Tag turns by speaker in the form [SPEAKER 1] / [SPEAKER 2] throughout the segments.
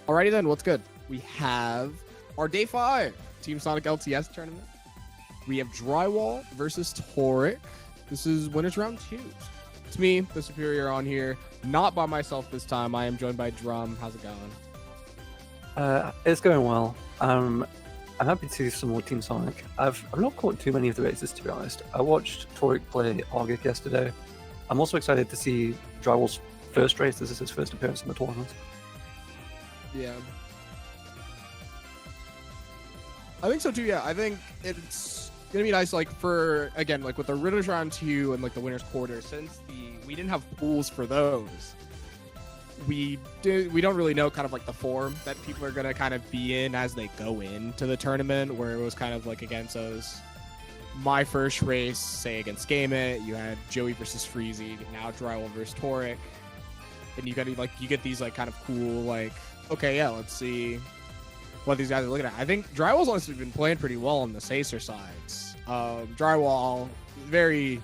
[SPEAKER 1] Alrighty then, what's good? We have our day 5 Team Sonic LTS tournament. We have Drywall versus Toric. This is winners round 2. It's me, the superior on here. Not by myself this time. I am joined by Drum. How's it going?
[SPEAKER 2] It's going well. I'm happy to see some more Team Sonic. I've not caught too many of the races, to be honest. I watched Toric play Argic yesterday. I'm also excited to see Drywall's first race. This is his first appearance in the tournament.
[SPEAKER 1] Yeah. I think so too, yeah. I think it's gonna be nice, like, for, again, like with the winners round 2 and like the winners quarter, since we didn't have pools for those, we don't really know kind of like the form that people are gonna kind of be in as they go into the tournament, where it was kind of like against those, my first race, say against Game It, you had Joey versus Freezy, now Drywall versus Toric, and you get these like kind of cool, like, okay, yeah, let's see what these guys are looking at. I think Drywall's honestly been playing pretty well on the Sacer sides. Drywall, very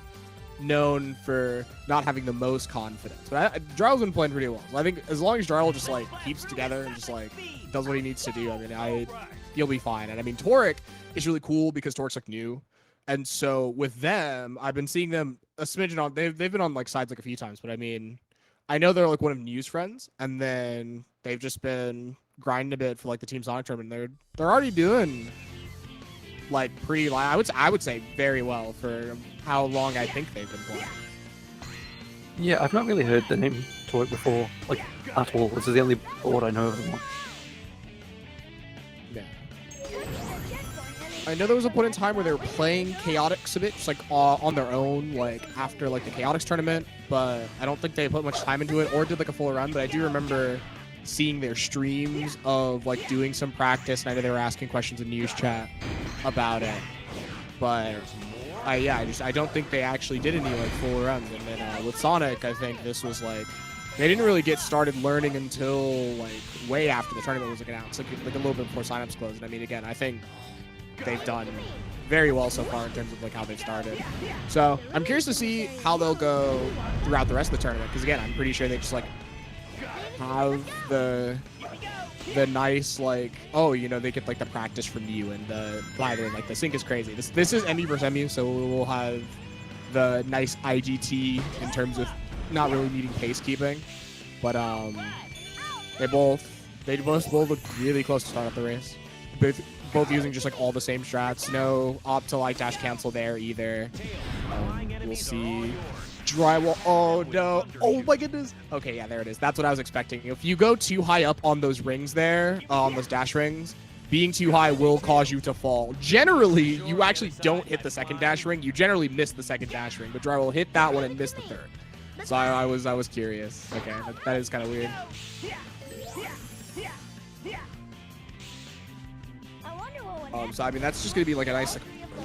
[SPEAKER 1] known for not having the most confidence, but Drywall's been playing pretty well. So I think as long as Drywall just like keeps together and just like does what he needs to do, I mean, he'll be fine. And I mean, Toric is really cool because Toric's like new, and so with them, I've been seeing them a smidgen on. They've been on like sides like a few times, but I mean, I know they're like one of New's friends, and then they've just been grinding a bit for like the Team Sonic tournament. They're already doing like pretty, I would say very well for how long I think they've been playing.
[SPEAKER 2] Yeah, I've not really heard the name Toric before, like, at all. This is the only board I know of them on.
[SPEAKER 1] Yeah. I know there was a point in time where they were playing Chaotix a bit, just like on their own, like after like the Chaotix tournament, but I don't think they put much time into it or did like a full run, but I do remember seeing their streams of like doing some practice, and I know they were asking questions in news chat about it, but I don't think they actually did any like full runs. And then with Sonic, I think this was like, they didn't really get started learning until like way after the tournament was like announced, like a little bit before signups closed. And I mean, again, I think they've done very well so far in terms of like how they've started. So I'm curious to see how they'll go throughout the rest of the tournament, because again, I'm pretty sure they just like have the nice, like, oh, you know, they get like the practice from you, and by the way, like the sync is crazy. This is MU versus MU, so we'll have the nice IGT in terms of not really needing pace keeping, but they both look really close to start up the race. Both using just like all the same strats. No opt to like dash cancel there either. We'll see. Drywall. Oh no. Oh my goodness. Okay, yeah, there it is. That's what I was expecting. If you go too high up on those rings there, on those dash rings, being too high will cause you to fall. Generally, you actually don't hit the second dash ring. You generally miss the second dash ring, but Drywall hit that one and missed the third. So I was curious. Okay, that is kind of weird. So I mean, that's just gonna be like a nice like,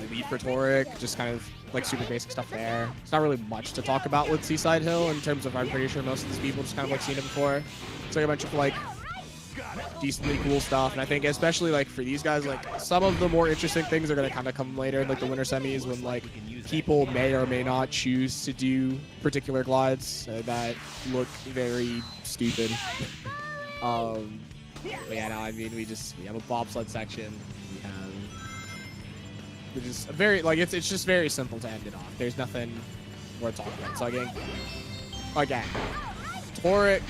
[SPEAKER 1] lead for Toric, just kind of like super basic stuff there. It's not really much to talk about with Seaside Hill in terms of I'm pretty sure most of these people just kind of like seen it before. It's like a bunch of like decently cool stuff, and I think especially like for these guys, like some of the more interesting things are going to kind of come later in like the winter semis when like people may or may not choose to do particular glides that look very stupid. But yeah, no, I mean we have a bobsled section. Which is very like it's just very simple to end it off. There's nothing worth talking about. So again, Toric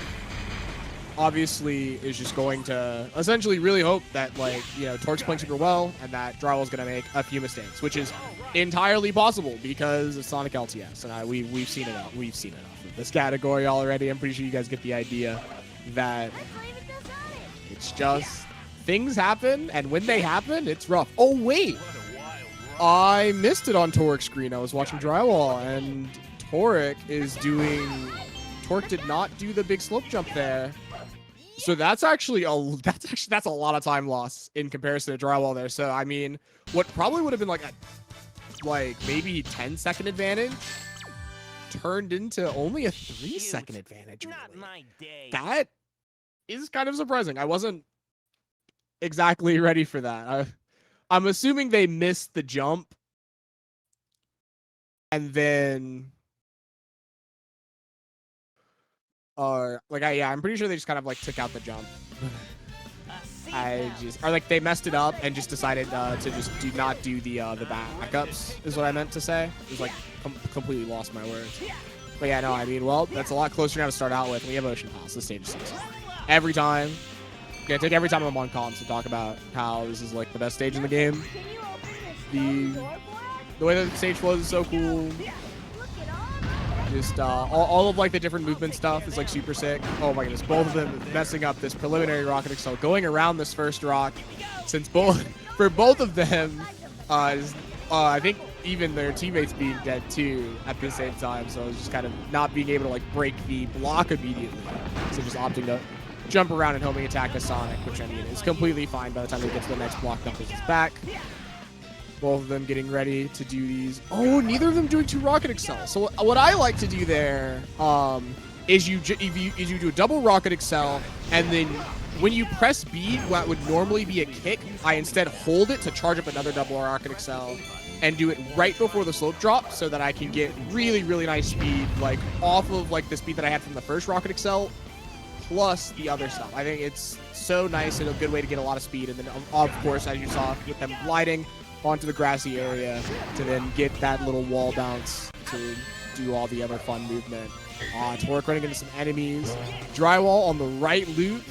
[SPEAKER 1] obviously is just going to essentially really hope that like Toric's playing super well and that Drywall's going to make a few mistakes, which is entirely possible because of Sonic LTS, and we've seen it out. We've seen enough of this category already. I'm pretty sure you guys get the idea that it's just things happen, and when they happen, it's rough. Oh wait. I missed it on Toric's screen. I was watching Drywall, and Toric did not do the big slope jump there. So that's actually a lot of time loss in comparison to Drywall there. So I mean, what probably would have been like maybe 10-second advantage turned into only a 3-second advantage. Really. That is kind of surprising. I wasn't exactly ready for that. I'm assuming they missed the jump, and then, I'm pretty sure they just kind of like took out the jump. They messed it up and just decided to just not do the backups is what I meant to say. It was like completely lost my words. But yeah, no, I mean, well, that's a lot closer now to start out with. We have Ocean Pass. This stage is every time. Gonna take every time I'm on comms to talk about how this is like the best stage in the game. The way that the stage flows is so cool. Just all of like the different movement stuff is like super sick. Oh my goodness, both of them messing up this preliminary rocket excel, going around this first rock. Since for both of them, I think even their teammates being dead too at the same time. So it's just kind of not being able to like break the block immediately. So just opting to jump around and homing attack the Sonic, which I mean is completely fine by the time they get to the next block. Knuckles is back. Both of them getting ready to do these. Oh, neither of them doing 2 rocket excel. So what I like to do there is you do a double rocket excel, and then when you press B, what would normally be a kick, I instead hold it to charge up another double rocket excel and do it right before the slope drop so that I can get really, really nice speed, like off of like the speed that I had from the first rocket excel plus the other stuff. I think it's so nice and a good way to get a lot of speed. And then of course, as you saw with them gliding onto the grassy area to then get that little wall bounce to do all the other fun movement. Toric running into some enemies. Drywall on the right loop.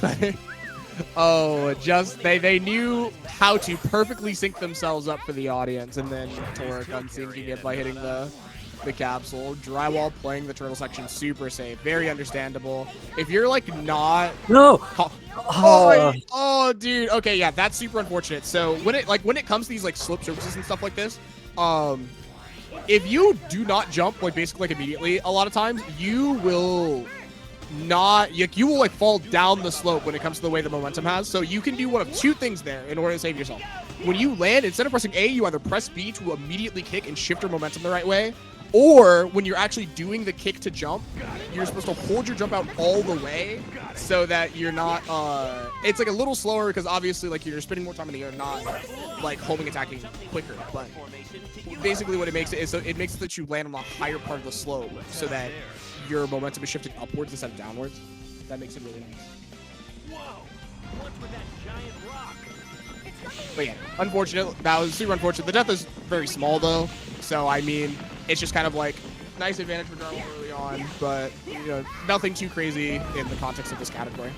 [SPEAKER 1] Oh, just they knew how to perfectly sync themselves up for the audience, and then Toric unsyncing it by hitting the capsule. Drywall playing the turtle section super safe, very understandable. If you're like not oh dude, okay, yeah, that's super unfortunate. So when it comes to these like slip surfaces and stuff like this, if you do not jump like basically like immediately, a lot of times you will like fall down the slope when it comes to the way the momentum has. So you can do one of 2 things there in order to save yourself. When you land, instead of pressing A, you either press B to immediately kick and shift your momentum the right way, or when you're actually doing the kick to jump, you're supposed to hold your jump out all the way so that you're not, it's like a little slower because obviously like you're spending more time in the air, not like homing attacking quicker. But basically what it makes it is, so it makes it that you land on the higher part of the slope so that your momentum is shifted upwards instead of downwards. That makes it really nice. But yeah, unfortunate. That was super unfortunate. The death is very small though, so I mean, it's just kind of like nice advantage for Drywall early on, but nothing too crazy in the context of this category.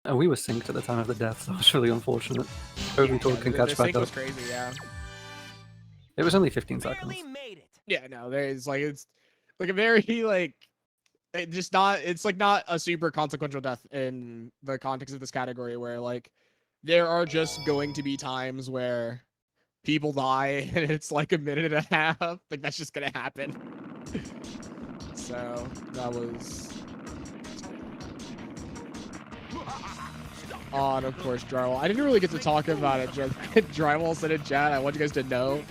[SPEAKER 2] And we were synced at the time of the death, so it was really unfortunate. Hopefully Toric can catch back up.
[SPEAKER 1] Was crazy, yeah.
[SPEAKER 2] It was only 15 seconds.
[SPEAKER 1] Yeah, no, it's like a very like it's like not a super consequential death in the context of this category where like there are just going to be times where people die and it's like a minute and a half. Like that's just gonna happen. So that was. Oh, and of course, Drywall. I didn't really get to talk about it. Drywall said in chat, I want you guys to know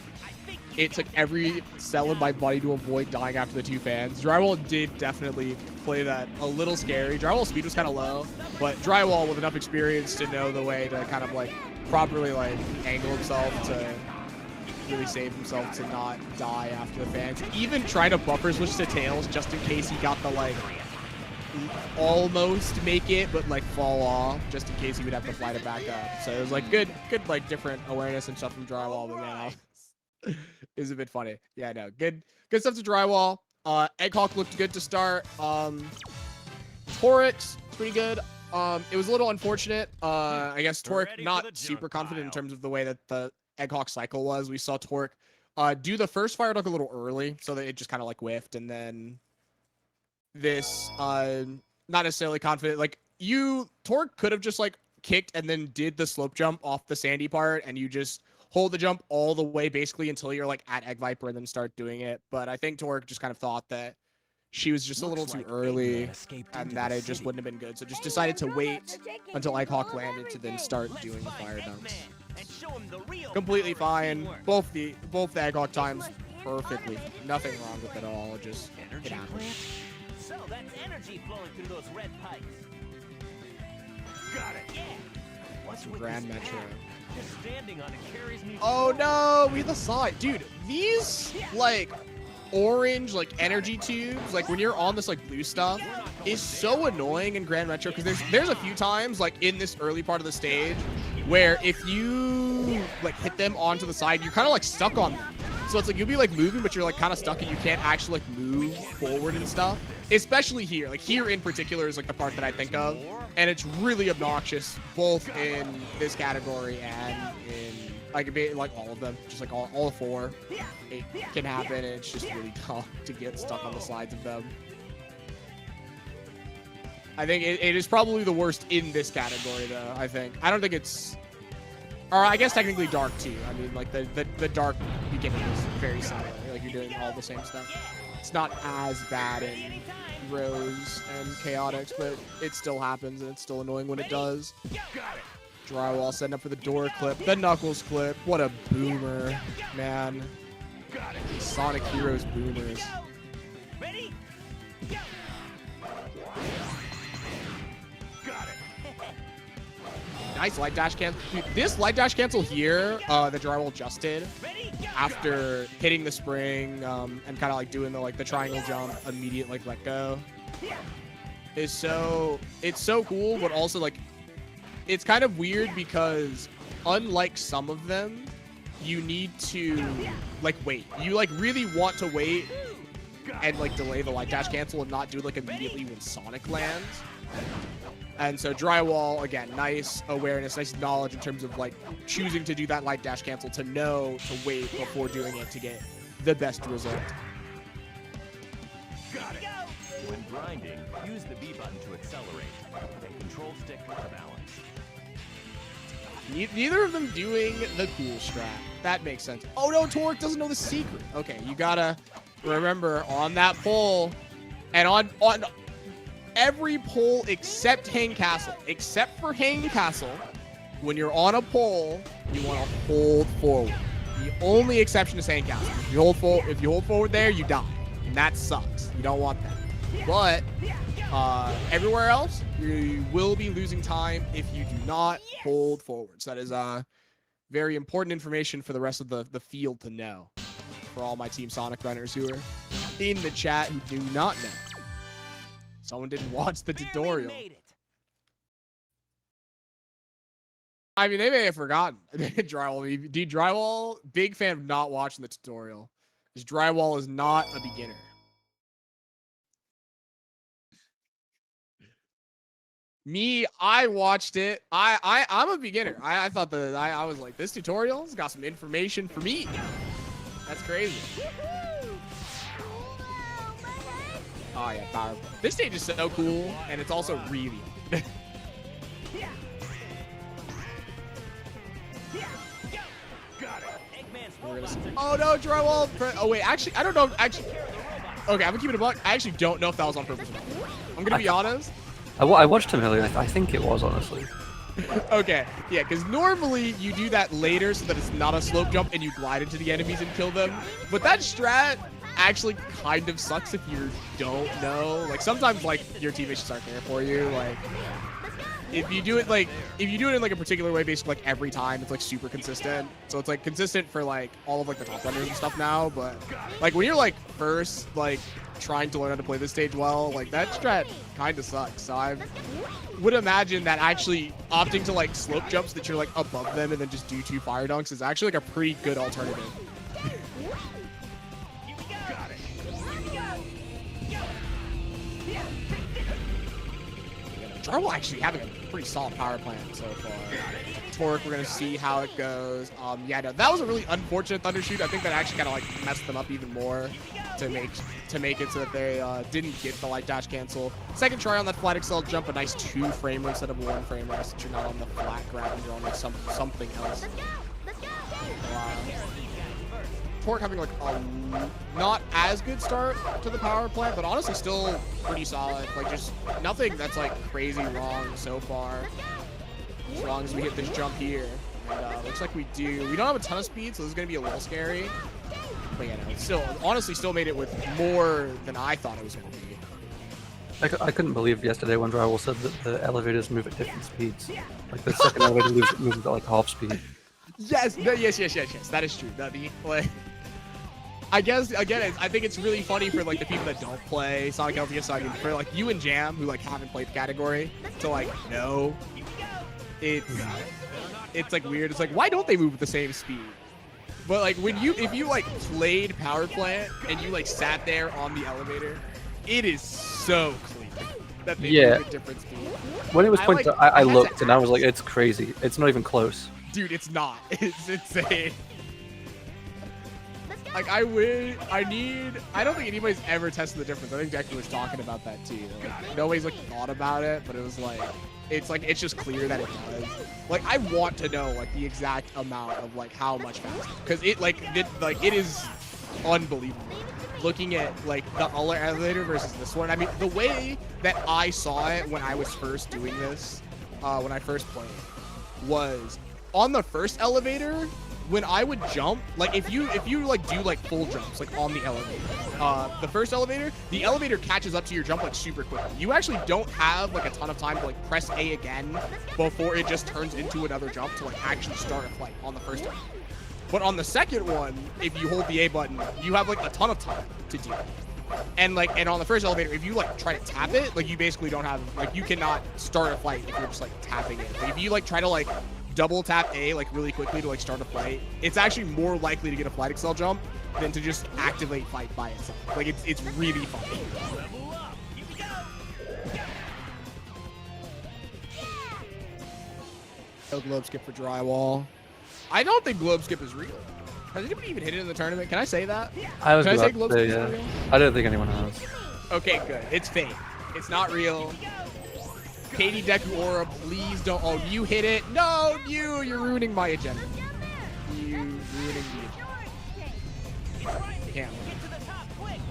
[SPEAKER 1] it took every cell in my body to avoid dying after the 2 fans. Drywall did definitely play that a little scary. Drywall's speed was kind of low, but Drywall with enough experience to know the way to kind of like properly like angle himself to really save himself to not die after the fans. Even try to buffer switch to tails just in case he got the like almost make it but like fall off just in case he would have to fly to back up. So it was like good like different awareness and stuff from Drywall, but man, it was a bit funny. Yeah, no, good stuff to Drywall. Egghawk looked good to start. Torix pretty good. It was a little unfortunate. I guess Torque not super confident in terms of the way that the Egghawk cycle was. We saw Torque do the first fire duck a little early, so that it just kind of like whiffed, and then this not necessarily confident. Like Torque could have just like kicked and then did the slope jump off the sandy part, and you just hold the jump all the way basically until you're like at Egg Viper and then start doing it. But I think Torque just kind of thought that she was just a little too early and that it just wouldn't have been good. So just decided to wait until Egghawk landed to then start doing the fire dunks. Completely fine. Both the Egghawk times perfectly. Nothing wrong with it at all. Just it happened.
[SPEAKER 3] So that's energy flowing through those red pipes. Got it. Yeah. What's with
[SPEAKER 1] Grand
[SPEAKER 3] this
[SPEAKER 1] Metro.
[SPEAKER 3] pack? Just standing on it carries me.
[SPEAKER 1] Oh no, we hit the side. Dude, these like orange like energy tubes, like when you're on this like blue stuff, is so annoying in Grand Metro because there's a few times like in this early part of the stage where if you like hit them onto the side, you're kind of like stuck on them. So it's like you'll be like moving, but you're like kind of stuck and you can't actually like move forward and stuff. Especially here, like here in particular is like the part that I think of, and it's really obnoxious both in this category and in like all of them, just like all 4. It can happen, and it's just really tough to get stuck on the sides of them. I think it is probably the worst in this category, though. I don't think it's, or I guess technically dark too. I mean, like the dark beginning is very similar. Like you're doing all the same stuff. It's not as bad in Rose and Chaotix, but it still happens, and it's still annoying when it does. Drywall setting up for the door clip, the Knuckles clip. What a boomer, man. Sonic Heroes boomers.
[SPEAKER 3] Ready?
[SPEAKER 1] Nice light dash cancel. Dude, this light dash cancel here that Drywall just did after hitting the spring and kind of like doing the triangle jump, immediate like let go is it's so cool, but also like it's kind of weird because unlike some of them, you need to like wait. You like really want to wait and like delay the light dash cancel and not do it like immediately when Sonic lands. And so Drywall, again, nice awareness, nice knowledge in terms of like choosing to do that light dash cancel, to know to wait before doing it to get the best result.
[SPEAKER 3] Got it. When grinding, use the B button to accelerate. And control stick to balance.
[SPEAKER 1] Neither of them doing the cool strat. That makes sense. Oh no, Torque doesn't know the secret. Okay, you gotta remember on that pole and on every pole except Hang Castle. Except for Hang Castle, when you're on a pole, you want to hold forward. The only exception is Hang Castle. If you hold forward there, you die. And that sucks. You don't want that. But everywhere else, you will be losing time if you do not hold forward. So that is very important information for the rest of the field to know. For all my Team Sonic runners who are in the chat who do not know. Someone didn't watch the tutorial. I mean, they may have forgotten. Drywall, dude, Drywall, big fan of not watching the tutorial. Because Drywall is not a beginner. Me, I watched it. I'm a beginner. I thought I was like, this tutorial's got some information for me. That's crazy. Oh yeah, powerful. This stage is so cool, and it's also really hard.
[SPEAKER 3] Got it.
[SPEAKER 1] We're gonna see. Oh no, drywall. Oh wait, actually, I don't know. Actually, okay, I'm gonna keep it a buck. I actually don't know if that was on purpose or not. I'm gonna be honest.
[SPEAKER 2] I watched him earlier. I think it was, honestly.
[SPEAKER 1] Okay, yeah, because normally you do that later so that it's not a slope jump and you glide into the enemies and kill them. But that strat actually kind of sucks if you don't know. Like sometimes like your teammates just aren't there for you. Like if you do it in like a particular way, basically like every time, it's like super consistent. So it's like consistent for like all of like the top runners and stuff now. But like when you're like first like trying to learn how to play this stage well, like that strat kind of sucks. So I would imagine that actually opting to like slope jumps that you're like above them and then just do 2 fire dunks is actually like a pretty good alternative. Drywall actually having a pretty solid power plant so far. Torque, we're gonna see how it goes. Yeah, no, that was a really unfortunate thunder shoot. I think that actually kind of like messed them up even more to make it so that they didn't get the light dash cancel. Second try on that flat excel jump, a nice 2 framer instead of 1 framer, since you're not on the flat ground, you're on like something else. Torque having like a not as good start to the power plant, but honestly still pretty solid. Like just nothing that's like crazy wrong so far. As long as we hit this jump here. And looks like we do. We don't have a ton of speed, so this is going to be a little scary. But yeah, no, it's still, honestly still made it with more than I thought it was going to be.
[SPEAKER 2] I couldn't believe yesterday when Drywall said that the elevators move at different speeds. Like the second elevator moves at like half speed.
[SPEAKER 1] Yes, no, yes. That is true. Like, I guess again, I think it's really funny for like the people that don't play Sonic LTS. So I mean, for like you and Jam, who like haven't played the category, to like know, it's like weird. It's like, why don't they move at the same speed? But like if you like played Power Plant and you like sat there on the elevator, it is so clear that they move at different speed.
[SPEAKER 2] When it was pointed
[SPEAKER 1] like,
[SPEAKER 2] out, I looked and I was like, it's crazy. It's not even close.
[SPEAKER 1] Dude, it's not. It's insane. Like, I don't think anybody's ever tested the difference. I think Deku was talking about that too. Like, nobody's like thought about it, but it was like, it's just clear that it does. Like, I want to know like the exact amount of like how much faster, because it is unbelievable. Looking at like the other elevator versus this one. I mean, the way that I saw it when I was first doing this, when I first played, was on the first elevator. When I would jump, like if you like do like full jumps like on the elevator, the first elevator, the elevator catches up to your jump like super quickly. You actually don't have like a ton of time to like press A again before it just turns into another jump to like actually start a flight on the first one. But on the second one, if you hold the A button, you have like a ton of time to do it. And on the first elevator, if you like try to tap it, like you basically don't have, like you cannot start a flight if you're just like tapping it. But if you like try to like double tap A like really quickly to like start a flight, it's actually more likely to get a flight excel jump than to just activate fight by itself. Like it's really funny. No globe skip for drywall. I don't think globe skip is real. Has anybody even hit it in the tournament? Can I say that?
[SPEAKER 2] I was
[SPEAKER 1] Can I say
[SPEAKER 2] about
[SPEAKER 1] globe
[SPEAKER 2] to say,
[SPEAKER 1] skip is
[SPEAKER 2] yeah.
[SPEAKER 1] real?
[SPEAKER 2] I don't think anyone has.
[SPEAKER 1] Okay, good. It's fake. It's not real. Katie Deku Aura, please don't. Oh, you hit it. No, you're ruining my agenda. You ruining the agenda. Can't win.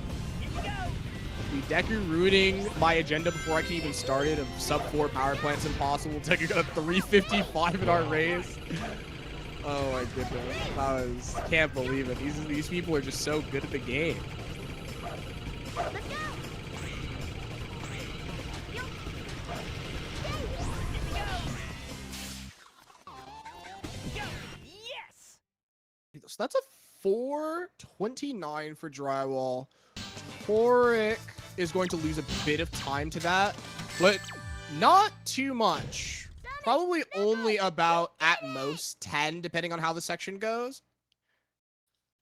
[SPEAKER 1] Deku ruining my agenda before I can even start it of sub 4 power plants impossible. Deku got a 355 in our race. Oh my goodness. Can't believe it. These people are just so good at the game. So that's a 429 for drywall. Toric is going to lose a bit of time to that, but not too much. Probably only about at most 10, depending on how the section goes.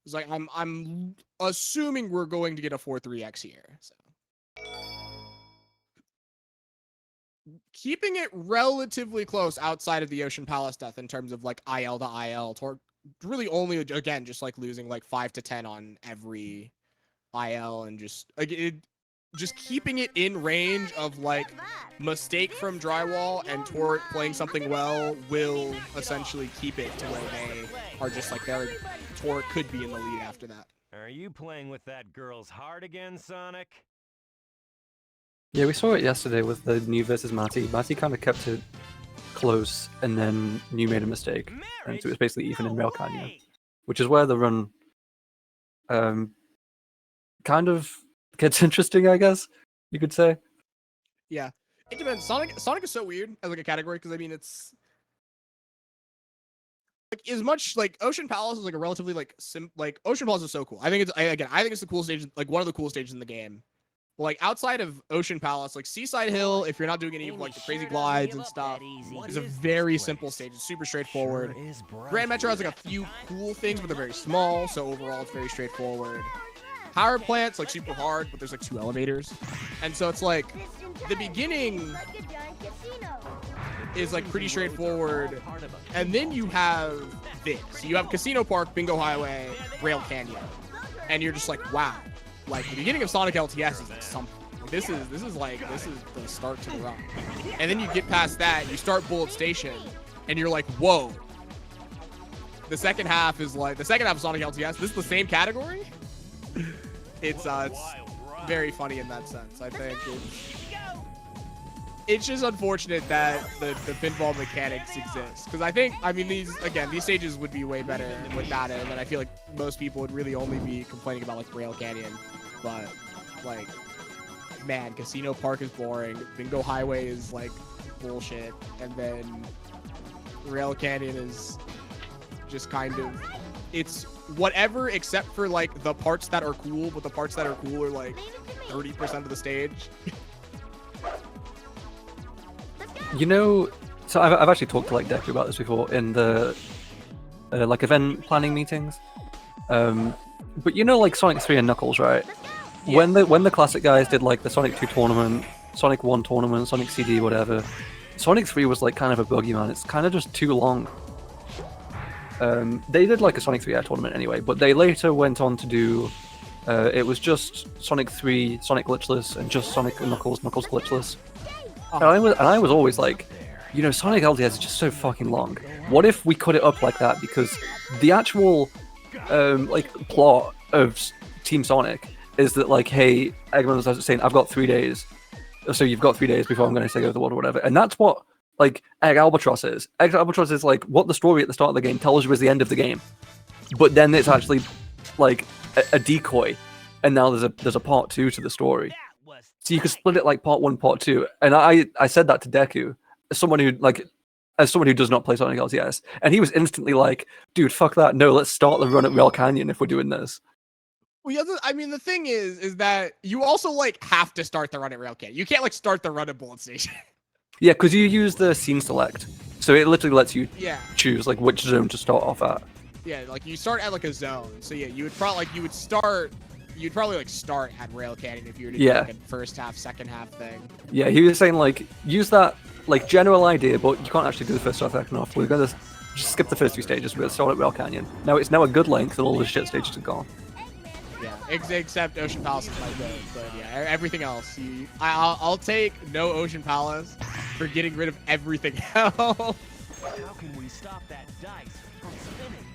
[SPEAKER 1] It's like I'm assuming we're going to get a 4-3x here. So keeping it relatively close outside of the Ocean Palace death in terms of like IL to IL. Toric really only, again, just like losing like 5 to 10 on every IL, and just like just keeping it in range of like mistake from drywall and Toric playing something well will essentially keep it to where they are just like they're before it could be in the lead after that.
[SPEAKER 3] Are you playing with that girl's heart again, Sonic?
[SPEAKER 2] Yeah, we saw it yesterday with the New versus Matty. Matty kind of kept it close, and then New made a mistake, and so it was basically even in Rail Canyon, which is where the run kind of gets interesting, I guess you could say.
[SPEAKER 1] Yeah, it depends. Sonic is so weird as like a category because I mean it's like as much like Ocean Palace is like a relatively like Ocean Palace is so cool. I think it's the coolest stage, like one of the coolest stages in the game. But, like outside of Ocean Palace, like Seaside Hill, if you're not doing any of like the crazy glides and stuff, is a very simple stage. It's super straightforward. Grand Metro has like a few cool things, but they're very small, so overall it's very straightforward. Power Plant's like super hard, but there's like 2 elevators, and so it's like the beginning is like pretty straightforward, and then you have this. You have Casino Park, Bingo Highway, Rail Canyon, and you're just like, wow. Like the beginning of Sonic LTS is like something. Like, this is the start to the run. And then you get past that, you start Bullet Station, and you're like, whoa. The second half of Sonic LTS. This is the same category. It's very funny in that sense. I think it's just unfortunate that the pinball mechanics exist, because I mean these stages would be way better without it, and I feel like most people would really only be complaining about like Rail Canyon, but like man, Casino Park is boring, Bingo Highway is like bullshit, and then Rail Canyon is just kind of, it's whatever except for like the parts that are cool, but the parts that are cool are like 30% of the stage.
[SPEAKER 2] You know, so I've actually talked to like Deku about this before in the like event planning meetings. But you know, like Sonic 3 and Knuckles, right?
[SPEAKER 1] Yeah.
[SPEAKER 2] When the classic guys did like the Sonic 2 tournament, Sonic 1 tournament, Sonic CD, whatever, Sonic 3 was like kind of a boogeyman. It's kind of just too long. They did like a Sonic 3 Air tournament anyway, but they later went on to do. It was just Sonic 3, Sonic glitchless, and just Sonic and Knuckles glitchless. And I was always like, you know, Sonic LTS is just so fucking long. What if we cut it up like that? Because the actual like plot of Team Sonic is that like, hey, Eggman was saying, I've got 3 days, so you've got 3 days before I'm going to take over the world or whatever, and that's what like Egg Albatross is. Egg Albatross is like what the story at the start of the game tells you is the end of the game, but then it's actually like a decoy, and now there's a part 2 to the story. So you could split it like part 1, part 2. And I said that to Deku, as someone who does not play Sonic LTS, and he was instantly like, dude, fuck that. No, let's start the run at Rail Canyon if we're doing this.
[SPEAKER 1] Well, yeah, I mean, the thing is that you also like have to start the run at Rail Canyon. You can't like start the run at Bullet Station.
[SPEAKER 2] Yeah, because you use the scene select, so it literally lets you choose like which zone to start off at.
[SPEAKER 1] Yeah, like you start at like a zone. So yeah, you'd probably like start at Rail Canyon if you were to do like a first half, second half thing. Yeah,
[SPEAKER 2] he was saying like use that like general idea, but you can't actually do the first half, second half. We're gonna just skip the first 2 stages. We're gonna start at Rail Canyon. Now it's a good length, and all the shit stages are gone.
[SPEAKER 1] Yeah, except Ocean Palace is my goat, but yeah, everything else. I'll take no Ocean Palace for getting rid of everything else.
[SPEAKER 3] How can we stop that dice from spinning?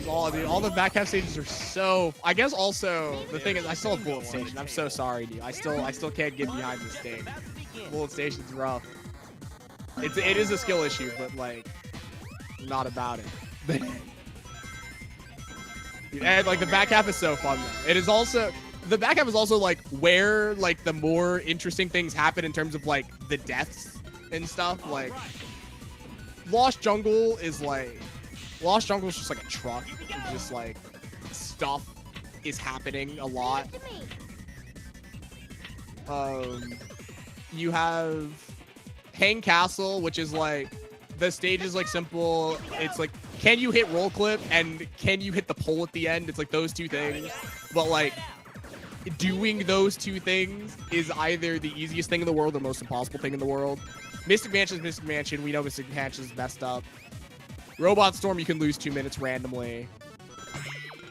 [SPEAKER 1] All the back half stages are so. I guess also the thing is I still have Bullet Station. I'm so sorry, dude. I still can't get behind this stage. Bullet Station's rough. It is a skill issue, but like, not about it. And like the back half is so fun though. It is also, the back half is also like where like the more interesting things happen in terms of like the deaths and stuff. Like Lost Jungle is just like a truck. It's just like stuff is happening a lot. You have Hang Castle, which is like the stage is like simple. It's like, can you hit roll clip and can you hit the pole at the end? It's like those 2 things. But like doing those 2 things is either the easiest thing in the world or the most impossible thing in the world. Mystic Mansion is Mystic Mansion. We know Mystic Mansion is messed up. Robot Storm, you can lose 2 minutes randomly.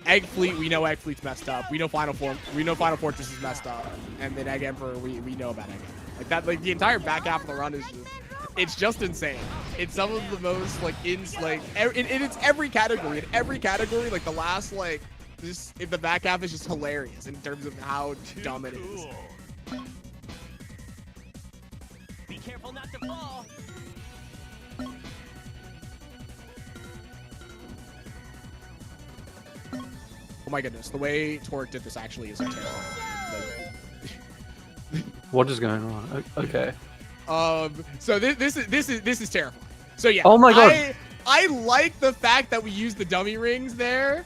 [SPEAKER 1] Egg Fleet, we know Egg Fleet's messed up. We know Final Fortress is messed up. And then Egg Emperor, we know about Egg Emperor. Like that, like the entire back half of the run is just It's just insane. It's some of the most like it's every category. In every category, like the last like this in the back half is just hilarious in terms of how dumb it is.
[SPEAKER 3] Be careful not to fall.
[SPEAKER 1] Oh my goodness, the way Torque did this actually is terrifying.
[SPEAKER 2] What is going on? Okay.
[SPEAKER 1] So this is terrifying. So yeah.
[SPEAKER 2] Oh my god.
[SPEAKER 1] I like the fact that we use the dummy rings there.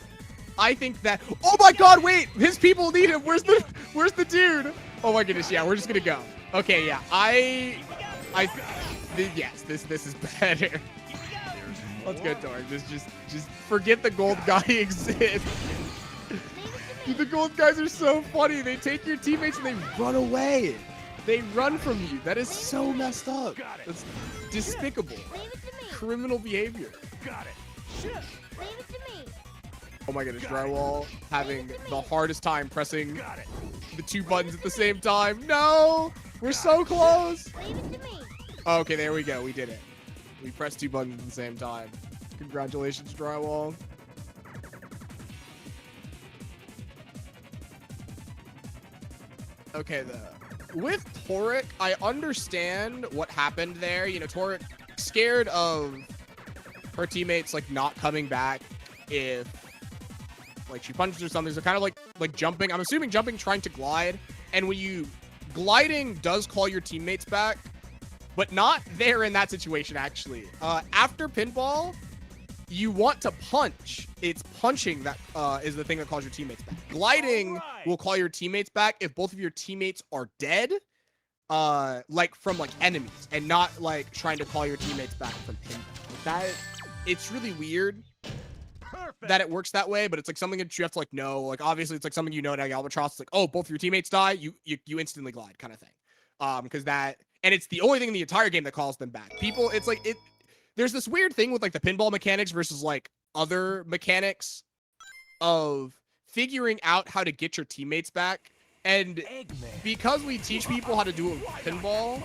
[SPEAKER 1] I think that. Oh my god! Wait, his people need him. Where's the dude? Oh my goodness! Yeah, we're just gonna go. Okay, yeah. Yes, this is better. Let's go, Torque. Just forget the gold guy exists. Dude, the gold guys are so funny. They take your teammates and they run away. They run from you. That is so messed up. That's despicable. Criminal behavior.
[SPEAKER 3] Got it.
[SPEAKER 1] Oh my goodness, Drywall having the hardest time pressing the two buttons at the same time. No! We're so close! Okay, there we go. We did it. We pressed two buttons at the same time. Congratulations, Drywall. Okay, with Torque, I understand what happened there. You know, Torque scared of her teammates like not coming back if like she punches or something. So kind of like jumping. I'm assuming jumping, trying to glide. And when you gliding does call your teammates back, but not there in that situation actually. After pinball, you want to punch. It's punching that is the thing that calls your teammates back. Gliding will call your teammates back if both of your teammates are dead, like from like enemies, and not like trying to call your teammates back from pinball. That it's really weird that it works that way, but it's like something that you have to like know. Like obviously, it's like something you know in Albatross. It's like, oh, both of your teammates die, you instantly glide, kind of thing. Because that, and it's the only thing in the entire game that calls them back. People, it's like it. There's this weird thing with like the pinball mechanics versus like other mechanics of figuring out how to get your teammates back. And because we teach people how to do it with pinball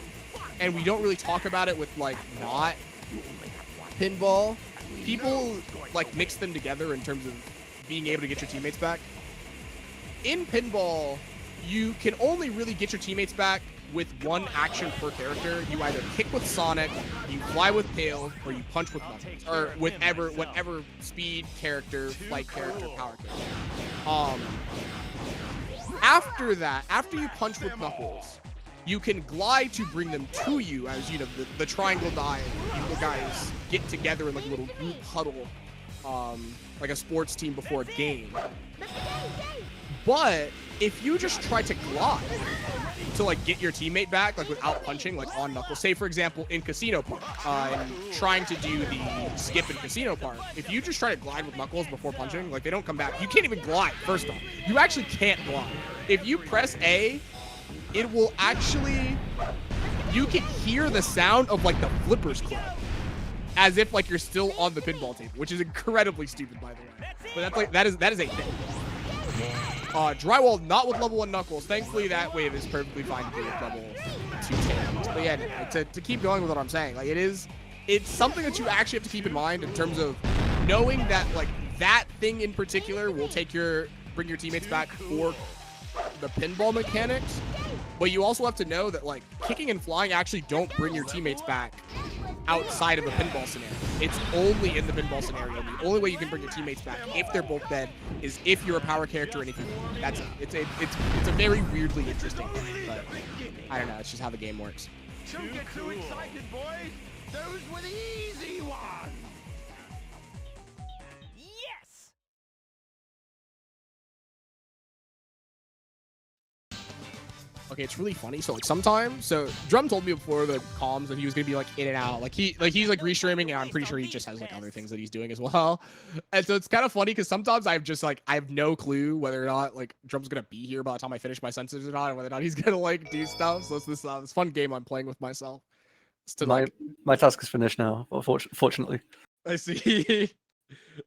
[SPEAKER 1] and we don't really talk about it with like not pinball, people like mix them together in terms of being able to get your teammates back. In pinball, you can only really get your teammates back with one action per character. You either kick with Sonic, you fly with Tail, or you punch with Knuckles, or whatever speed character, flight character, power character. After that, after you punch with Knuckles, you can glide to bring them to you as, you know, the triangle guys get together in like a little group huddle, like a sports team before a game. But if you just try to glide to like get your teammate back, like without punching, like on Knuckles, say for example in Casino Park, and trying to do the skip in Casino Park, if you just try to glide with Knuckles before punching, like they don't come back. You can't even glide. First off, you actually can't glide. If you press A, it will actually, you can hear the sound of like the flippers clip, as if like you're still on the pinball table, which is incredibly stupid, by the way. But that's like that is a thing. Drywall not with level 1 Knuckles. Thankfully, that wave is perfectly fine to do with level 2 Tails. But yeah, to keep going with what I'm saying, like it's something that you actually have to keep in mind in terms of knowing that like that thing in particular will bring your teammates back for the pinball mechanics. But you also have to know that like kicking and flying actually don't bring your teammates back outside of a pinball scenario. It's only in the pinball scenario. The only way you can bring your teammates back if they're both dead is if you're a power character and if you that's it. It's a very weirdly interesting thing, but I don't know, it's just how the game works.
[SPEAKER 3] Don't get too excited, boys. Those were the easy ones. Yes.
[SPEAKER 1] Okay, it's really funny. So like sometimes, so Drum told me before the comms that he was gonna be like in and out. He's like restreaming, and I'm pretty sure he just has like other things that he's doing as well. And so it's kind of funny because sometimes I have no clue whether or not like Drum's gonna be here by the time I finish my sentences or not, and whether or not he's gonna like do stuff. So it's this fun game I'm playing with myself. It's to,
[SPEAKER 2] my task is finished now. Fortunately.
[SPEAKER 1] I see.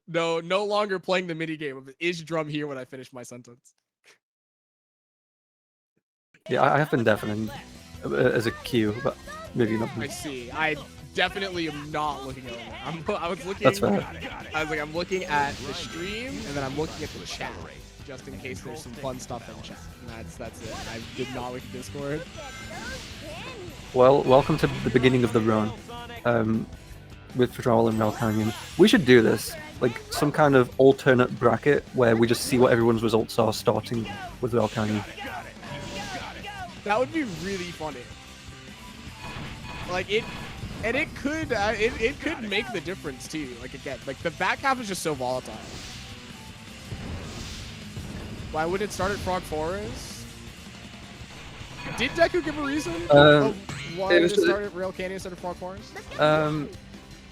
[SPEAKER 1] No longer playing the mini game of is Drum here when I finish my sentence.
[SPEAKER 2] Yeah, I have been deafening as a queue, but maybe not.
[SPEAKER 1] I see. I definitely am not looking over. I was looking.
[SPEAKER 2] That's fair.
[SPEAKER 1] I was like, I'm looking at the stream and then I'm looking at the chat, just in case there's some fun stuff in chat. And that's it. I did not look at Discord.
[SPEAKER 2] Well, welcome to the beginning of the run. With Fedrawal and Rail Canyon. We should do this, like some kind of alternate bracket where we just see what everyone's results are starting with Rail Canyon.
[SPEAKER 1] That would be really funny. Like it could it could make the difference too. Like again, like the back half is just so volatile. Why would it start at Frog Forest? Did Deku give a reason of why it started at Rail Canyon instead of Frog Forest?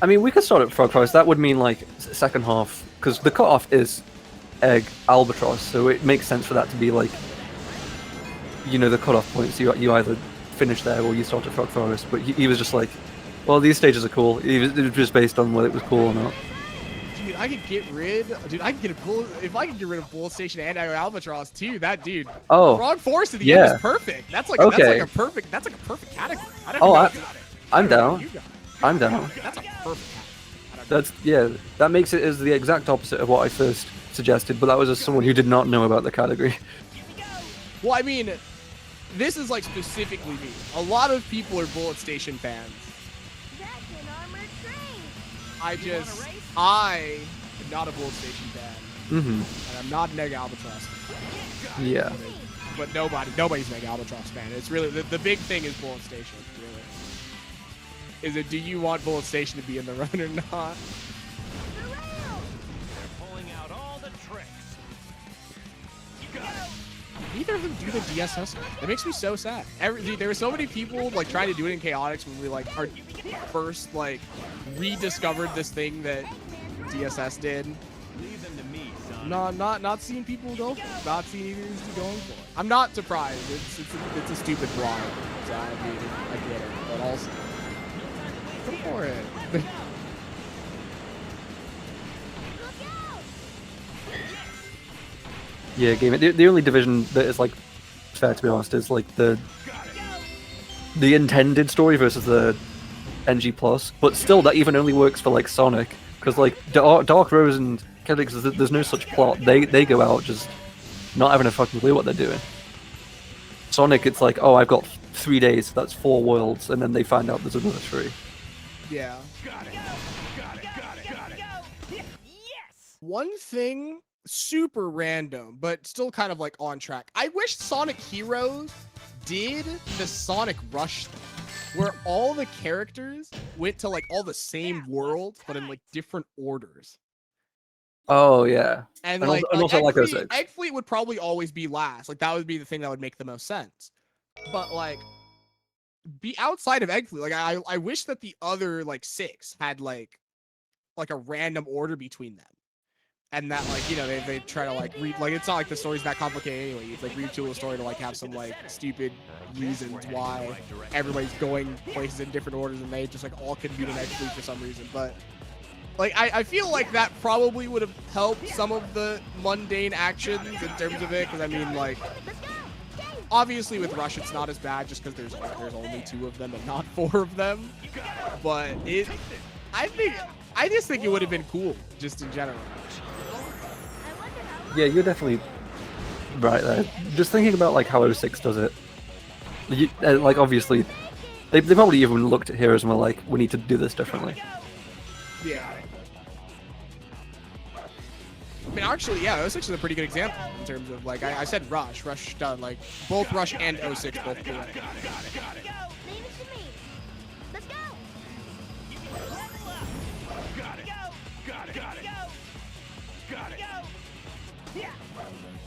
[SPEAKER 2] I mean, we could start at Frog Forest. That would mean like second half, because the cutoff is Egg Albatross, so it makes sense for that to be like, you know, the cutoff point. So you either finish there or you start at Frog Forest. But he was just like, well, these stages are cool. It was just based on whether it was cool or not.
[SPEAKER 1] Dude, I could get rid. Dude, I could get a bull. If I could get rid of Bull Station and Albatross too, that dude.
[SPEAKER 2] Oh,
[SPEAKER 1] Frog Forest at the end is perfect. That's like
[SPEAKER 2] okay.
[SPEAKER 1] That's like a perfect category.
[SPEAKER 2] I'm down. I'm down.
[SPEAKER 1] That's a perfect.
[SPEAKER 2] That makes it as the exact opposite of what I first suggested, but that was as someone who did not know about the category.
[SPEAKER 1] Well, I mean, this is like specifically me. A lot of people are Bullet Station fans. I am not a Bullet Station fan. And I'm not an Egg Albatross fan.
[SPEAKER 2] Yeah.
[SPEAKER 1] But nobody's an Egg Albatross fan. It's really the big thing is Bullet Station. Really. Is it, do you want Bullet Station to be in the run or not?
[SPEAKER 3] They're pulling out all the tricks.
[SPEAKER 1] Neither of them do the DSS. It makes me so sad. There were so many people like trying to do it in Chaotix when we like our first like rediscovered this thing that DSS did.
[SPEAKER 3] Leave them to me, son.
[SPEAKER 1] No, not seeing people go for it. Not seeing either of these going for it. I'm not surprised. It's a stupid blind. So I mean, I get it, but also. Go for it.
[SPEAKER 2] Yeah, game. The only division that is like fair, to be honest, is like the intended story versus the NG plus. But still, that even only works for like Sonic, because like Dark Rose and Chaotix, there's no such plot. They go out just not having a fucking clue what they're doing. Sonic, it's like, oh, I've got 3 days. That's 4 worlds, and then they find out there's another 3.
[SPEAKER 1] Yeah.
[SPEAKER 3] Got it. Yes.
[SPEAKER 1] One thing, super random, but still kind of like on track. I wish Sonic Heroes did the Sonic Rush thing, where all the characters went to like all the same worlds, but in like different orders.
[SPEAKER 2] Oh yeah.
[SPEAKER 1] And
[SPEAKER 2] also like
[SPEAKER 1] Egg Fleet would probably always be last. Like that would be the thing that would make the most sense. But like, be outside of Egg Fleet. Like I wish that the other like 6 had like a random order between them, and that like, you know, they try to like read, like it's not like the story's that complicated anyway. It's like retool the story to like have some like stupid reasons why everybody's going places in different orders and they just like all convene in Egg Fleet for some reason. But like I feel like that probably would have helped some of the mundane actions in terms of it, because I mean like. Obviously, with Rush, it's not as bad just because there's only 2 of them and not 4 of them. But I just think it would have been cool, just in general.
[SPEAKER 2] Yeah, you're definitely right there. Just thinking about like how 06 does it. Like obviously, they probably even looked at Heroes and were like, we need to do this differently.
[SPEAKER 1] Yeah. I mean, actually, yeah, 06 is a pretty good example in terms of, like, I said Rush done, like, both Rush and 06 both do it.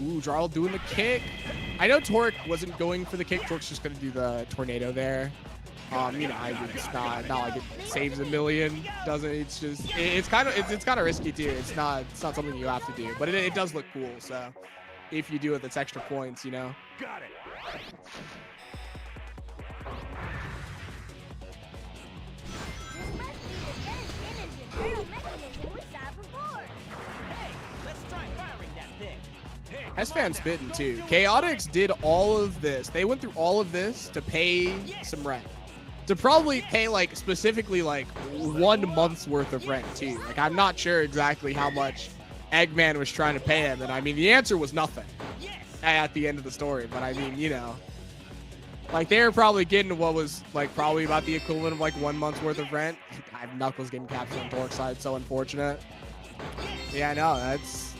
[SPEAKER 1] Ooh, Jarl doing the kick. I know Torque wasn't going for the kick. Torque's just going to do the tornado there. You know, it's not like it saves a million. Doesn't, it's just it's kind of risky too. It's not something you have to do, but it does look cool. So if you do it, that's extra points, you know.
[SPEAKER 3] Got it.
[SPEAKER 1] S-Fan spitting too. Chaotix did all of this. They went through all of this to pay some rent. to probably pay like specifically like 1 month's worth of rent too. Like I'm not sure exactly how much Eggman was trying to pay him, and I mean the answer was nothing at the end of the story. But I mean, you know, like they were probably getting what was like probably about the equivalent of like 1 month's worth of rent. I have Knuckles getting captured on Torque's side, so unfortunate. Yeah, no, that's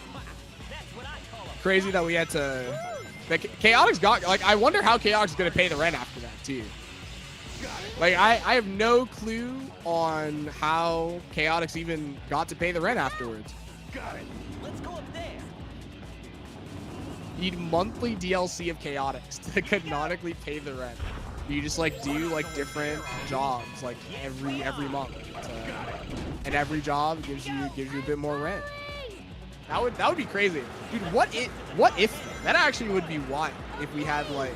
[SPEAKER 1] crazy that we had to. Like Chaotix got like I wonder how Chaotix is gonna pay the rent after that too. Like I have no clue on how Chaotix even got to pay the rent afterwards.
[SPEAKER 3] Got it. Let's go up there.
[SPEAKER 1] You need monthly DLC of Chaotix to canonically pay the rent. You just like do like different jobs like every month, and every job gives you a bit more rent. That would be crazy, dude. What if that actually would be wild if we had like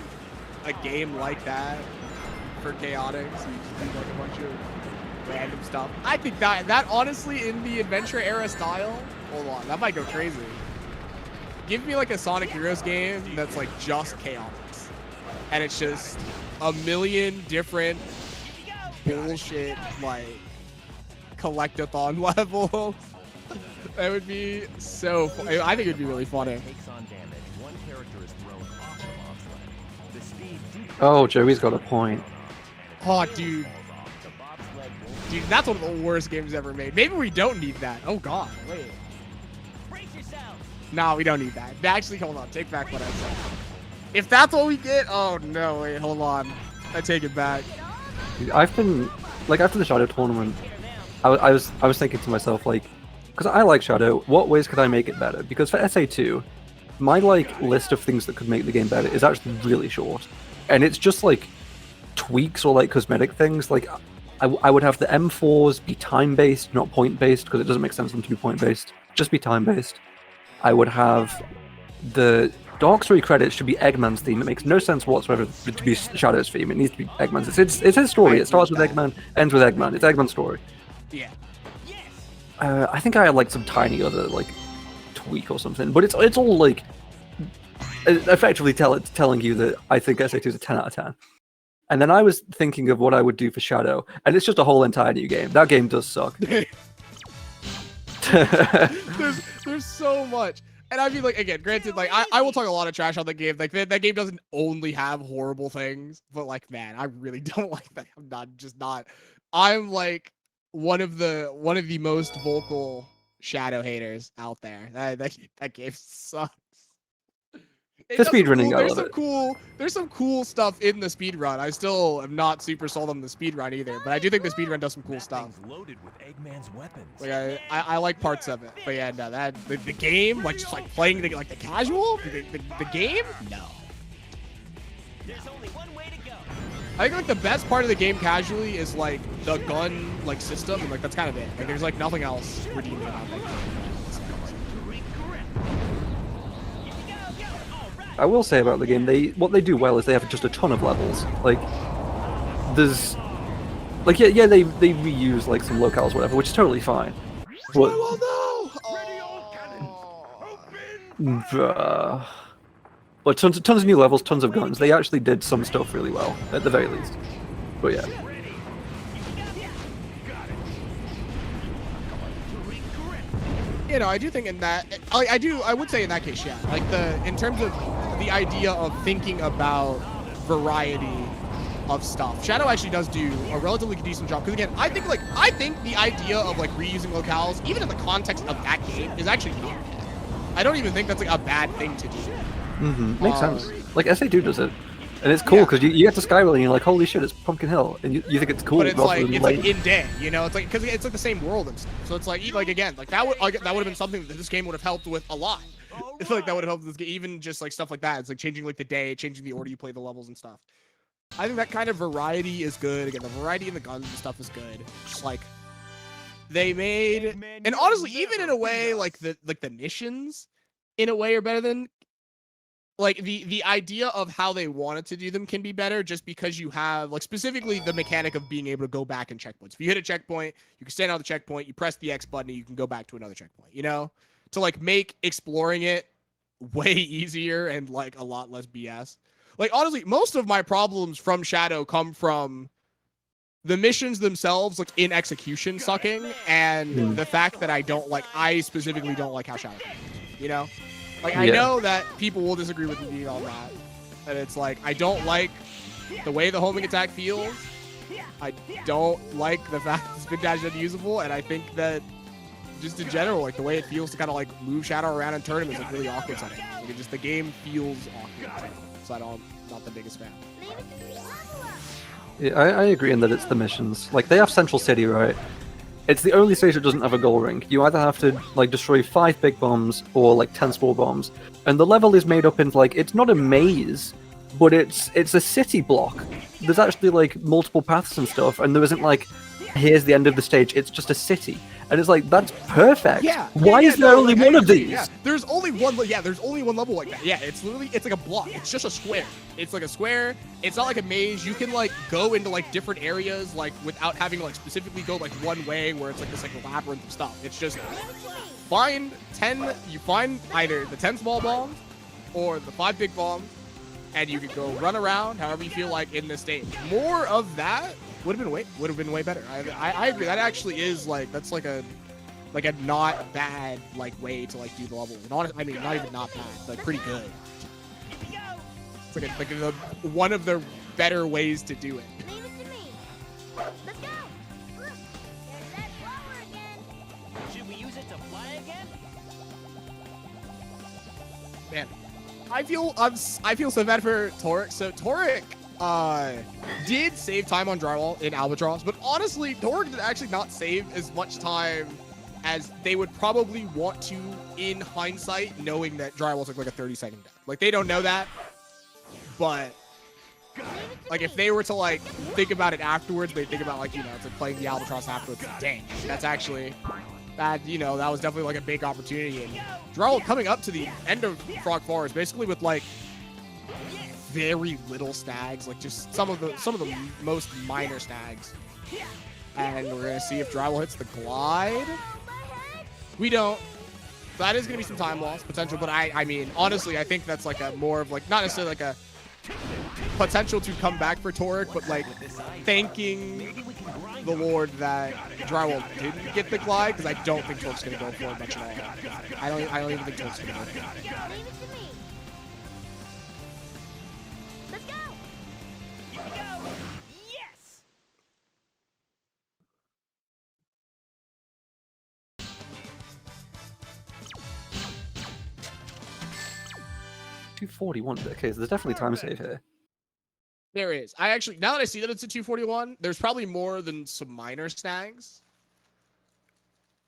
[SPEAKER 1] a game like that for Chaotix? You just do like a bunch of random stuff. I think that honestly in the adventure era style, hold on, that might go crazy. Give me like a Sonic Heroes game that's like just Chaotix, and it's just a million different bullshit like collectathon levels. That would be so funny. I think it'd be really funny.
[SPEAKER 3] Takes on damage. One character is thrown off the bobsled. The speed decreases.
[SPEAKER 2] Oh, Joey's got a point.
[SPEAKER 1] Oh, dude.
[SPEAKER 3] The bobsled won't
[SPEAKER 1] Dude, that's one of the worst games ever made. Maybe we don't need that. Oh, God. Wait.
[SPEAKER 3] brace yourself.
[SPEAKER 1] No, we don't need that. Actually, hold on. Take back what I said. If that's what we get, oh, no. Wait, hold on. I take it back.
[SPEAKER 2] Dude, I've been like after the Shadow tournament, I was thinking to myself like, because I like Shadow, what ways could I make it better? Because for SA2, my like list of things that could make the game better is actually really short, and it's just like tweaks or like cosmetic things. Like I would have the M4s be time based, not point based, because it doesn't make sense for them to be point based. Just be time based. I would have the Dark Story credits should be Eggman's theme. It makes no sense whatsoever to be Shadow's theme. It needs to be Eggman's. It's his story. It starts with Eggman, ends with Eggman. It's Eggman's story.
[SPEAKER 1] Yeah.
[SPEAKER 2] I think I had like some tiny other like tweak or something, but it's all like effectively telling you that I think SA2 is a 10 out of 10. And then I was thinking of what I would do for Shadow, and it's just a whole entire new game. That game does suck.
[SPEAKER 1] There's so much. And I mean, like, again, granted, like, I will talk a lot of trash on the game. Like, that game doesn't only have horrible things, but, like, man, I really don't like that. I'm, like, one of the most vocal Shadow haters out there. That game sucks.
[SPEAKER 2] The speedrunning, I love it.
[SPEAKER 1] There's some cool stuff in the speedrun. I still am not super sold on the speedrun either, but I do think the speedrun does some cool stuff.
[SPEAKER 3] Loaded with Eggman's weapons.
[SPEAKER 1] Like I like parts of it, but yeah, no, the game, like just like playing the casual, the game, no.
[SPEAKER 3] There's only one way to go.
[SPEAKER 1] I think like the best part of the game casually is like the gun like system, and like that's kind of it. Like there's like nothing else redeeming about that game.
[SPEAKER 2] I will say about the game, what they do well is they have just a ton of levels. Like, there's, like yeah they reuse like some locales or whatever, which is totally fine. But, but tons of new levels, tons of guns. They actually did some stuff really well, at the very least. But yeah.
[SPEAKER 1] You know, I do think in that, I would say in that case, yeah. Like in terms of the idea of thinking about variety of stuff, Shadow actually does do a relatively decent job. Because again, I think the idea of like reusing locales, even in the context of that game, is actually not. I don't even think that's like a bad thing to do.
[SPEAKER 2] Mm-hmm. Makes sense. Like SA2 does it. And it's cool because you get to Skyward and you're like, holy shit, it's Pumpkin Hill, and you think it's cool.
[SPEAKER 1] But it's like in day, you know, it's like because it's like the same world and stuff. So it's like again, like that would have been something that this game would have helped with a lot. It's like that would have helped this game, even just like stuff like that. It's like changing like the day, changing the order you play the levels and stuff. I think that kind of variety is good. Again, the variety in the guns and stuff is good. Just like they made, and honestly, even in a way, like the missions, in a way, are better than. Like the idea of how they wanted to do them can be better just because you have like specifically the mechanic of being able to go back and checkpoints. If you hit a checkpoint, you can stand on the checkpoint, you press the X button, and you can go back to another checkpoint, you know, to like make exploring it way easier and like a lot less BS. Like honestly, most of my problems from Shadow come from the missions themselves, like in execution, sucking, and the fact that I specifically don't like how Shadow feels, you know? Like, I know that people will disagree with me on that. And it's like, I don't like the way the homing attack feels. I don't like the fact that spin dash is unusable, and I think that just in general, like the way it feels to kind of like move Shadow around in tournaments is like really awkward sometimes. Like it just, the game feels awkward. So I'm not the biggest fan.
[SPEAKER 2] Yeah, I agree in that it's the missions. Like, they have Central City, right? It's the only stage that doesn't have a goal ring. You either have to, like, destroy 5 big bombs or, like, 10 small bombs. And the level is made up into, like, it's not a maze, but it's a city block. There's actually, like, multiple paths and stuff, and there isn't, like, here's the end of the stage. It's just a city. And it's like, that's perfect.
[SPEAKER 1] Yeah.
[SPEAKER 2] Why is there only one of these?
[SPEAKER 1] Yeah. There's only one. Yeah. There's only one level like that. Yeah. It's literally, it's like a block. It's just a square. It's like a square. It's not like a maze. You can like go into like different areas like without having to like specifically go like one way where it's like this like labyrinth of stuff. It's just find 10. You find either the 10 small bombs or the 5 big bombs, and you can go run around however you feel like in this stage. More of that would have been way better. I agree. That actually is like, that's like a not bad like way to like do the level. I mean, not even not bad, like pretty good. It's like one of the better ways to do it.
[SPEAKER 4] Leave it to me. Let's go. Look, there's that flower again.
[SPEAKER 3] Should we use it to fly again?
[SPEAKER 1] Man, I feel so bad for Toric. So Toric did save time on drywall in Albatross, but honestly, Toric did actually not save as much time as they would probably want to in hindsight, knowing that drywall's like a 30-second death. Like, they don't know that, but like if they were to like think about it afterwards, they think about like, you know, it's like playing the Albatross afterwards. Dang, that's actually that, you know, that was definitely like a big opportunity. And drywall coming up to the end of Frog Forest, basically with like very little snags, like just some of the most minor snags. And we're gonna see if drywall hits the glide. We don't. That is gonna be some time loss potential, but I mean, honestly, I think that's like a more of like, not necessarily like a potential to come back for Toric, but like thanking the Lord that drywall didn't get the glide, because I don't think Toric's gonna go for it much at all. I don't even think Toric's gonna go for it.
[SPEAKER 4] Leave it to me. Let's go.
[SPEAKER 3] Yes!
[SPEAKER 2] 241. Okay, so there's definitely time save here.
[SPEAKER 1] There is. I actually, now that I see that it's a 241, there's probably more than some minor snags.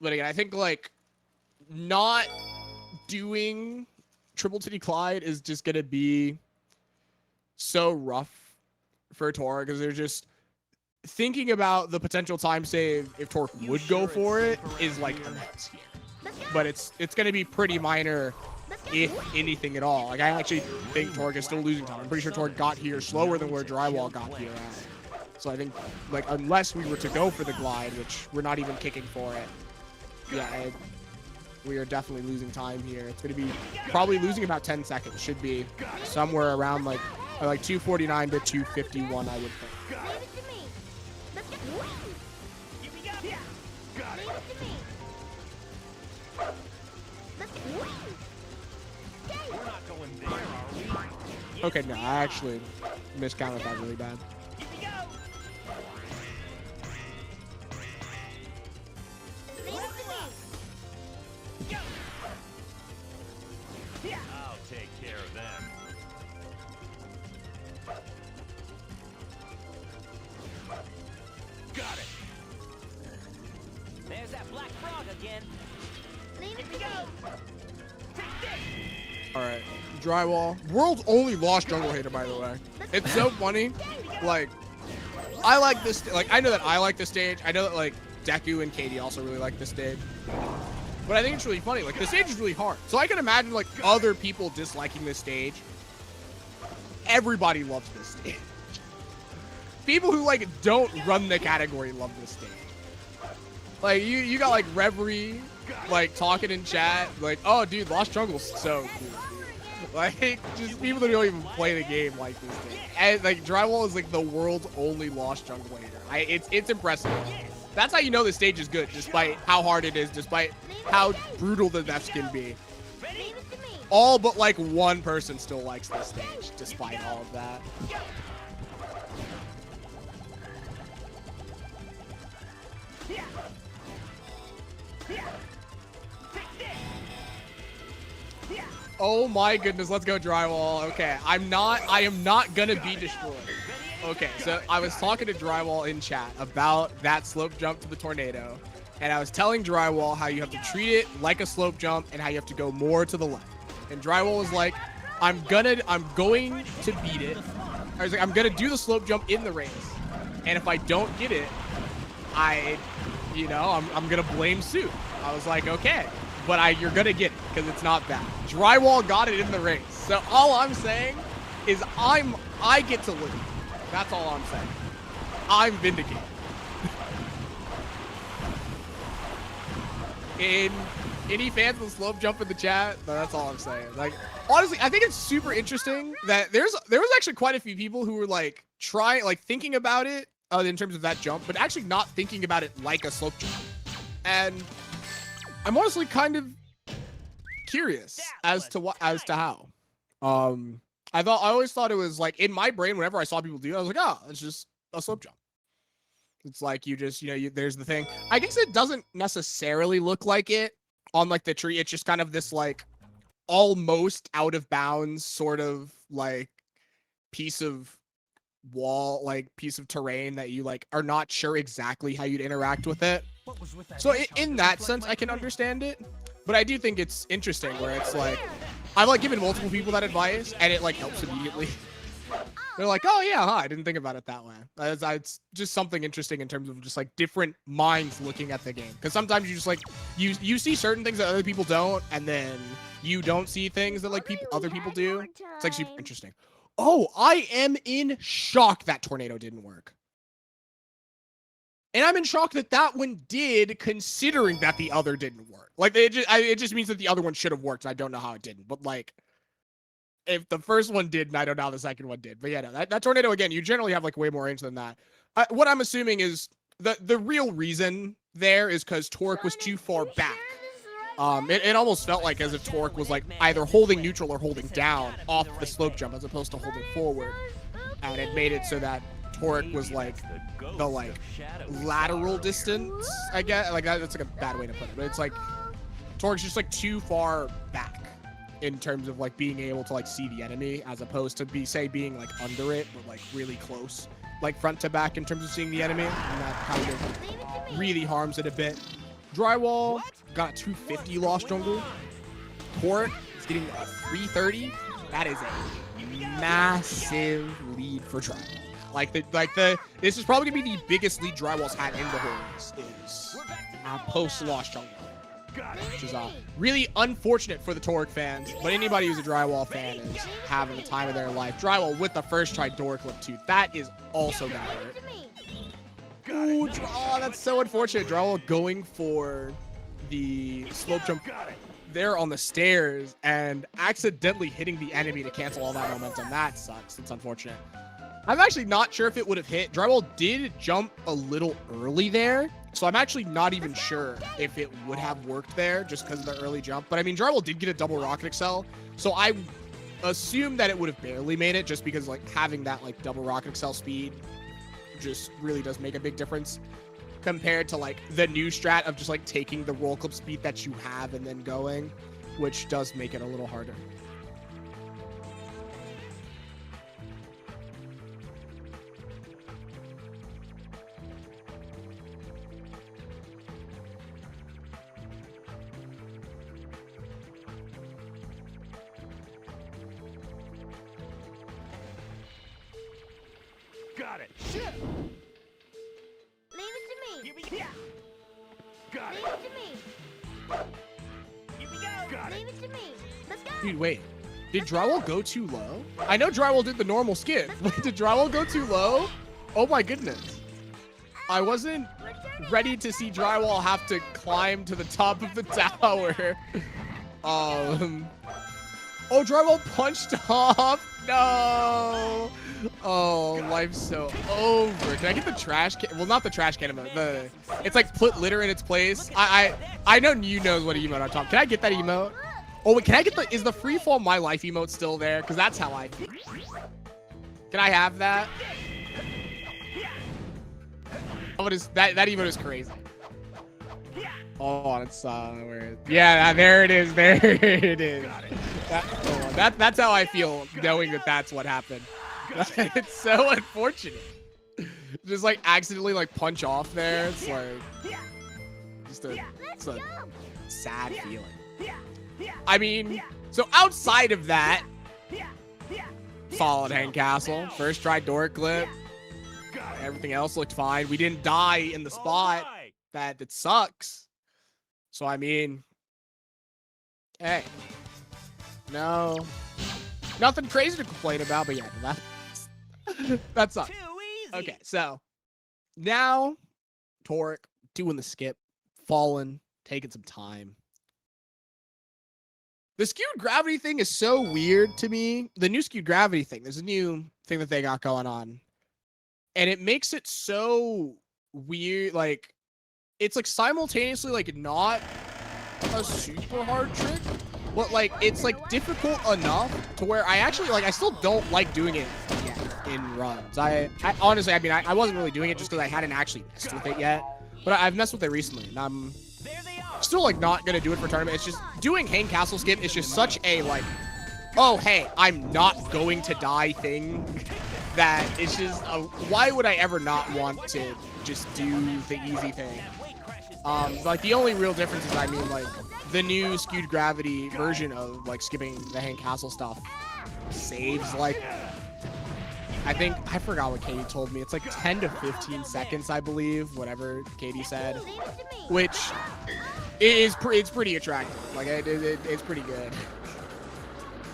[SPEAKER 1] But again, I think like not doing Triple Titty Clyde is just gonna be so rough for Toric, because they're just thinking about the potential time save if Toric would go for it is like immense here. But it's gonna be pretty minor, if anything at all. Like, I actually think Toric is still losing time. I'm pretty sure Toric got here slower than where drywall got here at. So I think, like, unless we were to go for the glide, which we're not even kicking for it, yeah, we are definitely losing time here. It's going to be probably losing about 10 seconds. Should be somewhere around like 249 to 251, I would think.
[SPEAKER 4] Leave it to me. Let's go.
[SPEAKER 3] Here we go! Got it!
[SPEAKER 4] Leave it to me. Let's go.
[SPEAKER 3] We're not going there, are we?
[SPEAKER 1] Okay, no, I actually miscounted that really bad.
[SPEAKER 3] Here we go!
[SPEAKER 4] Leave it to me.
[SPEAKER 3] I'll take care of them. Got it! There's that black frog again.
[SPEAKER 4] Leave it to me.
[SPEAKER 1] All right, drywall. World's only lost jungle hater, by the way. It's so funny. Like, I like this. Like, I know that I like this stage. I know that like Deku and Katie also really like this stage. But I think it's really funny. Like, the stage is really hard. So I can imagine like other people disliking this stage. Everybody loves this stage. People who like don't run the category love this stage. Like, you got like Reverie like talking in chat like, oh dude, Lost Jungle's so cool. Like, just people that don't even play the game like this thing. And like, Drywall is like the world's only lost jungle laner. It's impressive. That's how you know the stage is good, despite how hard it is, despite how brutal the deaths can be.
[SPEAKER 4] Leave it to me.
[SPEAKER 1] All but like one person still likes this stage, despite all of that. Oh my goodness, let's go Drywall. Okay, I am not gonna be destroyed. Okay, so I was talking to Drywall in chat about that slope jump to the tornado, and I was telling Drywall how you have to treat it like a slope jump and how you have to go more to the left. And Drywall was like, I'm going to beat it. I was like, I'm gonna do the slope jump in the race, and if I don't get it, I'm gonna blame Sue. I was like, okay, but you're gonna get it because it's not bad. Drywall got it in the race, so all I'm saying is I get to lose. That's all I'm saying. I'm vindicated. Any fans of the slope jump in the chat? No, that's all I'm saying. Like, honestly, I think it's super interesting that there was actually quite a few people who were like thinking about it in terms of that jump, but actually not thinking about it like a slope jump. And I'm honestly kind of curious as to how. I always thought it was like in my brain, whenever I saw people do it, I was like, oh, it's just a slope jump. It's like there's the thing. I guess it doesn't necessarily look like it on like the tree. It's just kind of this like almost out of bounds sort of like piece of wall, like piece of terrain that you like are not sure exactly how you'd interact with it. So in that sense, I can understand it. But I do think it's interesting where it's like, I've like given multiple people that advice and it like helps immediately. They're like, oh yeah, I didn't think about it that way. It's just something interesting in terms of just like different minds looking at the game. Because sometimes you just like, you see certain things that other people don't, and then you don't see things that like other people do. It's like super interesting. Oh, I am in shock that tornado didn't work. And I'm in shock that that one did, considering that the other didn't work. Like, it just means that the other one should have worked, and I don't know how it didn't. But, like, if the first one did, and I don't know how the second one did. But, yeah, no, that tornado, again, you generally have, like, way more range than that. What I'm assuming is the real reason there is because Torque was too far back. It almost felt like as if Torque was, like, either holding neutral or holding down off the slope jump as opposed to holding forward. And it made it so that Torque was like the like lateral distance, I guess. Like that's like a bad way to put it, but it's like Torque's just like too far back in terms of like being able to like see the enemy, as opposed to being like under it, but like really close, like front to back in terms of seeing the enemy, and that kind of really harms it a bit. Drywall got 250 lost jungle. Torque is getting a 330. That is a massive lead for Drywall. This is probably gonna be the biggest lead Drywall's had in the whole race is post lost jungle, which is really unfortunate for the Torque fans. But anybody who's a Drywall fan is having the time of their life. Drywall with the first try door clip too. That is also gonna hurt. Ooh, that's so unfortunate. Drywall going for the slope jump there on the stairs and accidentally hitting the enemy to cancel all that momentum. That sucks. It's unfortunate. I'm actually not sure if it would have hit. Drywall did jump a little early there, so I'm actually not even sure if it would have worked there just because of the early jump. But I mean, Drywall did get a double rocket excel, so I assume that it would have barely made it just because like having that like double rocket excel speed just really does make a big difference compared to like the new strat of just like taking the roll clip speed that you have and then going, which does make it a little harder.
[SPEAKER 3] Got it.
[SPEAKER 4] Leave it to me.
[SPEAKER 3] Here we go. Got
[SPEAKER 4] Leave
[SPEAKER 3] it.
[SPEAKER 4] it to me.
[SPEAKER 3] Here we go. Got
[SPEAKER 4] Leave
[SPEAKER 3] it.
[SPEAKER 4] it to me. Let's go.
[SPEAKER 1] Dude, wait. Did Drywall go too low? I know Drywall did the normal skip. Wait, did Drywall go too low? Oh my goodness. I wasn't ready to see Drywall have to climb to the top of the tower. Oh, drywall punched off. No. Oh, life's so over. Can I get the trash can? Well, not the trash can emote. It's like put litter in its place. I know you knows what emote I'm talking. Can I get that emote? Oh, wait, can I get the, is the free fall my life emote still there? Because that's how I feel. Can I have that? What is that? That emote is crazy. Oh, it's where? Yeah, there it is. There it is. That's how I feel, knowing that that's what happened. It's so unfortunate. Just like accidentally like punch off there. It's like just it's a sad feeling. I mean, so outside of that, solid hang castle. First try door clip. Everything else looked fine. We didn't die in the spot. That sucks. So I mean, hey, no, nothing crazy to complain about. But yeah, that sucks. Okay, so now Toric doing the skip, falling, taking some time. The skewed gravity thing is so weird to me. The new skewed gravity thing, there's a new thing that they got going on. And it makes it so weird. Like, it's like simultaneously like not a super hard trick, but like it's like difficult enough to where I actually like, I still don't like doing it yet in runs. I honestly, I mean, I wasn't really doing it just because I hadn't actually messed with it yet. But I've messed with it recently, and I'm still like not gonna do it for tournament. It's just doing hang castle skip is just such a like, oh hey, I'm not going to die thing that it's just why would I ever not want to just do the easy thing? Like the only real difference is, I mean, like the new skewed gravity version of like skipping the hang castle stuff saves like, I think, I forgot what Katie told me. It's like 10 to 15 seconds, I believe, whatever Katie said, which is it's pretty attractive. Like it's pretty good.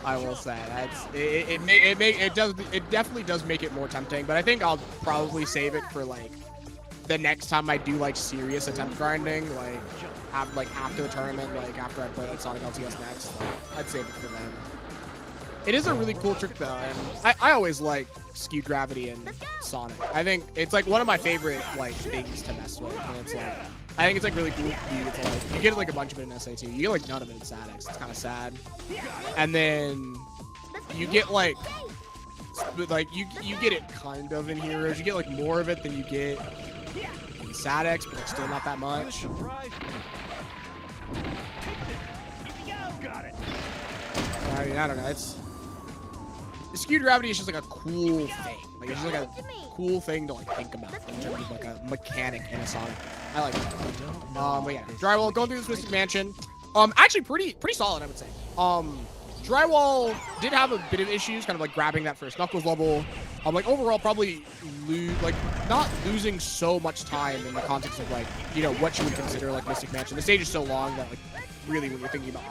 [SPEAKER 1] I will say that's it definitely does make it more tempting, but I think I'll probably save it for like the next time I do like serious attempt grinding, like after the tournament, like after I play like Sonic LTS next, like, I'd save it for then. It is a really cool trick though, and I always like skewed gravity and Sonic. I think it's like one of my favorite like things to mess with, and it's like I think it's like really cool. You get like a bunch of it in SA2. You get like none of it in SADX. It's kind of sad. And then you get like you get it kind of in Heroes. You get like more of it than you get in SADX, but it's still not that much. I mean, I don't know. It's skewed gravity is just like a cool thing. Like it's just like a cool thing to like think about in terms of like a mechanic in a Sonic. I like it. But yeah, Drywall going through this Mystic Mansion. Actually pretty solid, I would say. Drywall did have a bit of issues, kind of like grabbing that first Knuckles level. Like overall, probably not losing so much time in the context of like, you know, what you would consider like Mystic Mansion. The stage is so long that like really when you're thinking about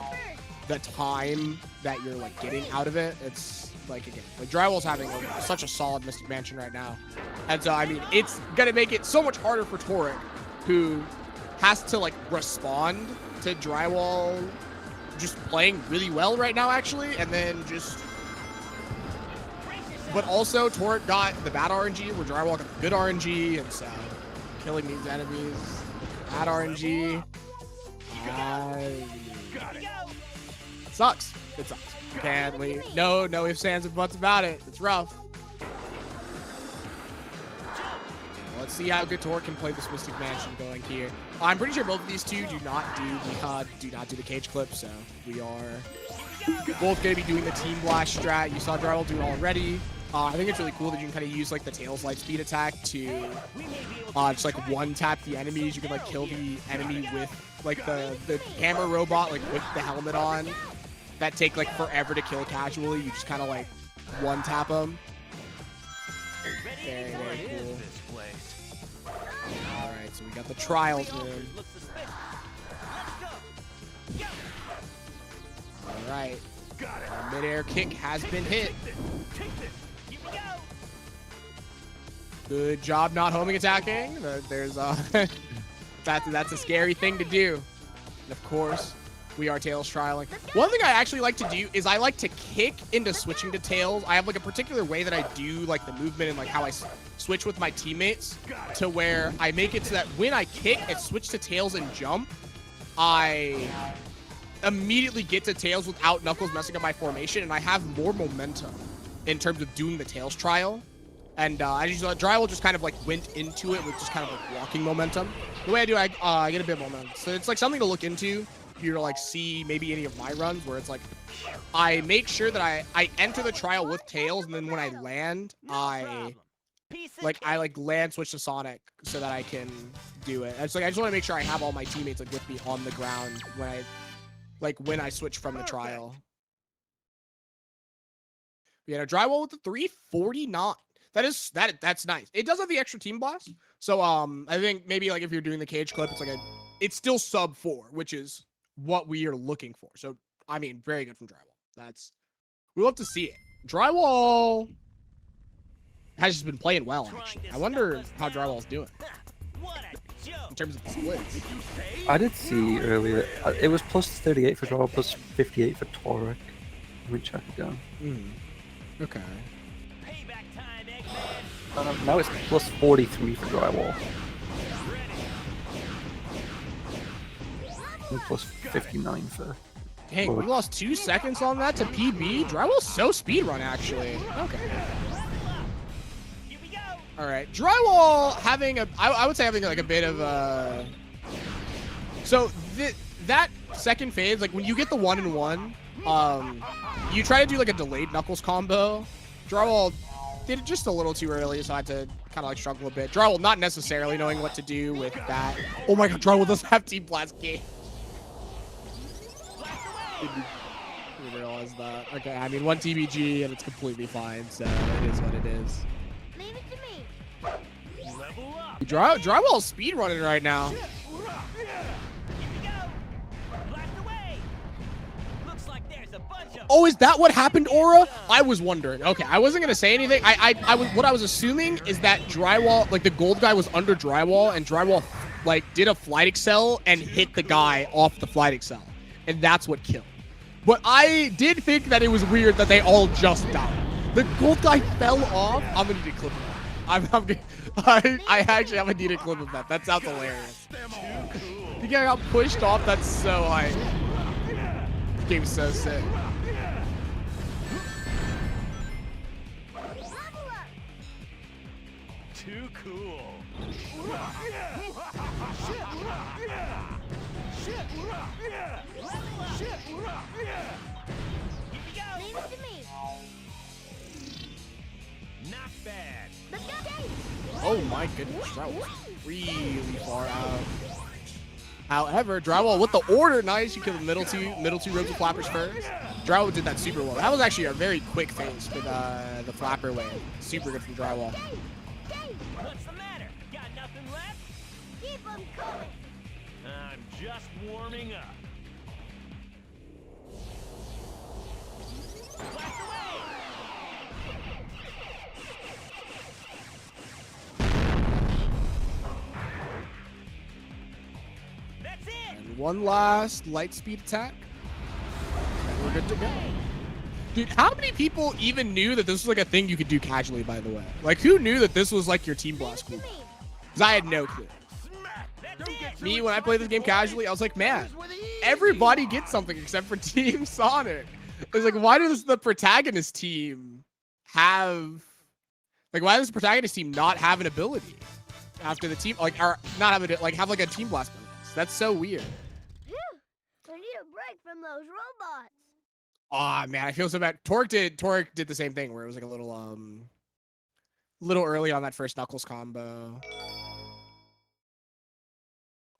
[SPEAKER 1] the time that you're like getting out of it, it's like, again, like Drywall's having such a solid Mystic Mansion right now. And so, I mean, it's gonna make it so much harder for Toric, who has to like respond to Drywall just playing really well right now, actually, and then just, but also Toric got the bad RNG where Drywall got the good RNG, and so killing these enemies, bad RNG, it sucks. It sucks. You can't leave. No ifs, ands, and buts about it. It's rough. Let's see how good Toric can play this Mystic Mansion going here. I'm pretty sure both of these two do not do the cage clip, so we are both going to be doing the Team Blast strat. You saw Drywall do it already. I think it's really cool that you can kind of use like the Tails Light Speed attack to just like one tap the enemies. You can like kill the enemy with like the hammer robot, like with the helmet on, that take like forever to kill casually. You just kind of like one tap them. Very cool. All right, so we got the trials room. All right, a mid-air kick has been hit. Good job not homing attacking. There's that's a scary thing to do. And of course, We are Tails trialing. One thing I actually like to do is I like to kick into switching to Tails. I have like a particular way that I do like the movement and like how I switch with my teammates to where I make it so that when I kick and switch to Tails and jump, I immediately get to Tails without Knuckles messing up my formation, and I have more momentum in terms of doing the Tails trial. And I just Drywall just kind of like went into it with just kind of like walking momentum. The way I do, I get a bit of momentum. So it's like something to look into. If you to like see maybe any of my runs where it's like I make sure that I enter the trial with Tails, and then when I land, I land switch to Sonic so that I can do it. It's like I just want to make sure I have all my teammates like with me on the ground when I switch from the trial. Yeah, Drywall with the 349. That's nice. It does have the extra team blast. So I think maybe like if you're doing the cage clip, it's still sub 4, which is what we are looking for. So I mean, very good from Drywall. We love to see it. Drywall has just been playing well, actually. I wonder how Drywall's doing in terms of the splits.
[SPEAKER 2] I did see earlier, it was plus 38 for Drywall, plus 58 for Torek. Let me check again.
[SPEAKER 1] Okay.
[SPEAKER 2] Now it's plus 43 for Drywall. And plus 59 for...
[SPEAKER 1] Dang, we lost 2 seconds on that to PB. Drywall's so speedrun, actually. Okay. All right, Drywall having I would say having like a bit of a. So that second phase, like when you get the 1-in-1, you try to do like a delayed Knuckles combo. Drywall did it just a little too early, so I had to kind of like struggle a bit. Drywall not necessarily knowing what to do with that. Oh my God, Drywall does have Team Blast game. Didn't realize that. Okay, I mean 1 TBG and it's completely fine, so it is what it is.
[SPEAKER 4] Leave it to me.
[SPEAKER 1] Drywall's speedrunning right now. Oh, is that what happened, Aura? I was wondering. Okay, I wasn't gonna say anything. What I was assuming is that Drywall, like the gold guy was under Drywall, and Drywall like did a flight excel and hit the guy off the flight excel, and that's what killed. But I did think that it was weird that they all just died. The gold guy fell off. I'm gonna need a clip of that. I actually have a need a clip of that. That sounds hilarious. The guy got pushed off. That's so hype. This game's so sick.
[SPEAKER 3] Too cool.
[SPEAKER 4] Leave it to me.
[SPEAKER 3] Not bad.
[SPEAKER 4] Let's go.
[SPEAKER 1] Oh my goodness, Drywall really far out. However, Drywall with the order, nice. You kill the middle two ropes of flappers first. Drywall did that super well. That was actually a very quick phase for the flapper wave. Super good from Drywall.
[SPEAKER 3] What's the matter? Got nothing left?
[SPEAKER 4] Keep them coming.
[SPEAKER 3] I'm just warming up. Blast away! That's it!
[SPEAKER 1] And one last light speed attack. And we're good to go. Dude, how many people even knew that this was like a thing you could do casually, by the way? Like, who knew that this was like your Team Blast cooldown? Because I had no clue. Me, when I played this game casually, I was like, man, everybody gets something except for Team Sonic. I was like, why does the protagonist team have... Like, why does the protagonist team not have an ability after the team... Like, or not have it, like, have like a Team Blast bonus? That's so weird.
[SPEAKER 4] Phew. I need a break from those robots.
[SPEAKER 1] Aw, man, I feel so bad. Torek did the same thing where it was like a little early on that first Knuckles combo.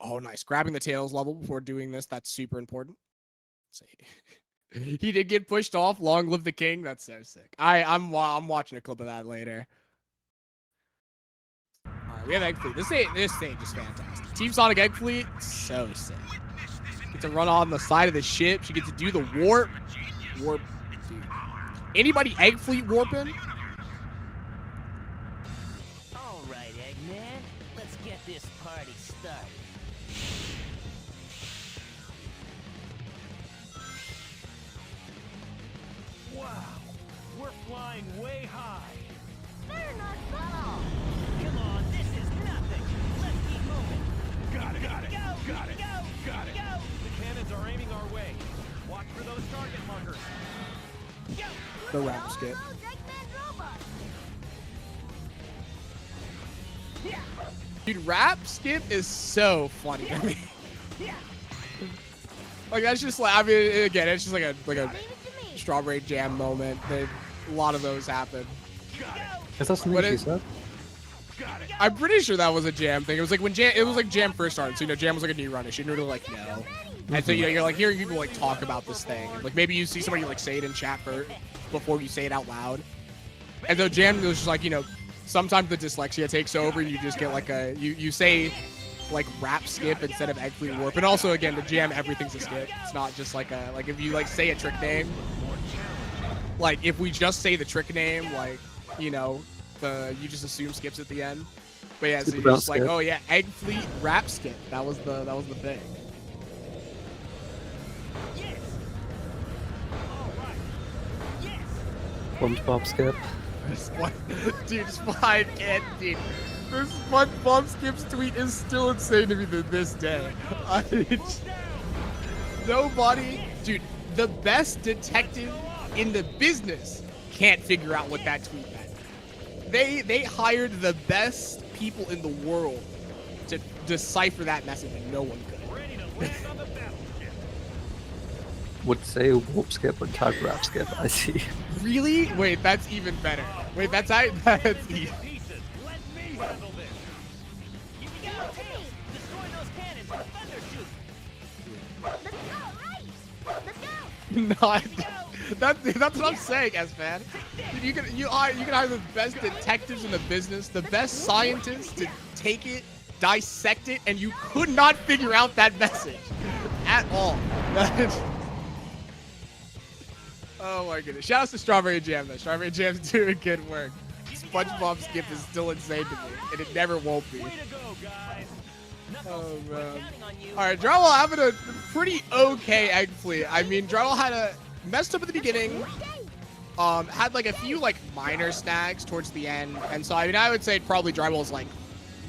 [SPEAKER 1] Oh, nice. Grabbing the tails level before doing this, that's super important. Let's see. He did get pushed off. Long live the king. That's so sick. I'm watching a clip of that later. All right, we have Egg Fleet. This stage is fantastic. Team Sonic Egg Fleet, so sick. Gets to run on the side of the ship. She gets to do the warp. Warp, dude. Anybody Egg Fleet warping?
[SPEAKER 5] All right, Eggman. Let's get this party started.
[SPEAKER 3] Wow, we're flying way high.
[SPEAKER 4] Better not fall.
[SPEAKER 5] Come on, this is nothing. Let's keep moving.
[SPEAKER 3] Got it.
[SPEAKER 5] Go,
[SPEAKER 3] Got it.
[SPEAKER 5] go,
[SPEAKER 3] Got it.
[SPEAKER 5] go.
[SPEAKER 3] The cannons are aiming our way. Watch for those target markers.
[SPEAKER 5] Go.
[SPEAKER 1] The rap skip.
[SPEAKER 4] All those Eggman robots.
[SPEAKER 1] Dude, rap skip is so funny to me. Like that's just like, I mean, again, it's just like a
[SPEAKER 4] Leave it to me.
[SPEAKER 1] strawberry jam moment. A lot of those happen.
[SPEAKER 2] Is that something
[SPEAKER 1] But
[SPEAKER 2] she
[SPEAKER 1] it-
[SPEAKER 2] said?
[SPEAKER 1] I'm pretty sure that was a jam thing. It was like when Jam, it was like Jam first started. So Jam was like a new runner. She knew to like no. And so you're like hearing people like talk about this thing. Like maybe you see somebody like say it in chat first before you say it out loud. And so Jam was just like sometimes the dyslexia takes over and you just get like you say like rap skip instead of egg fleet warp. And also again to Jam everything's a skip. It's not just like if you like say a trick name. Like if we just say the trick name, like you just assume skips at the end. But yeah, so you're just like,
[SPEAKER 2] skip.
[SPEAKER 1] oh yeah, egg fleet rap skip. That was the thing.
[SPEAKER 5] Yes. All right. Yes.
[SPEAKER 2] SpongeBob skip.
[SPEAKER 1] Dude, Spy can't, dude. This SpongeBob Skips tweet is still insane to me to this day. Nobody, dude, the best detective in the business can't figure out what that tweet meant. They hired the best people in the world to decipher that message, and no one could.
[SPEAKER 3] Ready to land on the battleship.
[SPEAKER 2] Would say warp skip, but type rap skip. I see.
[SPEAKER 1] Really? Wait, that's even better. Wait, that's even.
[SPEAKER 3] Pieces. Let me handle this.
[SPEAKER 5] Here we go, Tails. Destroy those cannons with thunder shoot.
[SPEAKER 4] Let's go, right? Let's go.
[SPEAKER 1] That's what I'm saying, S-Man. Dude, you can hire the best detectives in the business, the best scientists to take it, dissect it, and you could not figure out that message at all. Oh my goodness! Shout out to Strawberry Jam though. Strawberry Jam's doing good work. SpongeBob skip is still insane to me, and it never won't be.
[SPEAKER 3] Way to go, guys.
[SPEAKER 1] Oh man.
[SPEAKER 5] Counting on you.
[SPEAKER 1] All right, Drywall having a pretty okay egg fleet. I mean, Drywall had a messed up at the beginning. Had like a few like minor snags towards the end, and so I mean, I would say probably Drywall's like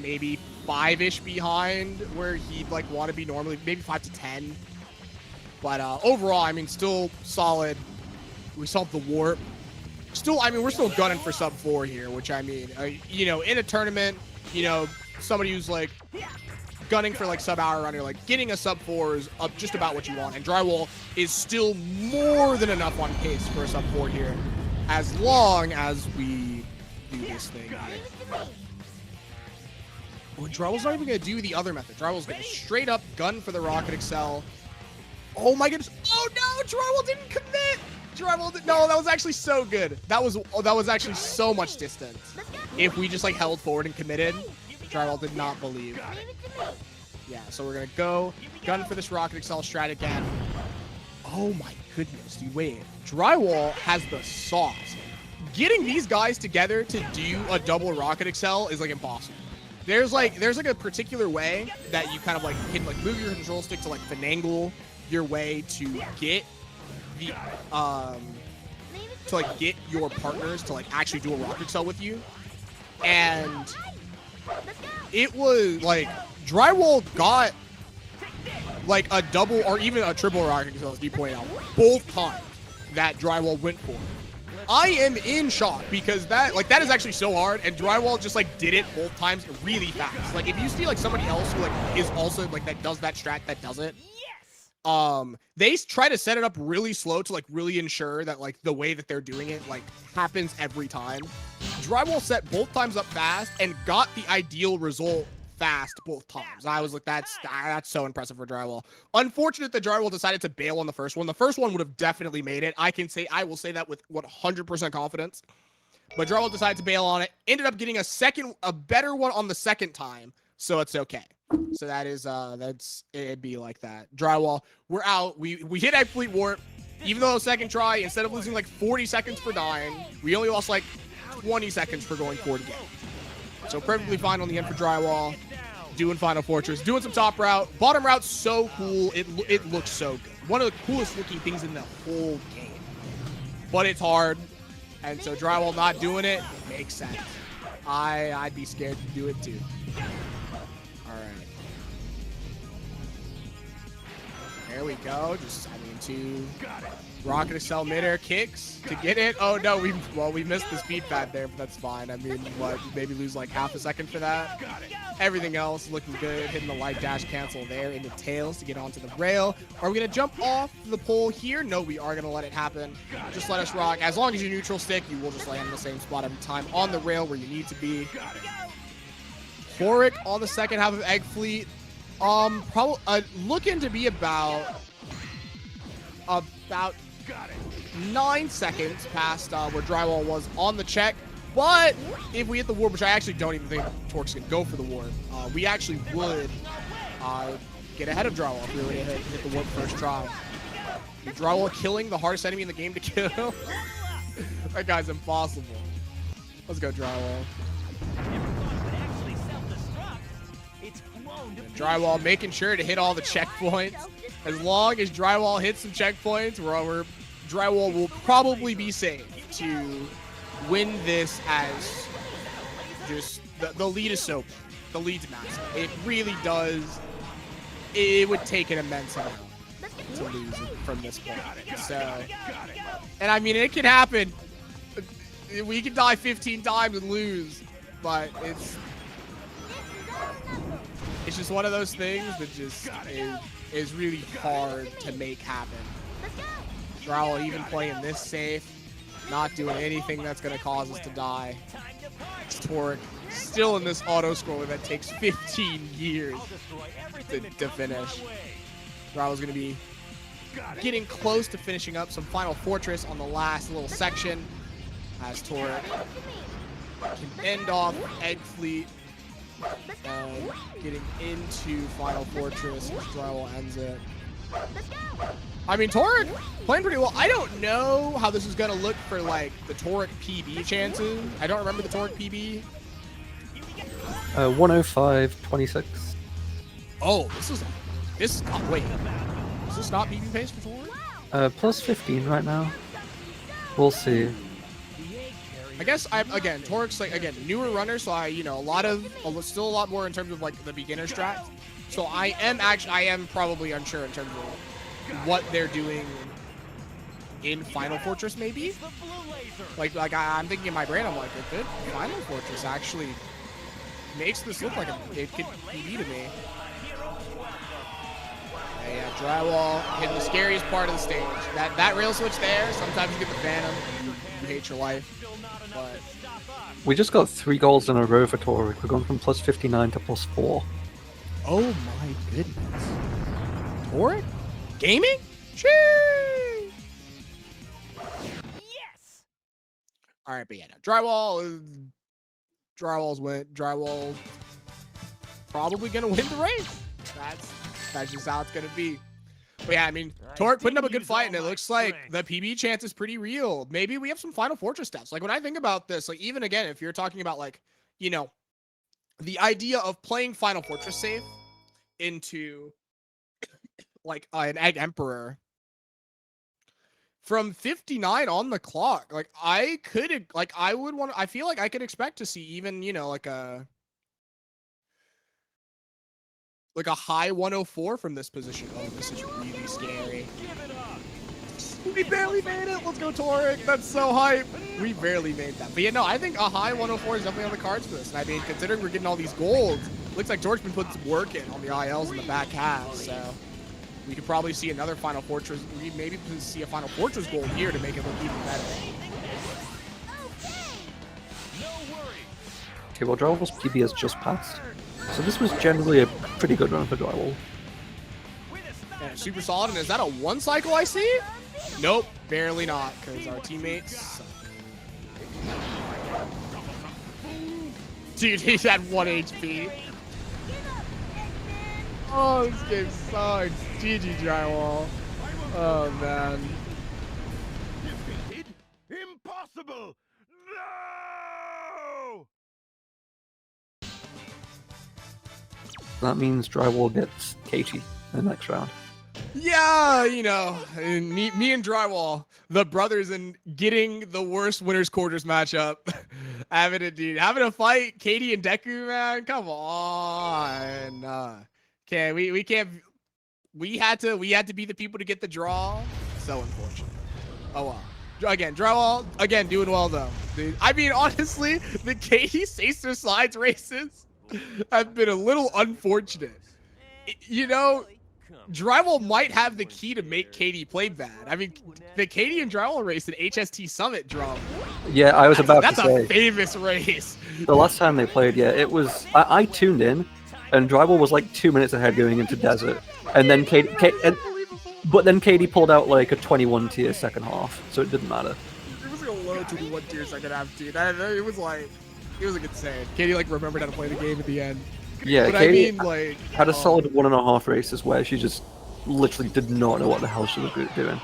[SPEAKER 1] maybe 5-ish behind where he'd like want to be normally, maybe 5 to 10. But overall, I mean, still solid. We solved the warp. Still, I mean, we're still gunning for sub 4 here, which I mean, in a tournament, somebody who's like gunning for like sub-hour run, you're like getting a sub 4 is up just about what you want, and Drywall is still more than enough on pace for a sub 4 here, as long as we do this thing here. Well, Drywall's not even gonna do the other method. Drywall's gonna straight up gun for the Rocket Excel. Oh my goodness! Oh no! Drywall didn't commit. Drywall did, no, that was actually so good. That was actually so much distance. If we just like held forward and committed, Drywall did not believe. Yeah, so we're gonna go gun for this Rocket Excel strat again. Oh my goodness, dude, wait. Drywall has the sauce. Getting these guys together to do a double Rocket Excel is like impossible. There's like a particular way that you kind of like can like move your control stick to like finagle your way to get the to like get your partners to like actually do a Rocket Excel with you. And it was like Drywall got like a double or even a triple Rocket Excel, as you point out, both times that Drywall went for. I am in shock because that is actually so hard, and Drywall just like did it both times really fast. Like if you see like somebody else who like is also like that does that strat that does it, they try to set it up really slow to like really ensure that like the way that they're doing it like happens every time. Drywall set both times up fast and got the ideal result fast both times. I was like, that's so impressive for Drywall. Unfortunate that Drywall decided to bail on the first one. The first one would have definitely made it. I will say that with 100% confidence. But Drywall decided to bail on it. Ended up getting a better one on the second time. So it's okay. So it'd be like that. Drywall, we're out. We hit Egg Fleet Warp. Even though second try, instead of losing like 40 seconds for dying, we only lost like 20 seconds for going forward again. So perfectly fine on the end for Drywall. Doing Final Fortress, doing some top route. Bottom route's so cool. It looks so good. One of the coolest looking things in the whole game. but it's hard. And so Drywall not doing it makes sense. I'd be scared to do it too. All right. There we go. Just, I mean, two rocket excel midair kicks to get it. Oh no, we missed the speed pad there, but that's fine. I mean, what, maybe lose like half a second for that. Everything else looking good. Hitting the light dash cancel there into tails to get onto the rail. Are we gonna jump off the pole here? No, we are gonna let it happen. Just let us rock. As long as you neutral stick, you will just land in the same spot every time on the rail where you need to be. Toric on the second half of Egg Fleet. Probably looking to be about 9 seconds past where Drywall was on the check. But if we hit the warp, which I actually don't even think Torque's gonna go for the warp, we actually would get ahead of Drywall if we were to hit the warp first try. Drywall killing the hardest enemy in the game to kill. That guy's impossible. Let's go, Drywall. Drywall making sure to hit all the checkpoints. As long as Drywall hits some checkpoints, Drywall will probably be safe to win this. As just the lead is so big. The lead's massive. It really does. It would take an immense amount to lose from this point. So, and I mean, it can happen. We can die 15 times and lose, but it's just one of those things that just is really hard to make happen. Drywall even playing this safe, not doing anything that's going to cause us to die. Toric still in this auto scroller that takes 15 years to finish. Drywall's going to be getting close to finishing up some Final Fortress on the last little section, as Toric can end off Egg Fleet and getting into Final Fortress, which Drywall ends it. I mean, Toric playing pretty well. I don't know how this is going to look for, like, the Toric PB chances. I don't remember the Toric PB.
[SPEAKER 2] 105.26.
[SPEAKER 1] Oh, this is not, wait. Is this not PB pace for Toric?
[SPEAKER 2] Plus 15 right now. We'll see.
[SPEAKER 1] I guess again, Toric's like, again, newer runner, so still a lot more in terms of like the beginner strat. So I am probably unsure in terms of what they're doing in Final Fortress, maybe. Like I'm thinking in my brain, I'm like, if Final Fortress actually makes this look like it could PB to me. Yeah, Drywall hitting the scariest part of the stage. That rail switch there, sometimes you get the Phantom, you hate your life. But
[SPEAKER 2] we just got 3 goals in a row for Toric. We're going from plus 59 to plus 4.
[SPEAKER 1] Oh my goodness. Toric? Gaming? Chee!
[SPEAKER 5] Yes.
[SPEAKER 1] Alright, but yeah, no. Drywall's probably gonna win the race. That's just how it's gonna be. But yeah, I mean, Toric putting up a good fight, and it looks like the PB chance is pretty real. Maybe we have some Final Fortress steps. Like, when I think about this, like, even again, if you're talking about, like, you know, the idea of playing Final Fortress safe into, like, an Egg Emperor from 59 on the clock, like, I feel like I could expect to see even, you know, like a high 104 from this position. Oh, this is really scary. We barely made it. Let's go, Toric. That's so hype. We barely made that. But yeah, no, I think a high 104 is definitely on the cards for this. And I mean, considering we're getting all these golds, looks like Toric's been putting some work in on the ILs in the back half. So we could probably see another Final Fortress. We maybe see a Final Fortress gold here to make it look even better.
[SPEAKER 2] Okay, well, Drywall's PB has just passed. So this was generally a pretty good run for Drywall.
[SPEAKER 1] Yeah, super solid. And is that a 1 cycle I see? Nope, barely not, because our teammates suck. Dude, he's at 1 HP. Oh, this game sucks. GG, Drywall. Oh, man.
[SPEAKER 3] Defeated? Impossible! No!
[SPEAKER 2] That means Drywall gets Katie in the next round.
[SPEAKER 1] Yeah, you know, me and Drywall, the brothers and getting the worst winners quarters matchup. having a fight, Katie and Deku, man. Come on. We can't. We had to be the people to get the draw. So unfortunate. Oh well. Again, draw again, doing well though. Dude, I mean, honestly, the Katie Sacer Slides races have been a little unfortunate. You know, Drywall might have the key to make Katie play bad. I mean, the Katie and Drywall race at HST Summit draw.
[SPEAKER 2] Yeah, I was about to
[SPEAKER 1] That's
[SPEAKER 2] say.
[SPEAKER 1] a famous race.
[SPEAKER 2] The last time they played, yeah, it was. I tuned in, and Drywall was like 2 minutes ahead going into Desert, and then but then Katie pulled out like a 21 tier second half, so it didn't matter.
[SPEAKER 1] It was like a low 21 tier second half, dude. It was like insane. Katie like remembered how to play the game at the end.
[SPEAKER 2] Yeah,
[SPEAKER 1] but
[SPEAKER 2] Katie
[SPEAKER 1] I mean, like,
[SPEAKER 2] had a solid 1.5 races where she just literally did not know what the hell she was doing.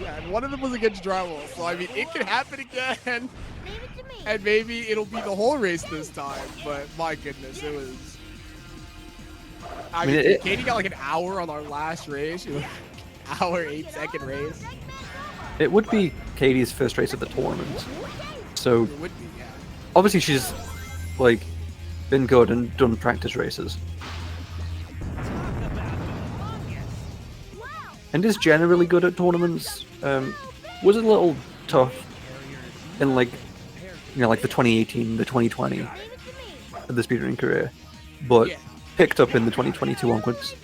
[SPEAKER 1] Yeah, and one of them was against Drywall, so I mean, it could happen again.
[SPEAKER 4] Leave it to me.
[SPEAKER 1] And maybe it'll be the whole race this time, but my goodness, it was. I mean, Katie got like an hour on our last race. Hour 8-second race.
[SPEAKER 2] It would be Katie's first race at the tournament, so
[SPEAKER 1] It would be, yeah.
[SPEAKER 2] obviously she's like been good and done practice races, and is generally good at tournaments. Was a little tough in like like the 2018, the 2020
[SPEAKER 4] Leave it to me.
[SPEAKER 2] of the speedrunning career, but
[SPEAKER 1] Yeah.
[SPEAKER 2] picked up in the 2022 onwards.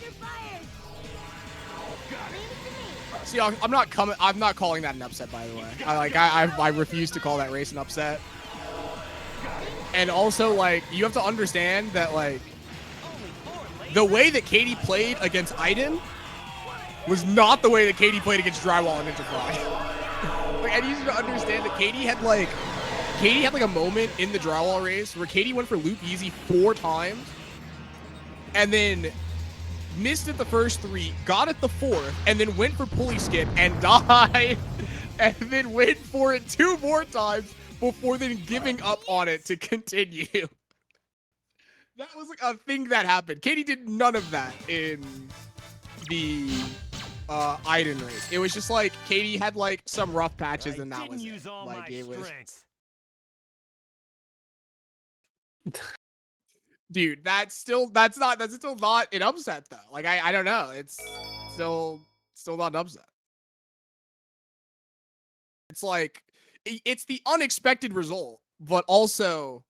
[SPEAKER 1] See, I'm not calling that an upset, by the way. I refuse to call that race an upset. And also, like, you have to understand that, like, the way that Katie played against Aiden was not the way that Katie played against Drywall and Enterprise. Like, I need you to understand that Katie had like a moment in the Drywall race where Katie went for loop easy 4 times, and then missed it the first 3, got it the 4th, and then went for pulley skip and died, and then went for it 2 more times before then giving up on it to continue. That was like a thing that happened. Katie did none of that in the Aiden race. It was just like Katie had like some rough patches, and that was it. Like it was. Dude, that's still not an upset though. Like I don't know. It's still not an upset. It's like it's the unexpected result, but also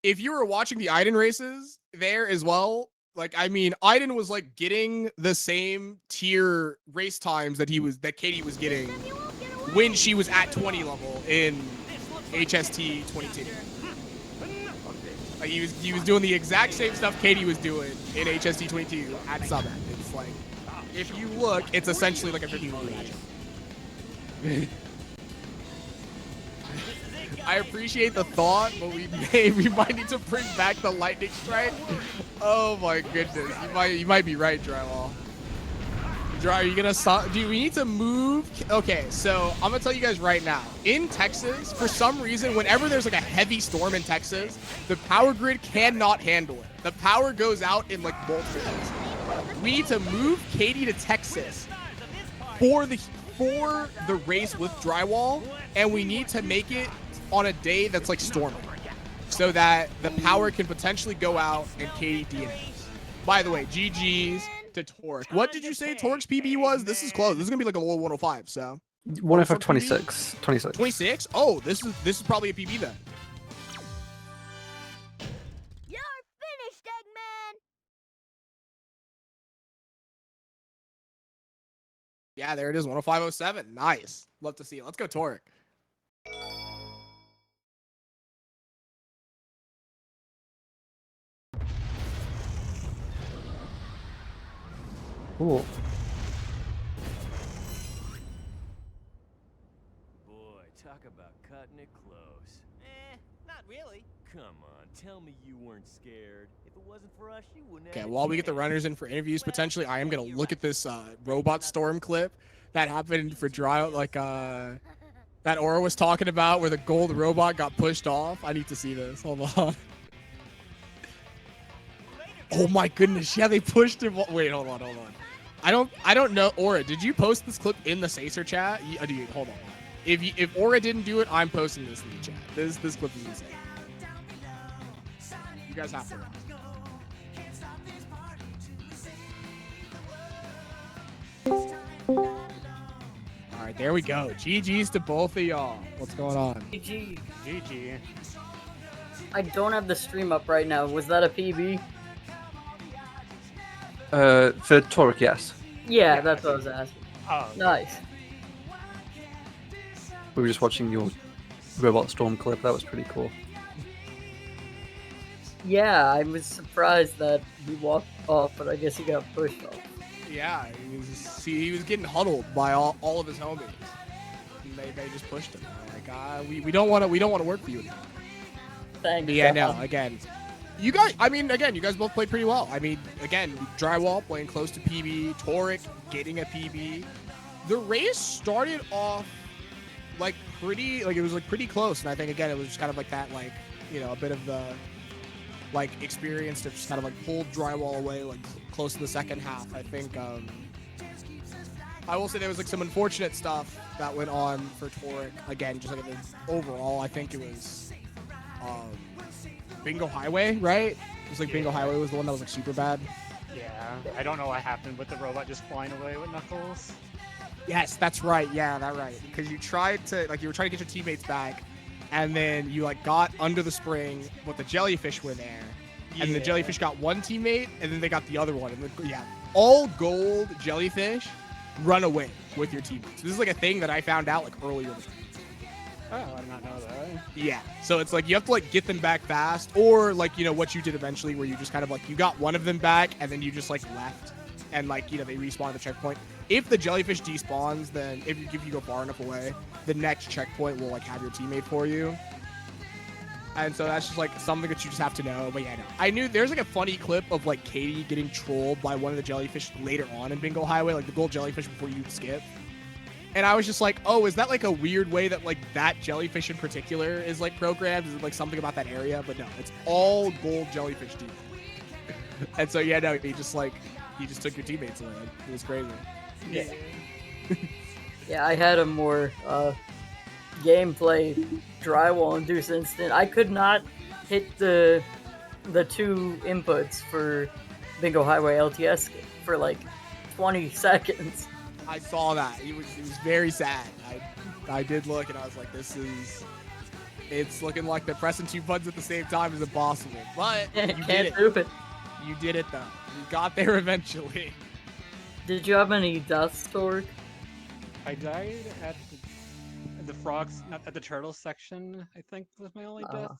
[SPEAKER 1] if you were watching the Aiden races there as well, like I mean, Aiden was like getting the same tier race times that Katie was getting when she was at 20 level in HST 22. Like he was doing the exact same stuff Katie was doing in HST 22 at Summit. It's like, if you look, it's essentially like a 50-1 matchup. I appreciate the thought, but we might need to bring back the lightning strike. Oh my goodness, you might be right, Drywall. Are you gonna stop? Do we need to move? Okay, so I'm gonna tell you guys right now. In Texas, for some reason, whenever there's like a heavy storm in Texas, the power grid cannot handle it. The power goes out in like multiple days. We need to move Katie to Texas for the race with Drywall, and we need to make it on a day that's like storming, so that the power can potentially go out and Katie DNFs. By the way, GG's to Torque. What did you say Torque's PB was? This is close. This is gonna be like a low 105. So
[SPEAKER 2] 105 26. 26.
[SPEAKER 1] 26. Oh, this is probably a PB then.
[SPEAKER 4] You're finished, Eggman.
[SPEAKER 1] Yeah, there it is. 105.07. Nice. Love to see it. Let's go Torque.
[SPEAKER 2] Cool.
[SPEAKER 3] Boy, talk about cutting it close.
[SPEAKER 5] Not really.
[SPEAKER 3] Come on, tell me you weren't scared. If it wasn't for us, you wouldn't
[SPEAKER 1] Okay,
[SPEAKER 3] have a
[SPEAKER 1] while we get the
[SPEAKER 3] chance.
[SPEAKER 1] runners in for interviews, potentially, I am gonna look at this robot storm clip that happened for dry, like that Aura was talking about, where the gold robot got pushed off. I need to see this. Hold on. Oh my goodness! Yeah, they pushed him. Wait, hold on. I don't know. Aura, did you post this clip in the Sacer chat? Dude, hold on. If Aura didn't do it, I'm posting this in the chat. This clip is insane. You guys have to watch. All right, there we go. GG's to both of y'all. What's going on?
[SPEAKER 6] GG.
[SPEAKER 5] GG.
[SPEAKER 6] I don't have the stream up right now. Was that a PB?
[SPEAKER 2] For Torek, yes.
[SPEAKER 6] Yeah,
[SPEAKER 5] Yeah,
[SPEAKER 6] that's
[SPEAKER 5] I
[SPEAKER 6] what I
[SPEAKER 5] see.
[SPEAKER 6] was asking.
[SPEAKER 5] Oh,
[SPEAKER 6] Nice.
[SPEAKER 2] We were just watching your Robot Storm clip. That was pretty cool.
[SPEAKER 6] Yeah, I was surprised that he walked off, but I guess he got pushed off.
[SPEAKER 1] Yeah, he was getting huddled by all of his homies. And they just pushed him. They're like, we don't want to work for you anymore.
[SPEAKER 6] Thanks.
[SPEAKER 1] But yeah, no, again, you guys both played pretty well. I mean, again, Drywall playing close to PB, Torek getting a PB. The race started off like it was like pretty close, and I think again it was just kind of like that, like, you know, a bit of the like experience to just kind of like pulled Drywall away like close to the second half. I think I will say there was like some unfortunate stuff that went on for Torek. Again, just like overall, I think it was Bingo Highway, right? It was like Bingo Highway was the one that was like super bad.
[SPEAKER 5] yeah. I don't know what happened with the robot just flying away with Knuckles.
[SPEAKER 1] Yes, that's right. Yeah, that's right. Because you were trying to get your teammates back, and then you like got under the spring, but the jellyfish were there, and the jellyfish got one teammate, and then they got the other one, and all gold jellyfish run away with your teammates. This is like a thing that I found out like earlier in the game.
[SPEAKER 5] Oh, I did not know that.
[SPEAKER 1] Yeah, so it's like you have to like get them back fast, or like, you know, what you did eventually, where you just kind of like you got one of them back, and then you just like left, and like, you know, they respawn at the checkpoint. If the jellyfish despawns, then if you go far enough away, the next checkpoint will like have your teammate for you. And so that's just like something that you just have to know. But yeah, no. I knew there's like a funny clip of like Katie getting trolled by one of the jellyfish later on in Bingo Highway, like the gold jellyfish before you skip. And I was just like, oh, is that like a weird way that like that jellyfish in particular is like programmed? Is it like something about that area? But no, it's all gold jellyfish dude. And so yeah, no, he just took your teammates away. It was crazy.
[SPEAKER 6] Yeah. Yeah, I had a more gameplay drywall induced instant. I could not hit the two inputs for Bingo Highway LTS for like 20 seconds.
[SPEAKER 1] I saw that. It was very sad. I did look, and I was like, it's looking like they're pressing two buttons at the same time is impossible. But you did
[SPEAKER 6] Can't
[SPEAKER 1] it.
[SPEAKER 6] do it.
[SPEAKER 1] You did it though. You got there eventually.
[SPEAKER 6] Did you have any deaths, Torek?
[SPEAKER 5] I died at the frogs, not at the turtles section, I think was my only death.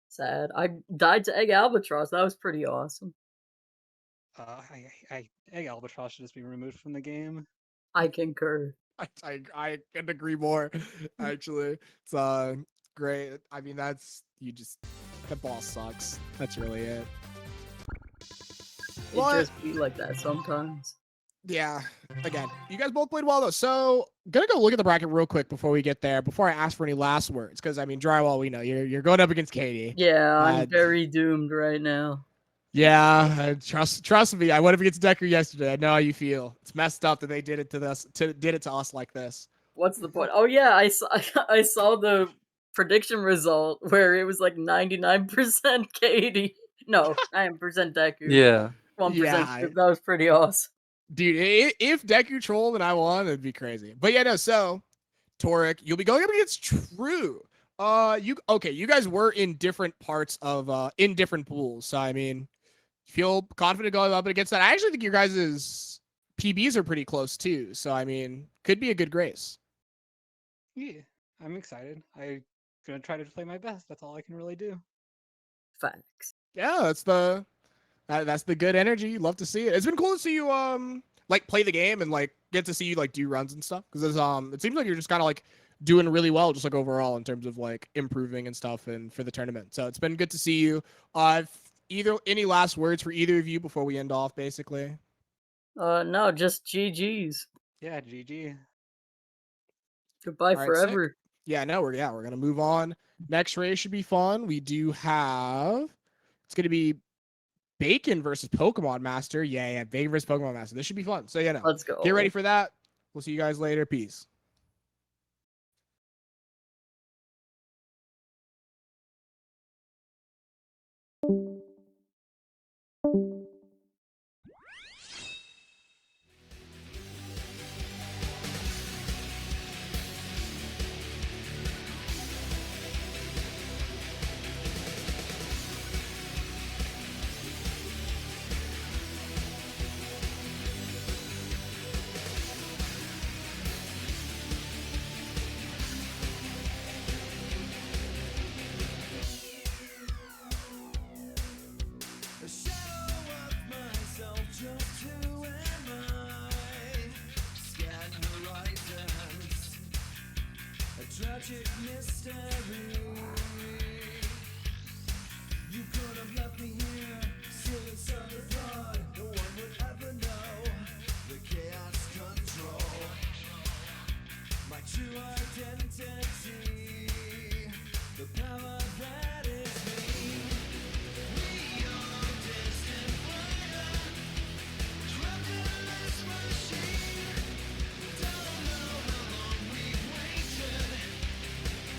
[SPEAKER 6] Sad. I died to Egg Albatross. That was pretty awesome.
[SPEAKER 5] Egg Albatross should just be removed from the game.
[SPEAKER 6] I concur.
[SPEAKER 1] I couldn't agree more. Actually, it's great. I mean, that boss sucks. That's really it.
[SPEAKER 6] It
[SPEAKER 1] What?
[SPEAKER 6] just be like that sometimes.
[SPEAKER 1] Yeah. Again, you guys both played well though. So gonna go look at the bracket real quick before we get there. Before I ask for any last words, because I mean, Drywall, we know you're going up against Katie.
[SPEAKER 6] Yeah, I'm
[SPEAKER 1] Uh,
[SPEAKER 6] very doomed right now.
[SPEAKER 1] Yeah, trust me. I went up against Deku yesterday. I know how you feel. It's messed up that they did it to us like this.
[SPEAKER 6] What's the point? Oh yeah, I saw I saw the prediction result where it was like 99% Katie. No, 9% Deku.
[SPEAKER 2] Yeah.
[SPEAKER 6] 1%
[SPEAKER 1] Yeah,
[SPEAKER 6] Scoop. That was pretty awesome.
[SPEAKER 1] Dude, if Deku trolled and I won, it'd be crazy. But yeah, no. So, Torek, you'll be going up against True. You guys were in different parts of in different pools. So I mean, feel confident going up against that. I actually think your guys' PBs are pretty close too. So I mean, could be a good grace.
[SPEAKER 5] Yeah, I'm excited. I'm gonna try to play my best. That's all I can really do.
[SPEAKER 6] Facts.
[SPEAKER 1] Yeah, that's the good energy. Love to see it. It's been cool to see you like play the game and like get to see you like do runs and stuff, because it seems like you're just kind of like doing really well, just like overall in terms of like improving and stuff and for the tournament. So it's been good to see you. Any last words for either of you before we end off, basically?
[SPEAKER 6] No, just GG's.
[SPEAKER 5] Yeah, GG.
[SPEAKER 6] Goodbye
[SPEAKER 1] All right,
[SPEAKER 6] forever.
[SPEAKER 1] sick. Yeah, no, we're gonna move on. Next race should be fun. We do have, it's gonna be Bacon versus Pokemon Master. Yeah, Bacon versus Pokemon Master. This should be fun. So yeah, no,
[SPEAKER 6] Let's go.
[SPEAKER 1] get ready for that. We'll see you guys later. Peace.
[SPEAKER 7] A shadow of myself, just who am I? Scant horizons, a tragic mystery. You could have left me here, still inside the blood. No one would ever know the chaos control. My true identity, the power that is me. We are destined fire, trapped in this machine. Don't know how long we've waited.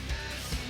[SPEAKER 7] As the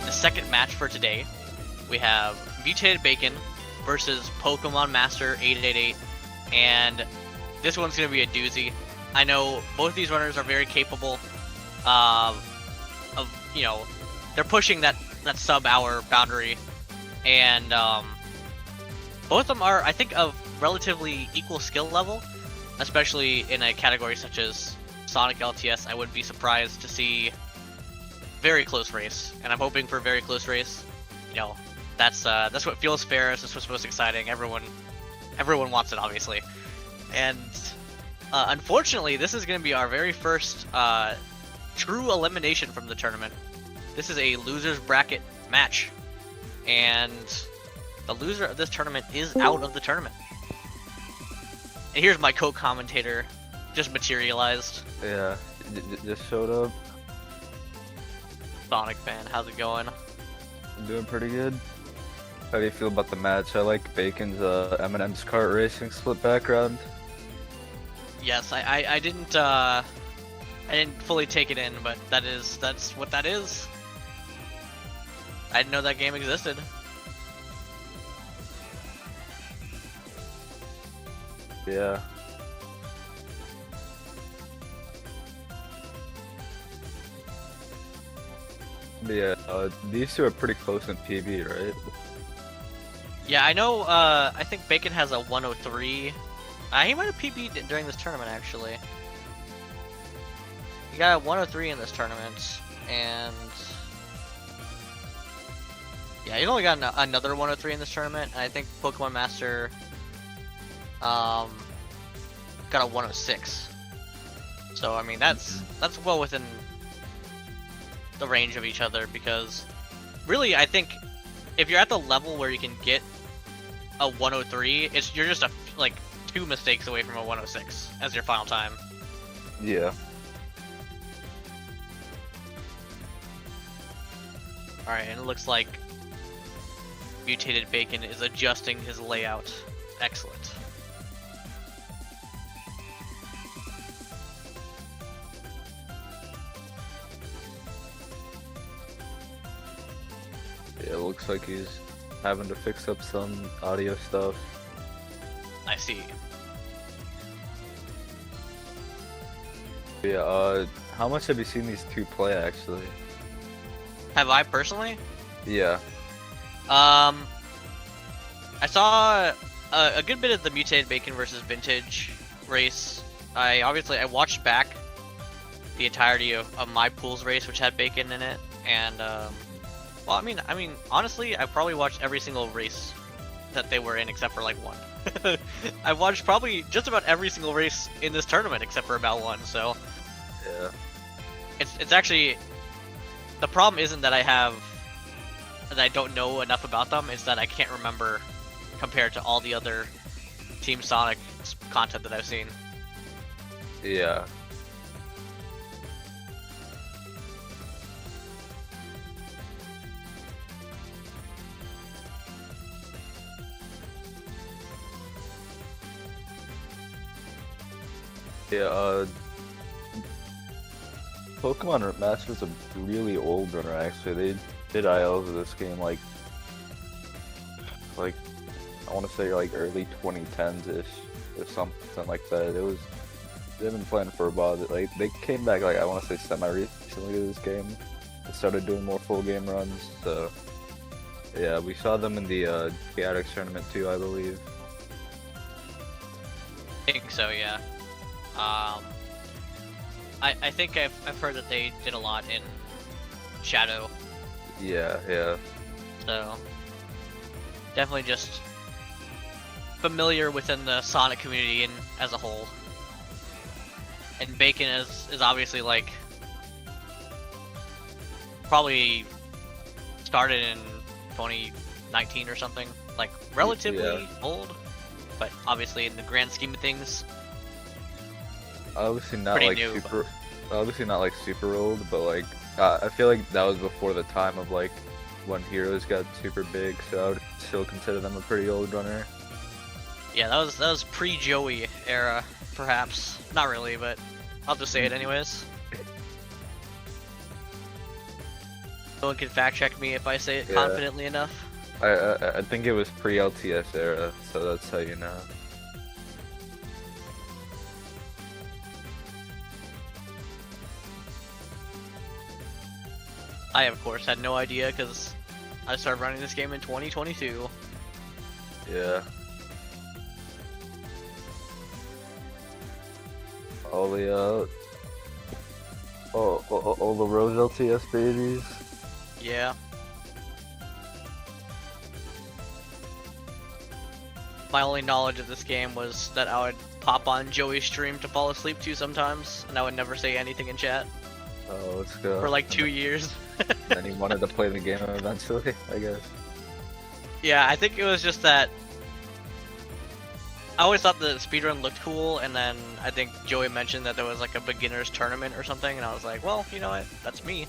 [SPEAKER 8] have the second match for today. We have Mutated Bacon versus Pokemon Master 888, and this one's gonna be a doozy. I know both these runners are very capable of, you know, they're pushing that sub-hour boundary, and both of them are, I think, of relatively equal skill level, especially in a category such as Sonic LTS. I wouldn't be surprised to see very close race, and I'm hoping for a very close race. You know, that's what feels fair. That's what's most exciting. Everyone wants it, obviously, and unfortunately, this is going to be our very first true elimination from the tournament. This is a losers bracket match, and the loser of this tournament is out of the tournament. And here's my co-commentator, just materialized.
[SPEAKER 9] Yeah, just showed up.
[SPEAKER 8] Sonic fan, how's it going?
[SPEAKER 9] I'm doing pretty good. How do you feel about the match? I like Bacon's M&M's kart racing split background.
[SPEAKER 8] Yes, I didn't fully take it in, but that's what that is. I didn't know that game existed.
[SPEAKER 9] Yeah. But yeah, these two are pretty close in PB, right?
[SPEAKER 8] Yeah, I know. I think Bacon has a 103. He might have PB'd during this tournament, actually. He got a 103 in this tournament, and yeah, he's only got another 103 in this tournament. And I think Pokemon Master got a 106. So I mean, that's well within the range of each other, because really, I think if you're at the level where you can get a 103, you're just like 2 mistakes away from a 106 as your final time.
[SPEAKER 9] Yeah.
[SPEAKER 8] Alright, and it looks like Mutated Bacon is adjusting his layout. Excellent.
[SPEAKER 9] Yeah, it looks like he's having to fix up some audio stuff.
[SPEAKER 8] I see.
[SPEAKER 9] Yeah, how much have you seen these two play, actually?
[SPEAKER 8] Have I personally?
[SPEAKER 9] Yeah.
[SPEAKER 8] I saw a good bit of the Mutated Bacon versus Vintage race. I watched back the entirety of my pool's race, which had Bacon in it, and well, I mean, honestly, I probably watched every single race that they were in except for like one. I've watched probably just about every single race in this tournament except for about one. So
[SPEAKER 9] Yeah.
[SPEAKER 8] it's actually, the problem isn't that I don't know enough about them. It's that I can't remember compared to all the other Team Sonic content that I've seen.
[SPEAKER 9] Yeah. Yeah, Pokemon Master's a really old runner, actually. They did ILs of this game like I want to say like early 2010s-ish or something like that. They've been playing for a while. Like they came back like I want to say semi-recently to this game. They started doing more full game runs. So yeah, we saw them in the Chaotix tournament too, I believe.
[SPEAKER 8] I think so, yeah. I think I've heard that they did a lot in Shadow,
[SPEAKER 9] Yeah, yeah.
[SPEAKER 8] so definitely just familiar within the Sonic community and as a whole. And Bacon is obviously like probably started in 2019 or something, like relatively
[SPEAKER 9] Yeah.
[SPEAKER 8] old, but obviously in the grand scheme of things,
[SPEAKER 9] Obviously not
[SPEAKER 8] Pretty
[SPEAKER 9] like
[SPEAKER 8] new,
[SPEAKER 9] super. Obviously not like super old, but like I feel like that was before the time of like when Heroes got super big, so I would still consider them a pretty old runner.
[SPEAKER 8] yeah, that was pre-Joey era, perhaps. Not really, but I'll just say it anyways. No one can fact check me if I say it
[SPEAKER 9] Yeah.
[SPEAKER 8] confidently enough.
[SPEAKER 9] I think it was pre-LTS era, so that's how you know.
[SPEAKER 8] I, of course, had no idea because I started running this game in 2022.
[SPEAKER 9] Yeah. All the all the Rose LTS babies.
[SPEAKER 8] Yeah. My only knowledge of this game was that I would pop on Joey's stream to fall asleep to sometimes, and I would never say anything in chat
[SPEAKER 9] Oh, let's go.
[SPEAKER 8] for like 2 years.
[SPEAKER 9] Then he wanted to play the game eventually, I guess.
[SPEAKER 8] Yeah, I think it was just that I always thought the speedrun looked cool, and then I think Joey mentioned that there was like a beginner's tournament or something, and I was like, well, you know what, that's me.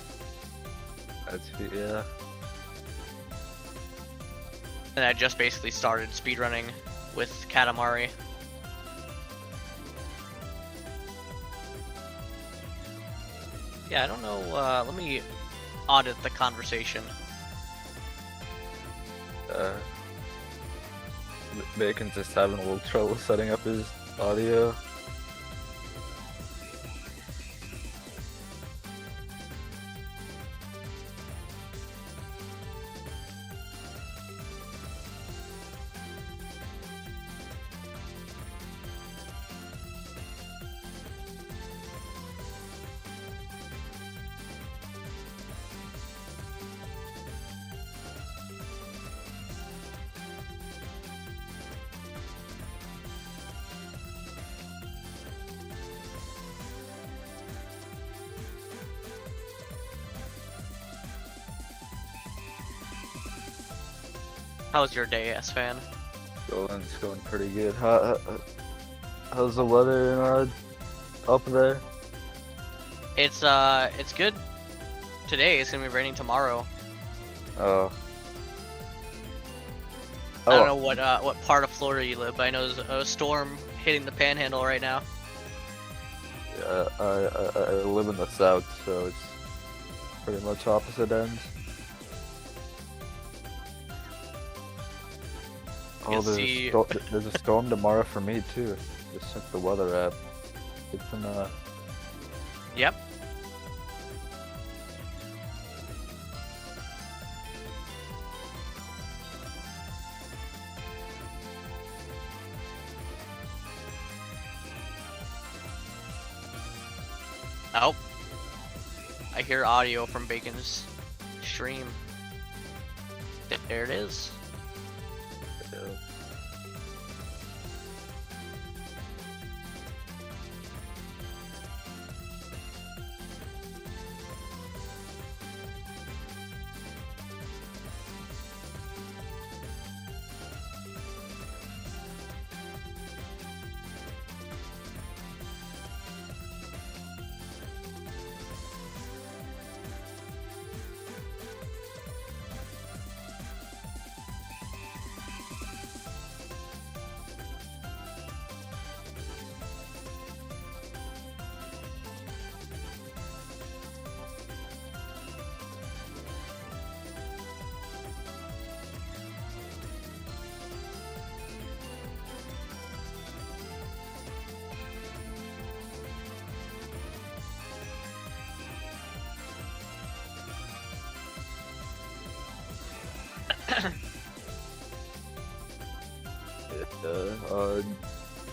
[SPEAKER 9] Yeah.
[SPEAKER 8] And I just basically started speedrunning with Katamari. Yeah, I don't know, let me audit the conversation.
[SPEAKER 9] Bacon's just having a little trouble setting up his audio.
[SPEAKER 8] How's your day, S-Fan?
[SPEAKER 9] It's going pretty good. How's the weather up there?
[SPEAKER 8] It's good today. It's gonna be raining tomorrow.
[SPEAKER 9] Oh.
[SPEAKER 8] I don't know what part of Florida you live, but I know there's a storm hitting the Panhandle right now.
[SPEAKER 9] Yeah, I live in the south, so it's pretty much opposite ends. Oh, there's a storm tomorrow for me too. Just check the weather app. Good to know.
[SPEAKER 8] Yep. Oh. I hear audio from Bacon's stream. There it is.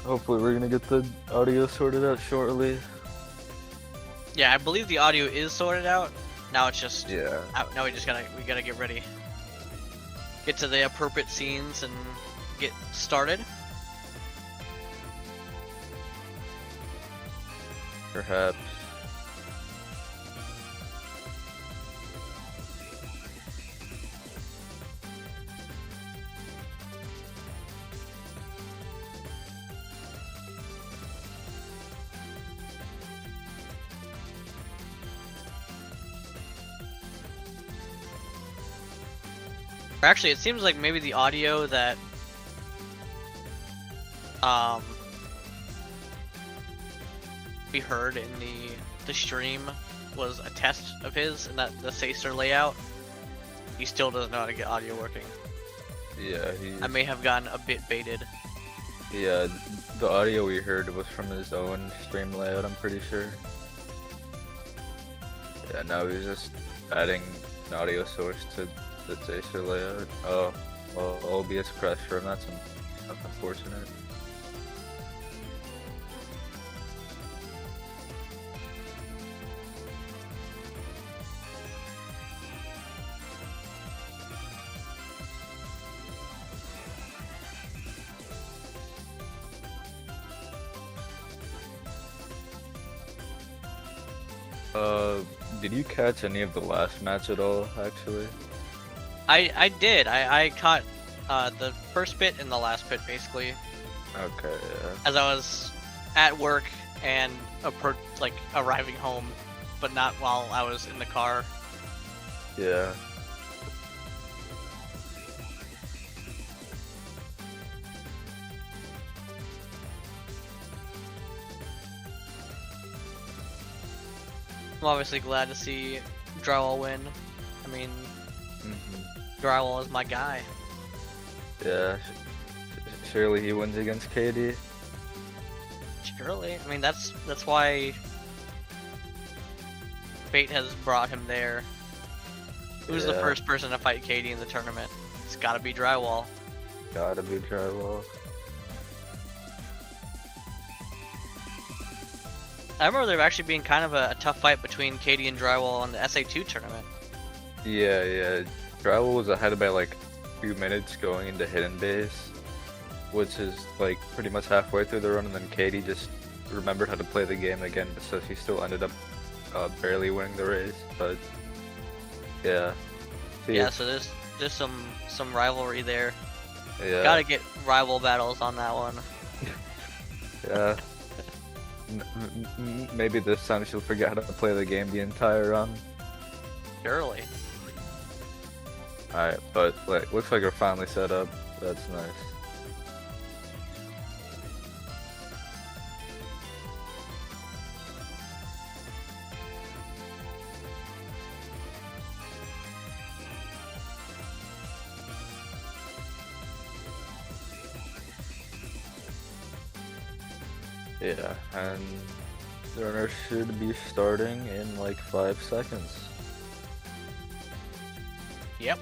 [SPEAKER 9] Hopefully we're gonna get the audio sorted out shortly.
[SPEAKER 8] Yeah, I believe the audio is sorted out. Now it's just
[SPEAKER 9] Yeah.
[SPEAKER 8] Now we gotta get ready. Get to the appropriate scenes and get started.
[SPEAKER 9] Perhaps.
[SPEAKER 8] Or actually, it seems like maybe the audio that we heard in the stream was a test of his in that the Sacer layout, he still doesn't know how to get audio working.
[SPEAKER 9] Yeah,
[SPEAKER 8] I may have gotten a bit baited.
[SPEAKER 9] Yeah, the audio we heard was from his own stream layout, I'm pretty sure. Yeah, now he's just adding an audio source to the Zacer layout. Oh, well, OBS crashed for him, that's unfortunate. Did you catch any of the last match at all, actually?
[SPEAKER 8] I did. I caught the first bit and the last bit basically.
[SPEAKER 9] Okay, yeah.
[SPEAKER 8] As I was at work and arriving home, but not while I was in the car.
[SPEAKER 9] Yeah.
[SPEAKER 8] I'm obviously glad to see Drywall win. I mean, Drywall is my guy.
[SPEAKER 9] Yeah. Surely he wins against KD.
[SPEAKER 8] Surely. I mean, that's why fate has brought him there. Who's the
[SPEAKER 9] Yeah.
[SPEAKER 8] first person to fight KD in the tournament? It's gotta be Drywall.
[SPEAKER 9] Gotta be Drywall.
[SPEAKER 8] I remember there actually being kind of a tough fight between KD and Drywall in the SA2 tournament.
[SPEAKER 9] Yeah. Drywall was ahead by like a few minutes going into hidden base, which is like pretty much halfway through the run, and then Katie just remembered how to play the game again, so she still ended up barely winning the race. But yeah.
[SPEAKER 8] Yeah, so there's some rivalry there.
[SPEAKER 9] Yeah.
[SPEAKER 8] Gotta get rival battles on that one.
[SPEAKER 9] Yeah. Maybe this time she'll forget how to play the game the entire run.
[SPEAKER 8] Surely.
[SPEAKER 9] Alright, but like, looks like we're finally set up. That's nice. Yeah, and the runner should be starting in like 5 seconds.
[SPEAKER 8] Yep.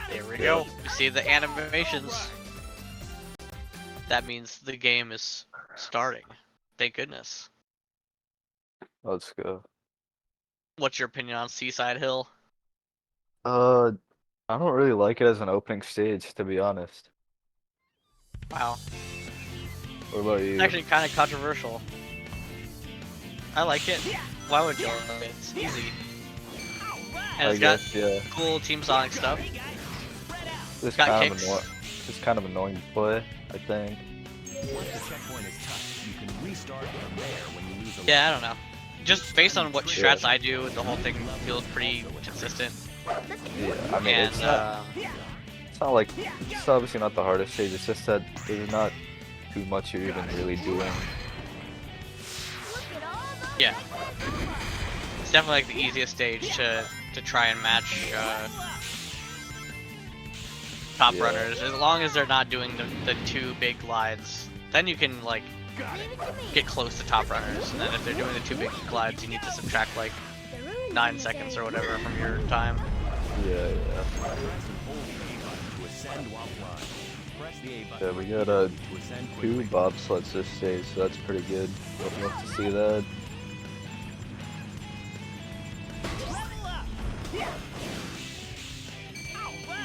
[SPEAKER 8] There we go. You see the animations. That means the game is starting. Thank goodness.
[SPEAKER 9] Let's go.
[SPEAKER 8] What's your opinion on Seaside Hill?
[SPEAKER 9] I don't really like it as an opening stage, to be honest.
[SPEAKER 8] Wow.
[SPEAKER 9] What about you?
[SPEAKER 8] It's actually kind of controversial. I like it. Why would you love it? It's easy. And
[SPEAKER 9] I
[SPEAKER 8] it's
[SPEAKER 9] guess,
[SPEAKER 8] got
[SPEAKER 9] yeah.
[SPEAKER 8] cool Team Sonic stuff.
[SPEAKER 9] It's
[SPEAKER 8] got
[SPEAKER 9] kind
[SPEAKER 8] kicks.
[SPEAKER 9] it's kind of annoying to play, I think.
[SPEAKER 3] Once the checkpoint is touched, you can restart from there when you lose a
[SPEAKER 8] Yeah, I don't know. Just based on what
[SPEAKER 9] Yeah.
[SPEAKER 8] strats I do, the whole thing feels pretty consistent.
[SPEAKER 9] Yeah, I mean,
[SPEAKER 8] And
[SPEAKER 9] it's not like, it's obviously not the hardest stage, it's just that there's not too much you're even really doing.
[SPEAKER 8] yeah, it's definitely like the easiest stage to try and match top
[SPEAKER 9] Yeah.
[SPEAKER 8] runners, as long as they're not doing the two big glides. Then you can like get close to top runners, and then if they're doing the two big glides, you need to subtract like 9 seconds or whatever from your time.
[SPEAKER 9] Yeah.
[SPEAKER 3] press and hold the A button to ascend while flying. Press the A button
[SPEAKER 9] Yeah, we got
[SPEAKER 3] to ascend
[SPEAKER 9] 2
[SPEAKER 3] quickly.
[SPEAKER 9] bobsleds this stage, so that's pretty good. Don't love to see that.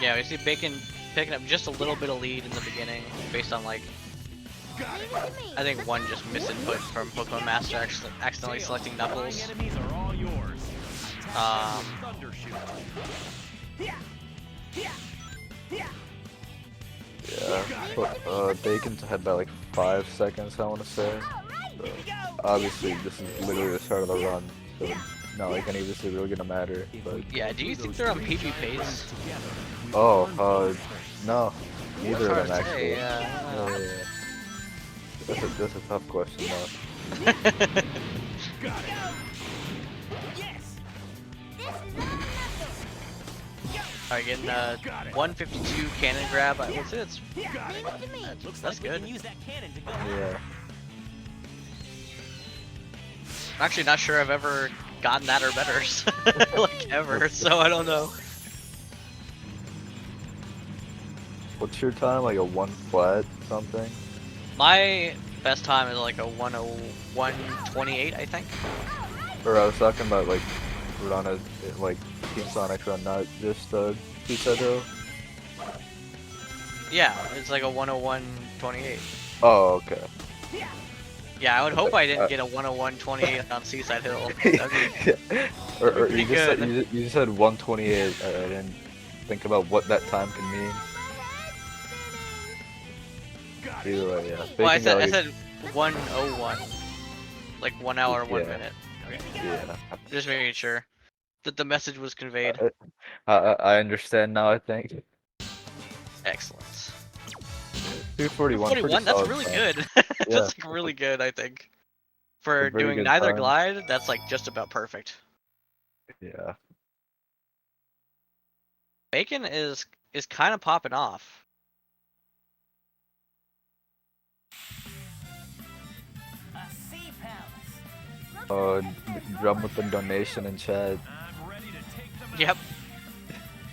[SPEAKER 8] Yeah, we see Bacon picking up just a little bit of lead in the beginning, based on like, I think one just misinput from Pokemon Master accidentally selecting Knuckles.
[SPEAKER 3] Enemies are all yours. Thundershoot.
[SPEAKER 9] Yeah, but, Bacon's ahead by like 5 seconds, I want to say. So, obviously, this is literally the start of the run, so not like any of this is really gonna matter. But
[SPEAKER 8] Yeah, do you think they're on PvPs?
[SPEAKER 9] oh, no, Neither of
[SPEAKER 8] hard
[SPEAKER 9] them
[SPEAKER 8] to say,
[SPEAKER 9] actually.
[SPEAKER 8] yeah.
[SPEAKER 9] Yeah. That's a tough question though.
[SPEAKER 4] Yes! This is not enough.
[SPEAKER 8] Alright, getting 152 cannon grab. I would say it's
[SPEAKER 4] Leave it to me.
[SPEAKER 8] that's good.
[SPEAKER 3] Use that cannon to go.
[SPEAKER 9] Yeah.
[SPEAKER 8] I'm actually not sure I've ever gotten that or better, like ever. So I don't know.
[SPEAKER 9] What's your time? Like a 1 flat something?
[SPEAKER 8] My best time is like a 101.28, I think.
[SPEAKER 9] Or I was talking about like run a like Team Sonic run, not just Seaside Hill.
[SPEAKER 8] Yeah, it's like a 101.28.
[SPEAKER 9] Oh, okay.
[SPEAKER 8] Yeah, I would hope I didn't get a 101.28 on Seaside Hill. That'd be
[SPEAKER 9] Yeah. Or
[SPEAKER 8] pretty
[SPEAKER 9] you just said,
[SPEAKER 8] good.
[SPEAKER 9] you just said 128. I didn't think about what that time can mean. Either way, yeah.
[SPEAKER 8] Well, I
[SPEAKER 9] Bacon
[SPEAKER 8] said
[SPEAKER 9] Valley-
[SPEAKER 8] 101, like 1 hour, 1
[SPEAKER 9] Yeah.
[SPEAKER 8] minute. Okay,
[SPEAKER 9] Yeah.
[SPEAKER 8] just making sure that the message was conveyed.
[SPEAKER 9] I understand now. I think.
[SPEAKER 8] Excellent.
[SPEAKER 9] 241.
[SPEAKER 8] 41, that's
[SPEAKER 9] solid
[SPEAKER 8] really
[SPEAKER 9] time.
[SPEAKER 8] good.
[SPEAKER 9] Yeah.
[SPEAKER 8] That's like really good, I think. For
[SPEAKER 9] A very
[SPEAKER 8] doing
[SPEAKER 9] good
[SPEAKER 8] neither
[SPEAKER 9] time.
[SPEAKER 8] glide, that's like just about perfect.
[SPEAKER 9] Yeah.
[SPEAKER 8] Bacon is kind of popping off.
[SPEAKER 7] A sea palace.
[SPEAKER 9] Drum with the donation in chat.
[SPEAKER 3] I'm ready to take them.
[SPEAKER 8] Yep.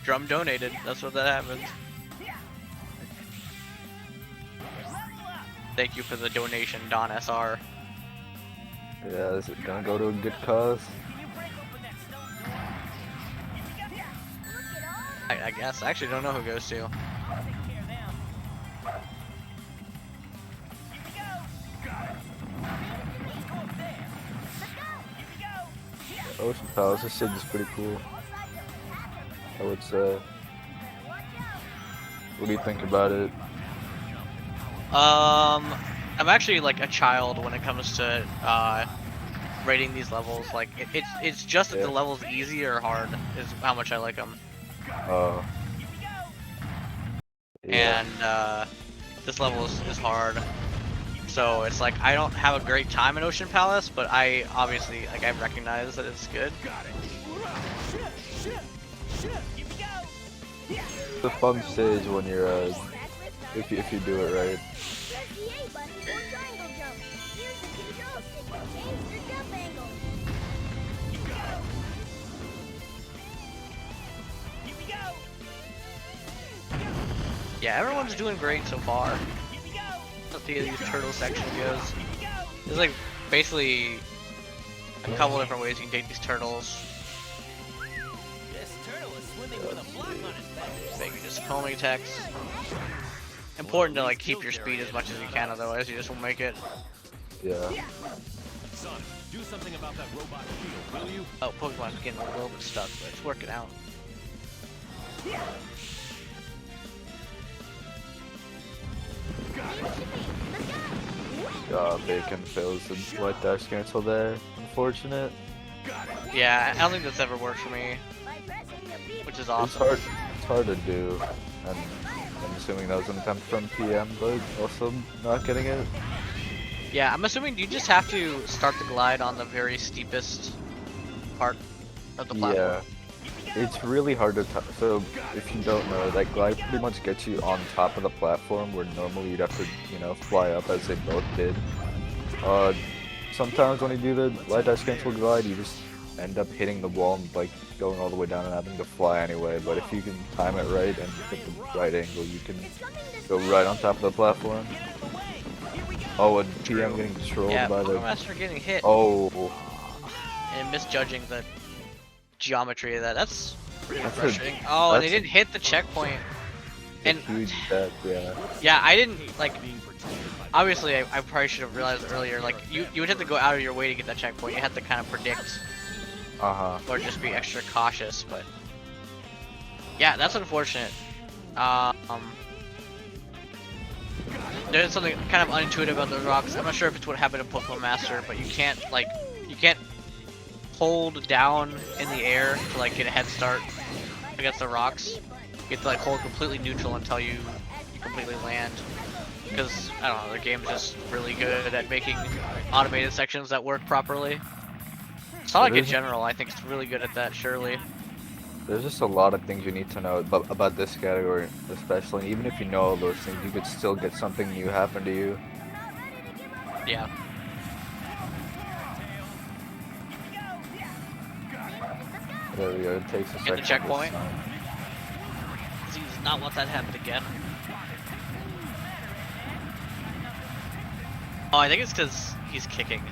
[SPEAKER 8] Drum donated. That's what that happens. Thank you for the donation, Don SR.
[SPEAKER 9] Yeah, is it gonna go to a good cause?
[SPEAKER 8] I guess. I actually don't know who goes to.
[SPEAKER 9] Ocean Palace, this city's pretty cool. I would say. What do you think about it?
[SPEAKER 8] I'm actually like a child when it comes to rating these levels. Like it's just that
[SPEAKER 9] Yeah.
[SPEAKER 8] the level's easy or hard is how much I like them.
[SPEAKER 9] Yeah.
[SPEAKER 8] And this level is hard. So it's like I don't have a great time in Ocean Palace, but I obviously like I recognize that it's good.
[SPEAKER 9] It's a fun stage when you're if you do it right.
[SPEAKER 4] Press the A button for triangle jump. Use the control stick to change your jump angle.
[SPEAKER 8] Yeah, everyone's doing great so far. Let's see how these turtle section goes. There's like basically a couple different ways you can take these turtles.
[SPEAKER 3] This turtle is swimming with a block on his back.
[SPEAKER 8] They can just homing attacks. Important to like keep your speed as much as you can, otherwise you just won't make it.
[SPEAKER 9] Yeah.
[SPEAKER 3] Sonic, do something about that robot shield, will you?
[SPEAKER 8] Oh, Pokemon's getting a little bit stuck, but it's working out.
[SPEAKER 9] Bacon fails the white dash cancel there. Unfortunate.
[SPEAKER 8] Yeah, I don't think that's ever worked for me,
[SPEAKER 4] By pressing the B
[SPEAKER 8] which is
[SPEAKER 9] It's
[SPEAKER 8] awesome.
[SPEAKER 9] hard to do. And I'm assuming that was an attempt from PM, but also not getting it.
[SPEAKER 8] Yeah, I'm assuming you just have to start the glide on the very steepest part of the platform.
[SPEAKER 9] Yeah. It's really hard to so if you don't know, that glide pretty much gets you on top of the platform where normally you'd have to, you know, fly up as they both did. Sometimes when you do the light dash cancel glide, you just end up hitting the wall and like going all the way down and having to fly anyway. But if you can time it right and hit the right angle, you can go right on top of the platform. Oh, and PM getting controlled
[SPEAKER 8] Yeah,
[SPEAKER 9] by the.
[SPEAKER 8] Master getting hit
[SPEAKER 9] Oh,
[SPEAKER 8] and misjudging the geometry of that. That's pretty
[SPEAKER 9] That's a-
[SPEAKER 8] frustrating. Oh, and they
[SPEAKER 9] that's a-
[SPEAKER 8] didn't hit the checkpoint. And
[SPEAKER 9] huge death, yeah.
[SPEAKER 8] yeah, I didn't like. Obviously, I probably should have realized earlier. Like, you would have to go out of your way to get that checkpoint. You have to kind of predict or just be extra cautious. But yeah, that's unfortunate. There's something kind of unintuitive about those rocks. I'm not sure if it's what happened in Pokemon Master, but you can't hold down in the air to like get a head start against the rocks. You have to like hold completely neutral until you completely land. Because, I don't know, the game's just really good at making automated sections that work properly. Sonic in general, I think it's really good at that, surely.
[SPEAKER 9] There's just a lot of things you need to know about this category, especially. Even if you know all those things, you could still get something new happen to you.
[SPEAKER 8] Yeah.
[SPEAKER 9] There we go. It takes a second.
[SPEAKER 8] Get the checkpoint. He does not want that to happen again. Oh, I think it's because he's kicking,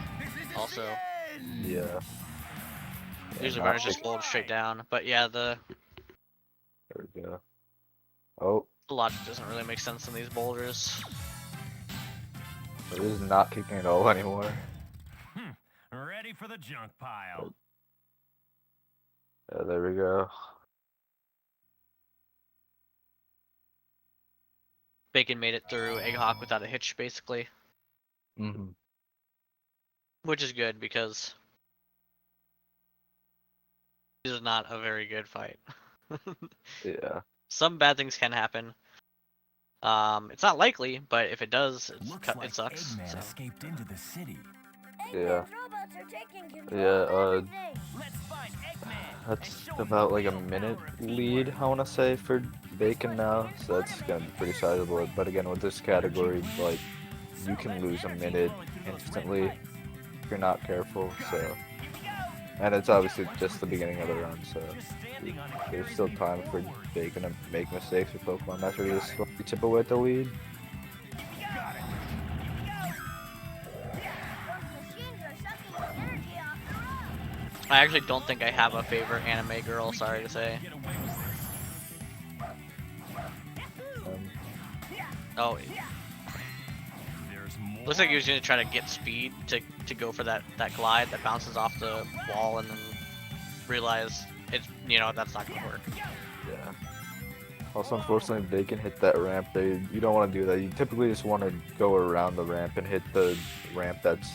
[SPEAKER 8] also.
[SPEAKER 9] Yeah.
[SPEAKER 8] Usually
[SPEAKER 9] not
[SPEAKER 8] runners just
[SPEAKER 9] kicking.
[SPEAKER 8] fold straight down, but yeah, the
[SPEAKER 9] There we go. Oh,
[SPEAKER 8] logic doesn't really make sense in these boulders.
[SPEAKER 9] it is not kicking at all anymore.
[SPEAKER 3] Ready for the junk pile.
[SPEAKER 9] Yeah, there we go.
[SPEAKER 8] Bacon made it through Egg Hawk without a hitch, basically,
[SPEAKER 9] Mm-hmm.
[SPEAKER 8] which is good because this is not a very good fight.
[SPEAKER 9] Yeah.
[SPEAKER 8] Some bad things can happen. It's not likely, but if it does, it sucks.
[SPEAKER 3] Eggman
[SPEAKER 8] So.
[SPEAKER 3] escaped into the city.
[SPEAKER 9] Yeah.
[SPEAKER 4] Robots are taking control
[SPEAKER 9] Yeah,
[SPEAKER 4] of everything.
[SPEAKER 3] Let's find Eggman.
[SPEAKER 9] That's about like a minute lead, I want to say, for Bacon now. So that's gonna be pretty sizable. But again, with this category, like, you can lose a minute instantly if you're not careful. So, and it's obviously just the beginning of the run, so there's still time for Bacon to make mistakes with Pokemon Master to just slowly chip away at the lead.
[SPEAKER 8] I actually don't think I have a favorite anime girl, sorry to say. Oh. Looks like he was gonna try to get speed to go for that glide that bounces off the wall and then realize it's, that's not gonna work.
[SPEAKER 9] Yeah. Also, unfortunately, if Bacon hit that ramp, you don't want to do that. You typically just want to go around the ramp and hit the ramp that's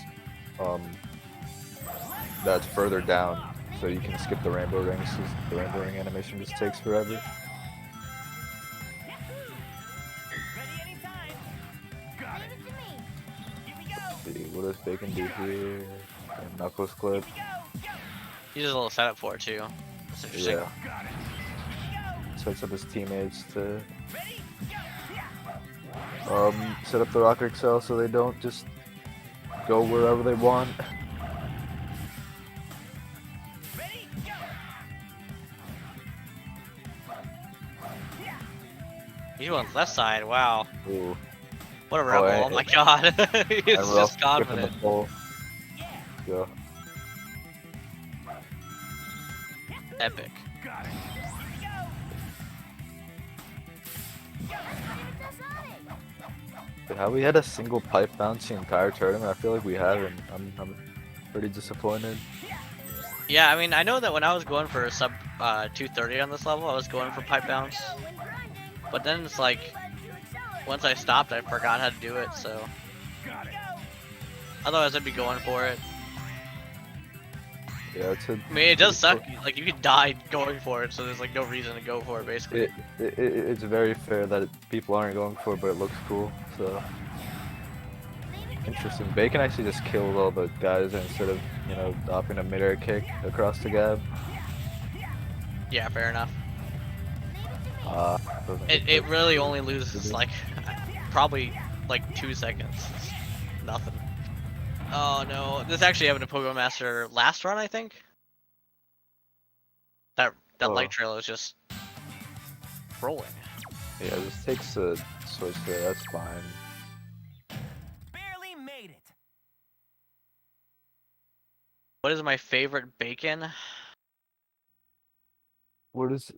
[SPEAKER 9] further down, so you can skip the rainbow rings. 'Cause the rainbow ring animation just takes forever. Let's see, what does Bacon do here? And Knuckles clip.
[SPEAKER 8] He does a little setup for it too. That's interesting.
[SPEAKER 9] Yeah. Sets up his teammates to set up the rocket excel so they don't just go wherever they want.
[SPEAKER 8] He's on the left side, wow.
[SPEAKER 9] Ooh.
[SPEAKER 8] What a rebel, oh my god. He's just confident.
[SPEAKER 9] Yeah.
[SPEAKER 8] Epic.
[SPEAKER 9] Have we had a single pipe bounce the entire tournament? I feel like we haven't. I'm pretty disappointed.
[SPEAKER 8] Yeah, I mean, I know that when I was going for a sub 230 on this level, I was going for pipe bounce. But then it's like, once I stopped, I forgot how to do it, so. Otherwise, I'd be going for it.
[SPEAKER 9] Yeah,
[SPEAKER 8] I mean, it does suck. Like, you could die going for it, so there's like no reason to go for it, basically.
[SPEAKER 9] It's very fair that people aren't going for it, but it looks cool, so. Interesting. Bacon actually just killed all the guys instead of, dropping a mid-air kick across the gap.
[SPEAKER 8] Yeah, fair enough.
[SPEAKER 9] It
[SPEAKER 8] really only loses like probably like 2 seconds. It's nothing. Oh no, this actually happened to Pokemon Master last run, I think. That light trail is just rolling.
[SPEAKER 9] Yeah, this takes a switch there. That's fine.
[SPEAKER 3] Barely made it.
[SPEAKER 8] What is my favorite Bacon?
[SPEAKER 9] What is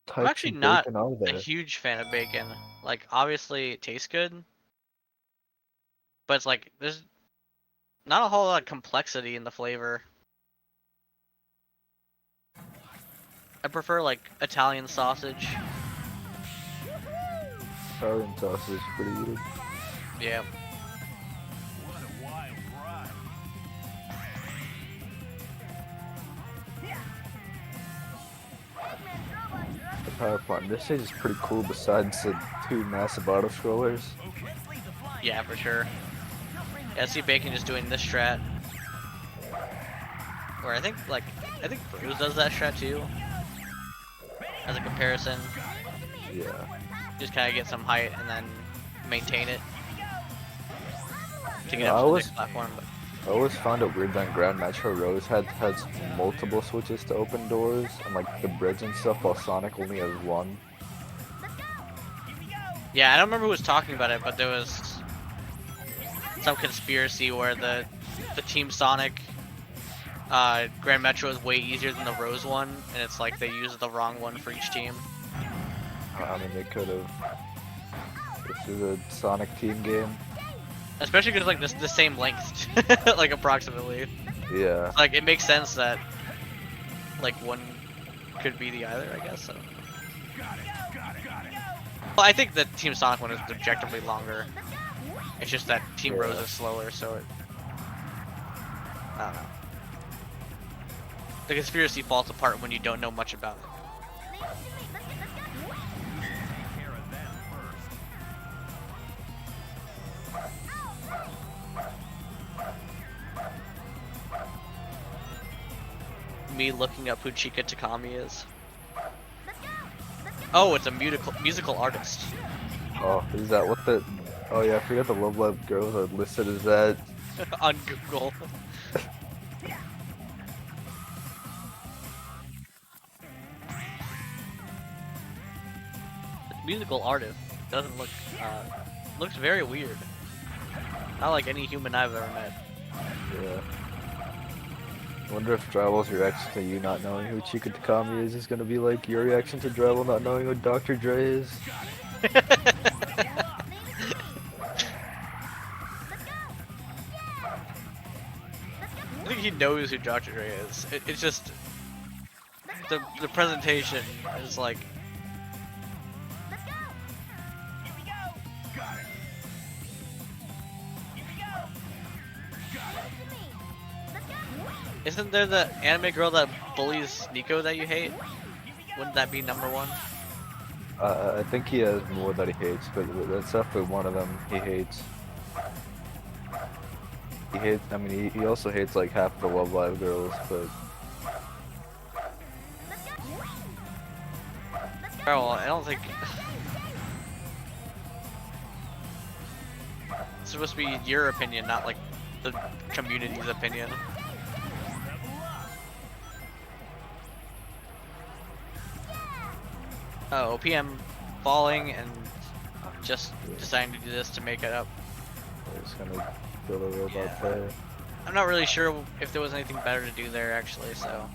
[SPEAKER 8] I'm
[SPEAKER 9] types
[SPEAKER 8] actually
[SPEAKER 9] of
[SPEAKER 8] not
[SPEAKER 9] Bacon are
[SPEAKER 8] a
[SPEAKER 9] there?
[SPEAKER 8] huge fan of Bacon. Like, obviously it tastes good, but it's like there's not a whole lot of complexity in the flavor. I prefer like Italian sausage.
[SPEAKER 9] Italian sausage is pretty good.
[SPEAKER 8] Yeah.
[SPEAKER 3] What a wild ride.
[SPEAKER 9] power plant. This stage is pretty cool besides the 2 massive auto scrollers.
[SPEAKER 8] Yeah, for sure. Yeah, I see Bacon just doing this strat. Or I think Bruce does that strat too. As a comparison.
[SPEAKER 9] Yeah.
[SPEAKER 8] Just kind of get some height and then maintain it. To get
[SPEAKER 9] Yeah,
[SPEAKER 8] up to the next platform. But
[SPEAKER 9] I always found it weird that Grand Metro Rose has multiple switches to open doors and like the bridge and stuff, while Sonic only has one.
[SPEAKER 8] yeah, I don't remember who was talking about it, but there was some conspiracy where the Team Sonic Grand Metro is way easier than the Rose one, and it's like they used the wrong one for each team.
[SPEAKER 9] I mean, they could have. This is a Sonic team game.
[SPEAKER 8] Especially because like the same length, like approximately.
[SPEAKER 9] Yeah.
[SPEAKER 8] Like it makes sense that like one could be the other, I guess. So. Well, I think the Team Sonic one is objectively longer. It's just that Team
[SPEAKER 9] Yeah.
[SPEAKER 8] Rose is slower, so it. I don't know. The conspiracy falls apart when you don't know much about it. Me looking up who Chika Takami is. Oh, it's a musical artist.
[SPEAKER 9] Oh, is that what the? Oh yeah, I forgot the Love Live girls are listed as that.
[SPEAKER 8] On Google. Musical artist doesn't look looks very weird. Not like any human I've ever met.
[SPEAKER 9] Yeah. Wonder if Drywall's reaction to you not knowing who Chika Takami is gonna be like your reaction to Drywall not knowing who Dr. Dre is.
[SPEAKER 8] I think he knows who Dr. Dre is. It's just the presentation is like. Isn't there the anime girl that bullies Nico that you hate? Wouldn't that be number one?
[SPEAKER 9] I think he has more that he hates, but that's definitely one of them he hates. He hates. I mean, he also hates like half the Love Live girls, but.
[SPEAKER 8] Oh, I don't think. It's supposed to be your opinion, not like the community's opinion. Oh, OPM falling and just deciding to do this to make it up.
[SPEAKER 9] I'm just gonna build a robot
[SPEAKER 8] Yeah.
[SPEAKER 9] there.
[SPEAKER 8] I'm not really sure if there was anything better to do there actually, so.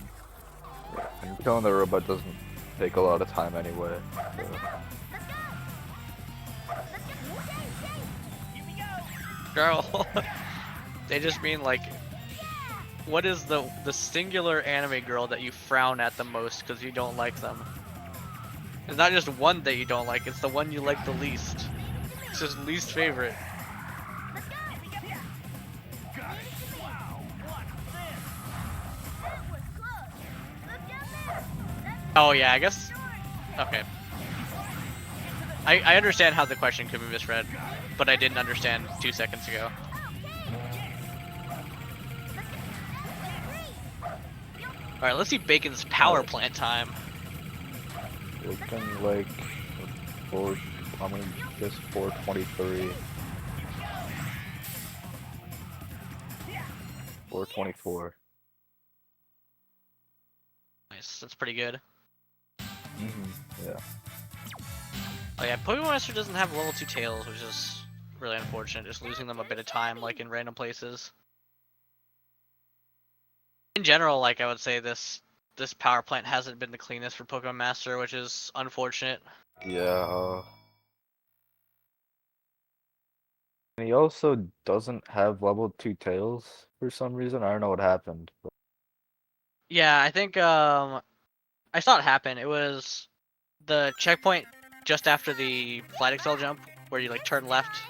[SPEAKER 9] And killing the robot doesn't take a lot of time anyway. So.
[SPEAKER 8] Girl, they just mean like, what is the singular anime girl that you frown at the most because you don't like them? It's not just one that you don't like, it's the one you like the least. It's just least favorite. Oh yeah, I guess. Okay. I understand how the question could be misread, but I didn't understand 2 seconds ago. Alright, let's see Bacon's power plant time.
[SPEAKER 9] Looking like I'm gonna guess 423. 424.
[SPEAKER 8] Nice, that's pretty good.
[SPEAKER 9] Yeah.
[SPEAKER 8] Oh yeah, Pokemon Master doesn't have level 2 tails, which is really unfortunate, just losing them a bit of time like in random places. In general, like I would say this power plant hasn't been the cleanest for Pokemon Master, which is unfortunate.
[SPEAKER 9] Yeah. And he also doesn't have level 2 tails for some reason. I don't know what happened. But
[SPEAKER 8] Yeah, I think I saw it happen. It was the checkpoint just after the flight excel jump where you like turn left.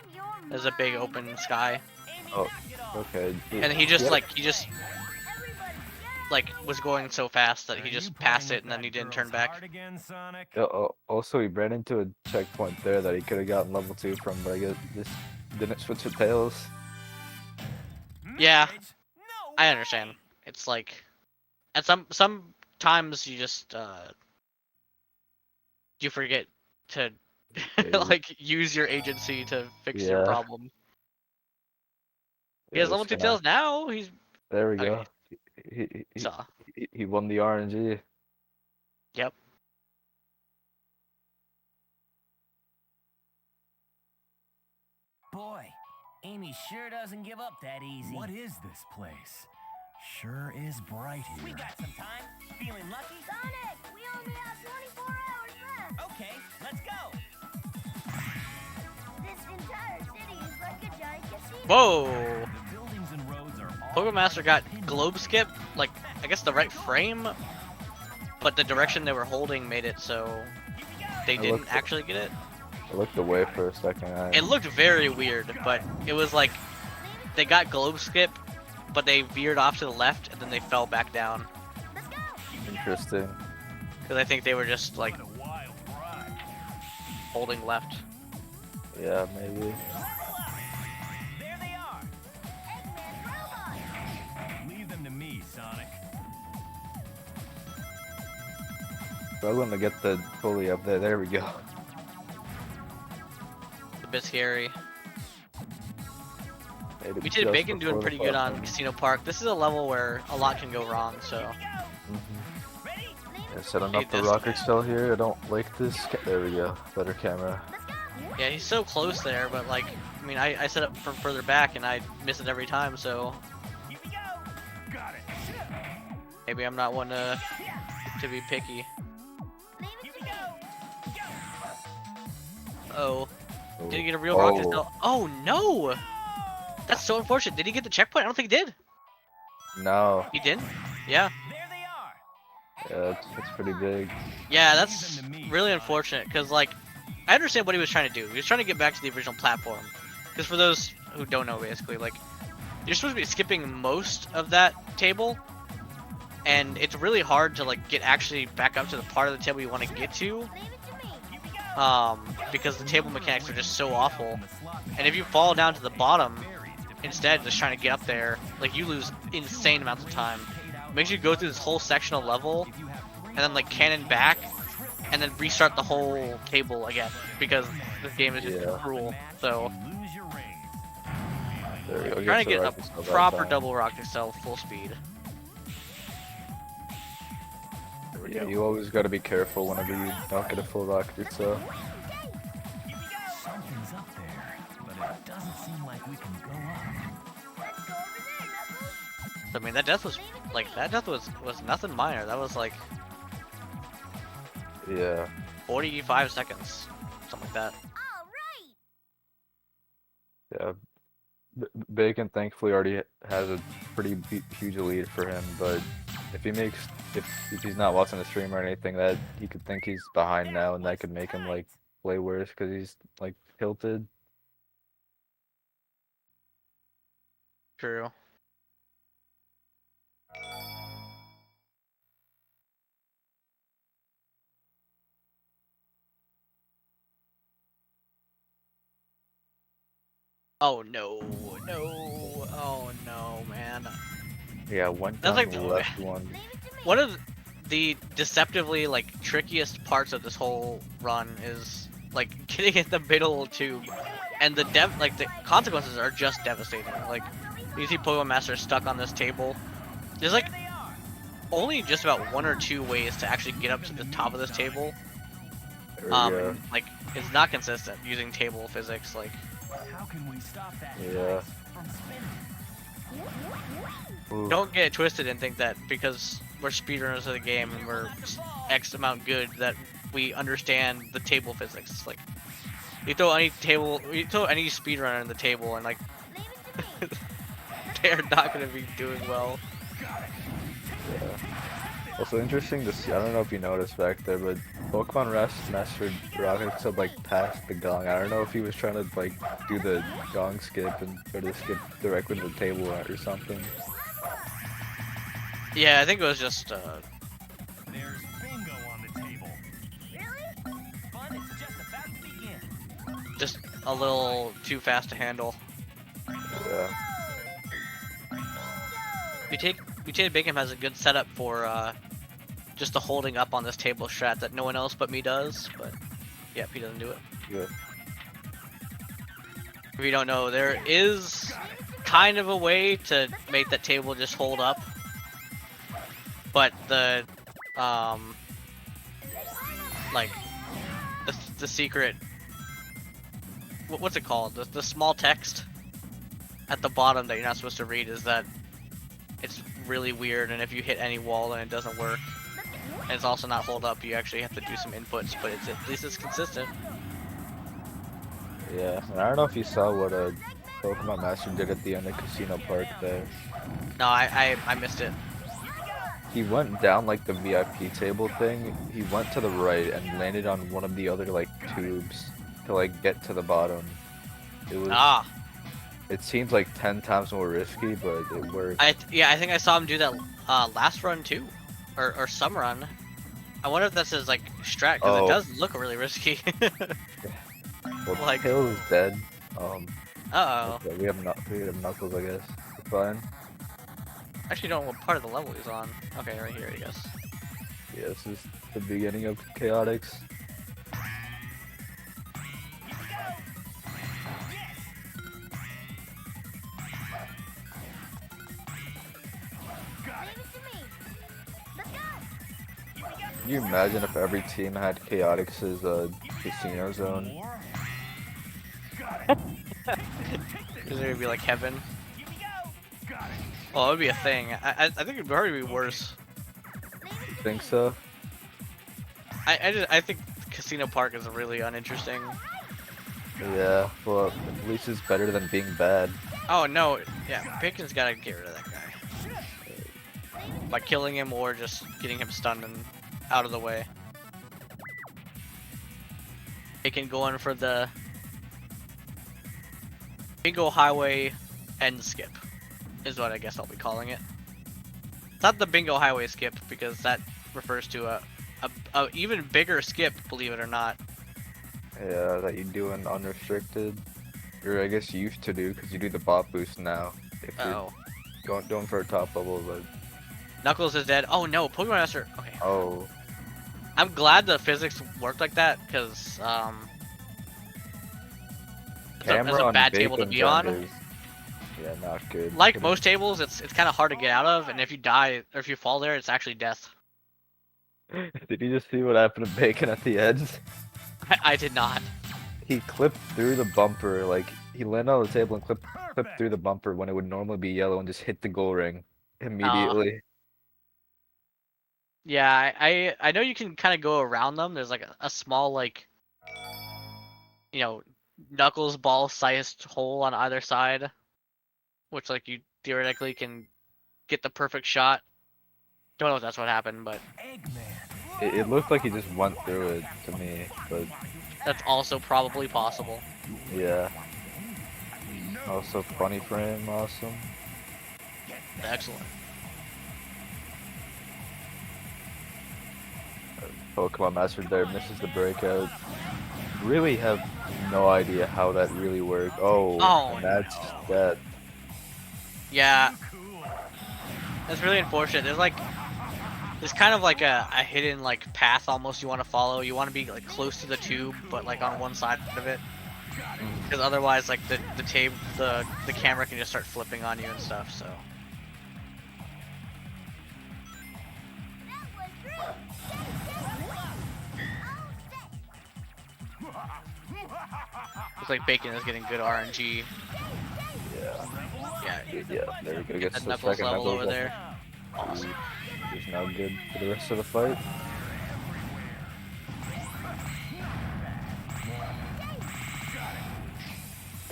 [SPEAKER 8] There's a big open sky.
[SPEAKER 9] oh, okay.
[SPEAKER 8] And he just
[SPEAKER 9] Yeah.
[SPEAKER 8] like he just like was going so fast that he just passed it and then he didn't turn back.
[SPEAKER 9] Also, he ran into a checkpoint there that he could have gotten level 2 from, but I guess just didn't switch to tails.
[SPEAKER 8] Yeah, I understand. It's like at sometimes you just you forget to like use your agency to fix your
[SPEAKER 9] Yeah.
[SPEAKER 8] problem. He
[SPEAKER 9] Yeah,
[SPEAKER 8] has level
[SPEAKER 9] just
[SPEAKER 8] 2
[SPEAKER 9] kinda-
[SPEAKER 8] tails now. He's
[SPEAKER 9] There we
[SPEAKER 8] okay.
[SPEAKER 9] go. He,
[SPEAKER 8] Saw.
[SPEAKER 9] he won the RNG.
[SPEAKER 8] Yep.
[SPEAKER 7] Boy, Amy sure doesn't give up that easy. What is this place? Sure is bright here. We got some time. Feeling lucky?
[SPEAKER 4] Sonic, we only have 24 hours left.
[SPEAKER 7] Okay, let's go.
[SPEAKER 4] This entire city is like a giant casino.
[SPEAKER 8] Whoa!
[SPEAKER 7] The buildings and roads are all
[SPEAKER 8] Pokemon Master got globe skip, like I guess the right frame, but the direction they were holding made it so they
[SPEAKER 9] I
[SPEAKER 8] didn't
[SPEAKER 9] looked-
[SPEAKER 8] actually get it.
[SPEAKER 9] I looked away for a second.
[SPEAKER 8] It looked very weird, but it was like they got globe skip, but they veered off to the left and then they fell back down
[SPEAKER 4] Let's go.
[SPEAKER 9] Interesting.
[SPEAKER 8] because I think they were just like
[SPEAKER 7] What a wild ride.
[SPEAKER 8] holding left.
[SPEAKER 9] Yeah, maybe.
[SPEAKER 7] There they are.
[SPEAKER 4] Eggman robot.
[SPEAKER 7] Leave them to me, Sonic.
[SPEAKER 9] Struggling to get the pulley up there. There we go.
[SPEAKER 8] It's a bit scary.
[SPEAKER 9] Made it
[SPEAKER 8] We did
[SPEAKER 9] just
[SPEAKER 8] Bacon doing
[SPEAKER 9] before the
[SPEAKER 8] pretty good on
[SPEAKER 9] platform.
[SPEAKER 8] Casino Park. This is a level where a lot can go wrong, so
[SPEAKER 9] Mhm.
[SPEAKER 7] Ready?
[SPEAKER 9] Yeah, setting
[SPEAKER 8] Hey,
[SPEAKER 9] up the
[SPEAKER 8] this-
[SPEAKER 9] rocket cell here. I don't like this. There we go. Better camera.
[SPEAKER 8] yeah, he's so close there, but like, I mean, I set up from further back and I miss it every time, so
[SPEAKER 7] Here we go. Got it.
[SPEAKER 8] maybe I'm not one to be picky.
[SPEAKER 7] Here we go.
[SPEAKER 8] Oh,
[SPEAKER 9] Oh.
[SPEAKER 8] did he get a real rocket
[SPEAKER 9] Oh.
[SPEAKER 8] cell? Oh no! That's so unfortunate. Did he get the checkpoint? I don't think he did.
[SPEAKER 9] No.
[SPEAKER 8] He didn't? Yeah.
[SPEAKER 7] There they are.
[SPEAKER 9] Yeah, it's pretty big.
[SPEAKER 8] Yeah, that's really unfortunate because, like, I understand what he was trying to do. He was trying to get back to the original platform. Because for those who don't know, basically, like, you're supposed to be skipping most of that table, and it's really hard to, like, get actually back up to the part of the table you want to get to,
[SPEAKER 4] Leave it to me.
[SPEAKER 8] because the table mechanics are just so awful. And if you fall down to the bottom, instead just trying to get up there, like, you lose insane amounts of time. It makes you go through this whole sectional level, and then, like, cannon back, and then restart the whole table again, because this game is just
[SPEAKER 9] Yeah.
[SPEAKER 8] cruel. So,
[SPEAKER 7] Lose your rings.
[SPEAKER 9] There we go.
[SPEAKER 8] trying to
[SPEAKER 9] the
[SPEAKER 8] get
[SPEAKER 9] rocket cell
[SPEAKER 8] a
[SPEAKER 9] back
[SPEAKER 8] proper
[SPEAKER 9] down.
[SPEAKER 8] double rocket cell full speed. There we
[SPEAKER 9] Yeah,
[SPEAKER 8] go.
[SPEAKER 9] you always got to be careful whenever you don't get a full rocket cell.
[SPEAKER 7] Here we go. Something's up there, but it doesn't seem like we can go up.
[SPEAKER 4] Let's go over there, Knuckles.
[SPEAKER 8] I mean, that death was nothing minor. That was like
[SPEAKER 9] Yeah.
[SPEAKER 8] 45 seconds, something like that.
[SPEAKER 4] All right.
[SPEAKER 9] Yeah. Bacon thankfully already has a pretty huge lead for him, but if he makes if he's not watching the stream or anything, that he could think he's behind now, and that could make him like play worse because he's like tilted.
[SPEAKER 8] True. Oh no, no, oh no, man.
[SPEAKER 9] Yeah, went
[SPEAKER 8] That's
[SPEAKER 9] down
[SPEAKER 8] like
[SPEAKER 9] the
[SPEAKER 8] the-
[SPEAKER 9] left one.
[SPEAKER 4] Leave it to me.
[SPEAKER 8] One of the deceptively like trickiest parts of this whole run is like getting in the middle tube, and the consequences are just devastating. Like you see Pokemon Master stuck on this table. There's like only just about one or two ways to actually get up to the top of this table.
[SPEAKER 9] There we go.
[SPEAKER 8] Like it's not consistent using table physics. Like
[SPEAKER 7] How can we stop that
[SPEAKER 9] Yeah.
[SPEAKER 7] from spinning?
[SPEAKER 9] Ooh.
[SPEAKER 8] don't get it twisted and think that because we're speedrunners of the game and we're X amount good that we understand the table physics. Like you throw any speedrunner in the table and like
[SPEAKER 4] Leave it to me.
[SPEAKER 8] they're not gonna be doing well.
[SPEAKER 9] Yeah. Also interesting to see. I don't know if you noticed back there, but Pokemon Master Rocket Cell like past the gong. I don't know if he was trying to like do the gong skip and or to skip directly to the table or something.
[SPEAKER 8] Yeah, I think it was just
[SPEAKER 3] There's bingo on the table. Fun is just about to begin.
[SPEAKER 8] just a little too fast to handle.
[SPEAKER 9] Yeah.
[SPEAKER 8] Mutated Bacon has a good setup for just the holding up on this table strat that no one else but me does, but yep, he doesn't do it.
[SPEAKER 9] Good.
[SPEAKER 8] If you don't know, there is kind of a way to make that table just hold up, but the like the secret, what's it called? The small text at the bottom that you're not supposed to read is that it's really weird, and if you hit any wall and it doesn't work, and it's also not hold up, you actually have to do some inputs, but it's at least it's consistent.
[SPEAKER 9] Yeah, and I don't know if you saw what Pokemon Master did at the end of Casino Park there.
[SPEAKER 8] No, I missed it.
[SPEAKER 9] He went down like the VIP table thing. He went to the right and landed on one of the other like tubes to like get to the bottom. It was.
[SPEAKER 8] Ah,
[SPEAKER 9] It seems like 10 times more risky, but it worked.
[SPEAKER 8] yeah, I think I saw him do that last run too, or some run. I wonder if that's his like strat, because
[SPEAKER 9] Oh.
[SPEAKER 8] it does look really risky.
[SPEAKER 9] Well,
[SPEAKER 8] like-
[SPEAKER 9] Tail is dead.
[SPEAKER 8] Uh oh.
[SPEAKER 9] Okay, we have Knuckles, I guess. Fine.
[SPEAKER 8] Actually, don't know what part of the level he's on. Okay, right here, I guess.
[SPEAKER 9] Yeah, this is the beginning of Chaotix.
[SPEAKER 4] Leave it to me. Let's go.
[SPEAKER 9] Can you imagine if every team had Chaotix's casino zone?
[SPEAKER 8] Is there gonna be like heaven? Oh, it would be a thing. I think it'd probably be worse.
[SPEAKER 9] You think so?
[SPEAKER 8] I think Casino Park is really uninteresting.
[SPEAKER 9] Yeah, well, at least it's better than being bad.
[SPEAKER 8] Oh no, yeah, Bacon's gotta get rid of that guy. By killing him or just getting him stunned and out of the way. Bacon going for the Bingo Highway end skip is what I guess I'll be calling it. It's not the Bingo Highway skip because that refers to a even bigger skip, believe it or not.
[SPEAKER 9] Yeah, that you do in unrestricted. Or I guess you used to do, because you do the bot boost now. If
[SPEAKER 8] Oh,
[SPEAKER 9] you're going for a top level, but...
[SPEAKER 8] Knuckles is dead. Oh no, Pokemon Master. Okay,
[SPEAKER 9] Oh,
[SPEAKER 8] I'm glad the physics worked like that because
[SPEAKER 9] camera
[SPEAKER 8] that's a
[SPEAKER 9] on
[SPEAKER 8] bad table to
[SPEAKER 9] Bacon's
[SPEAKER 8] be on.
[SPEAKER 9] end is- Yeah, not good.
[SPEAKER 8] Like
[SPEAKER 9] Could've-
[SPEAKER 8] most tables, it's kind of hard to get out of, and if you die or if you fall there, it's actually death.
[SPEAKER 9] Did you just see what happened to Bacon at the end?
[SPEAKER 8] I did not.
[SPEAKER 9] He clipped through the bumper, like, he landed on the table and clipped through the bumper when it would normally be yellow and just hit the goal ring immediately.
[SPEAKER 8] Yeah, I know you can kind of go around them. There's like a small like, you know, Knuckles ball sized hole on either side, which like you theoretically can get the perfect shot. Don't know if that's what happened, but
[SPEAKER 9] It looked like he just went through it to me, but
[SPEAKER 8] that's also probably possible.
[SPEAKER 9] yeah. Also funny frame, awesome.
[SPEAKER 8] Excellent.
[SPEAKER 9] Pokemon Master there misses the breakout. Really have no idea how that really worked. Oh,
[SPEAKER 8] Oh,
[SPEAKER 9] and that's that.
[SPEAKER 8] Yeah, that's really unfortunate. There's kind of like a hidden like path almost you want to follow. You want to be like close to the tube, but like on one side of it, because otherwise like the camera can just start flipping on you and stuff. So looks like Bacon is getting good RNG.
[SPEAKER 9] Yeah,
[SPEAKER 8] Yeah,
[SPEAKER 9] yeah. There we go. Gets
[SPEAKER 8] that
[SPEAKER 9] the
[SPEAKER 8] Knuckles
[SPEAKER 9] second
[SPEAKER 8] level
[SPEAKER 9] Knuckles
[SPEAKER 8] over there. Awesome.
[SPEAKER 9] He's now good for the rest of the fight.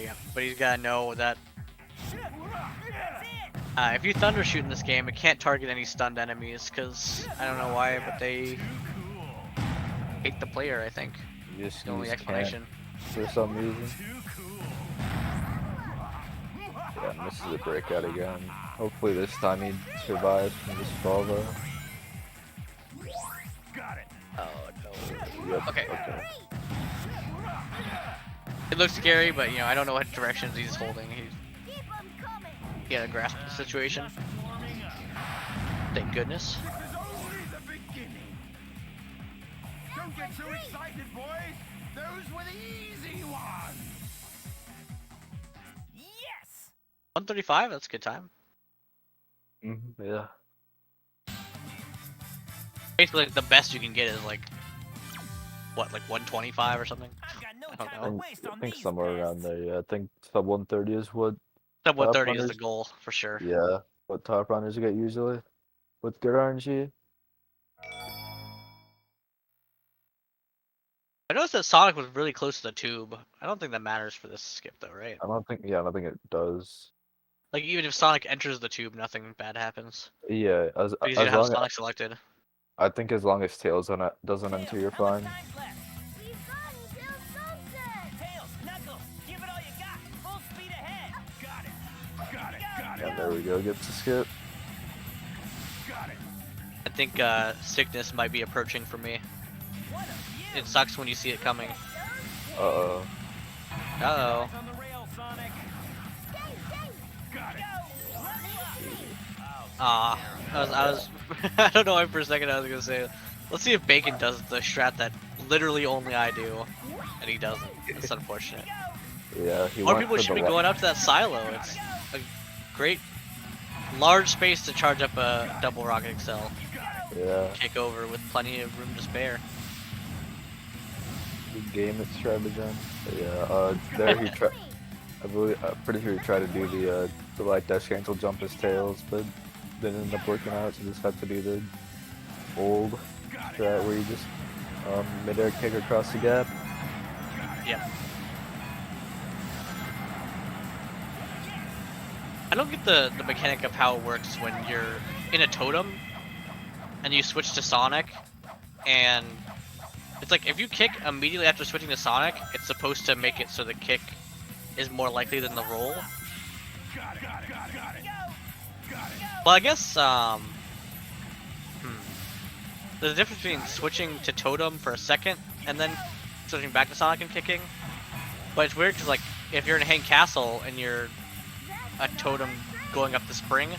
[SPEAKER 8] Yeah, but he's gotta know that if you thunder shoot in this game, it can't target any stunned enemies, because I don't know why, but they hate the player, I think.
[SPEAKER 9] You just,
[SPEAKER 8] The only
[SPEAKER 9] you just
[SPEAKER 8] explanation.
[SPEAKER 9] can't for some reason. Yeah, misses the breakout again. Hopefully this time he survives from this fall though.
[SPEAKER 3] Got it.
[SPEAKER 8] Oh no.
[SPEAKER 9] Yep,
[SPEAKER 8] Okay.
[SPEAKER 9] okay.
[SPEAKER 8] It looks scary, but you know I don't know what directions he's holding.
[SPEAKER 4] Keep 'em coming.
[SPEAKER 8] He had to grasp the situation.
[SPEAKER 3] Warming up.
[SPEAKER 8] Thank goodness.
[SPEAKER 3] This is only the beginning. Don't get too excited, boys. Those were the easy ones. Yes.
[SPEAKER 8] 135. That's a good time.
[SPEAKER 9] Yeah.
[SPEAKER 8] Basically, the best you can get is like what, like 125 or something.
[SPEAKER 3] I've got no
[SPEAKER 8] I don't
[SPEAKER 3] time
[SPEAKER 8] know.
[SPEAKER 3] to
[SPEAKER 9] I
[SPEAKER 3] waste on
[SPEAKER 9] think
[SPEAKER 3] these
[SPEAKER 9] somewhere around
[SPEAKER 3] pests.
[SPEAKER 9] there, yeah. I think sub 130 is what
[SPEAKER 8] Sub 130 is the
[SPEAKER 9] runners-
[SPEAKER 8] goal for sure.
[SPEAKER 9] yeah, what top runners get usually with good RNG.
[SPEAKER 8] I noticed that Sonic was really close to the tube. I don't think that matters for this skip though, right?
[SPEAKER 9] I don't think it does.
[SPEAKER 8] Like even if Sonic enters the tube, nothing bad happens
[SPEAKER 9] Yeah,
[SPEAKER 8] because you
[SPEAKER 9] as
[SPEAKER 8] don't have
[SPEAKER 9] long as
[SPEAKER 8] Sonic selected.
[SPEAKER 9] I think as long as Tails doesn't enter, you're fine.
[SPEAKER 3] Time's left.
[SPEAKER 4] We've got until sunset.
[SPEAKER 3] Tails, Knuckles, give it all you got. Full speed ahead. Got it. Got it. Got
[SPEAKER 9] Yeah, there we go. Gets to skip.
[SPEAKER 3] Got it.
[SPEAKER 8] I think sickness might be approaching for me. It sucks when you see it coming.
[SPEAKER 9] Uh-oh.
[SPEAKER 8] Uh-oh.
[SPEAKER 3] On the rail, Sonic. Got it.
[SPEAKER 8] I was I don't know why for a second I was gonna say, let's see if Bacon does the strat that literally only I do, and he doesn't. It's unfortunate.
[SPEAKER 9] Yeah, he
[SPEAKER 8] More
[SPEAKER 9] went
[SPEAKER 8] people
[SPEAKER 9] for
[SPEAKER 8] should
[SPEAKER 9] the
[SPEAKER 8] be going up to that silo. It's a great, large space to charge up a double rocket excel.
[SPEAKER 9] Yeah,
[SPEAKER 8] Kick over with plenty of room to spare.
[SPEAKER 9] good game at Stravagen. But yeah, there he tried. I'm pretty sure he tried to do the light dash cancel jump as Tails, but didn't end up working out. So just had to do the old strat where you just mid-air kick across the gap.
[SPEAKER 8] Yeah. I don't get the mechanic of how it works when you're in a totem and you switch to Sonic, and it's like if you kick immediately after switching to Sonic, it's supposed to make it so the kick is more likely than the roll. Well, I guess there's a difference between switching to totem for a second and then switching back to Sonic and kicking. But it's weird because like if you're in Hang Castle and you're a totem going up the spring,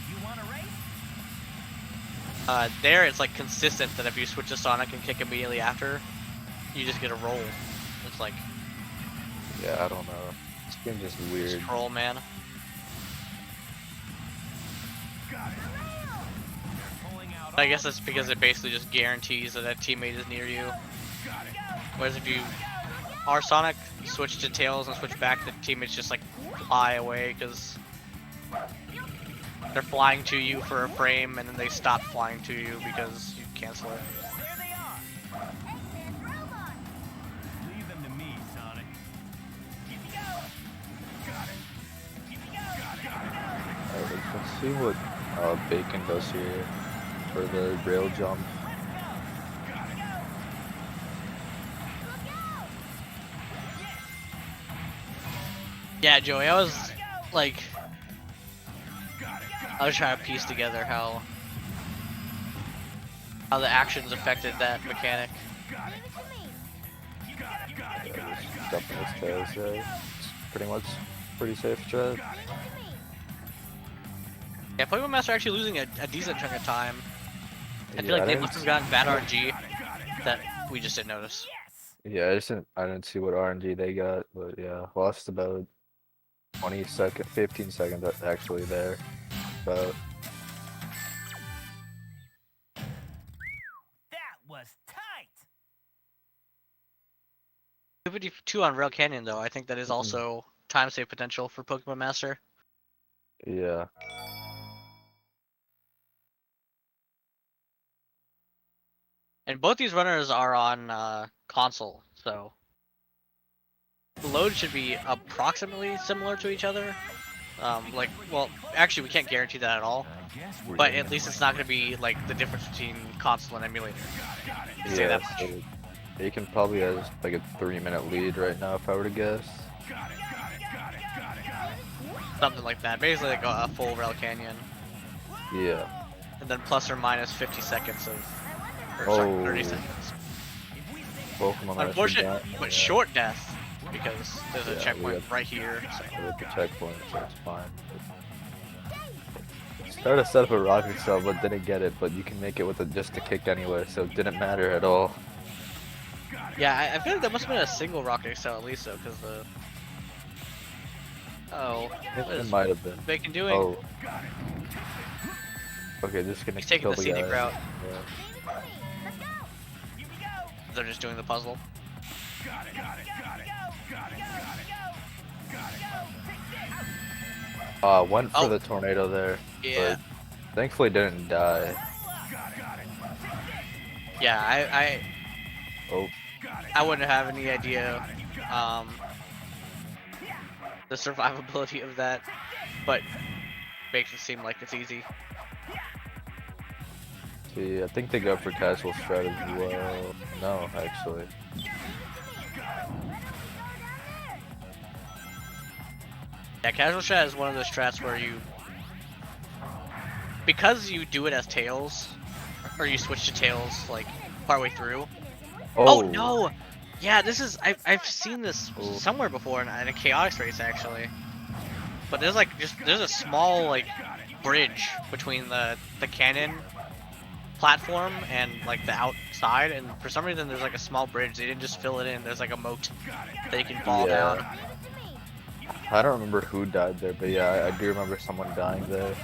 [SPEAKER 8] there it's like consistent that if you switch to Sonic and kick immediately after, you just get a roll. It's like
[SPEAKER 9] Yeah, I don't know. This game's just weird.
[SPEAKER 8] troll, man. I guess that's because it basically just guarantees that a teammate is near you. Whereas if you are Sonic, switch to Tails and switch back, the teammates just like fly away because they're flying to you for a frame and then they stop flying to you because you cancel it.
[SPEAKER 3] There they are. Leave them to me, Sonic. Keep it going. Got it. Keep it going.
[SPEAKER 9] Alright, let's see what Bacon does here for the rail jump.
[SPEAKER 8] Yeah, Joey, I was like, I was trying to piece together how the actions affected that mechanic.
[SPEAKER 9] Yeah, just jumping his tails there. It's pretty much pretty safe strat.
[SPEAKER 8] Yeah, Pokemon Master actually losing a decent chunk of time. I feel
[SPEAKER 9] Yeah,
[SPEAKER 8] like
[SPEAKER 9] I
[SPEAKER 8] they
[SPEAKER 9] didn't
[SPEAKER 8] must have gotten bad RNG that we just didn't notice.
[SPEAKER 9] Yeah, I didn't see what RNG they got, but yeah, lost about 15 seconds actually there. But
[SPEAKER 3] That was tight.
[SPEAKER 8] 252 on Rail Canyon though, I think that is also time save potential for Pokemon Master.
[SPEAKER 9] yeah,
[SPEAKER 8] And both these runners are on console, so the load should be approximately similar to each other. Like, well, actually we can't guarantee that at all, but at least it's not going to be like the difference between console and emulator. Say that much.
[SPEAKER 9] so Bacon probably has like a 3-minute lead right now if I were to guess.
[SPEAKER 8] Something like that. Basically like a full Rail Canyon.
[SPEAKER 9] Yeah.
[SPEAKER 8] And then plus or minus 50 seconds of, or sorry, 30
[SPEAKER 9] Oh.
[SPEAKER 8] seconds.
[SPEAKER 9] Pokemon Master
[SPEAKER 8] Unfortunate,
[SPEAKER 9] got-
[SPEAKER 8] but
[SPEAKER 9] yeah.
[SPEAKER 8] short death because there's a
[SPEAKER 9] Yeah, we
[SPEAKER 8] checkpoint
[SPEAKER 9] got-
[SPEAKER 8] right here. So.
[SPEAKER 9] With the checkpoint, so it's fine. Tried to set up a rocket cell, but didn't get it. But you can make it with just a kick anyway, so it didn't matter at all.
[SPEAKER 8] Yeah, I feel like that must have been a single rocket cell at least though, because the. Oh, what
[SPEAKER 9] It
[SPEAKER 8] is
[SPEAKER 9] might have been.
[SPEAKER 8] Bacon doing?
[SPEAKER 9] Oh. Okay, just gonna
[SPEAKER 8] He's taking
[SPEAKER 9] kill
[SPEAKER 8] the
[SPEAKER 9] the
[SPEAKER 8] scenic
[SPEAKER 9] guy.
[SPEAKER 8] route.
[SPEAKER 9] Yeah.
[SPEAKER 4] Let's go. Here we go.
[SPEAKER 8] They're just doing the puzzle.
[SPEAKER 3] Got it, got it, got it, got it, got it, got it.
[SPEAKER 9] Went for
[SPEAKER 8] Oh.
[SPEAKER 9] the tornado there.
[SPEAKER 8] Yeah.
[SPEAKER 9] But thankfully didn't die.
[SPEAKER 8] Yeah,
[SPEAKER 9] Oh.
[SPEAKER 8] I wouldn't have any idea the survivability of that, but makes it seem like it's easy.
[SPEAKER 9] See, I think they go for casual strat as well. No, actually.
[SPEAKER 8] Yeah, casual strat is one of those strats where you, because you do it as tails, or you switch to tails like partway through. Oh, no! Yeah, this is I've seen this
[SPEAKER 9] Oh.
[SPEAKER 8] somewhere before in a chaotics race actually. But there's like there's a small like bridge between the cannon platform and like the outside, and for some reason there's like a small bridge. They didn't just fill it in. There's like a moat that you can fall
[SPEAKER 9] Yeah.
[SPEAKER 8] down.
[SPEAKER 9] I don't remember who died there, but yeah, I do remember someone dying there.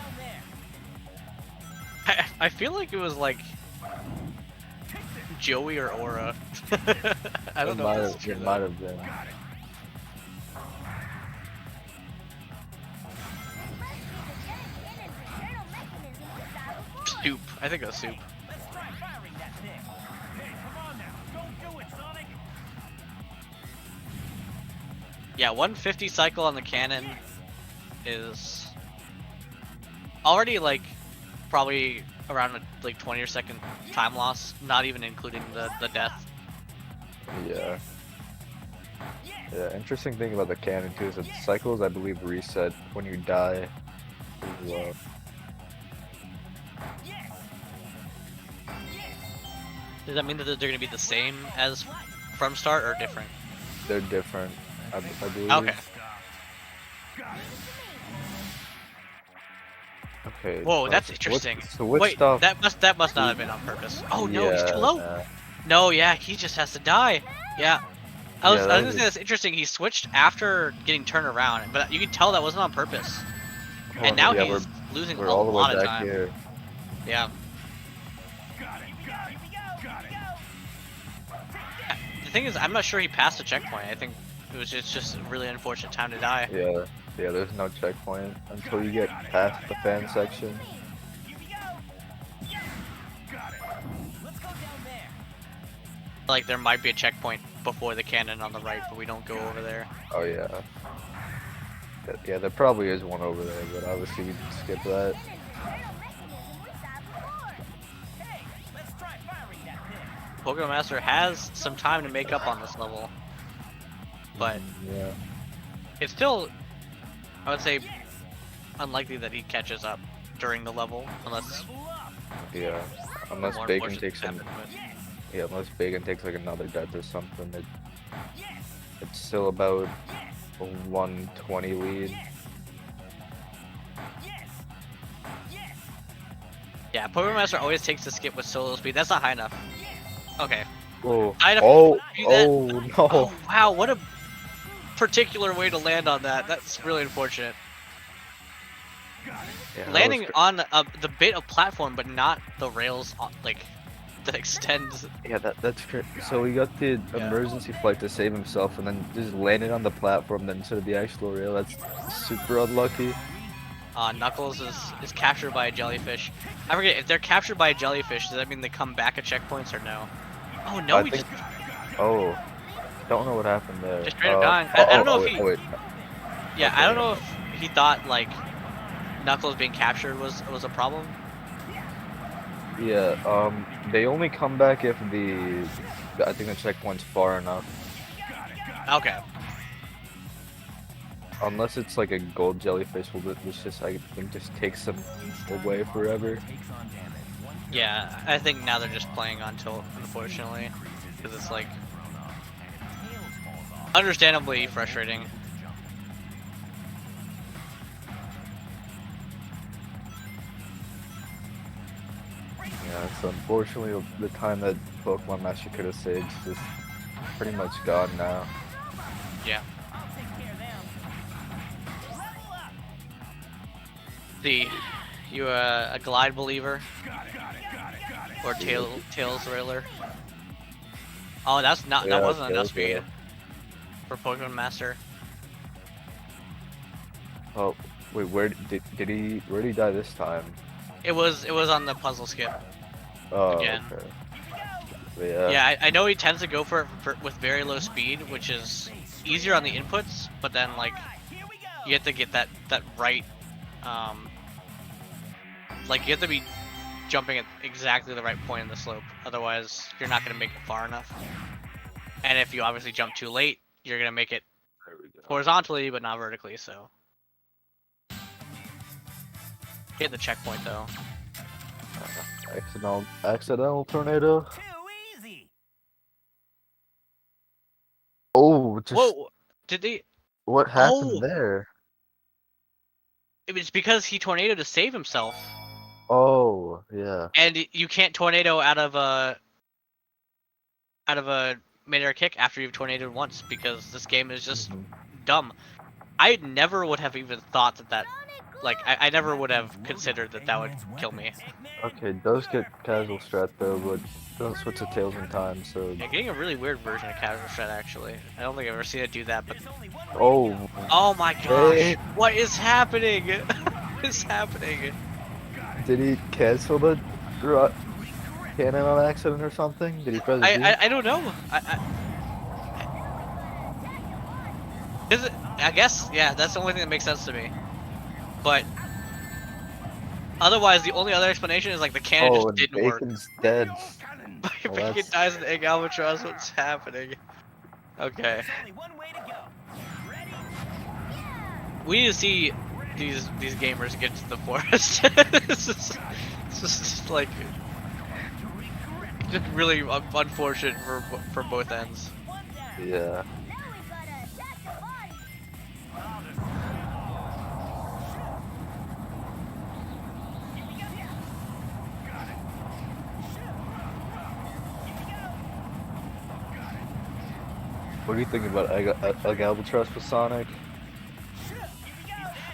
[SPEAKER 8] I feel like it was like Joey or Aura. I don't know if that's true,
[SPEAKER 9] It
[SPEAKER 8] though.
[SPEAKER 9] might have been.
[SPEAKER 8] Soup. I think it was Soup.
[SPEAKER 3] Let's try firing that thing. Hey, come on now. Don't do it, Sonic.
[SPEAKER 8] Yeah, 150 cycle on the cannon is already like probably around a like 20 or second time loss, not even including the death.
[SPEAKER 9] Yeah. Yeah, interesting thing about the cannon too is that the cycles, I believe, reset when you die as well.
[SPEAKER 8] Does that mean that they're going to be the same as from start or different?
[SPEAKER 9] They're different, I believe.
[SPEAKER 8] Okay.
[SPEAKER 9] Okay.
[SPEAKER 8] Whoa, that's
[SPEAKER 9] so
[SPEAKER 8] interesting.
[SPEAKER 9] So what
[SPEAKER 8] Wait,
[SPEAKER 9] stuff?
[SPEAKER 8] that must not have been on purpose. Oh no, he's
[SPEAKER 9] Yeah,
[SPEAKER 8] too low.
[SPEAKER 9] yeah.
[SPEAKER 8] No, yeah, he just has to die. Yeah. I was
[SPEAKER 9] Yeah,
[SPEAKER 8] gonna
[SPEAKER 9] that
[SPEAKER 8] say
[SPEAKER 9] was-
[SPEAKER 8] that's interesting. He switched after getting turned around, but you can tell that wasn't on purpose.
[SPEAKER 9] Hold
[SPEAKER 8] And
[SPEAKER 9] on,
[SPEAKER 8] now
[SPEAKER 9] yeah,
[SPEAKER 8] he's losing
[SPEAKER 9] we're
[SPEAKER 8] a
[SPEAKER 9] all the way
[SPEAKER 8] lot of
[SPEAKER 9] back
[SPEAKER 8] time.
[SPEAKER 9] here.
[SPEAKER 8] Yeah. The thing is, I'm not sure he passed the checkpoint. I think it was just a really unfortunate time to die.
[SPEAKER 9] Yeah, yeah. There's no checkpoint until you get past the fan section.
[SPEAKER 8] Like there might be a checkpoint before the cannon on the right, but we don't go over there.
[SPEAKER 9] Oh yeah. Yeah, there probably is one over there, but obviously we can skip that.
[SPEAKER 8] Pokemon Master has some time to make up on this level, but
[SPEAKER 9] Yeah.
[SPEAKER 8] it's still, I would say, unlikely that he catches up during the level, unless
[SPEAKER 9] Yeah. Unless
[SPEAKER 8] more
[SPEAKER 9] Bacon
[SPEAKER 8] unfortunate
[SPEAKER 9] takes
[SPEAKER 8] things
[SPEAKER 9] an,
[SPEAKER 8] happen,
[SPEAKER 9] yeah, unless Bacon takes like another death or something, it's still about a 120 lead.
[SPEAKER 8] Yeah, Pokemon Master always takes the skip with solo speed. That's not high enough. Okay.
[SPEAKER 9] Whoa.
[SPEAKER 8] I'd have
[SPEAKER 9] Oh,
[SPEAKER 8] to do that.
[SPEAKER 9] oh no.
[SPEAKER 8] Oh wow, what a particular way to land on that. That's really unfortunate.
[SPEAKER 9] Yeah, that
[SPEAKER 8] Landing
[SPEAKER 9] was
[SPEAKER 8] on the bit of platform, but not the rails, like that extends.
[SPEAKER 9] Yeah, that's great. So he got the
[SPEAKER 8] Yeah.
[SPEAKER 9] emergency flight to save himself, and then just landed on the platform then instead of the actual rail. That's super unlucky.
[SPEAKER 8] Knuckles is captured by a jellyfish. I forget if they're captured by a jellyfish. Does that mean they come back at checkpoints or no? Oh no,
[SPEAKER 9] I
[SPEAKER 8] we
[SPEAKER 9] think.
[SPEAKER 8] just
[SPEAKER 9] Oh, don't know what happened there.
[SPEAKER 8] Just straight up dying. I don't know if he-
[SPEAKER 9] Wait.
[SPEAKER 8] yeah.
[SPEAKER 9] Okay.
[SPEAKER 8] I don't know if he thought like Knuckles being captured was a problem.
[SPEAKER 9] Yeah. They only come back if I think the checkpoint's far enough.
[SPEAKER 8] Okay.
[SPEAKER 9] unless it's like a gold jellyfish, which just I think just takes them away forever.
[SPEAKER 8] Yeah, I think now they're just playing on tilt, unfortunately, because it's like understandably frustrating.
[SPEAKER 9] Yeah, so unfortunately the time that Pokemon Master could have saved is just pretty much gone now.
[SPEAKER 8] Yeah. See, you a glide believer or tails railer? Oh, that
[SPEAKER 9] Yeah,
[SPEAKER 8] wasn't enough
[SPEAKER 9] Tails
[SPEAKER 8] speed
[SPEAKER 9] Railer.
[SPEAKER 8] for Pokemon Master.
[SPEAKER 9] Oh, wait, where did he die this time?
[SPEAKER 8] It was on the puzzle skip.
[SPEAKER 9] Oh,
[SPEAKER 8] Again.
[SPEAKER 9] okay. But yeah.
[SPEAKER 8] Yeah, I know he tends to go for it with very low speed, which is easier on the inputs, but then like you have to get that right, like you have to be jumping at exactly the right point in the slope, otherwise you're not gonna make it far enough. And if you obviously jump too late, you're gonna make it
[SPEAKER 9] There we go.
[SPEAKER 8] horizontally but not vertically. So hit the checkpoint though.
[SPEAKER 9] Accidental tornado. Oh, just
[SPEAKER 8] Whoa! Did they?
[SPEAKER 9] what happened
[SPEAKER 8] Oh!
[SPEAKER 9] there?
[SPEAKER 8] It was because he tornadoed to save himself,
[SPEAKER 9] Oh, yeah.
[SPEAKER 8] and you can't tornado out of a mid-air kick after you've tornadoed once because this game is just dumb. I never would have even thought that like I never would have considered that would kill me.
[SPEAKER 9] Okay, does get casual strat though, but doesn't switch to tails in time, so
[SPEAKER 8] Yeah, getting a really weird version of casual strat actually. I don't think I've ever seen it do that, but
[SPEAKER 9] oh
[SPEAKER 8] my gosh,
[SPEAKER 9] Hey.
[SPEAKER 8] what is happening? What is happening?
[SPEAKER 9] did he cancel the cannon on accident or something? Did he press Z?
[SPEAKER 8] I don't know. Is it? I guess yeah. That's the only thing that makes sense to me. But otherwise, the only other explanation is like the cannon
[SPEAKER 9] Oh,
[SPEAKER 8] just
[SPEAKER 9] and
[SPEAKER 8] didn't work.
[SPEAKER 9] Bacon's dead.
[SPEAKER 8] Bacon
[SPEAKER 9] that's-
[SPEAKER 8] dies in the egg albatross. What's happening? Okay. We need to see these gamers get to the forest. It's just like just really unfortunate for both ends.
[SPEAKER 9] Yeah. What do you think about Egg Albatross with Sonic?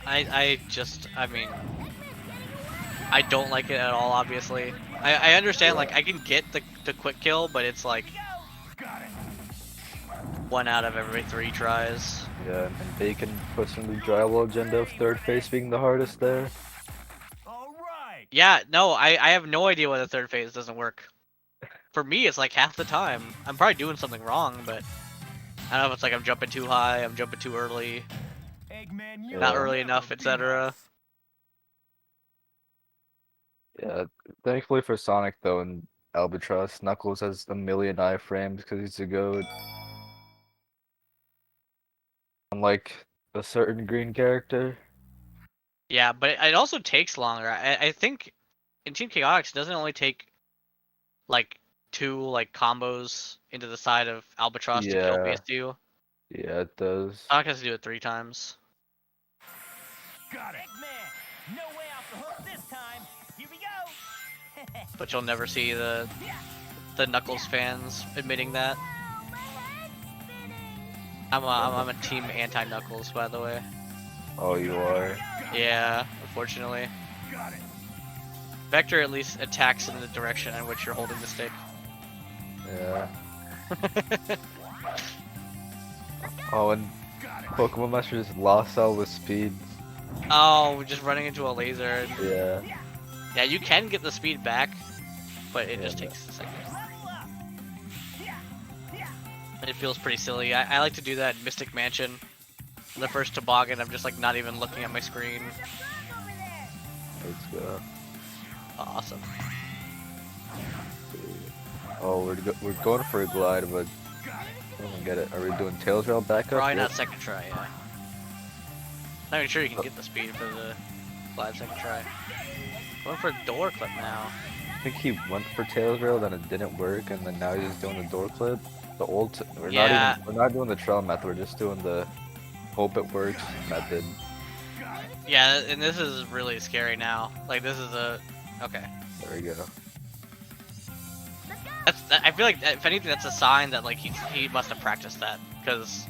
[SPEAKER 8] I mean, I don't like it at all, obviously. I understand, like, I can get the quick kill, but it's like 1 out of every 3 tries.
[SPEAKER 9] Yeah, and Bacon pushing the drywall agenda of third phase being the hardest there.
[SPEAKER 8] Yeah, no, I have no idea why the third phase doesn't work. For me, it's like half the time. I'm probably doing something wrong, but I don't know if it's like I'm jumping too high, I'm jumping too early, not early enough, etc.
[SPEAKER 9] Yeah, thankfully for Sonic though, and Albatross, Knuckles has a million iframes because he's a goat. Unlike a certain green character.
[SPEAKER 8] Yeah, but it also takes longer. I think in Team Chaotix it doesn't only take like 2 like combos into the side of Albatross to kill
[SPEAKER 9] Yeah.
[SPEAKER 8] base 2.
[SPEAKER 9] Yeah, it does.
[SPEAKER 8] Sonic has to do it 3 times.
[SPEAKER 3] Got it. No way off the hook this time. Here we go.
[SPEAKER 8] But you'll never see the Knuckles fans admitting that. I'm a team anti-Knuckles, by the way.
[SPEAKER 9] Oh, you are?
[SPEAKER 8] Yeah, unfortunately. Vector at least attacks in the direction in which you're holding the stick.
[SPEAKER 9] Yeah. Oh, and Pokemon Master just lost all the speed.
[SPEAKER 8] Oh, just running into a laser.
[SPEAKER 9] Yeah.
[SPEAKER 8] Yeah, you can get the speed back, but it
[SPEAKER 9] Yeah,
[SPEAKER 8] just takes a second. It feels pretty silly. I like to do that in Mystic Mansion. The first toboggan, I'm just like not even looking at my screen.
[SPEAKER 9] Let's go.
[SPEAKER 8] Awesome.
[SPEAKER 9] Oh, we're going for a glide, but I don't get it. Are we doing tails rail backup?
[SPEAKER 8] Probably
[SPEAKER 9] Yep.
[SPEAKER 8] not second try, yeah. Not even sure you can get the speed for the glide second try. Going for a door clip now.
[SPEAKER 9] I think he went for tails rail, then it didn't work, and then now he's doing the door clip. The old,
[SPEAKER 8] Yeah.
[SPEAKER 9] we're not doing the trail method. We're just doing the hope it works method.
[SPEAKER 8] Yeah, and this is really scary now. Like this is a okay.
[SPEAKER 9] There we go.
[SPEAKER 8] I feel like if anything, that's a sign that like he must have practiced that because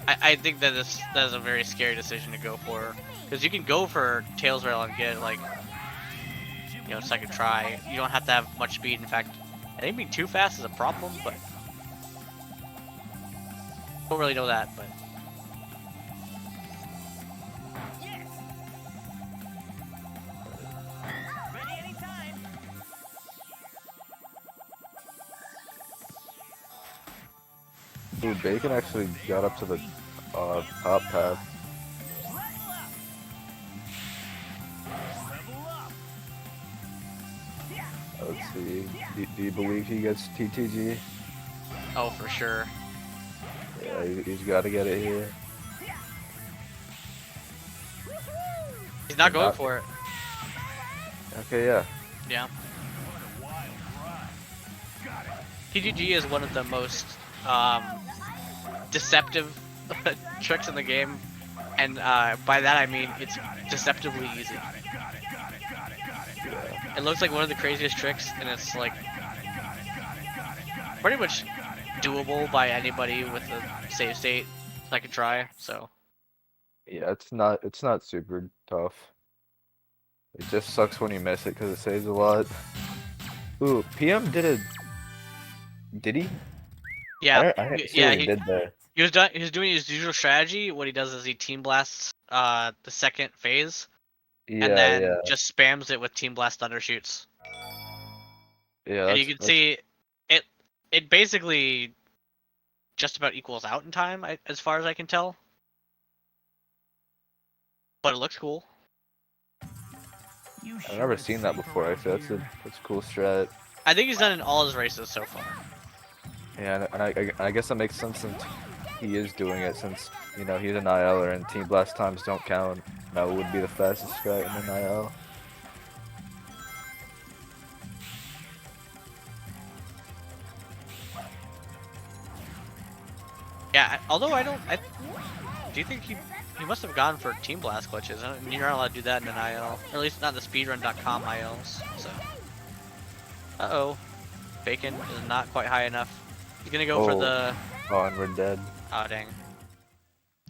[SPEAKER 8] I think that that is a very scary decision to go for because you can go for tails rail and get like second try. You don't have to have much speed. In fact, I think being too fast is a problem, but don't really know that. But
[SPEAKER 9] Ooh, Bacon actually got up to the top path. Let's see. Do you believe he gets TTG?
[SPEAKER 8] oh, for sure.
[SPEAKER 9] Yeah, he's got to get it here.
[SPEAKER 8] He's not going for it.
[SPEAKER 9] Okay, yeah.
[SPEAKER 8] Yeah. TTG is one of the most deceptive tricks in the game, and by that I mean it's deceptively easy. It looks like one of the craziest tricks, and it's like pretty much doable by anybody with a save state that can try. So
[SPEAKER 9] Yeah, it's not super tough. It just sucks when you miss it because it saves a lot. Ooh, PM did he?
[SPEAKER 8] yeah,
[SPEAKER 9] I didn't see
[SPEAKER 8] yeah,
[SPEAKER 9] what he did there.
[SPEAKER 8] he was doing his usual strategy. What he does is he team blasts the second phase,
[SPEAKER 9] Yeah,
[SPEAKER 8] and then
[SPEAKER 9] yeah,
[SPEAKER 8] just spams it with team blast thundershoots.
[SPEAKER 9] yeah.
[SPEAKER 8] And you can see it basically just about equals out in time, as far as I can tell. But it looks cool.
[SPEAKER 9] I've never seen that before. Actually, that's a cool strat.
[SPEAKER 8] I think he's done in all his races so far.
[SPEAKER 9] Yeah, and I guess that makes sense since he is doing it, since he's an ILer and team blast times don't count. That would be the fastest strat in an IL.
[SPEAKER 8] Yeah, although do you think he must have gone for team blast glitches? I mean, you're not allowed to do that in an IL, or at least not the speedrun.com ILs. So, uh-oh, Bacon is not quite high enough. He's gonna go for the.
[SPEAKER 9] Oh, and we're dead.
[SPEAKER 8] Oh dang.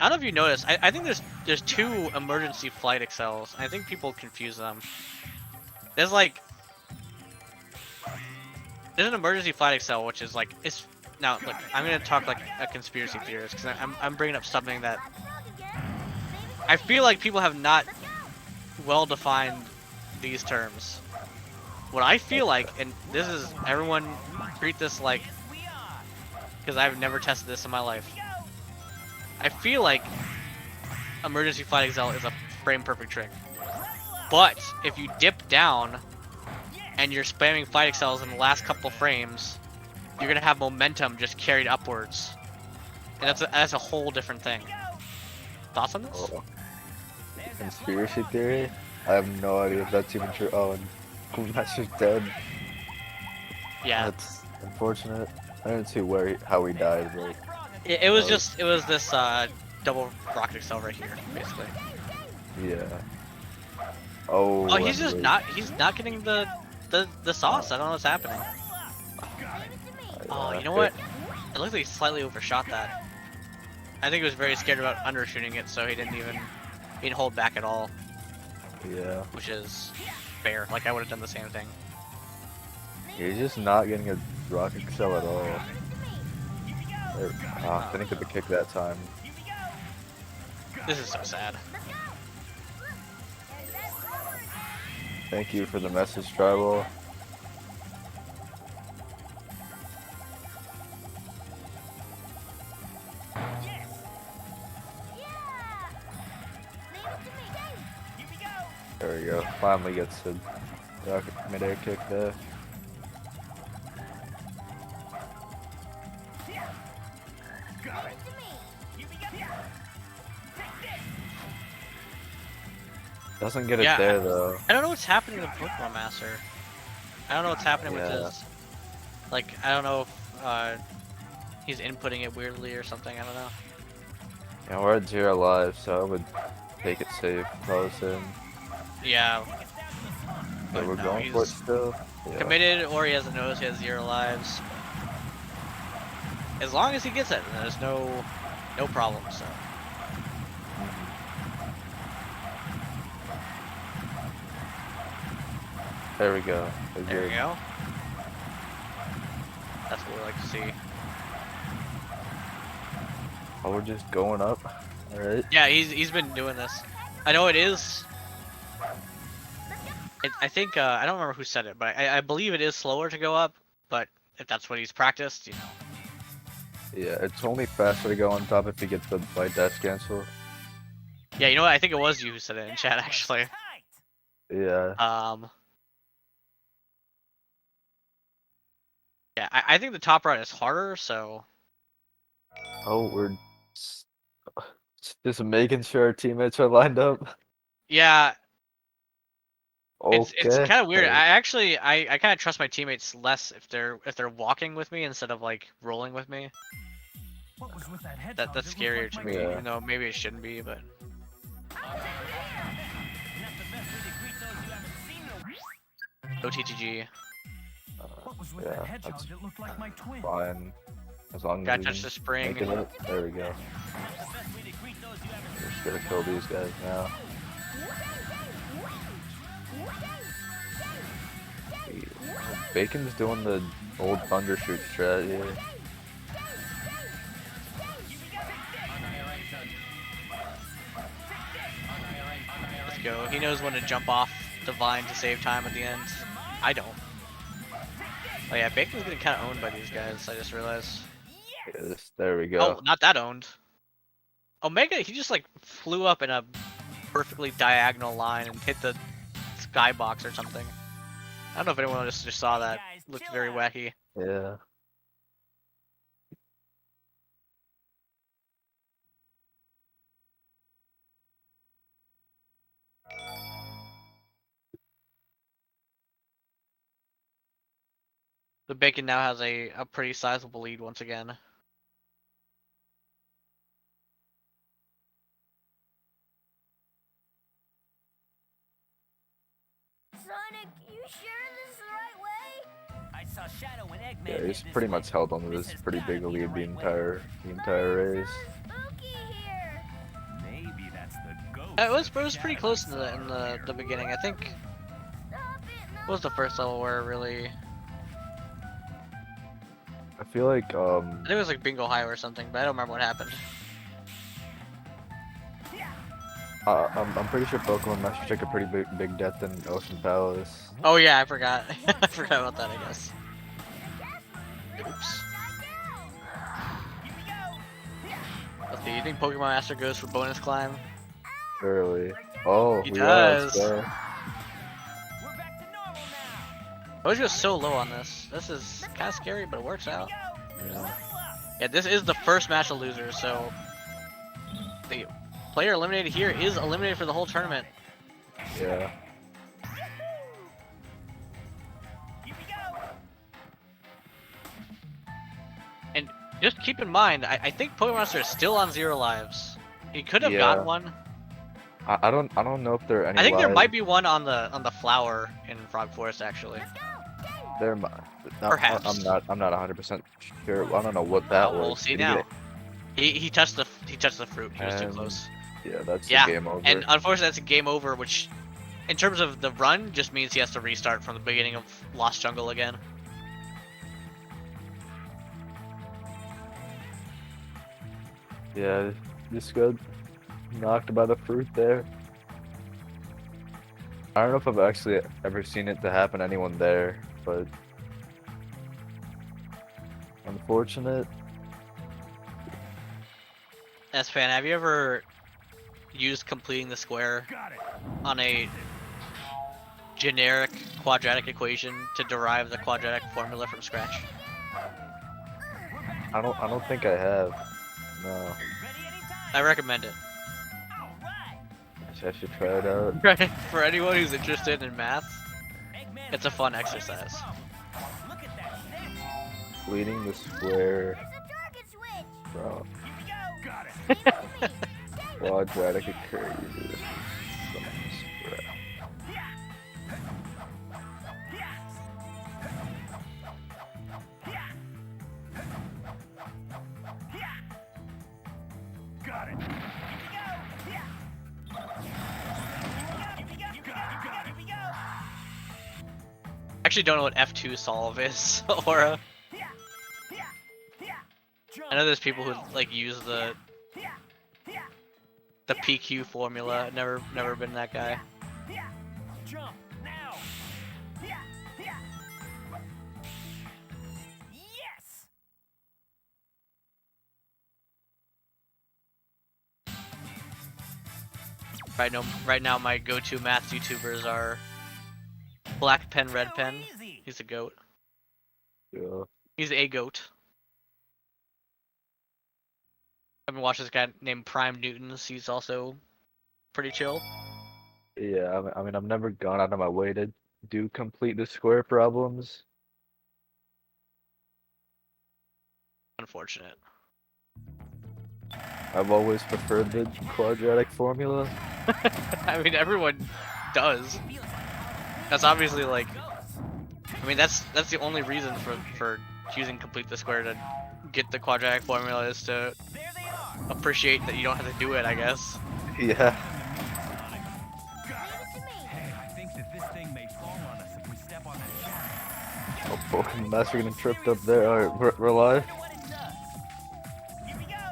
[SPEAKER 8] I don't know if you noticed. I think there's two emergency flight excels. I think people confuse them. There's an emergency flight excel which is like now look. I'm gonna talk like a conspiracy theorist because I'm bringing up something that I feel like people have not well defined these terms. What I feel like, and this is everyone treat this like, because I've never tested this in my life. I feel like emergency flight excel is a frame perfect trick. But if you dip down and you're spamming flight excels in the last couple frames, you're gonna have momentum just carried upwards, and that's a whole different thing. Thoughts on this?
[SPEAKER 9] Oh. Conspiracy theory? I have no idea if that's even true. Oh, and Coolmaster's dead.
[SPEAKER 8] Yeah.
[SPEAKER 9] That's unfortunate. I didn't see how he died, but
[SPEAKER 8] It was this double rocket excel right here, basically.
[SPEAKER 9] yeah. Oh.
[SPEAKER 8] Oh, he's just not getting the sauce. I don't know what's happening. Oh, you know what? It looks like he slightly overshot that. I think he was very scared about undershooting it, so he didn't hold back at all.
[SPEAKER 9] Yeah.
[SPEAKER 8] Which is fair. Like I would have done the same thing.
[SPEAKER 9] He's just not getting a rocket excel at all. Didn't get the kick that time.
[SPEAKER 8] This is so sad.
[SPEAKER 9] Thank you for the message, Tribal. There we go. Finally gets the rocket mid-air kick there. Doesn't get it
[SPEAKER 8] Yeah,
[SPEAKER 9] there though.
[SPEAKER 8] I don't know what's happening with Pokemon Master. I don't know what's happening with
[SPEAKER 9] Yeah.
[SPEAKER 8] his. Like, I don't know if he's inputting it weirdly or something. I don't know.
[SPEAKER 9] Yeah, we're at 0 lives, so I would take it safe if I was him.
[SPEAKER 8] Yeah,
[SPEAKER 9] But
[SPEAKER 8] but
[SPEAKER 9] we're
[SPEAKER 8] no,
[SPEAKER 9] going for it
[SPEAKER 8] he's
[SPEAKER 9] still. Yeah.
[SPEAKER 8] committed, or he hasn't noticed he has 0 lives. As long as he gets it, then there's no problem. So
[SPEAKER 9] There we go. We're
[SPEAKER 8] there
[SPEAKER 9] good.
[SPEAKER 8] you go. That's what we like to see.
[SPEAKER 9] Oh, we're just going up. All right.
[SPEAKER 8] Yeah, he's been doing this. I know it is. I think I don't remember who said it, but I believe it is slower to go up. But if that's what he's practiced, you know.
[SPEAKER 9] Yeah, it's only faster to go on top if you get the by dash cancel.
[SPEAKER 8] Yeah, you know what? I think it was you who said it in chat actually.
[SPEAKER 9] Yeah.
[SPEAKER 8] Yeah, I think the top right is harder. So
[SPEAKER 9] Oh, we're just making sure our teammates are lined up.
[SPEAKER 8] yeah, it's
[SPEAKER 9] Okay.
[SPEAKER 8] kind of weird. I kind of trust my teammates less if they're walking with me instead of like rolling with me.
[SPEAKER 3] What was with that head?
[SPEAKER 8] That's scarier to me,
[SPEAKER 9] Yeah.
[SPEAKER 8] even though maybe it shouldn't be. But OTTG.
[SPEAKER 3] What was with
[SPEAKER 9] Yeah,
[SPEAKER 3] that hedgehog
[SPEAKER 9] that's
[SPEAKER 3] that looked like my twin?
[SPEAKER 9] fine. As long
[SPEAKER 8] Gotta
[SPEAKER 9] as
[SPEAKER 8] touch
[SPEAKER 9] we
[SPEAKER 8] the spring.
[SPEAKER 9] making it. There we go. Just gotta kill these guys now. Bacon's doing the old Thundershoot strat here.
[SPEAKER 8] Let's go. He knows when to jump off the vine to save time at the end. I don't. Oh yeah, Bacon's getting kind of owned by these guys. I just realized.
[SPEAKER 9] Yes, there we go.
[SPEAKER 8] Oh, not that owned. Omega, he just like flew up in a perfectly diagonal line and hit the skybox or something. I don't know if anyone just saw that. Looked very wacky.
[SPEAKER 9] Yeah.
[SPEAKER 8] The Bacon now has a pretty sizable lead once again.
[SPEAKER 4] Sonic, you sure this is the right way?
[SPEAKER 3] I saw Shadow and Eggman.
[SPEAKER 9] Yeah, he's
[SPEAKER 3] head this
[SPEAKER 9] pretty
[SPEAKER 3] way.
[SPEAKER 9] much held on to this
[SPEAKER 3] has
[SPEAKER 9] pretty
[SPEAKER 3] gotta
[SPEAKER 9] big
[SPEAKER 3] be
[SPEAKER 9] lead
[SPEAKER 3] the
[SPEAKER 9] the
[SPEAKER 3] right way.
[SPEAKER 9] entire race.
[SPEAKER 4] Spooky here.
[SPEAKER 3] Maybe that's the ghost.
[SPEAKER 8] It was pretty close in the beginning. I think
[SPEAKER 4] Stop it, no.
[SPEAKER 8] what was the first level where it really.
[SPEAKER 9] I feel like
[SPEAKER 8] I think it was like Bingo High or something, but I don't remember what happened.
[SPEAKER 9] I'm pretty sure Pokemon Master took a pretty big death in Ocean Palace.
[SPEAKER 8] Oh yeah, I forgot. I forgot about that. I guess. Oops. Let's see. You think Pokemon Master goes for bonus climb?
[SPEAKER 9] Early. Oh,
[SPEAKER 8] He
[SPEAKER 9] we
[SPEAKER 8] does.
[SPEAKER 9] are.
[SPEAKER 3] We're back to normal now.
[SPEAKER 8] I always go so low on this. This is kind of scary, but it works out.
[SPEAKER 9] Yeah.
[SPEAKER 8] Yeah, this is the first match of losers, so the player eliminated here is eliminated for the whole tournament.
[SPEAKER 9] Yeah.
[SPEAKER 8] And just keep in mind, I think Pokemon Master is still on 0 lives. He could have
[SPEAKER 9] Yeah.
[SPEAKER 8] gotten one.
[SPEAKER 9] I don't know if there are any.
[SPEAKER 8] I think there
[SPEAKER 9] live.
[SPEAKER 8] might be one on the flower in Frog Forest actually.
[SPEAKER 9] There might.
[SPEAKER 8] Perhaps.
[SPEAKER 9] I'm not 100% sure. I don't know what that was.
[SPEAKER 8] We'll see
[SPEAKER 9] Did he
[SPEAKER 8] now.
[SPEAKER 9] get
[SPEAKER 8] He touched the fruit. He was too
[SPEAKER 9] And-
[SPEAKER 8] close.
[SPEAKER 9] it? Yeah, that's
[SPEAKER 8] Yeah,
[SPEAKER 9] the game over.
[SPEAKER 8] And unfortunately, that's a game over, which, in terms of the run, just means he has to restart from the beginning of Lost Jungle again.
[SPEAKER 9] Yeah, just got knocked by the fruit there. I don't know if I've actually ever seen it to happen to anyone there, but unfortunate.
[SPEAKER 8] S-Fan, have you ever used completing the square
[SPEAKER 3] Got it.
[SPEAKER 8] on a generic quadratic equation to derive the quadratic formula from scratch?
[SPEAKER 9] I don't think I have. No.
[SPEAKER 3] Ready anytime.
[SPEAKER 8] I recommend it.
[SPEAKER 9] I should try it out.
[SPEAKER 8] Right. For anyone who's interested in math, it's a fun exercise.
[SPEAKER 9] Leading the square
[SPEAKER 4] There's a target switch.
[SPEAKER 9] from
[SPEAKER 3] Got it.
[SPEAKER 4] Leave it to me. Stay
[SPEAKER 9] quadratic equation. From square.
[SPEAKER 3] Got it.
[SPEAKER 8] Actually, don't know what F2 solve is, Aura. I know there's people who like use the PQ formula. Never been that guy.
[SPEAKER 3] Jump now. Yes.
[SPEAKER 8] Right now, my go-to math YouTubers are Black Pen, Red Pen. He's a goat.
[SPEAKER 9] Yeah.
[SPEAKER 8] He's a goat. I've been watching this guy named Prime Newtons. He's also pretty chill.
[SPEAKER 9] Yeah, I mean, I've never gone out of my way to do complete the square problems.
[SPEAKER 8] Unfortunate.
[SPEAKER 9] I've always preferred the quadratic formula.
[SPEAKER 8] I mean, everyone does. That's obviously like. I mean, that's the only reason for choosing complete the square to get the quadratic formula is to appreciate that you don't have to do it. I guess.
[SPEAKER 9] Yeah.
[SPEAKER 4] Leave it to me.
[SPEAKER 3] Hey, I think that this thing may fall on us if we step on that shaft.
[SPEAKER 9] Oh boy, Master getting tripped up there. Alright, we're live.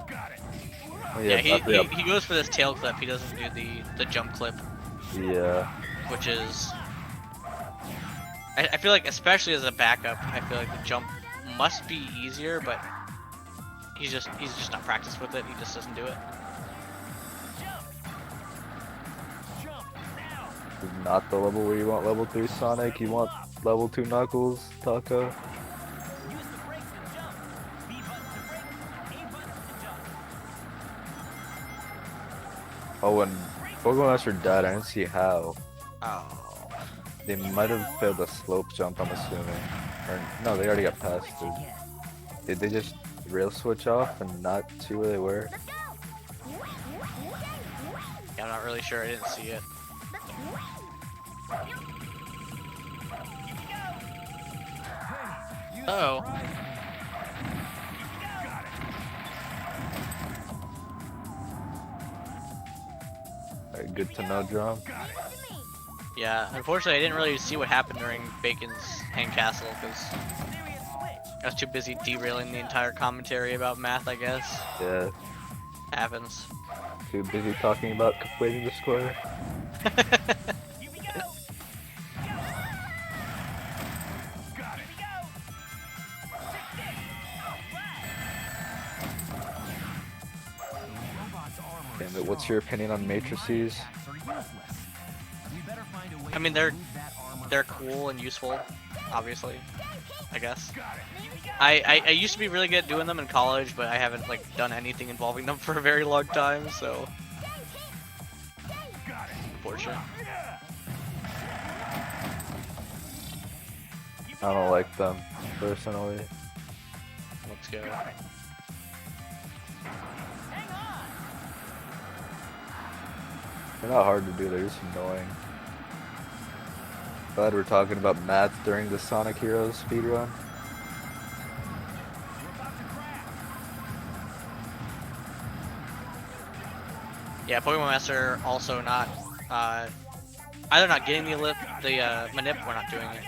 [SPEAKER 3] Got it.
[SPEAKER 9] Oh,
[SPEAKER 8] Yeah,
[SPEAKER 9] yeah,
[SPEAKER 8] he goes for this tail clip. He doesn't do the jump clip,
[SPEAKER 9] yeah.
[SPEAKER 8] which is. I feel like, especially as a backup, I feel like the jump must be easier, but he's just not practiced with it. He just doesn't do it.
[SPEAKER 9] This is not the level where you want level 3 Sonic, you want level 2 Knuckles, Taco. Oh, and Pokemon Master died, I didn't see how.
[SPEAKER 8] Oh.
[SPEAKER 9] They might have failed a slope jump, I'm assuming. Or, no, they already got past it. Did they just rail switch off and not see where they were?
[SPEAKER 4] Let's go.
[SPEAKER 8] Yeah, I'm not really sure. I didn't see it. Oh.
[SPEAKER 9] Alright, good to know, Drum.
[SPEAKER 8] Yeah, unfortunately, I didn't really see what happened during Bacon's Hang Castle because I was too busy derailing the entire commentary about math. I guess
[SPEAKER 9] Yeah,
[SPEAKER 8] happens.
[SPEAKER 9] too busy talking about completing the square. Damn it, what's your opinion on matrices?
[SPEAKER 8] I mean, they're cool and useful, obviously. I guess. I used to be really good at doing them in college, but I haven't like done anything involving them for a very long time, so unfortunate.
[SPEAKER 9] I don't like them, personally.
[SPEAKER 8] Let's go.
[SPEAKER 9] They're not hard to do, they're just annoying. Glad we're talking about math during the Sonic Heroes speedrun.
[SPEAKER 8] Yeah, Pokemon Master also not either not getting the manip or not doing it.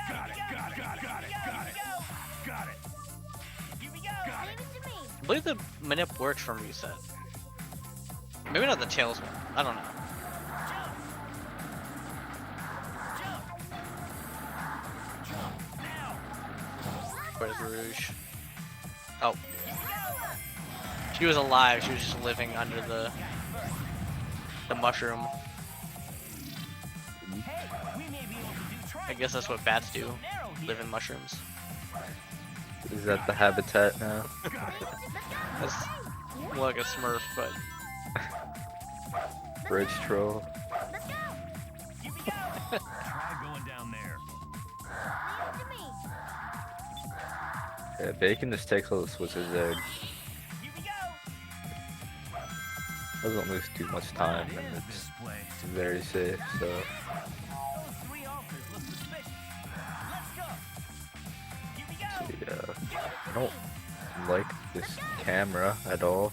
[SPEAKER 8] I believe the manip works from reset. Maybe not the tails one. I don't know. Where's Rouge? Oh. She was alive, she was just living under the mushroom. I guess that's what bats do. Live in mushrooms.
[SPEAKER 9] Is that the habitat now?
[SPEAKER 8] That's more like a Smurf, but
[SPEAKER 9] Bridge troll.
[SPEAKER 4] Let's
[SPEAKER 3] Try going down there.
[SPEAKER 4] Leave it to me.
[SPEAKER 9] Yeah, Bacon just takes all the switches there.
[SPEAKER 3] Here we go.
[SPEAKER 9] Doesn't lose too much time, and it's very safe. So
[SPEAKER 3] Those 3 altars look suspicious. Let's go. Here we go.
[SPEAKER 9] yeah, I don't like this camera at all.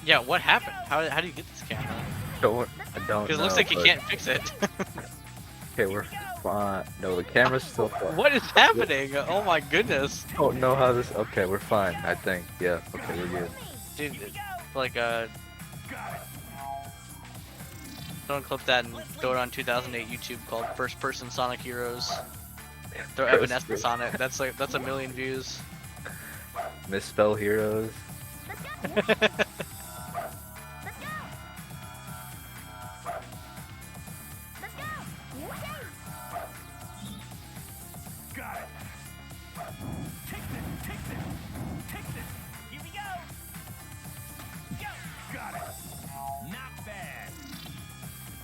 [SPEAKER 8] Yeah, what happened? How do you get this camera?
[SPEAKER 9] I don't know.
[SPEAKER 8] Because it looks like you
[SPEAKER 9] but-
[SPEAKER 8] can't fix it.
[SPEAKER 9] Okay, we're fine. No, the camera's still fine.
[SPEAKER 8] What is happening? Oh my goodness.
[SPEAKER 9] Don't know how this. Okay, we're fine. I think. Yeah. Okay, we're good.
[SPEAKER 8] Dude, it's like someone clip that and throw it on 2008 YouTube called First Person Sonic Heroes. Throw Evanescence on it. That's a million views.
[SPEAKER 9] Misspell heroes.
[SPEAKER 4] Let's go. Let's go.
[SPEAKER 3] Got it. Take this. Take this. Take this. Here we go. Go. Got it. Not bad.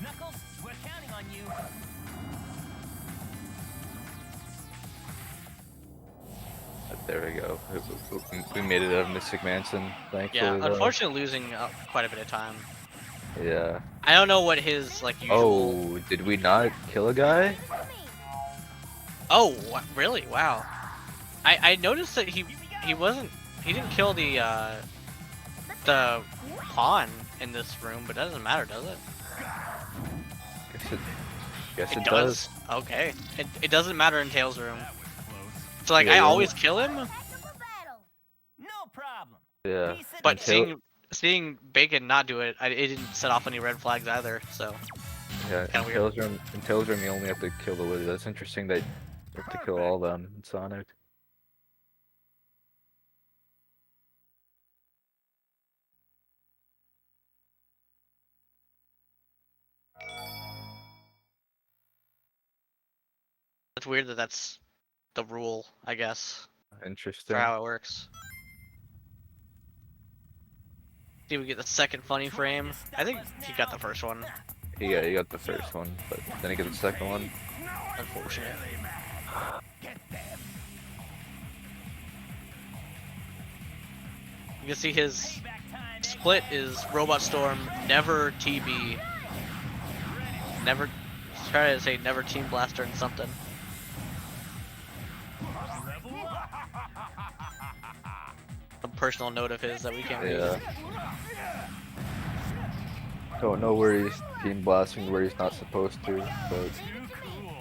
[SPEAKER 3] Knuckles, we're counting on you.
[SPEAKER 9] There we go. We made it out of Mystic Mansion, thankfully.
[SPEAKER 8] Yeah,
[SPEAKER 9] though.
[SPEAKER 8] unfortunately losing quite a bit of time.
[SPEAKER 9] Yeah.
[SPEAKER 8] I don't know what his like usual.
[SPEAKER 9] Oh, did we not kill a guy?
[SPEAKER 8] Oh, really? Wow. I noticed that he didn't kill the pawn in this room, but that doesn't matter, does it?
[SPEAKER 9] Guess it
[SPEAKER 8] does. Okay. It doesn't matter in Tails' room.
[SPEAKER 3] That was close.
[SPEAKER 8] So like
[SPEAKER 9] Yeah,
[SPEAKER 8] I
[SPEAKER 9] yeah.
[SPEAKER 8] always kill him,
[SPEAKER 4] Technical battle.
[SPEAKER 3] No problem.
[SPEAKER 9] Yeah.
[SPEAKER 3] He said
[SPEAKER 8] but
[SPEAKER 9] Until-
[SPEAKER 8] seeing Bacon not do it, it didn't set off any red flags either. So
[SPEAKER 9] Yeah.
[SPEAKER 8] Kinda
[SPEAKER 9] In Tails room, you only have to kill the wizard. That's interesting that you have to kill all of them in Sonic.
[SPEAKER 8] it's weird that that's the rule, I guess,
[SPEAKER 9] Interesting.
[SPEAKER 8] for how it works. See, we get the second funny frame. I think he got the first one.
[SPEAKER 9] He got the first one, but then he got the second one.
[SPEAKER 8] Unfortunate. You can see his split is Robot Storm, never TB, never try to say never Team Blaster and something. A personal note of his that we can't read.
[SPEAKER 9] Yeah. Don't know where he's team blasting, where he's not supposed to, but
[SPEAKER 3] too cool.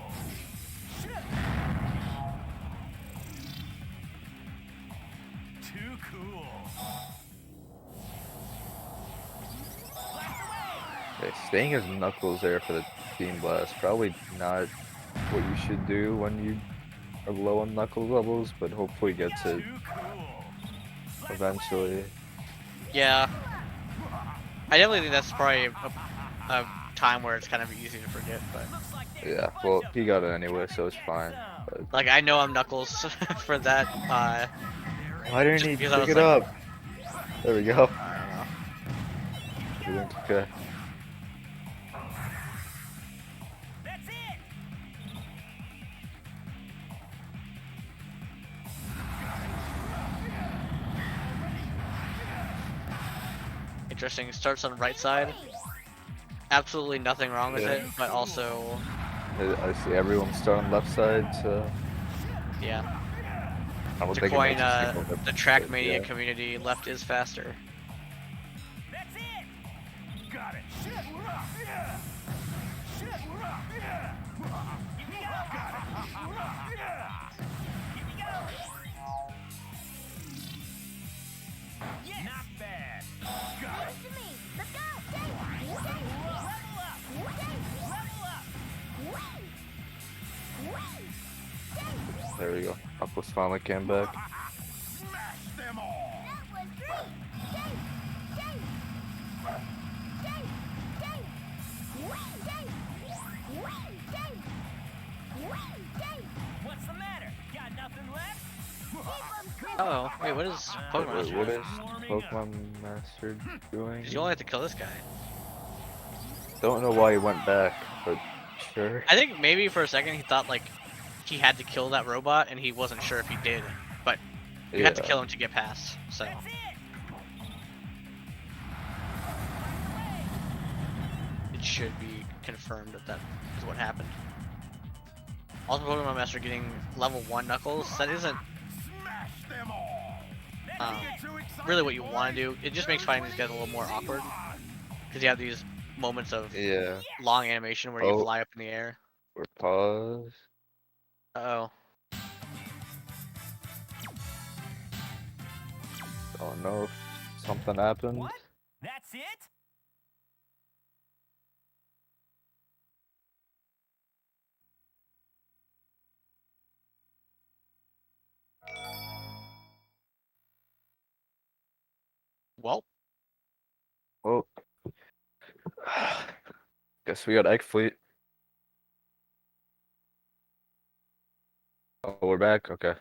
[SPEAKER 3] Too cool.
[SPEAKER 9] okay, staying as Knuckles there for the team blast, probably not what you should do when you are low on Knuckles levels, but hopefully gets it
[SPEAKER 3] Too cool.
[SPEAKER 9] eventually.
[SPEAKER 8] Yeah. I definitely think that's probably a time where it's kind of easy to forget, but
[SPEAKER 9] Yeah, well, he got it anyway, so it's fine. But
[SPEAKER 8] like I know I'm Knuckles for that.
[SPEAKER 9] why didn't
[SPEAKER 8] Just
[SPEAKER 9] he
[SPEAKER 8] because I
[SPEAKER 9] pick
[SPEAKER 8] was
[SPEAKER 9] it
[SPEAKER 8] like-
[SPEAKER 9] up? There we go.
[SPEAKER 8] I don't know.
[SPEAKER 9] He went okay.
[SPEAKER 3] That's it.
[SPEAKER 8] Interesting. Starts on the right side. Absolutely nothing wrong with
[SPEAKER 9] Yeah.
[SPEAKER 8] it, but also,
[SPEAKER 9] I see everyone start on left side, so
[SPEAKER 8] yeah.
[SPEAKER 9] I don't
[SPEAKER 8] To
[SPEAKER 9] think it
[SPEAKER 8] coin
[SPEAKER 9] makes a single
[SPEAKER 8] the
[SPEAKER 9] difference,
[SPEAKER 8] track
[SPEAKER 9] but
[SPEAKER 8] mania
[SPEAKER 9] yeah.
[SPEAKER 8] community, left is faster.
[SPEAKER 3] That's it. Got it. Not bad. Got it.
[SPEAKER 4] Leave it to me. Let's go. Level
[SPEAKER 3] up. Level up.
[SPEAKER 9] There we go. Knuckles finally came back.
[SPEAKER 3] Smash them all.
[SPEAKER 4] That was great.
[SPEAKER 3] What's the matter? Got nothing left?
[SPEAKER 8] Oh, wait, what is Pokemon
[SPEAKER 9] Wait,
[SPEAKER 8] Master
[SPEAKER 9] what
[SPEAKER 8] doing?
[SPEAKER 9] is Pokemon Master doing?
[SPEAKER 8] 'Cause you only have to kill this guy.
[SPEAKER 9] Don't know why he went back, but Sure.
[SPEAKER 8] I think maybe for a second he thought like he had to kill that robot, and he wasn't sure if he did. But you have to kill him to get past. So. It should be confirmed that that is what happened. Also, Pokemon Master getting level 1 Knuckles. That isn't
[SPEAKER 3] Smash them all.
[SPEAKER 8] really what you want to do. It just makes fighting these guys a little more awkward. Because you have these moments of
[SPEAKER 9] Yeah.
[SPEAKER 8] long animation where you
[SPEAKER 9] Oh.
[SPEAKER 8] fly up in the air.
[SPEAKER 9] We're paused.
[SPEAKER 8] Uh-oh.
[SPEAKER 9] Don't know if something happened.
[SPEAKER 3] What? That's it?
[SPEAKER 8] Well,
[SPEAKER 9] Well, guess we got Egg Fleet. Oh, we're back. Okay.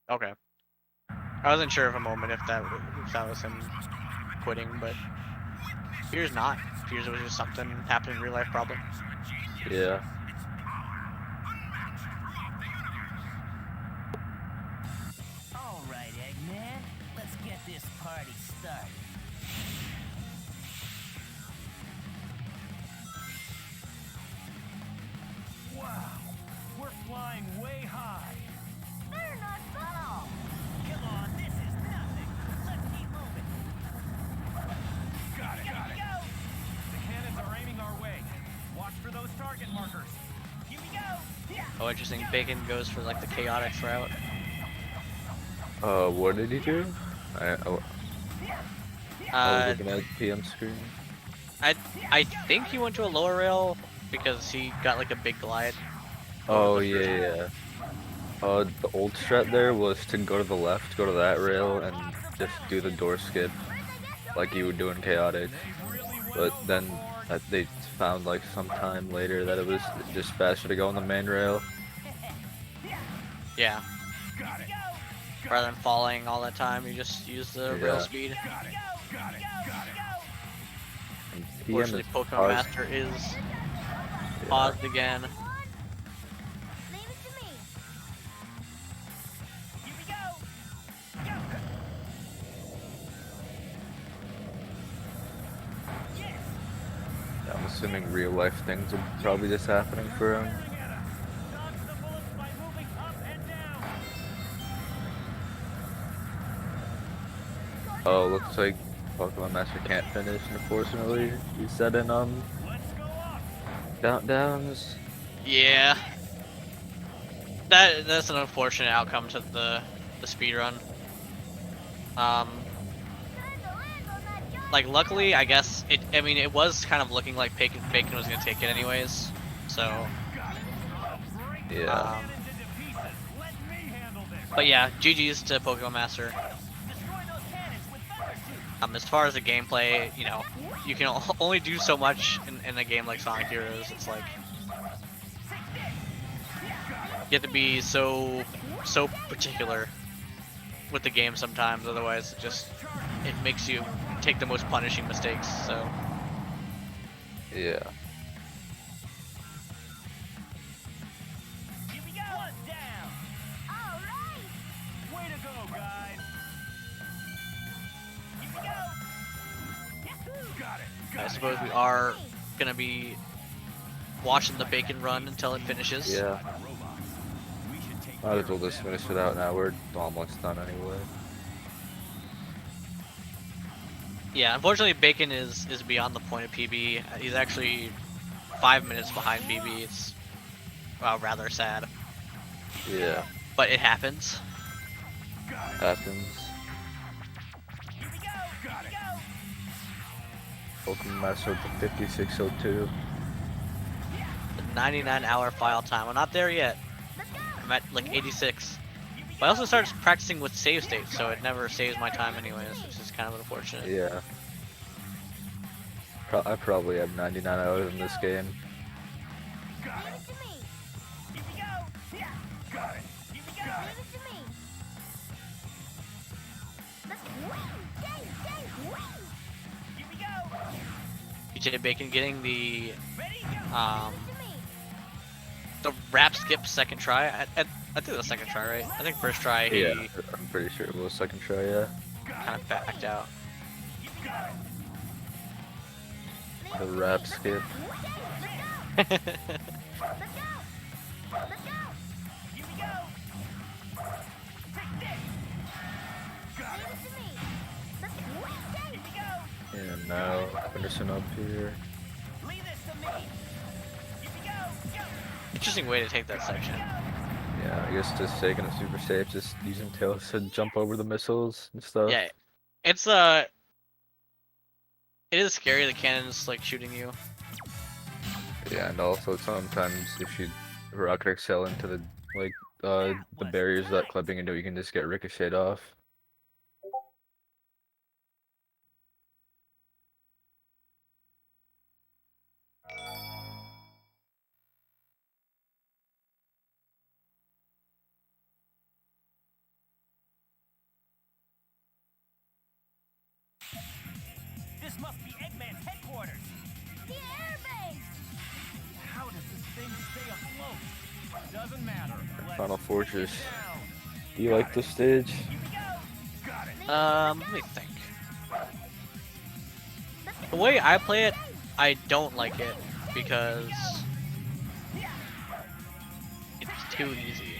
[SPEAKER 8] okay. I wasn't sure of a moment if that was him quitting, but appears not. Appears it was just something happened in real life, probably.
[SPEAKER 9] Yeah.
[SPEAKER 7] All right, Eggman. Let's get this party started. Wow, we're flying way high.
[SPEAKER 4] They're not subtle.
[SPEAKER 7] Come on, this is nothing. Let's keep moving.
[SPEAKER 3] Got it.
[SPEAKER 7] Go!
[SPEAKER 3] The cannons are aiming our way. Watch for those target markers.
[SPEAKER 7] Here we go! Yeah!
[SPEAKER 8] Oh, interesting. Bacon goes for like the chaotic route.
[SPEAKER 9] What did he do? I was looking at the PM screen.
[SPEAKER 8] I think he went to a lower rail because he got like a big glide.
[SPEAKER 9] Oh yeah. The old strat there was to go to the left, go to that rail, and just do the door skip, like you would do in chaotic. But then they found like sometime later that it was just faster to go on the main rail.
[SPEAKER 8] Yeah. Rather than falling all that time, you just use the rail
[SPEAKER 9] Yeah.
[SPEAKER 8] speed.
[SPEAKER 9] And PM
[SPEAKER 8] Unfortunately,
[SPEAKER 9] is
[SPEAKER 8] Pokemon
[SPEAKER 9] paused.
[SPEAKER 8] Master is paused again.
[SPEAKER 4] Leave it to me.
[SPEAKER 7] Here we go! Yes!
[SPEAKER 9] I'm assuming real life things are probably just happening for him.
[SPEAKER 7] Dodge the bullets by moving up and down.
[SPEAKER 9] Oh, looks like Pokemon Master can't finish, unfortunately. He's set in
[SPEAKER 7] Let's go up.
[SPEAKER 9] downs.
[SPEAKER 8] Yeah. That's an unfortunate outcome to the speed run.
[SPEAKER 4] Time to land on that giant
[SPEAKER 8] Like luckily, I guess I mean, it was kind of looking like Bacon was gonna take it anyways. So,
[SPEAKER 9] Yeah.
[SPEAKER 8] um,
[SPEAKER 3] Let me handle this.
[SPEAKER 8] but yeah, GG's to Pokemon Master.
[SPEAKER 7] Destroy those cannons with thunder suit.
[SPEAKER 8] As far as the gameplay, you know, you can only do so much in a game like Sonic Heroes. It's like you have to be so particular with the game sometimes. Otherwise, it makes you take the most punishing mistakes. So
[SPEAKER 9] Yeah.
[SPEAKER 7] Here we go! One down.
[SPEAKER 4] All right.
[SPEAKER 7] Way to go, guys. Here we go. Yahoo!
[SPEAKER 3] Got it.
[SPEAKER 8] I suppose we are gonna be watching the Bacon run until it finishes.
[SPEAKER 9] Yeah. Might as well just finish it out now. We're almost done anyway.
[SPEAKER 8] Yeah, unfortunately, Bacon is beyond the point of PB. He's actually 5 minutes behind PB. It's rather sad,
[SPEAKER 9] Yeah.
[SPEAKER 8] but it happens.
[SPEAKER 9] Happens.
[SPEAKER 7] Here we go!
[SPEAKER 3] Got it.
[SPEAKER 9] Pokemon Master with the 5602.
[SPEAKER 8] The 99-hour file time. I'm not there yet.
[SPEAKER 4] Let's go.
[SPEAKER 8] I'm at like 86. But I also started practicing with save states, so it never saves my time anyways, which is kind of unfortunate.
[SPEAKER 9] Yeah. I probably have 99 hours in this game.
[SPEAKER 4] Leave it to me.
[SPEAKER 7] Here we go! Yeah!
[SPEAKER 3] Got it.
[SPEAKER 7] Here we go!
[SPEAKER 4] Leave it to me. Let's wing. Yay, wing.
[SPEAKER 7] Here we go!
[SPEAKER 8] BJ Bacon getting the
[SPEAKER 7] Ready? Go!
[SPEAKER 8] um
[SPEAKER 4] To me.
[SPEAKER 8] the rap skip second try. I think the second try, right? I think first try he
[SPEAKER 9] Yeah, I'm pretty sure it was second try. Yeah.
[SPEAKER 8] kind of backed out.
[SPEAKER 9] The rap skip. And now Henderson up here.
[SPEAKER 8] Interesting way to take that section.
[SPEAKER 9] Yeah, I guess just taking it super safe, just using tails to jump over the missiles and stuff.
[SPEAKER 8] Yeah, it's it is scary the cannon's like shooting you.
[SPEAKER 9] Yeah, and also sometimes if you rocket excel into the the barriers that clipping into, you can just get ricocheted off.
[SPEAKER 3] This must be Eggman's headquarters.
[SPEAKER 4] The airbase!
[SPEAKER 3] How does this thing stay afloat? Doesn't matter.
[SPEAKER 9] Final Fortress. Do you like this stage?
[SPEAKER 8] Let me think. The way I play it, I don't like it because it's too easy.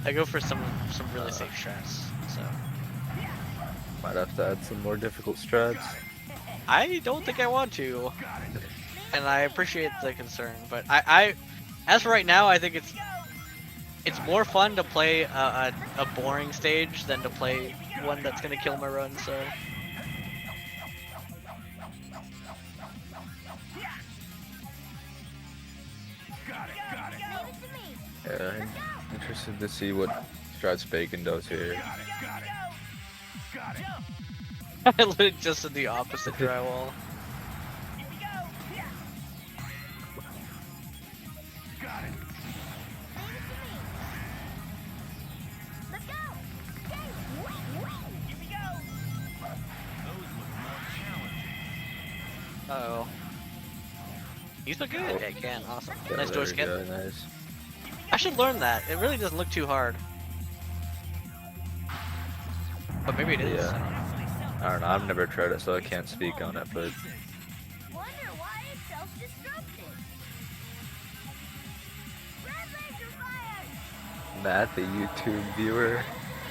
[SPEAKER 8] I go for some really safe strats. So
[SPEAKER 9] Might have to add some more difficult strats.
[SPEAKER 8] I don't think I want to, and I appreciate the concern, but I as for right now, I think it's more fun to play a boring stage than to play one that's gonna kill my run. So.
[SPEAKER 9] Yeah, I'm interested to see what strats Bacon does here.
[SPEAKER 8] I lit just in the opposite drywall. Uh-oh. He's been good. Yeah, can. Awesome.
[SPEAKER 9] Yeah,
[SPEAKER 8] Nice
[SPEAKER 9] there
[SPEAKER 8] door
[SPEAKER 9] we
[SPEAKER 8] skip.
[SPEAKER 9] go, nice.
[SPEAKER 8] I should learn that. It really doesn't look too hard. But maybe it is.
[SPEAKER 9] Yeah. I don't know, I've never tried it, so I can't speak on it, but
[SPEAKER 4] Wonder why it's self-destructed. Red laser fire!
[SPEAKER 9] Matt, the YouTube viewer,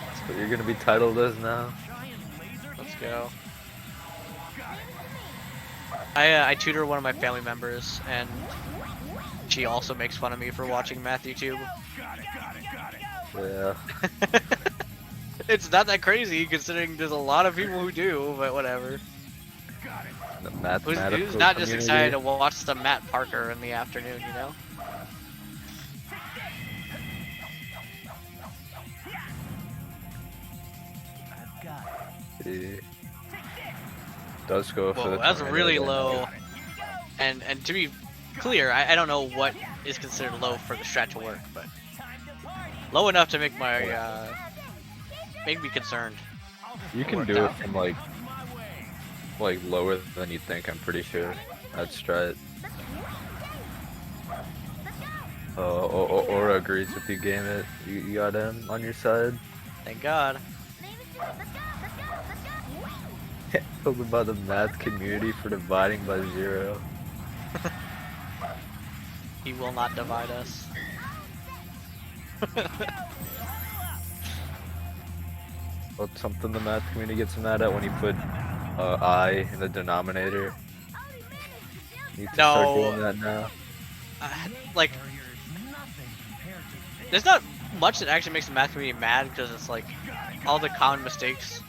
[SPEAKER 9] that's what you're gonna be titled as now.
[SPEAKER 8] Let's go. I tutor one of my family members, and she also makes fun of me for watching Matthew Tube.
[SPEAKER 9] Yeah.
[SPEAKER 8] It's not that crazy considering there's a lot of people who do, but whatever.
[SPEAKER 9] The mathematical
[SPEAKER 8] Who's not just
[SPEAKER 9] community.
[SPEAKER 8] excited to watch the Matt Parker in the afternoon, you know?
[SPEAKER 9] He does go for
[SPEAKER 8] Whoa,
[SPEAKER 9] the
[SPEAKER 8] that's
[SPEAKER 9] tornado
[SPEAKER 8] really
[SPEAKER 9] again.
[SPEAKER 8] low. And to be clear, I don't know what is considered low for the strat to work, but low enough to make my make me concerned.
[SPEAKER 9] You can
[SPEAKER 8] worked
[SPEAKER 9] do it
[SPEAKER 8] out.
[SPEAKER 9] from like lower than you think, I'm pretty sure. That's strat. Aura agrees with you, game it. You got him on your side.
[SPEAKER 8] Thank God.
[SPEAKER 9] Talking about the math community for dividing by 0.
[SPEAKER 8] He will not divide us.
[SPEAKER 9] What's something the math community gets mad at when you put I in the denominator? You need to start
[SPEAKER 8] No.
[SPEAKER 9] doing that now.
[SPEAKER 8] Like, there's not much that actually makes the math community mad because it's like all the common mistakes.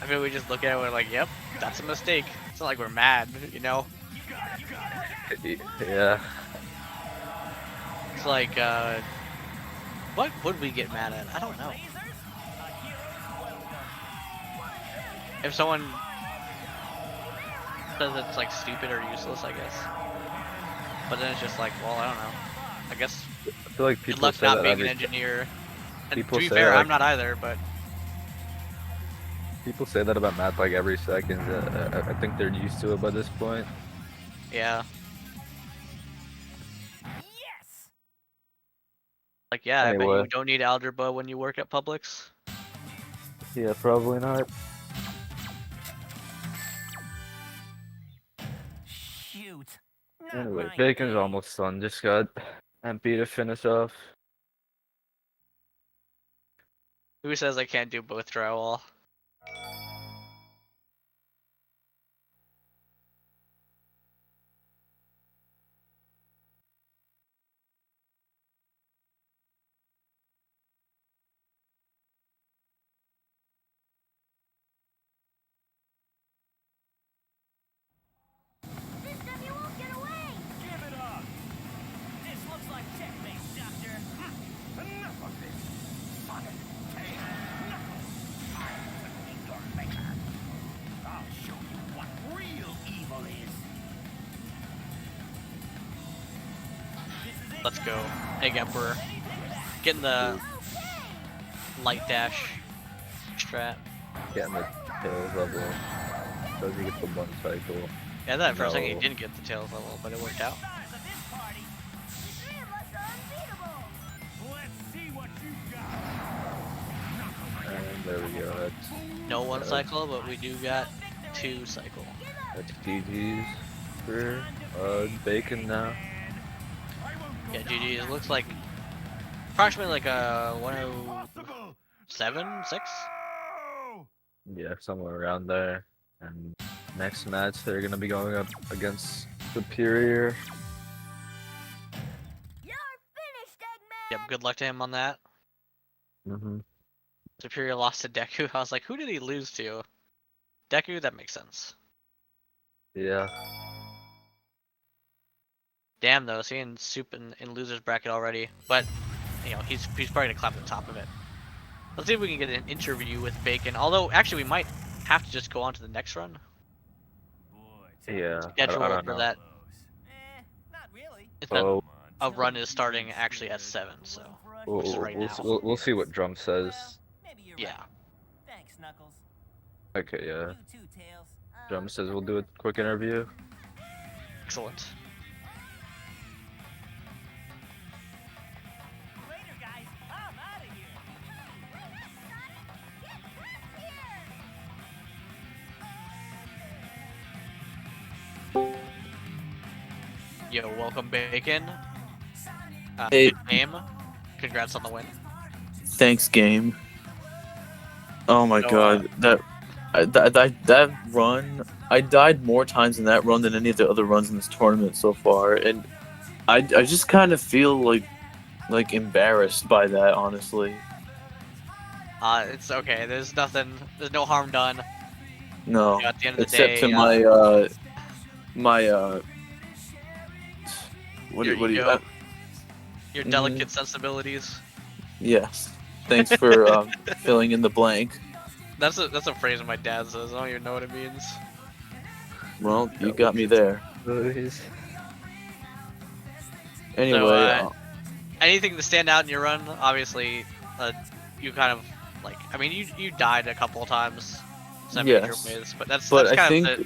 [SPEAKER 8] I mean, we just look at it and we're like, yep, that's a mistake. It's not like we're mad, you know?
[SPEAKER 9] Yeah.
[SPEAKER 8] It's like, what would we get mad at? I don't know. If someone says it's like stupid or useless, I guess. But then it's just like, well, I don't know. I guess
[SPEAKER 9] I feel like
[SPEAKER 8] good
[SPEAKER 9] people
[SPEAKER 8] luck
[SPEAKER 9] say
[SPEAKER 8] not
[SPEAKER 9] that
[SPEAKER 8] being an
[SPEAKER 9] every,
[SPEAKER 8] engineer. And
[SPEAKER 9] people
[SPEAKER 8] to be
[SPEAKER 9] say
[SPEAKER 8] fair,
[SPEAKER 9] that,
[SPEAKER 8] I'm
[SPEAKER 9] like-
[SPEAKER 8] not either, but
[SPEAKER 9] people say that about math like every second. I think they're used to it by this point.
[SPEAKER 8] yeah. Like, yeah, I bet
[SPEAKER 9] Anyway.
[SPEAKER 8] you don't need algebra when you work at Publix.
[SPEAKER 9] Yeah, probably not.
[SPEAKER 3] Shoot. Not
[SPEAKER 9] Anyway,
[SPEAKER 3] right,
[SPEAKER 9] bacon's
[SPEAKER 3] Dave.
[SPEAKER 9] almost done. Just got MP to finish off.
[SPEAKER 8] Who says I can't do both drywall?
[SPEAKER 4] This time you won't get away!
[SPEAKER 3] Give it up. This looks like checkmate, Doctor. Enough of this. Sonic, tail, knuckles. I will be your maker. I'll show you what real evil is.
[SPEAKER 8] Let's go. Egg Emperor. Getting the light dash strat.
[SPEAKER 9] Getting the tails level. Does he get the one cycle?
[SPEAKER 8] Yeah, that for a second he
[SPEAKER 9] No.
[SPEAKER 8] didn't get the tails level, but it worked out.
[SPEAKER 3] Stars of this party.
[SPEAKER 4] The three of us are unbeatable!
[SPEAKER 3] Let's see what you got.
[SPEAKER 9] And there we go. That's
[SPEAKER 8] No one cycle, but we do got 2 cycle.
[SPEAKER 9] that's GG's for bacon now.
[SPEAKER 8] Yeah, GG. It looks like approximately like a 107, 6.
[SPEAKER 3] Oh!
[SPEAKER 9] Yeah, somewhere around there. And next match they're gonna be going up against Superior.
[SPEAKER 4] You're finished, Eggman!
[SPEAKER 8] Yep, good luck to him on that.
[SPEAKER 9] Mm-hmm.
[SPEAKER 8] Superior lost to Deku. I was like, who did he lose to? Deku? That makes sense.
[SPEAKER 9] Yeah.
[SPEAKER 8] Damn though, so he in soup in losers bracket already. But you know, he's probably gonna climb to the top of it. Let's see if we can get an interview with Bacon. Although actually we might have to just go on to the next run.
[SPEAKER 9] Yeah.
[SPEAKER 8] Schedule
[SPEAKER 9] I don't
[SPEAKER 8] for
[SPEAKER 9] know.
[SPEAKER 8] that.
[SPEAKER 3] Not really.
[SPEAKER 8] It's not,
[SPEAKER 9] Oh,
[SPEAKER 8] a run is starting actually at 7, so which is right now.
[SPEAKER 9] we'll see what Drum says.
[SPEAKER 3] Maybe you're
[SPEAKER 8] Yeah.
[SPEAKER 3] right. Thanks, Knuckles.
[SPEAKER 9] Okay, yeah.
[SPEAKER 3] You too, Tails.
[SPEAKER 9] Drum says we'll do a quick interview.
[SPEAKER 8] Excellent.
[SPEAKER 3] Later, guys. I'm out of here.
[SPEAKER 8] Yo, welcome Bacon.
[SPEAKER 10] Hey.
[SPEAKER 8] Good game. Congrats on the win.
[SPEAKER 10] Thanks, game. Oh my
[SPEAKER 8] So,
[SPEAKER 10] god, that run, I died more times in that run than any of the other runs in this tournament so far, and I just kind of feel like embarrassed by that, honestly.
[SPEAKER 8] It's okay. There's no harm done.
[SPEAKER 10] No,
[SPEAKER 8] You know, at the end of the
[SPEAKER 10] except
[SPEAKER 8] day,
[SPEAKER 10] to my what
[SPEAKER 8] your
[SPEAKER 10] do you
[SPEAKER 8] ego, your
[SPEAKER 10] Mhm.
[SPEAKER 8] delicate sensibilities.
[SPEAKER 10] yes. Thanks for filling in the blank.
[SPEAKER 8] That's a phrase my dad says. I don't even know what it means.
[SPEAKER 10] Well, you got me there. Anyway,
[SPEAKER 8] Anything to stand out in your run? Obviously, you kind of like. I mean, you died a couple of times, semi-major
[SPEAKER 10] Yes.
[SPEAKER 8] ways, but that's
[SPEAKER 10] but
[SPEAKER 8] kind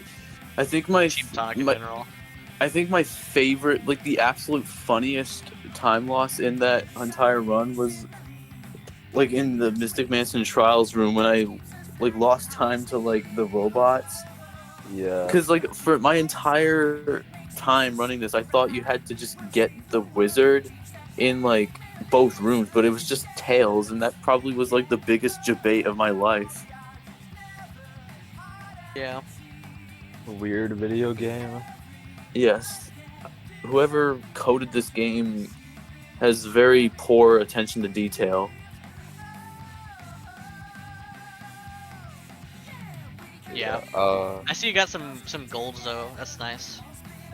[SPEAKER 10] I think
[SPEAKER 8] of
[SPEAKER 10] my
[SPEAKER 8] the cheap talk in
[SPEAKER 10] my-
[SPEAKER 8] general.
[SPEAKER 10] I think my favorite, like the absolute funniest time loss in that entire run was like in the Mystic Mansion Trials room when I like lost time to like the robots.
[SPEAKER 9] Yeah.
[SPEAKER 10] Because like for my entire time running this, I thought you had to just get the wizard in like both rooms, but it was just Tails, and that probably was like the biggest debate of my life.
[SPEAKER 8] Yeah.
[SPEAKER 9] Weird video game.
[SPEAKER 10] Yes. Whoever coded this game has very poor attention to detail.
[SPEAKER 8] Yeah.
[SPEAKER 9] Uh,
[SPEAKER 8] I see you got some golds though. That's nice.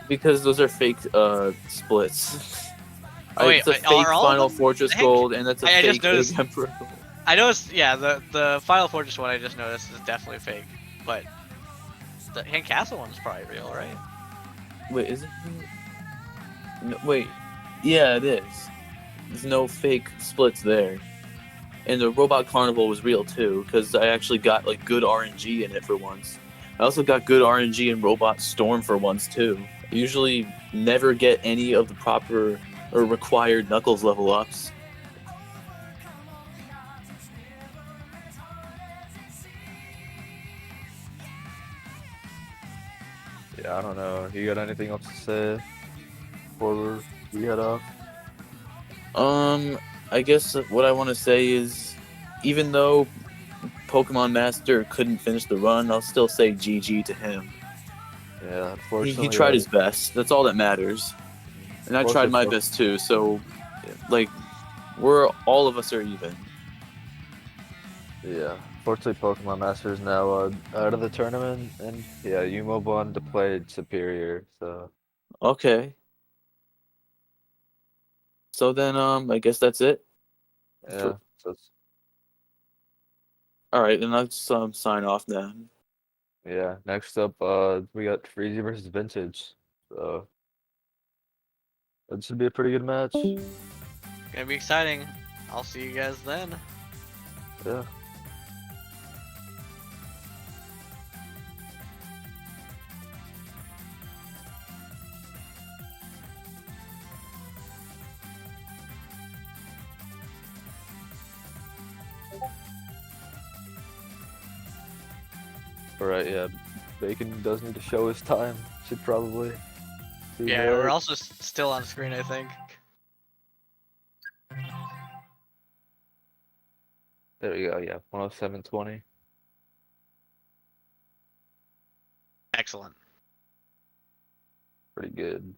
[SPEAKER 10] Because those are fake splits.
[SPEAKER 8] Oh, wait,
[SPEAKER 10] it's a
[SPEAKER 8] wait,
[SPEAKER 10] fake
[SPEAKER 8] are all of
[SPEAKER 10] Final
[SPEAKER 8] them?
[SPEAKER 10] Fortress
[SPEAKER 8] Heck,
[SPEAKER 10] gold, and that's a
[SPEAKER 8] I just
[SPEAKER 10] fake
[SPEAKER 8] noticed-
[SPEAKER 10] Egg Emperor gold.
[SPEAKER 8] I noticed. Yeah, the Final Fortress one I just noticed is definitely fake, but the Hand Castle one is probably real, right?
[SPEAKER 10] Wait, is it? No, wait. Yeah, it is. There's no fake splits there. And the Robot Carnival was real too, because I actually got like good RNG in it for once. I also got good RNG in Robot Storm for once too. I usually never get any of the proper or required Knuckles level ups.
[SPEAKER 9] Yeah, I don't know. You got anything else to say before we head off?
[SPEAKER 10] I guess what I want to say is, even though Pokemon Master couldn't finish the run, I'll still say GG to him.
[SPEAKER 9] Yeah,
[SPEAKER 10] He
[SPEAKER 9] unfortunately,
[SPEAKER 10] tried his best. That's all that matters. And I tried my
[SPEAKER 9] Unfortunately,
[SPEAKER 10] best too. So, like, all of us are even.
[SPEAKER 9] yeah. Fortunately, Pokemon Master is now out of the tournament, and yeah, you move on to play Superior. So
[SPEAKER 10] Okay. So then, I guess that's it.
[SPEAKER 9] yeah, so
[SPEAKER 10] All right, then let's sign off then.
[SPEAKER 9] yeah. Next up, we got Freezy versus Vintage. So that should be a pretty good match.
[SPEAKER 8] Gonna be exciting. I'll see you guys then.
[SPEAKER 9] Yeah. All right. Yeah. Bacon does need to show his time. Should probably. Be
[SPEAKER 8] Yeah,
[SPEAKER 9] right.
[SPEAKER 8] we're also still on screen, I think.
[SPEAKER 9] There we go. Yeah, 107.20.
[SPEAKER 8] Excellent.
[SPEAKER 9] Pretty good.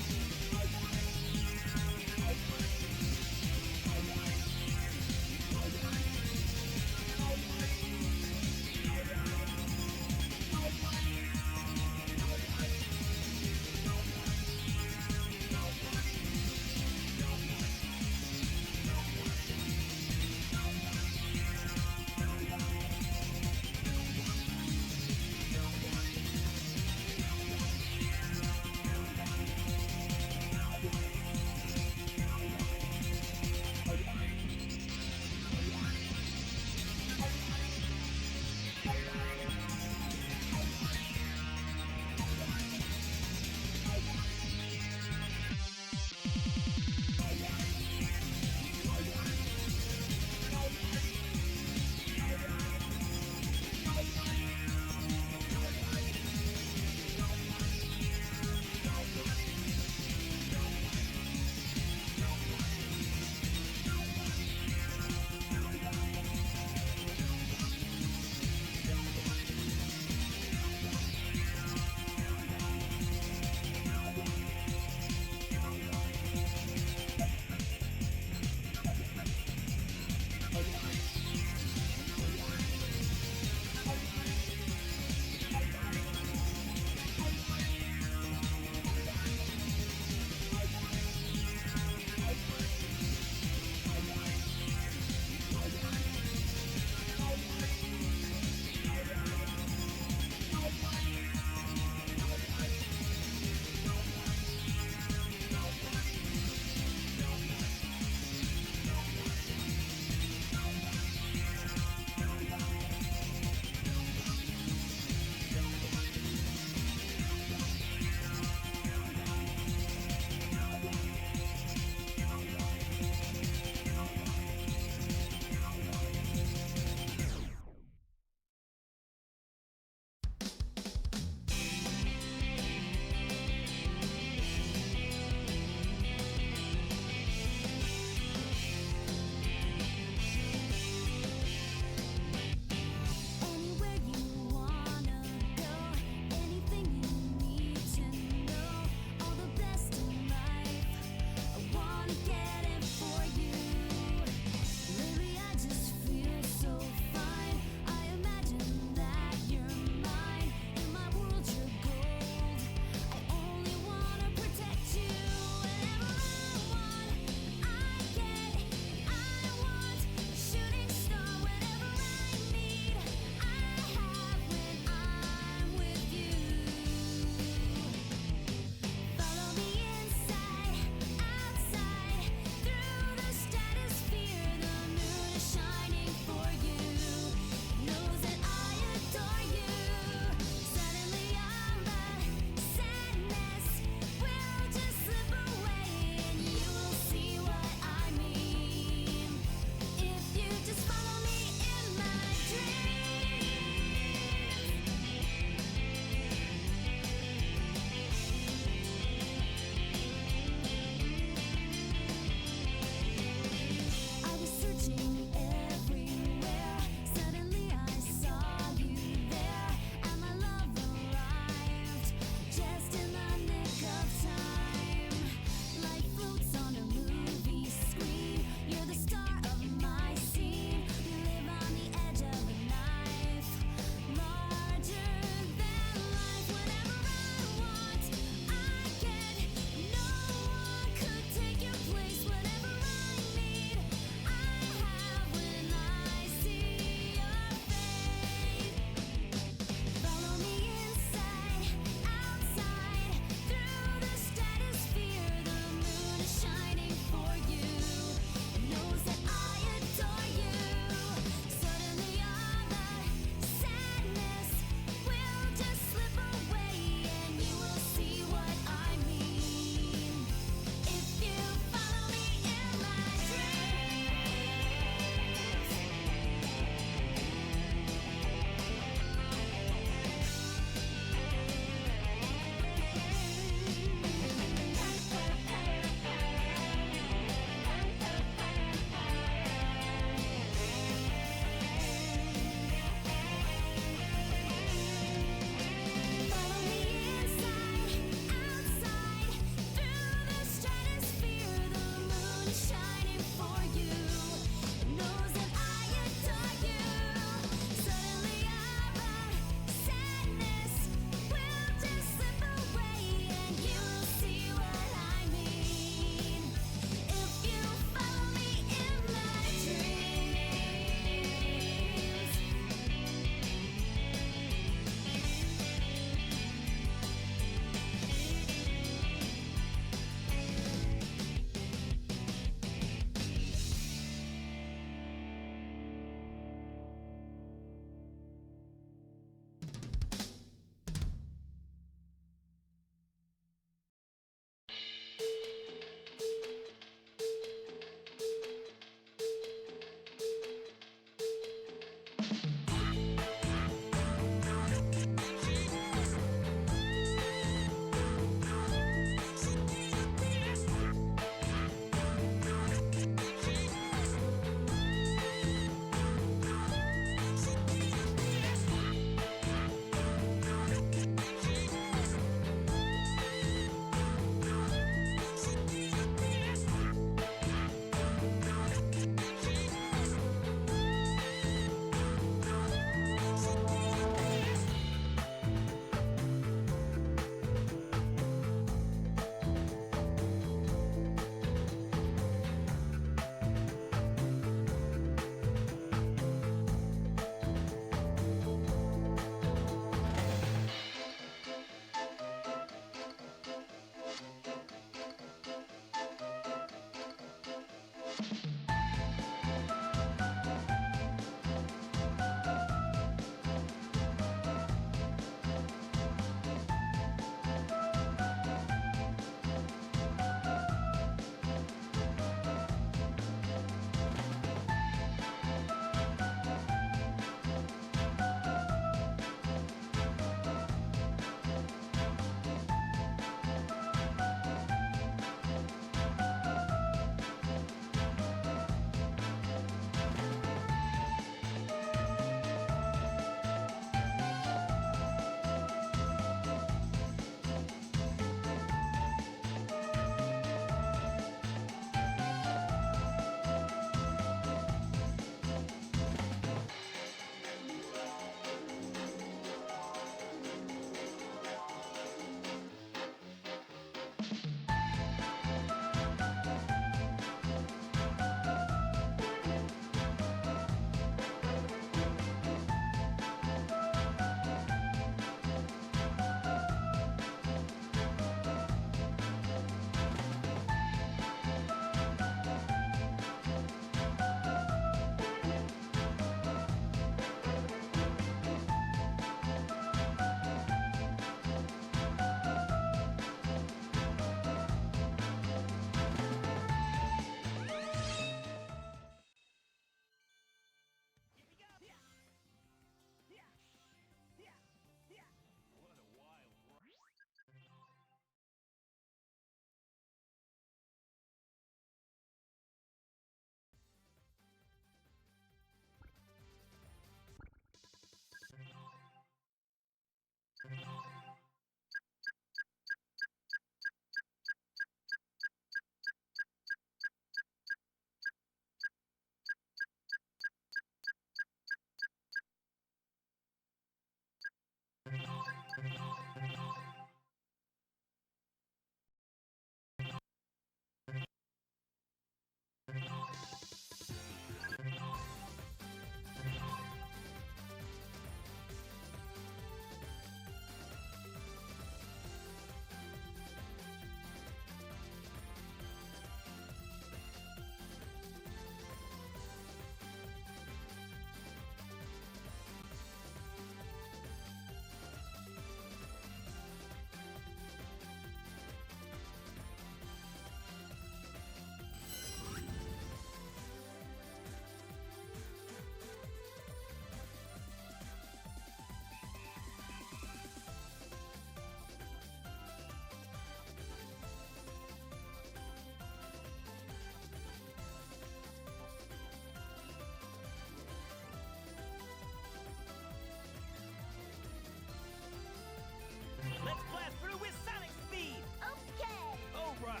[SPEAKER 3] Let's blast through with sonic speed!
[SPEAKER 4] Okay.
[SPEAKER 3] All right!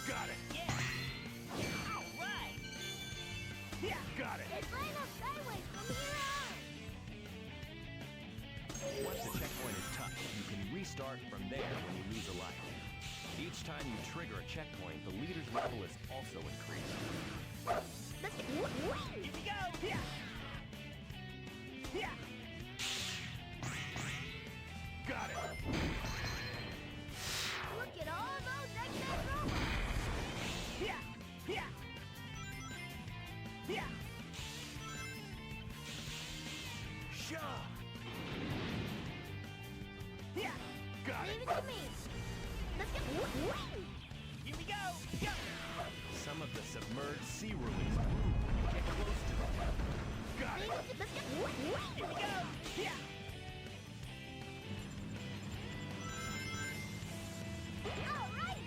[SPEAKER 3] Got it!
[SPEAKER 4] Yeah. All right.
[SPEAKER 3] Yeah, got it!
[SPEAKER 4] It's line up sideways from here on.
[SPEAKER 11] Once the checkpoint is touched, you can restart from there when you lose a life. Each time you trigger a checkpoint, the leader's level is also increased.
[SPEAKER 4] Let's win.
[SPEAKER 3] Here we go! Yeah! Yeah! Got it!
[SPEAKER 4] Look at all those excess robots.
[SPEAKER 3] Yeah! Yeah! Yeah! Shaw! Yeah! Got
[SPEAKER 4] Leave
[SPEAKER 3] it!
[SPEAKER 4] it to me. Let's get win.
[SPEAKER 3] Here we go! Go!
[SPEAKER 11] Some of the submerged sea ruins move when you get close to them.
[SPEAKER 3] Got it!
[SPEAKER 4] Let's get win.
[SPEAKER 3] Here we go! Yeah!
[SPEAKER 4] All right.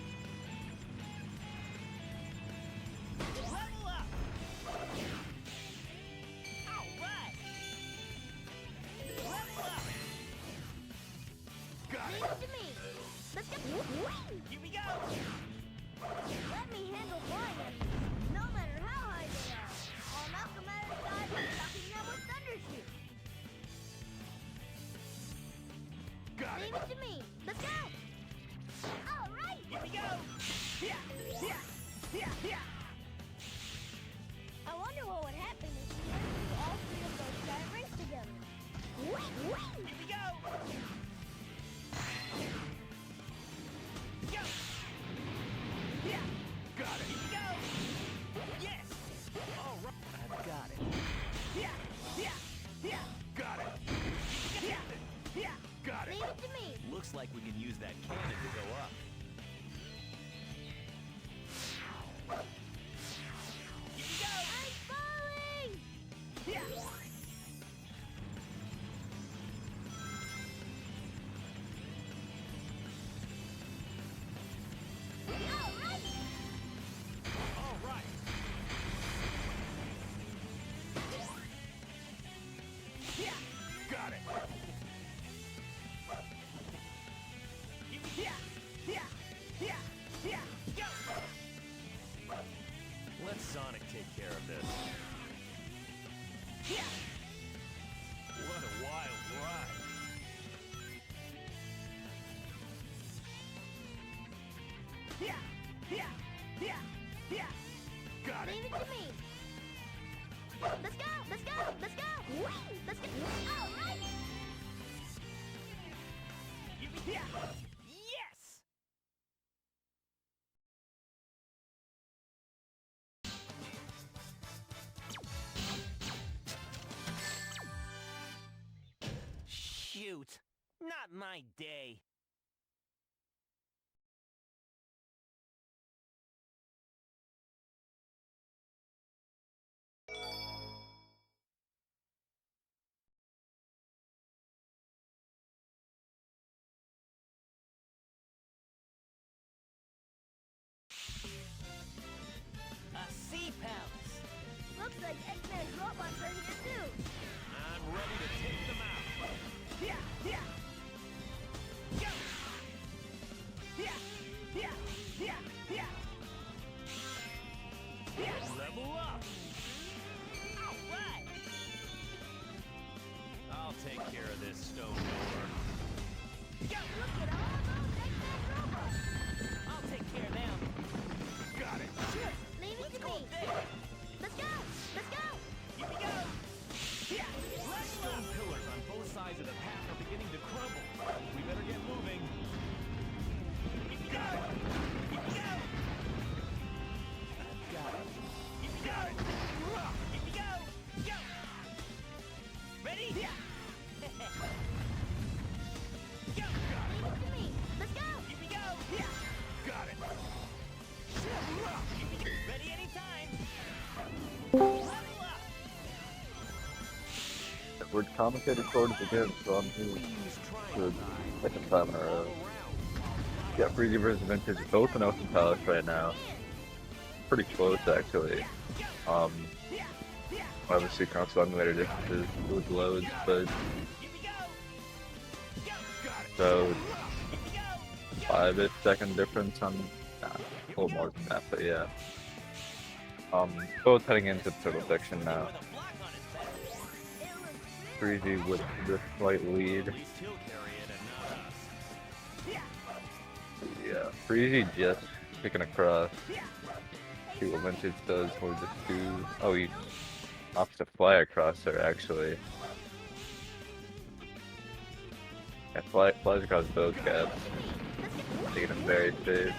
[SPEAKER 3] Level up! All right! Level up! Got
[SPEAKER 4] Leave
[SPEAKER 3] it!
[SPEAKER 4] it to me. Let's get win.
[SPEAKER 3] Here we go!
[SPEAKER 4] Let me handle flying enemies, no matter how high they are. I'll knock them out of the sky by shocking them with thunder shoot.
[SPEAKER 3] Got
[SPEAKER 4] Leave
[SPEAKER 3] it!
[SPEAKER 4] it to me. Let's go. All right.
[SPEAKER 3] Here we go! Yeah! Yeah! Yeah! Yeah!
[SPEAKER 4] I wonder what would happen if we went through all three of those giant rings together. Win.
[SPEAKER 3] Here we go! Go! Yeah! Got it! Here we go! Yes!
[SPEAKER 11] All right, I've got it.
[SPEAKER 3] Yeah! Yeah! Yeah! Got it! Yeah! Yeah! Got
[SPEAKER 4] Leave
[SPEAKER 3] it!
[SPEAKER 4] it to me.
[SPEAKER 11] Looks like we can use that cannon to go up.
[SPEAKER 3] Here we go!
[SPEAKER 4] I'm falling.
[SPEAKER 3] Yeah!
[SPEAKER 4] All right.
[SPEAKER 11] All right. Let Sonic take care of this. What a wild ride. Got it.
[SPEAKER 4] Leave it to me. Let's go! Let's go! Let's go! Whee! Let's go! All right!
[SPEAKER 3] Yes! Shoot! Not my day. A sea palace.
[SPEAKER 4] Looks like X-Men's robots are here too.
[SPEAKER 11] I'm ready to take them out.
[SPEAKER 3] Yeah, yeah. Go. Yeah, yeah, yeah, yeah. Yeah.
[SPEAKER 11] Level up.
[SPEAKER 3] All right.
[SPEAKER 11] I'll take care of this stone door.
[SPEAKER 3] Go.
[SPEAKER 4] Look at all those X-Men robots.
[SPEAKER 3] I'll take care of them.
[SPEAKER 11] Got it.
[SPEAKER 4] Leave it
[SPEAKER 3] Let's
[SPEAKER 4] to
[SPEAKER 3] go
[SPEAKER 4] me.
[SPEAKER 3] up there.
[SPEAKER 4] Let's go! Let's go!
[SPEAKER 3] Here we go. Yeah. Level
[SPEAKER 11] Stone
[SPEAKER 3] up.
[SPEAKER 11] pillars on both sides of the path are beginning to crumble. We better get moving.
[SPEAKER 3] Here we go. Here we go.
[SPEAKER 11] Got it.
[SPEAKER 3] Here we go. Here we go. Go. Ready? Yeah. Go.
[SPEAKER 4] Leave it to me. Let's go!
[SPEAKER 3] Here we go. Yeah.
[SPEAKER 11] Got it.
[SPEAKER 3] Here we go. Ready anytime. Level up.
[SPEAKER 9] We're commentator towards the game, so I'm here for the second time in a row. Yeah, Freezy vs. Vintage, both in Ocean Palace right now. Pretty close, actually. Obviously, console emulator differences with loads, but so 5-ish second difference on a little more than that, but yeah. Both heading into the total section now. Freezy with the slight lead.
[SPEAKER 11] We still carry it and not us.
[SPEAKER 9] Yeah, Freezy just picking across. See what Vintage does, or just do. Oh, he opts to fly across there actually. Yeah, flies across both gaps. Taking him very safe.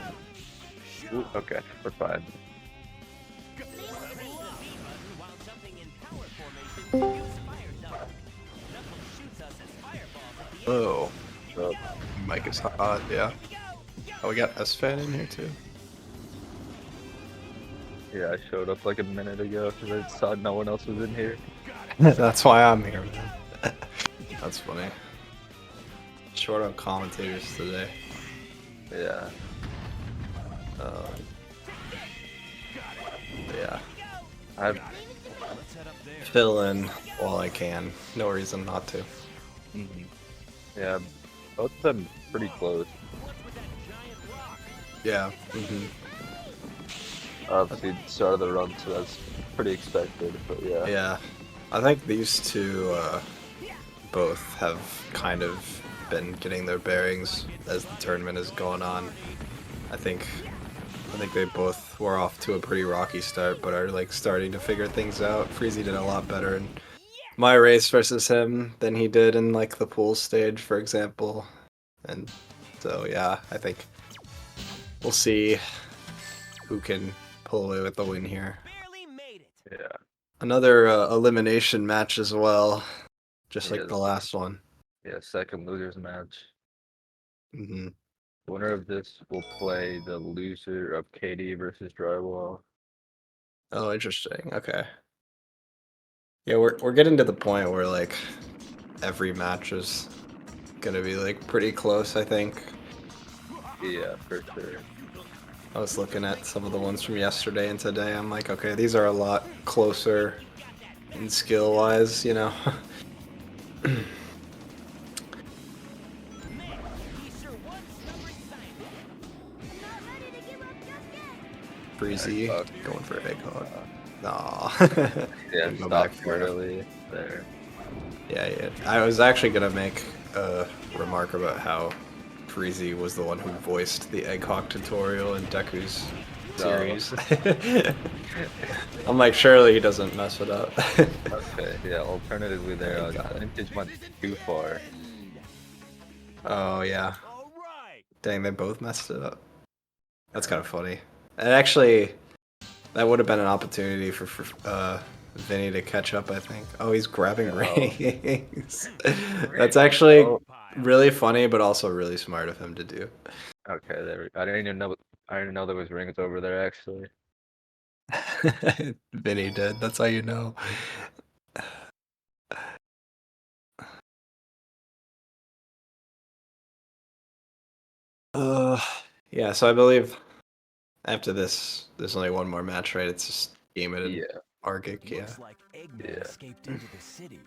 [SPEAKER 9] Ooh, okay, we're fine.
[SPEAKER 3] While jumping in power formation, use fire jump. Knuckles shoots us as fireballs at the end.
[SPEAKER 12] Oh,
[SPEAKER 9] So,
[SPEAKER 12] mic is hot, yeah. Oh, we got S-Fan in here too.
[SPEAKER 9] yeah, I showed up like a minute ago because I saw no one else was in here.
[SPEAKER 12] That's why I'm here, man. That's funny. Short on commentators today.
[SPEAKER 9] Yeah.
[SPEAKER 12] Yeah,
[SPEAKER 9] I've
[SPEAKER 11] Let's head up there.
[SPEAKER 12] fill in while I can. No reason not to.
[SPEAKER 9] yeah, both of them pretty close.
[SPEAKER 3] What's with that giant rock?
[SPEAKER 12] Yeah.
[SPEAKER 9] Obviously, start of the run, so that's pretty expected. But yeah.
[SPEAKER 12] Yeah. I think these two both have kind of been getting their bearings as the tournament has gone on. I think they both were off to a pretty rocky start, but are like starting to figure things out. Freezy did a lot better in my race versus him than he did in like the pool stage, for example. And so yeah, I think we'll see who can pull away with the win here.
[SPEAKER 3] Barely made it.
[SPEAKER 9] Yeah.
[SPEAKER 12] Another elimination match as well, just like
[SPEAKER 9] Yes.
[SPEAKER 12] the last one.
[SPEAKER 9] Yeah, second losers match.
[SPEAKER 12] hmm
[SPEAKER 9] Winner of this will play the loser of KD versus Drywall.
[SPEAKER 12] Oh, interesting. Okay. Yeah, we're getting to the point where like every match is gonna be like pretty close, I think.
[SPEAKER 9] Yeah, for sure.
[SPEAKER 12] I was looking at some of the ones from yesterday and today. I'm like, okay, these are a lot closer in skill wise, you know. Breezy
[SPEAKER 9] Egghog.
[SPEAKER 12] going for Egghog. Nah.
[SPEAKER 9] Yeah,
[SPEAKER 12] Go
[SPEAKER 9] stop
[SPEAKER 12] back
[SPEAKER 9] too
[SPEAKER 12] for it.
[SPEAKER 9] early there.
[SPEAKER 12] Yeah. I was actually gonna make a remark about how Breezy was the one who voiced the Egghog tutorial in Deku's series. I'm like, surely he doesn't mess it up.
[SPEAKER 9] Okay, yeah, alternatively there,
[SPEAKER 12] Oh, got it.
[SPEAKER 9] Vintage went too far.
[SPEAKER 12] Oh yeah.
[SPEAKER 11] All right.
[SPEAKER 12] Dang, they both messed it up. That's kind of funny. And actually, that would have been an opportunity for Vinny to catch up, I think. Oh, he's grabbing rings. That's actually really funny, but also really smart of him to do.
[SPEAKER 9] Okay, there. I didn't even know there was rings over there actually.
[SPEAKER 12] Vinny did. That's how you know. Uh, yeah. So I believe after this, there's only one more match, right? It's just Game and
[SPEAKER 9] Yeah.
[SPEAKER 12] Argic. Yeah.
[SPEAKER 11] Looks like Eggman
[SPEAKER 9] Yeah.
[SPEAKER 11] escaped into the city.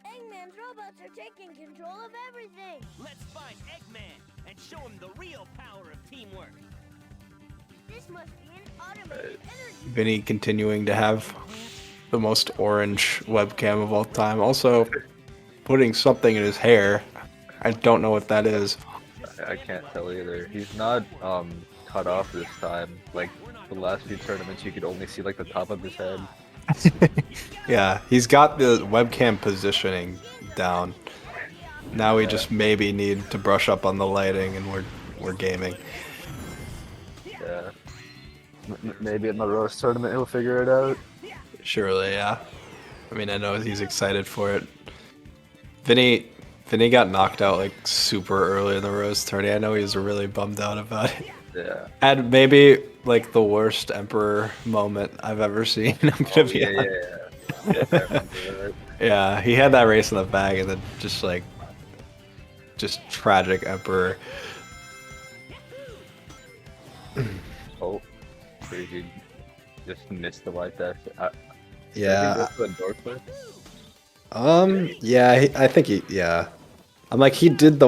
[SPEAKER 4] Eggman's robots are taking control of everything.
[SPEAKER 3] Let's find Eggman and show him the real power of teamwork.
[SPEAKER 4] This must be an automated energy.
[SPEAKER 12] Vinny continuing to have the most orange webcam of all time. Also, putting something in his hair. I don't know what that is.
[SPEAKER 9] I can't tell either. He's not cut off this time. Like the last few tournaments, you could only see like the top of his head.
[SPEAKER 12] Yeah, he's got the webcam positioning down. Now we just maybe need to brush up on the lighting, and we're gaming.
[SPEAKER 9] Yeah. Maybe in the roast tournament he'll figure it out.
[SPEAKER 12] Surely, yeah. I mean, I know he's excited for it. Vinny got knocked out like super early in the Rose tourney. I know he was really bummed out about it.
[SPEAKER 9] Yeah.
[SPEAKER 12] Had maybe like the worst Emperor moment I've ever seen. I'm gonna be
[SPEAKER 9] Yeah,
[SPEAKER 12] honest.
[SPEAKER 9] yeah. I remember that.
[SPEAKER 12] Yeah, he had that race in the bag, and then just tragic Emperor.
[SPEAKER 9] Oh, Breezy just missed the white dash.
[SPEAKER 12] Yeah.
[SPEAKER 9] Did he go to a door clip?
[SPEAKER 12] Yeah, I think yeah. I'm like, he did the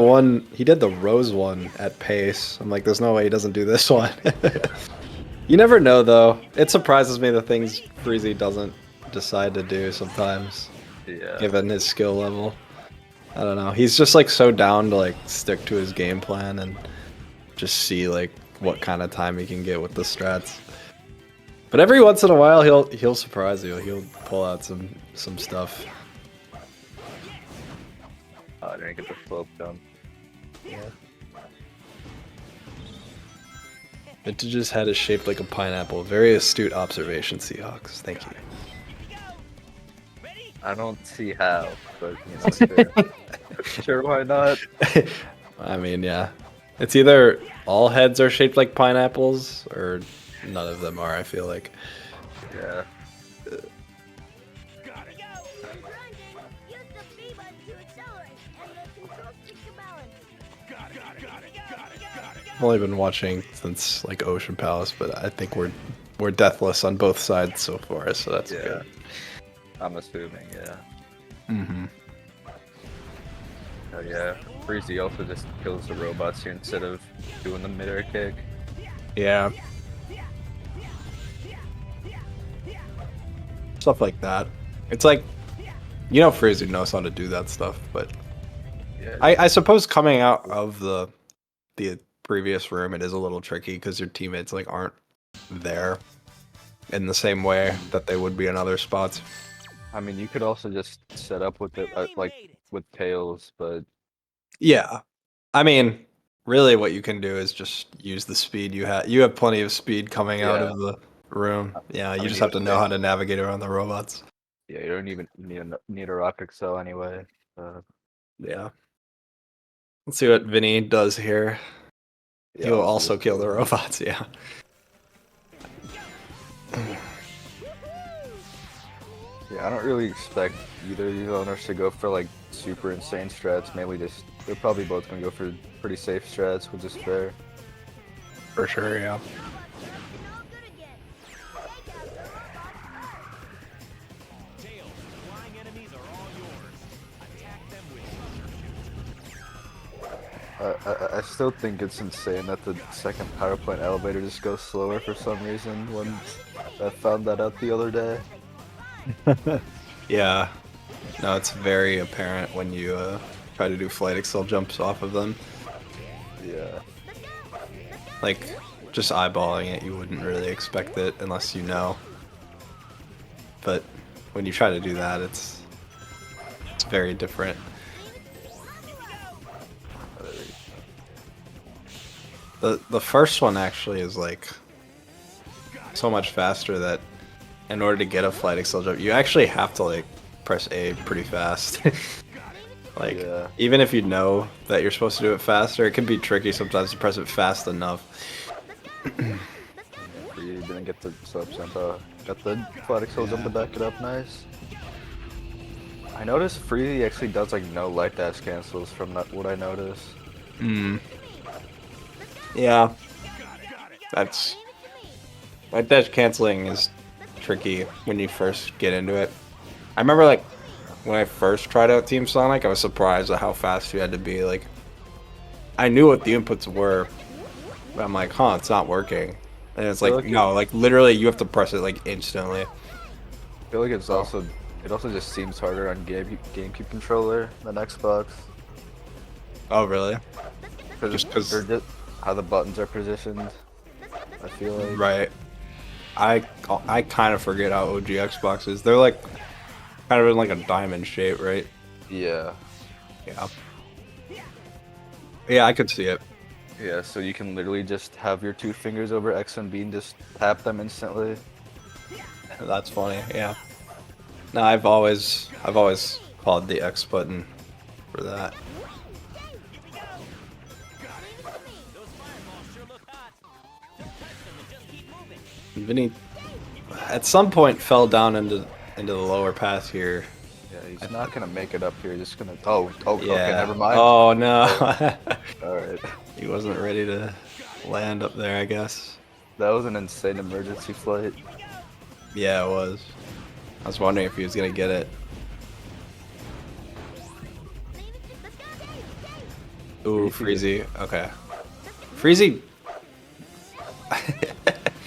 [SPEAKER 12] Rose one at pace. I'm like, there's no way he doesn't do this one. You never know, though. It surprises me the things Breezy doesn't decide to do sometimes,
[SPEAKER 9] Yeah.
[SPEAKER 12] given his skill level. I don't know. He's just like so down to like stick to his game plan and just see like what kind of time he can get with the strats. But every once in a while, he'll surprise you. He'll pull out some stuff.
[SPEAKER 9] Oh, I didn't get the slope done.
[SPEAKER 12] Yeah. Vintage's head is shaped like a pineapple. Very astute observation, Seahawks. Thank you.
[SPEAKER 9] I don't see how, but you know, sure, why not?
[SPEAKER 12] I mean, yeah. It's either all heads are shaped like pineapples, or none of them are, I feel like.
[SPEAKER 9] Yeah.
[SPEAKER 12] I've only been watching since like Ocean Palace, but I think we're deathless on both sides so far, so that's good.
[SPEAKER 9] I'm assuming, yeah.
[SPEAKER 12] Mm-hmm.
[SPEAKER 9] Oh yeah. Breezy also just kills the robots here instead of doing the mid-air kick.
[SPEAKER 12] Yeah. Stuff like that. It's like, you know, Freezy knows how to do that stuff, but
[SPEAKER 9] Yeah.
[SPEAKER 12] I suppose coming out of the previous room, it is a little tricky because your teammates like aren't there in the same way that they would be in other spots.
[SPEAKER 9] I mean, you could also just set up with it, like with tails, but
[SPEAKER 12] Yeah, I mean, really, what you can do is just use the speed you have. You have plenty of speed coming out of the room. Yeah, you
[SPEAKER 9] mean,
[SPEAKER 12] just
[SPEAKER 9] you
[SPEAKER 12] have to
[SPEAKER 9] have
[SPEAKER 12] know
[SPEAKER 9] to-
[SPEAKER 12] how to navigate around the robots.
[SPEAKER 9] yeah, you don't even need a rocket cell anyway.
[SPEAKER 12] Yeah. Let's see what Vinny does here.
[SPEAKER 9] Yeah,
[SPEAKER 12] He'll
[SPEAKER 9] I'll see
[SPEAKER 12] also
[SPEAKER 9] this
[SPEAKER 12] kill the
[SPEAKER 9] too.
[SPEAKER 12] robots. Yeah.
[SPEAKER 9] Yeah, I don't really expect either of these owners to go for like super insane strats. Mainly just they're probably both gonna go for pretty safe strats, which is fair.
[SPEAKER 12] For sure, yeah.
[SPEAKER 11] Tails, flying enemies are all yours. Attack them with
[SPEAKER 9] I still think it's insane that the second power plant elevator just goes slower for some reason. When I found that out the other day.
[SPEAKER 12] Yeah. No, it's very apparent when you try to do flight excel jumps off of them.
[SPEAKER 9] Yeah.
[SPEAKER 12] Like, just eyeballing it, you wouldn't really expect it unless you know. But when you try to do that, it's very different. The first one actually is like so much faster that in order to get a flight excel jump, you actually have to like press A pretty fast. Like,
[SPEAKER 9] Yeah.
[SPEAKER 12] even if you know that you're supposed to do it faster, it can be tricky sometimes to press it fast enough.
[SPEAKER 9] You didn't get the sub jump. Got the flat excel jump to back it up nice. I noticed Freezy actually does like no light dash cancels from what I noticed.
[SPEAKER 12] Hmm. Yeah. That's light dash canceling is tricky when you first get into it. I remember like when I first tried out Team Sonic, I was surprised at how fast you had to be. Like, I knew what the inputs were, but I'm like, huh, it's not working. And it's like, no, like literally you have to press it like instantly.
[SPEAKER 9] I feel like it's also it also just seems harder on GameCube controller than Xbox.
[SPEAKER 12] Oh, really?
[SPEAKER 9] Just because how the buttons are positioned. I feel like.
[SPEAKER 12] Right. I kind of forget how OG Xbox is. They're like kind of in like a diamond shape, right?
[SPEAKER 9] Yeah.
[SPEAKER 12] Yeah. Yeah, I could see it.
[SPEAKER 9] Yeah, so you can literally just have your two fingers over X and B and just tap them instantly.
[SPEAKER 12] That's funny. Yeah. No, I've always called the X button for that. Vinny at some point fell down into the lower path here.
[SPEAKER 9] Yeah, he's not gonna make it up here. Just gonna. Oh, okay,
[SPEAKER 12] Yeah.
[SPEAKER 9] never mind.
[SPEAKER 12] Oh no.
[SPEAKER 9] All right.
[SPEAKER 12] He wasn't ready to land up there, I guess.
[SPEAKER 9] That was an insane emergency flight.
[SPEAKER 12] Yeah, it was. I was wondering if he was gonna get it. Ooh, Freezy. Okay. Freezy.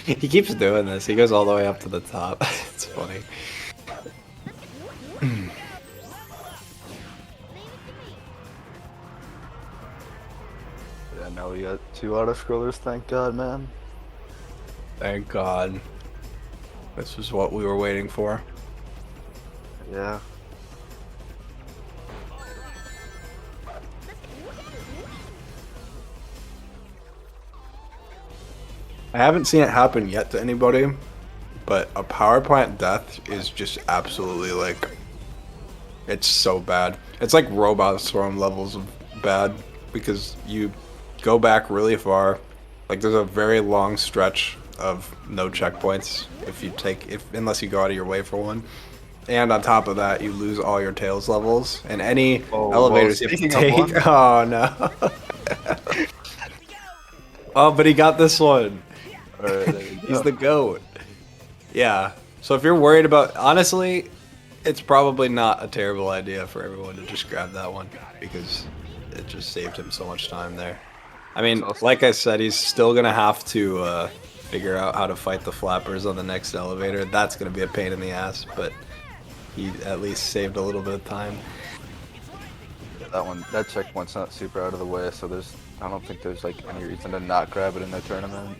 [SPEAKER 12] He keeps doing this. He goes all the way up to the top. It's funny.
[SPEAKER 9] Yeah, now we got two auto scrollers. Thank God, man.
[SPEAKER 12] Thank God. This was what we were waiting for.
[SPEAKER 9] Yeah.
[SPEAKER 12] I haven't seen it happen yet to anybody, but a power plant death is just absolutely like, it's so bad. It's like Robot Storm levels of bad because you go back really far. Like there's a very long stretch of no checkpoints unless you go out of your way for one. And on top of that, you lose all your tails levels and any elevators you have to take. Oh no. Oh, but he got this one. He's the GOAT. Yeah. So if you're worried about, honestly, it's probably not a terrible idea for everyone to just grab that one because it just saved him so much time there. I mean, like I said, he's still gonna have to figure out how to fight the flappers on the next elevator. That's gonna be a pain in the ass, but he at least saved a little bit of time.
[SPEAKER 9] Yeah, that checkpoint's not super out of the way, so I don't think there's like any reason to not grab it in the tournament.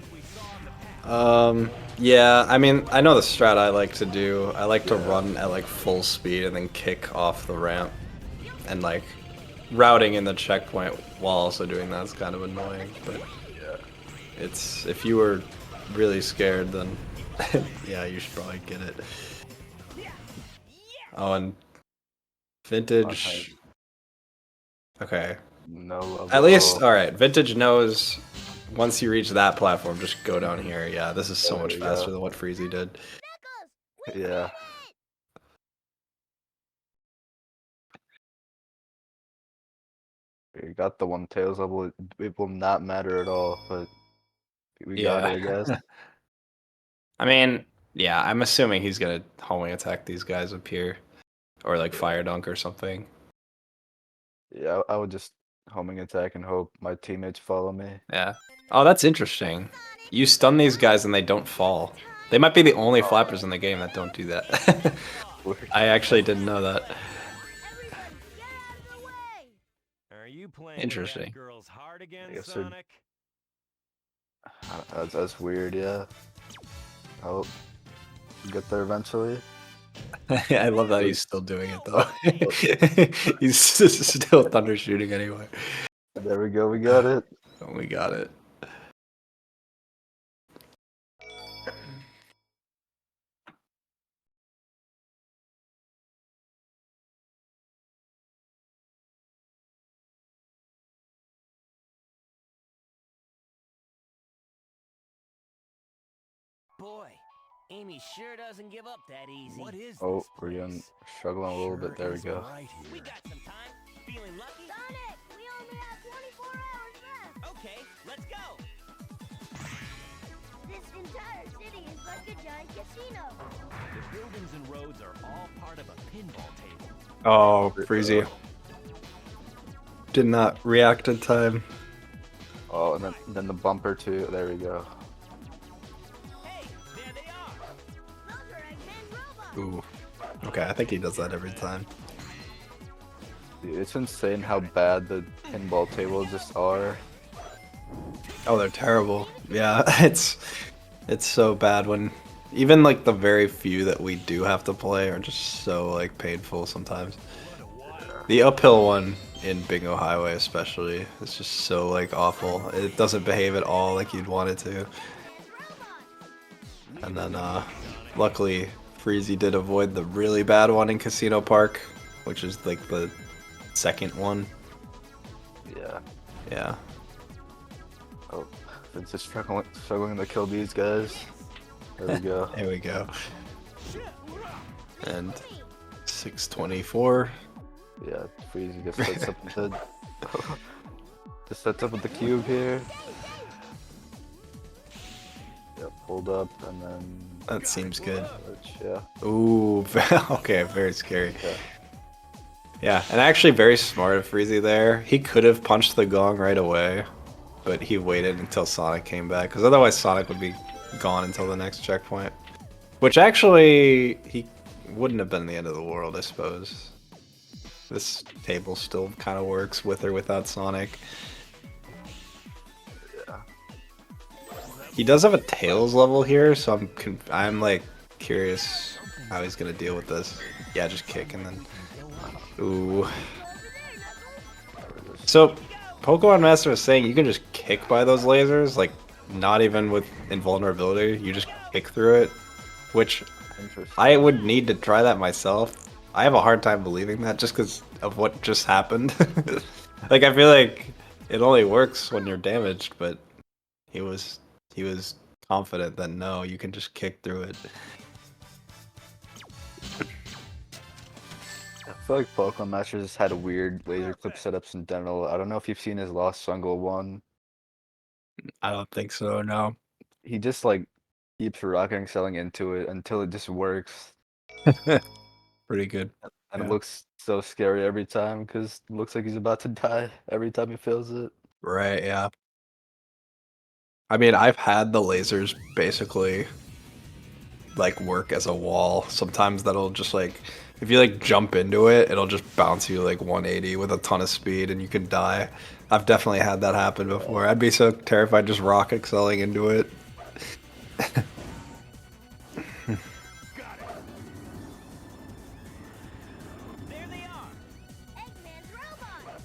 [SPEAKER 12] Yeah, I mean, I know the strat I like to do. I like to run at like full speed and then kick off the ramp. And like, routing in the checkpoint while also doing that is kind of annoying, but
[SPEAKER 9] yeah.
[SPEAKER 12] It's, if you were really scared, then yeah, you should probably get it. Oh, and Vintage. Okay.
[SPEAKER 9] No.
[SPEAKER 12] At least, alright, Vintage knows once you reach that platform, just go down here. Yeah, this is so much faster than what Freezy did.
[SPEAKER 9] Yeah. We got the one tails level. It will not matter at all, but we got it, I guess.
[SPEAKER 12] I mean, yeah, I'm assuming he's gonna homing attack these guys up here. Or like fire dunk or something.
[SPEAKER 9] Yeah, I would just homing attack and hope my teammates follow me.
[SPEAKER 12] Yeah. Oh, that's interesting. You stun these guys and they don't fall. They might be the only flappers in the game that don't do that. I actually didn't know that.
[SPEAKER 11] Are you playing
[SPEAKER 12] Interesting.
[SPEAKER 11] with that girl's heart again,
[SPEAKER 9] I guess they're-
[SPEAKER 11] Sonic?
[SPEAKER 9] That's weird, yeah. Oh, get there eventually.
[SPEAKER 12] I love that he's still doing it though. He's still thunder shooting anyway.
[SPEAKER 9] There we go, we got it.
[SPEAKER 12] We got it.
[SPEAKER 3] Boy, Amy sure doesn't give up that easy. What is
[SPEAKER 9] Oh,
[SPEAKER 3] this
[SPEAKER 9] we're getting
[SPEAKER 3] place?
[SPEAKER 9] struggling a little bit. There we
[SPEAKER 11] is
[SPEAKER 9] go.
[SPEAKER 11] Right
[SPEAKER 3] We
[SPEAKER 11] here.
[SPEAKER 3] got some time. Feeling lucky?
[SPEAKER 4] Sonic, we only have 24 hours left.
[SPEAKER 3] Okay, let's go.
[SPEAKER 4] This entire city is like a giant casino.
[SPEAKER 11] The buildings and roads are all part of a pinball table.
[SPEAKER 12] Oh, Freezy. Did not react in time.
[SPEAKER 9] Oh, and then the bumper too. There we go.
[SPEAKER 3] Hey, there they are.
[SPEAKER 4] Those are Eggman robots.
[SPEAKER 12] Ooh. Okay, I think he does that every time.
[SPEAKER 9] Dude, it's insane how bad the pinball tables just are.
[SPEAKER 12] Oh, they're terrible. Yeah, it's so bad when even like the very few that we do have to play are just so like painful sometimes. The uphill one in Bingo Highway especially is just so like awful. It doesn't behave at all like you'd want it to. And then luckily Freezy did avoid the really bad one in Casino Park, which is like the second one.
[SPEAKER 9] Yeah.
[SPEAKER 12] Yeah.
[SPEAKER 9] Oh, Vince is struggling to kill these guys. There we go.
[SPEAKER 12] There we go. And 624.
[SPEAKER 9] Yeah, Freezy just sets up with the just sets up with the cube here. Yep, hold up and then
[SPEAKER 12] That seems good.
[SPEAKER 9] yeah.
[SPEAKER 12] Ooh, okay, very scary.
[SPEAKER 9] Okay.
[SPEAKER 12] Yeah, and actually very smart of Freezy there. He could have punched the gong right away, but he waited until Sonic came back, because otherwise Sonic would be gone until the next checkpoint. Which actually, he wouldn't have been the end of the world, I suppose. This table still kind of works with or without Sonic.
[SPEAKER 9] Yeah.
[SPEAKER 12] He does have a Tails level here, so I'm like curious how he's gonna deal with this. Yeah, just kick and then. Ooh. So, Pokemon Master was saying you can just kick by those lasers, like not even with invulnerability. You just kick through it, which I would need to try that myself. I have a hard time believing that just because of what just happened. Like I feel like it only works when you're damaged, but he was confident that no, you can just kick through it.
[SPEAKER 9] I feel like Pokemon Master just had a weird laser clip setups in general. I don't know if you've seen his Lost Sungle one.
[SPEAKER 12] I don't think so. No.
[SPEAKER 9] He just like keeps rocking selling into it until it just works.
[SPEAKER 12] Pretty good.
[SPEAKER 9] And
[SPEAKER 12] Yeah.
[SPEAKER 9] it looks so scary every time because it looks like he's about to die every time he feels it.
[SPEAKER 12] Right, yeah. I mean, I've had the lasers basically like work as a wall. Sometimes that'll just like if you like jump into it, it'll just bounce you like 180 with a ton of speed and you can die. I've definitely had that happen before. I'd be so terrified just rock excelling into it.
[SPEAKER 3] There they are.
[SPEAKER 4] Eggman's robots.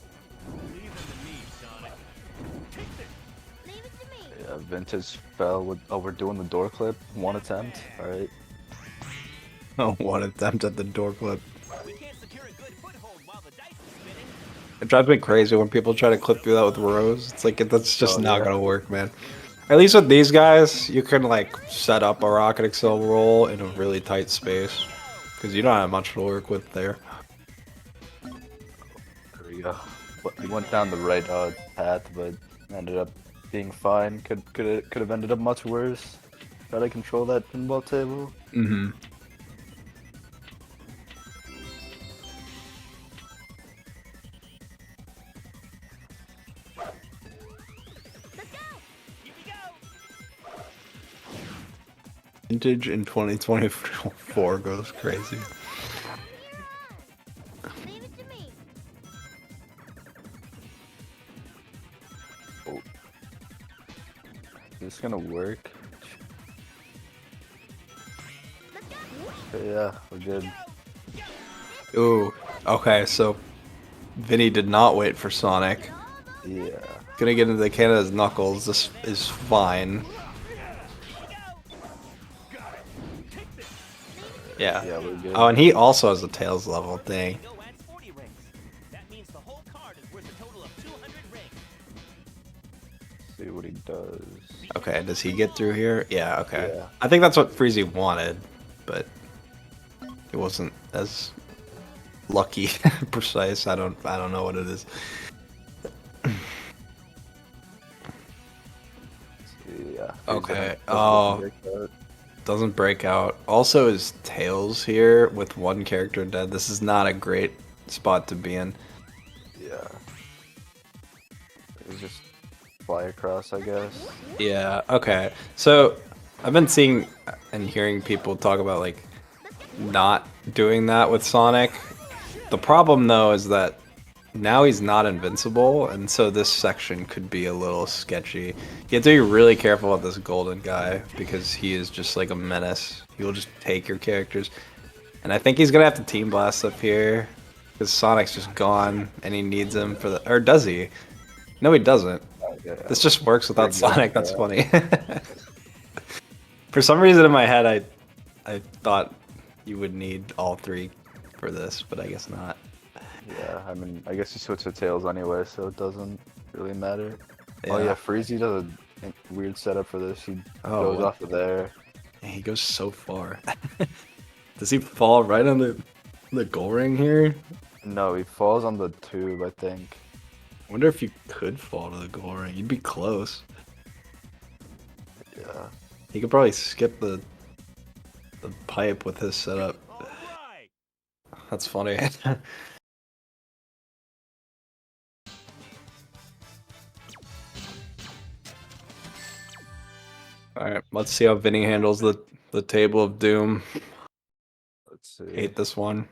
[SPEAKER 11] Leave them to me, Sonic. Take this.
[SPEAKER 4] Leave it to me.
[SPEAKER 9] Yeah, Vintage fell with. Oh, we're doing the door clip. One attempt. All right.
[SPEAKER 12] Oh, one attempt at the door clip.
[SPEAKER 3] We can't secure a good foothold while the dice is spinning.
[SPEAKER 12] It drives me crazy when people try to clip through that with Rose. It's like that's just
[SPEAKER 9] Oh,
[SPEAKER 12] not
[SPEAKER 9] yeah.
[SPEAKER 12] gonna work, man. At least with these guys, you can like set up a rocket excel roll in a really tight space because you don't have much to work with there.
[SPEAKER 9] There we go. But we went down the right path, but ended up being fine. Could have ended up much worse. Try to control that pinball table.
[SPEAKER 12] Mm-hmm. Vintage in 2024 goes crazy.
[SPEAKER 4] Leave it to me.
[SPEAKER 9] Is this gonna work?
[SPEAKER 4] Let's go.
[SPEAKER 9] Okay, yeah, we're good.
[SPEAKER 12] Ooh, okay, so Vinny did not wait for Sonic.
[SPEAKER 9] Yeah.
[SPEAKER 12] Gonna get into Canada's Knuckles. This is fine. Yeah.
[SPEAKER 9] Yeah, we're good.
[SPEAKER 12] Oh, and he also has a Tails level thing.
[SPEAKER 3] Go adds 40 rings. That means the whole card is worth a total of 200 rings.
[SPEAKER 9] See what he does.
[SPEAKER 12] Okay, does he get through here? Yeah, okay.
[SPEAKER 9] Yeah.
[SPEAKER 12] I think that's what Freezy wanted, but it wasn't as lucky, precise. I don't know what it is.
[SPEAKER 9] Yeah.
[SPEAKER 12] Okay.
[SPEAKER 9] Doesn't
[SPEAKER 12] Oh,
[SPEAKER 9] break out.
[SPEAKER 12] doesn't break out. Also, his Tails here with one character dead. This is not a great spot to be in.
[SPEAKER 9] Yeah. It's just fly across, I guess.
[SPEAKER 12] Yeah, okay. So I've been seeing and hearing people talk about like not doing that with Sonic. The problem though is that now he's not invincible, and so this section could be a little sketchy. You have to be really careful with this golden guy because he is just like a menace. He will just take your characters. And I think he's gonna have to team blast up here because Sonic's just gone and he needs him for the, or does he? No, he doesn't.
[SPEAKER 9] Okay,
[SPEAKER 12] This just works without
[SPEAKER 9] Pretty good,
[SPEAKER 12] Sonic. That's
[SPEAKER 9] yeah.
[SPEAKER 12] funny. For some reason in my head, I thought you would need all three for this, but I guess not.
[SPEAKER 9] Yeah, I mean, I guess you switch to Tails anyway, so it doesn't really matter.
[SPEAKER 12] Yeah.
[SPEAKER 9] Oh yeah, Freezy does a weird setup for this. He goes
[SPEAKER 12] what?
[SPEAKER 9] off of there.
[SPEAKER 12] He goes so far. Does he fall right on the goal ring here?
[SPEAKER 9] No, he falls on the tube, I think.
[SPEAKER 12] I wonder if you could fall to the goal ring. You'd be close.
[SPEAKER 9] Yeah.
[SPEAKER 12] He could probably skip the pipe with his setup. That's funny. Alright, let's see how Vinny handles the table of doom.
[SPEAKER 9] Let's see.
[SPEAKER 12] Hate this one.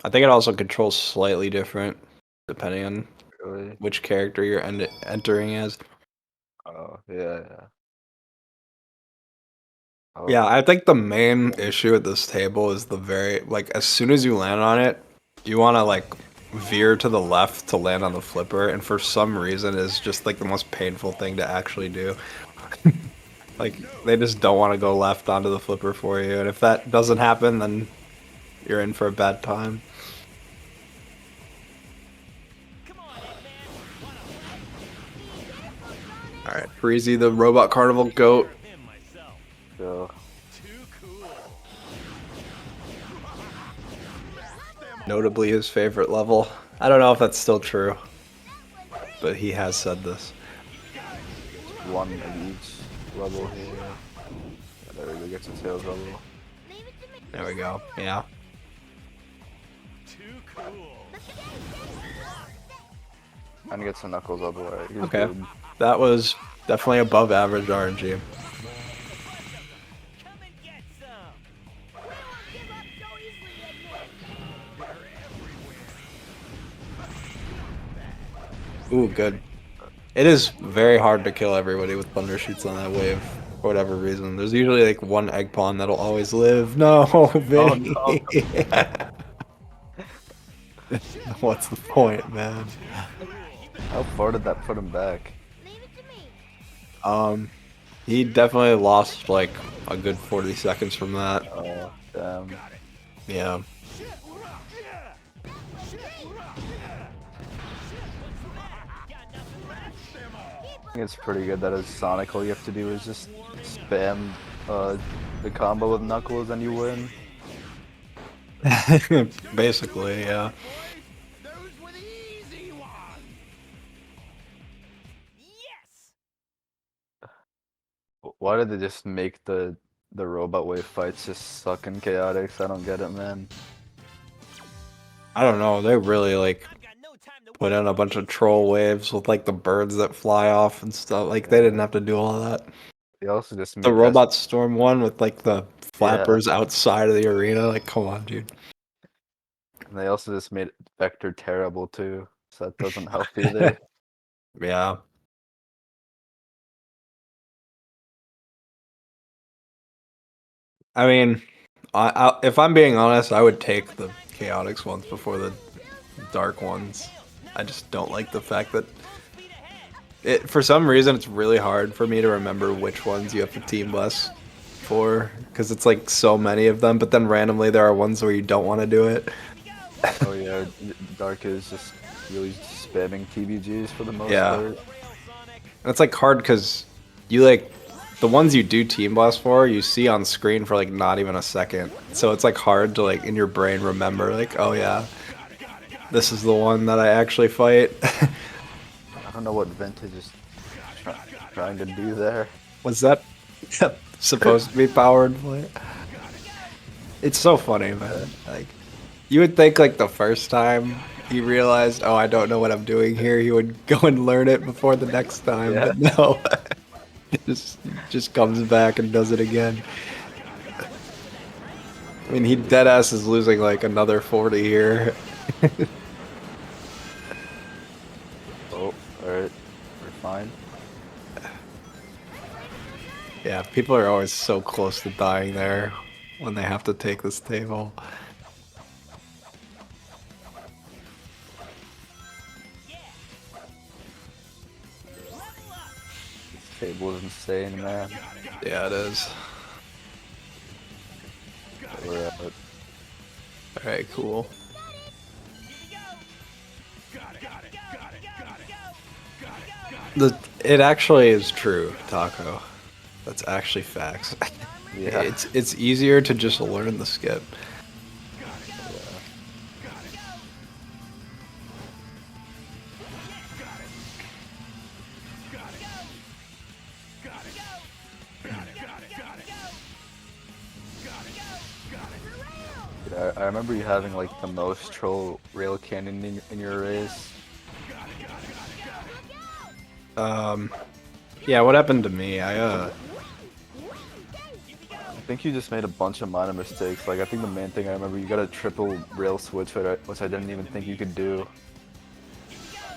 [SPEAKER 12] I think it also controls slightly different depending on
[SPEAKER 9] Really?
[SPEAKER 12] which character you're entering as.
[SPEAKER 9] Oh, yeah, yeah. Oh,
[SPEAKER 12] Yeah, I think the main issue with this table is the very, like, as soon as you land on it, you want to, like, veer to the left to land on the flipper, and for some reason it's just, like, the most painful thing to actually do. Like, they just don't want to go left onto the flipper for you, and if that doesn't happen, then you're in for a bad time. Alright, Freezy, the Robot Carnival goat.
[SPEAKER 9] so,
[SPEAKER 12] Notably his favorite level. I don't know if that's still true, but he has said this.
[SPEAKER 9] one of each level here. Yeah, there we go, gets a Tails level.
[SPEAKER 12] There we go. Yeah.
[SPEAKER 9] And gets a Knuckles all the way. He's
[SPEAKER 12] Okay.
[SPEAKER 9] good.
[SPEAKER 12] That was definitely above average RNG.
[SPEAKER 3] Come and get some.
[SPEAKER 4] We won't give up so easily, Edmund.
[SPEAKER 12] Ooh, good. It is very hard to kill everybody with thunder shoots on that wave for whatever reason. There's usually like one egg pawn that'll always live. No, Vinny. What's the point, man?
[SPEAKER 9] How far did that put him back?
[SPEAKER 4] Leave it to me.
[SPEAKER 12] He definitely lost like a good 40 seconds from that.
[SPEAKER 9] Oh, damn.
[SPEAKER 12] Yeah.
[SPEAKER 9] I think it's pretty good that as Sonic, all you have to do is just spam the combo with Knuckles and you win.
[SPEAKER 12] Basically, yeah.
[SPEAKER 3] Those were the easy ones. Yes.
[SPEAKER 9] Why did they just make the robot wave fights just suck and chaotic? I don't get it, man.
[SPEAKER 12] I don't know. They really like
[SPEAKER 3] I've got no time to
[SPEAKER 12] put in a bunch of troll waves with like the birds that fly off and stuff. Like they didn't have to do all that.
[SPEAKER 9] They also just made
[SPEAKER 12] The Robot Storm one with like the
[SPEAKER 9] Yeah.
[SPEAKER 12] flappers outside of the arena. Like, come on, dude.
[SPEAKER 9] And they also just made Vector terrible too, so that doesn't help either.
[SPEAKER 12] Yeah. I mean, if I'm being honest, I would take the Chaotix ones before the Dark ones. I just don't like the fact that for some reason it's really hard for me to remember which ones you have to team bless for, because it's like so many of them, but then randomly there are ones where you don't want to do it.
[SPEAKER 9] Oh yeah, Dark is just really spamming TBGs for the most
[SPEAKER 12] Yeah.
[SPEAKER 9] part.
[SPEAKER 12] And it's like hard because you like the ones you do team blast for, you see on screen for like not even a second. So it's like hard to like in your brain remember like, oh yeah, this is the one that I actually fight.
[SPEAKER 9] I don't know what Vintage is trying to do there.
[SPEAKER 12] Was that supposed to be powered play? It's so funny, man. Like, you would think like the first time he realized, oh, I don't know what I'm doing here, he would go and learn it before the next time,
[SPEAKER 9] Yeah.
[SPEAKER 12] but no. just comes back and does it again. I mean, he deadass is losing like another 40 here.
[SPEAKER 9] Oh, alright. We're fine.
[SPEAKER 12] Yeah, people are always so close to dying there when they have to take this table.
[SPEAKER 9] This table is insane, man.
[SPEAKER 12] Yeah, it is.
[SPEAKER 9] We're at
[SPEAKER 12] Alright, cool. It actually is true, Taco. That's actually facts.
[SPEAKER 9] Yeah.
[SPEAKER 12] It's easier to just learn the skip.
[SPEAKER 9] I remember you having like the most troll rail cannon in your race.
[SPEAKER 12] Yeah, what happened to me? I
[SPEAKER 9] think you just made a bunch of minor mistakes. Like, I think the main thing I remember, you got a triple rail switch, which I didn't even think you could do.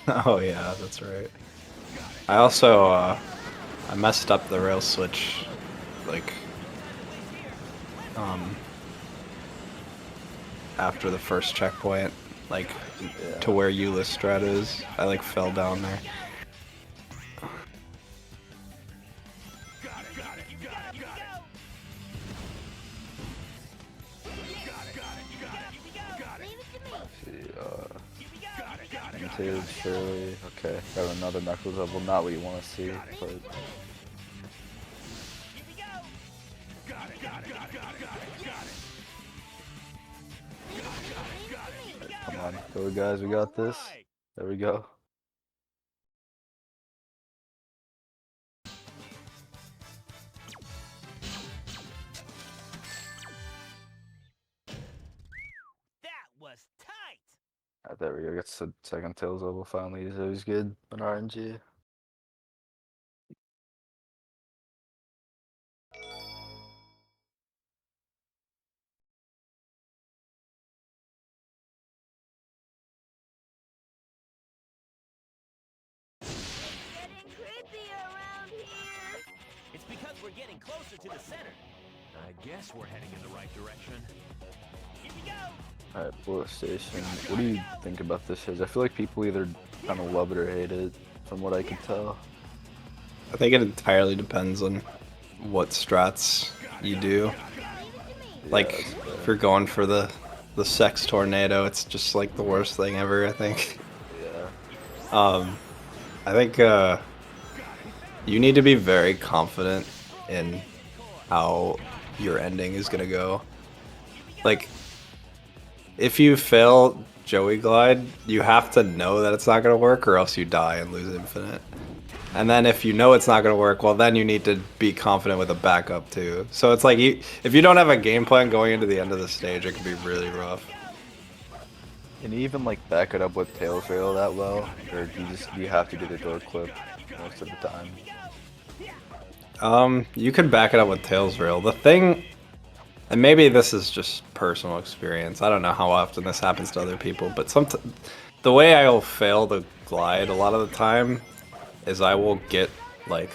[SPEAKER 12] Oh yeah, that's right. I also I messed up the rail switch, like after the first checkpoint, like to where Euless strat is. I like fell down there.
[SPEAKER 9] Mutated, surely. Okay, got another Knuckles level. Not what you want to see, but. Come on, go guys, we got this. There we go.
[SPEAKER 3] That was tight.
[SPEAKER 9] There we go. Gets the second Tails level finally. He's always good on RNG.
[SPEAKER 4] Getting creepy around here.
[SPEAKER 11] It's because we're getting closer to the center. I guess we're heading in the right direction. Here we go.
[SPEAKER 9] Alright, Bullet Station. What do you think about this? I feel like people either kind of love it or hate it, from what I can tell.
[SPEAKER 12] I think it entirely depends on what strats you do. Like, if you're going for the sex tornado, it's just like the worst thing ever, I think.
[SPEAKER 9] Yeah.
[SPEAKER 12] I think you need to be very confident in how your ending is gonna go. Like, if you fail Joey Glide, you have to know that it's not gonna work, or else you die and lose infinite. And then if you know it's not gonna work, well then you need to be confident with a backup too. So it's like, if you don't have a game plan going into the end of the stage, it can be really rough.
[SPEAKER 9] Can you even like back it up with Tails Rail that well? Or do you have to do the door clip most of the time?
[SPEAKER 12] You could back it up with Tails Rail. The thing, and maybe this is just personal experience. I don't know how often this happens to other people, but the way I'll fail the glide a lot of the time is I will get like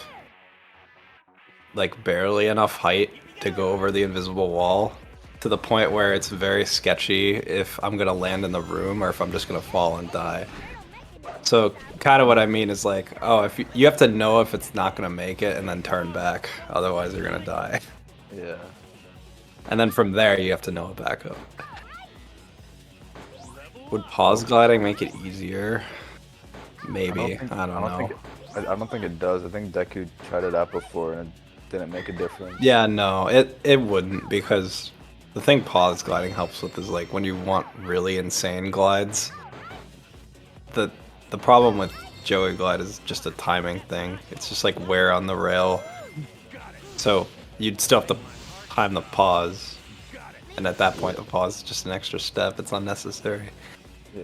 [SPEAKER 12] barely enough height to go over the invisible wall to the point where it's very sketchy if I'm gonna land in the room or if I'm just gonna fall and die. So kind of what I mean is like, oh, if you have to know if it's not gonna make it and then turn back, otherwise you're gonna die.
[SPEAKER 9] Yeah.
[SPEAKER 12] And then from there you have to know a backup. Would pause gliding make it easier? Maybe. I don't know.
[SPEAKER 9] I don't think it does. I think Deku tried it out before and it didn't make a difference.
[SPEAKER 12] Yeah, no, it wouldn't, because the thing pause gliding helps with is like when you want really insane glides. The problem with Joey Glide is just a timing thing. It's just like where on the rail. So you'd still have to time the pause, and at that point the pause is just an extra step. It's unnecessary.
[SPEAKER 9] Yeah,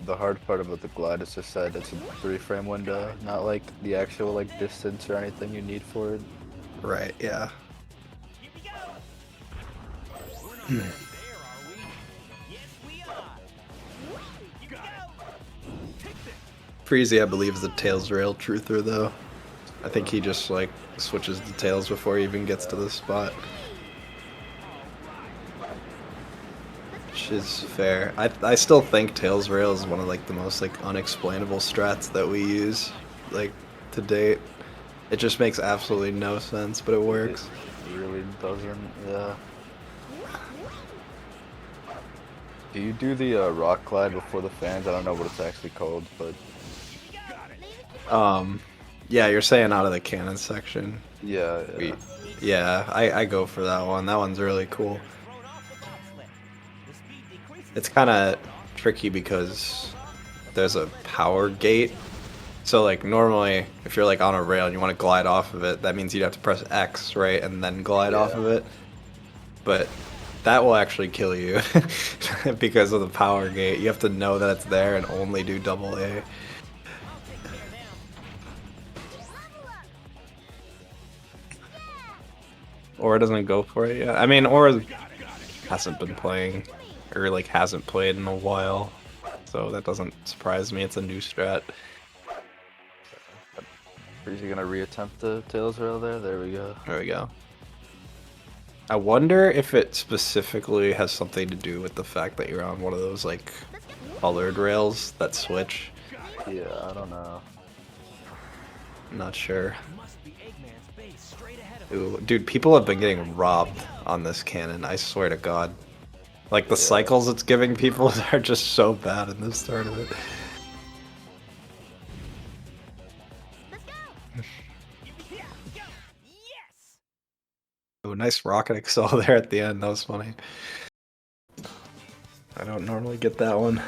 [SPEAKER 9] the hard part about the glide is just that it's a 3-frame window, not like the actual like distance or anything you need for it.
[SPEAKER 12] Right, yeah. Freezy, I believe, is a Tails Rail truther, though. I think he just, like, switches the tails before he even gets to this spot. Which is fair. I still think Tails Rail is one of, like, the most, like, unexplainable strats that we use, like, to date. It just makes absolutely no sense, but it works.
[SPEAKER 9] It really doesn't, yeah. Do you do the rock glide before the fans? I don't know what it's actually called, but...
[SPEAKER 12] Yeah, you're saying out of the cannon section.
[SPEAKER 9] Yeah,
[SPEAKER 12] yeah. I go for that one. That one's really cool. It's kind of tricky because there's a power gate. So like normally, if you're like on a rail and you want to glide off of it, that means you'd have to press X, right, and then glide off of it. But that will actually kill you because of the power gate. You have to know that it's there and only do double A. Or doesn't go for it yet. I mean, or hasn't been playing, or like hasn't played in a while, so that doesn't surprise me. It's a new strat.
[SPEAKER 9] Is he gonna reattempt the Tails Rail there? There we go.
[SPEAKER 12] There we go. I wonder if it specifically has something to do with the fact that you're on one of those like colored rails that switch.
[SPEAKER 9] Yeah, I don't know.
[SPEAKER 12] Not sure. Ooh, dude, people have been getting robbed on this cannon, I swear to God. Like, the cycles it's giving people are just so bad in this tournament. Ooh, nice rocket excel there at the end, that was funny. I don't normally get that one.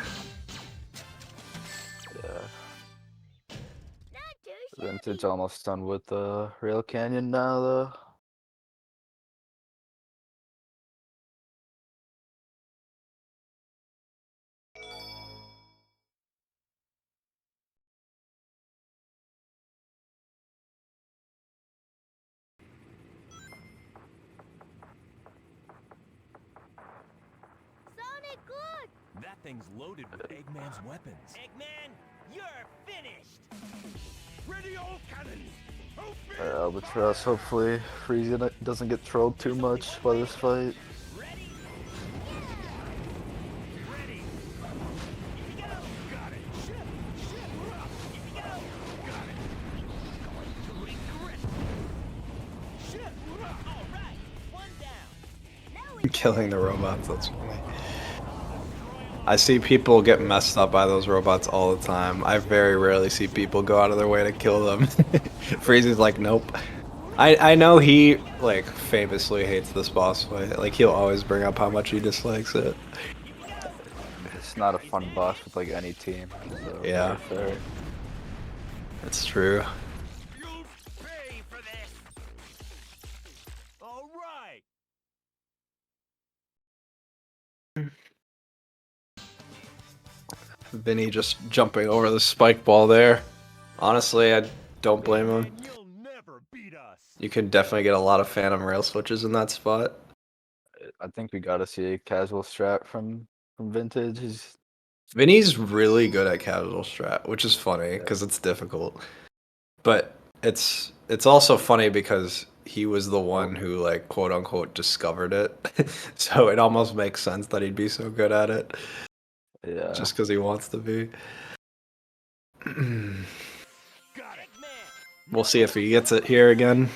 [SPEAKER 9] Vintage almost done with the Rail Canyon now, though.
[SPEAKER 4] Sonic, look!
[SPEAKER 11] That thing's loaded with Eggman's weapons.
[SPEAKER 3] Eggman, you're finished!
[SPEAKER 11] Ready, all cannons!
[SPEAKER 9] Albatross, hopefully Frieza doesn't get trolled too much by this fight.
[SPEAKER 12] Killing the robots, that's funny. I see people get messed up by those robots all the time. I very rarely see people go out of their way to kill them. Frieza's like, nope. I know he, like, famously hates this boss fight. Like, he'll always bring up how much he dislikes it.
[SPEAKER 9] It's not a fun boss with, like, any team. So
[SPEAKER 12] Yeah.
[SPEAKER 9] fair.
[SPEAKER 12] It's true.
[SPEAKER 3] You'll pay for this! All right!
[SPEAKER 12] Vinny just jumping over the spike ball there. Honestly, I don't blame him.
[SPEAKER 11] You'll never beat us.
[SPEAKER 12] You can definitely get a lot of Phantom Rail switches in that spot.
[SPEAKER 9] I think we gotta see a casual strat from Vintage.
[SPEAKER 12] Vinny's really good at casual strat, which is funny because it's difficult. But it's also funny because he was the one who like quote unquote discovered it. So it almost makes sense that he'd be so good at it.
[SPEAKER 9] Yeah.
[SPEAKER 12] Just because he wants to be. We'll see if he gets it here again.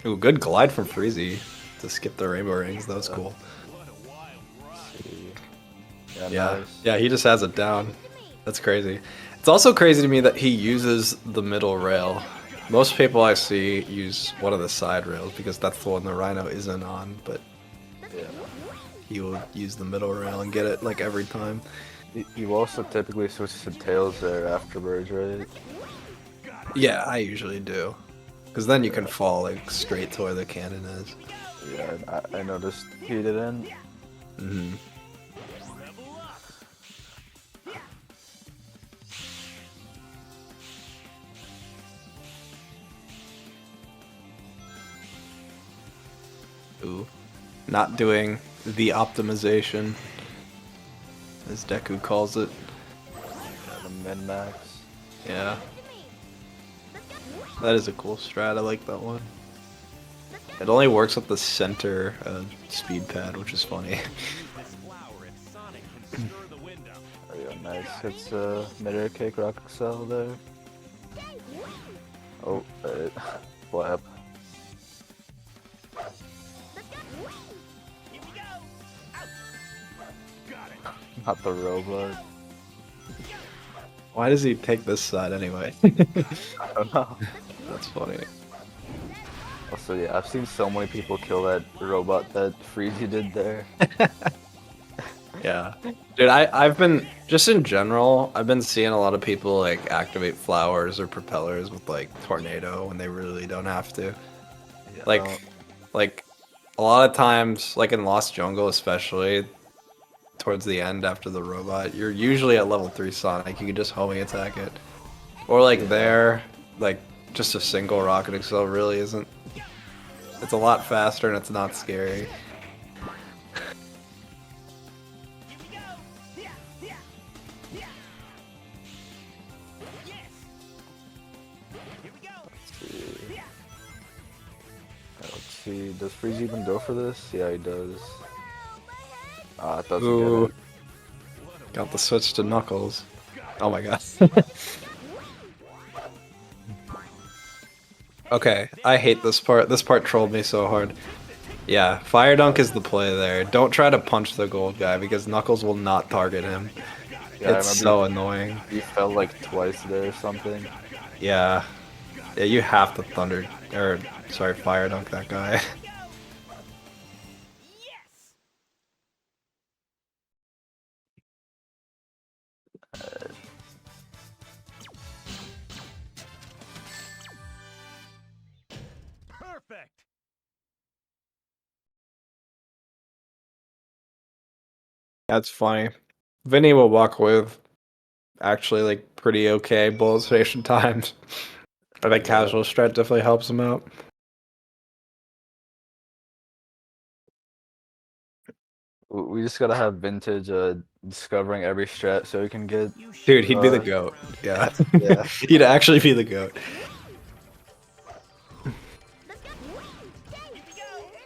[SPEAKER 12] Ooh, good glide from Freezy to skip the rainbow rings. That was cool.
[SPEAKER 9] Yeah.
[SPEAKER 12] Yeah, he just has it down. That's crazy. It's also crazy to me that he uses the middle rail. Most people I see use one of the side rails because that's the one the Rhino isn't on, but he will use the middle rail and get it like every time.
[SPEAKER 9] You also typically switch to Tails there afterwards, right?
[SPEAKER 12] Yeah, I usually do. Because then you can fall like straight to where the cannon is.
[SPEAKER 9] Yeah, I noticed he didn't.
[SPEAKER 12] Mm-hmm. Ooh. Not doing the optimization, as Deku calls it.
[SPEAKER 9] Yeah, the min-max.
[SPEAKER 12] Yeah. That is a cool strat, I like that one. It only works with the center speed pad, which is funny.
[SPEAKER 9] There you go, nice. It's mid-air kick, rock excel there. Oh, flap. Not the robot.
[SPEAKER 12] Why does he take this side anyway?
[SPEAKER 9] I don't know.
[SPEAKER 12] That's funny.
[SPEAKER 9] Also, yeah, I've seen so many people kill that robot that Freezy did there.
[SPEAKER 12] Yeah. Dude, I've been, just in general, I've been seeing a lot of people like activate flowers or propellers with like Tornado when they really don't have to.
[SPEAKER 9] Yeah,
[SPEAKER 12] Like a lot of times, like in Lost Jungle especially, towards the end after the robot, you're usually at level 3 Sonic, you can just homing attack it. Or like there, like just a single Rocket Excel really isn't, it's a lot faster and it's not scary.
[SPEAKER 9] let's see, does Freezy even go for this? Yeah, he does. Ah, it doesn't
[SPEAKER 12] Ooh.
[SPEAKER 9] get it.
[SPEAKER 12] Got the switch to Knuckles. Oh my god. Okay, I hate this part. This part trolled me so hard. Yeah, Fire Dunk is the play there. Don't try to punch the gold guy because Knuckles will not target him.
[SPEAKER 9] Yeah,
[SPEAKER 12] It's so annoying.
[SPEAKER 9] He fell like twice there or something.
[SPEAKER 12] Yeah. Yeah, you have to Fire Dunk that guy.
[SPEAKER 11] Perfect.
[SPEAKER 12] That's funny. Vinny will walk with actually like pretty okay bullet station times. I think casual strat definitely helps him out.
[SPEAKER 9] We just gotta have Vintage discovering every strat so he can get.
[SPEAKER 12] Dude, he'd be the GOAT. Yeah.
[SPEAKER 9] Yeah.
[SPEAKER 12] He'd actually be the GOAT.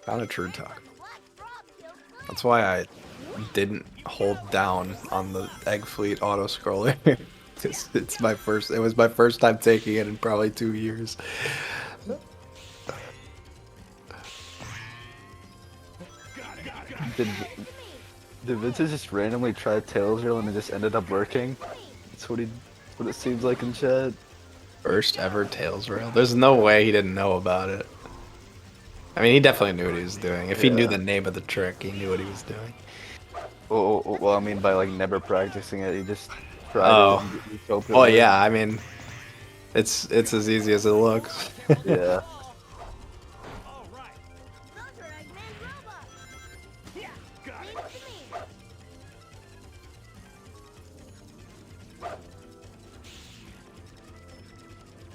[SPEAKER 12] Not a true talk. That's why I didn't hold down on the Egg Fleet auto scroller. It was my first time taking it in probably 2 years.
[SPEAKER 9] Did Vintage just randomly try Tails Reel and it just ended up working? That's what it seems like in chat.
[SPEAKER 12] First ever Tails Rail. There's no way he didn't know about it. I mean, he definitely knew what he was doing. If he knew the name of the trick, he knew what he was doing.
[SPEAKER 9] Well, I mean, by like never practicing it, he just tried it.
[SPEAKER 12] Oh yeah, I mean, it's as easy as it looks.
[SPEAKER 9] Yeah.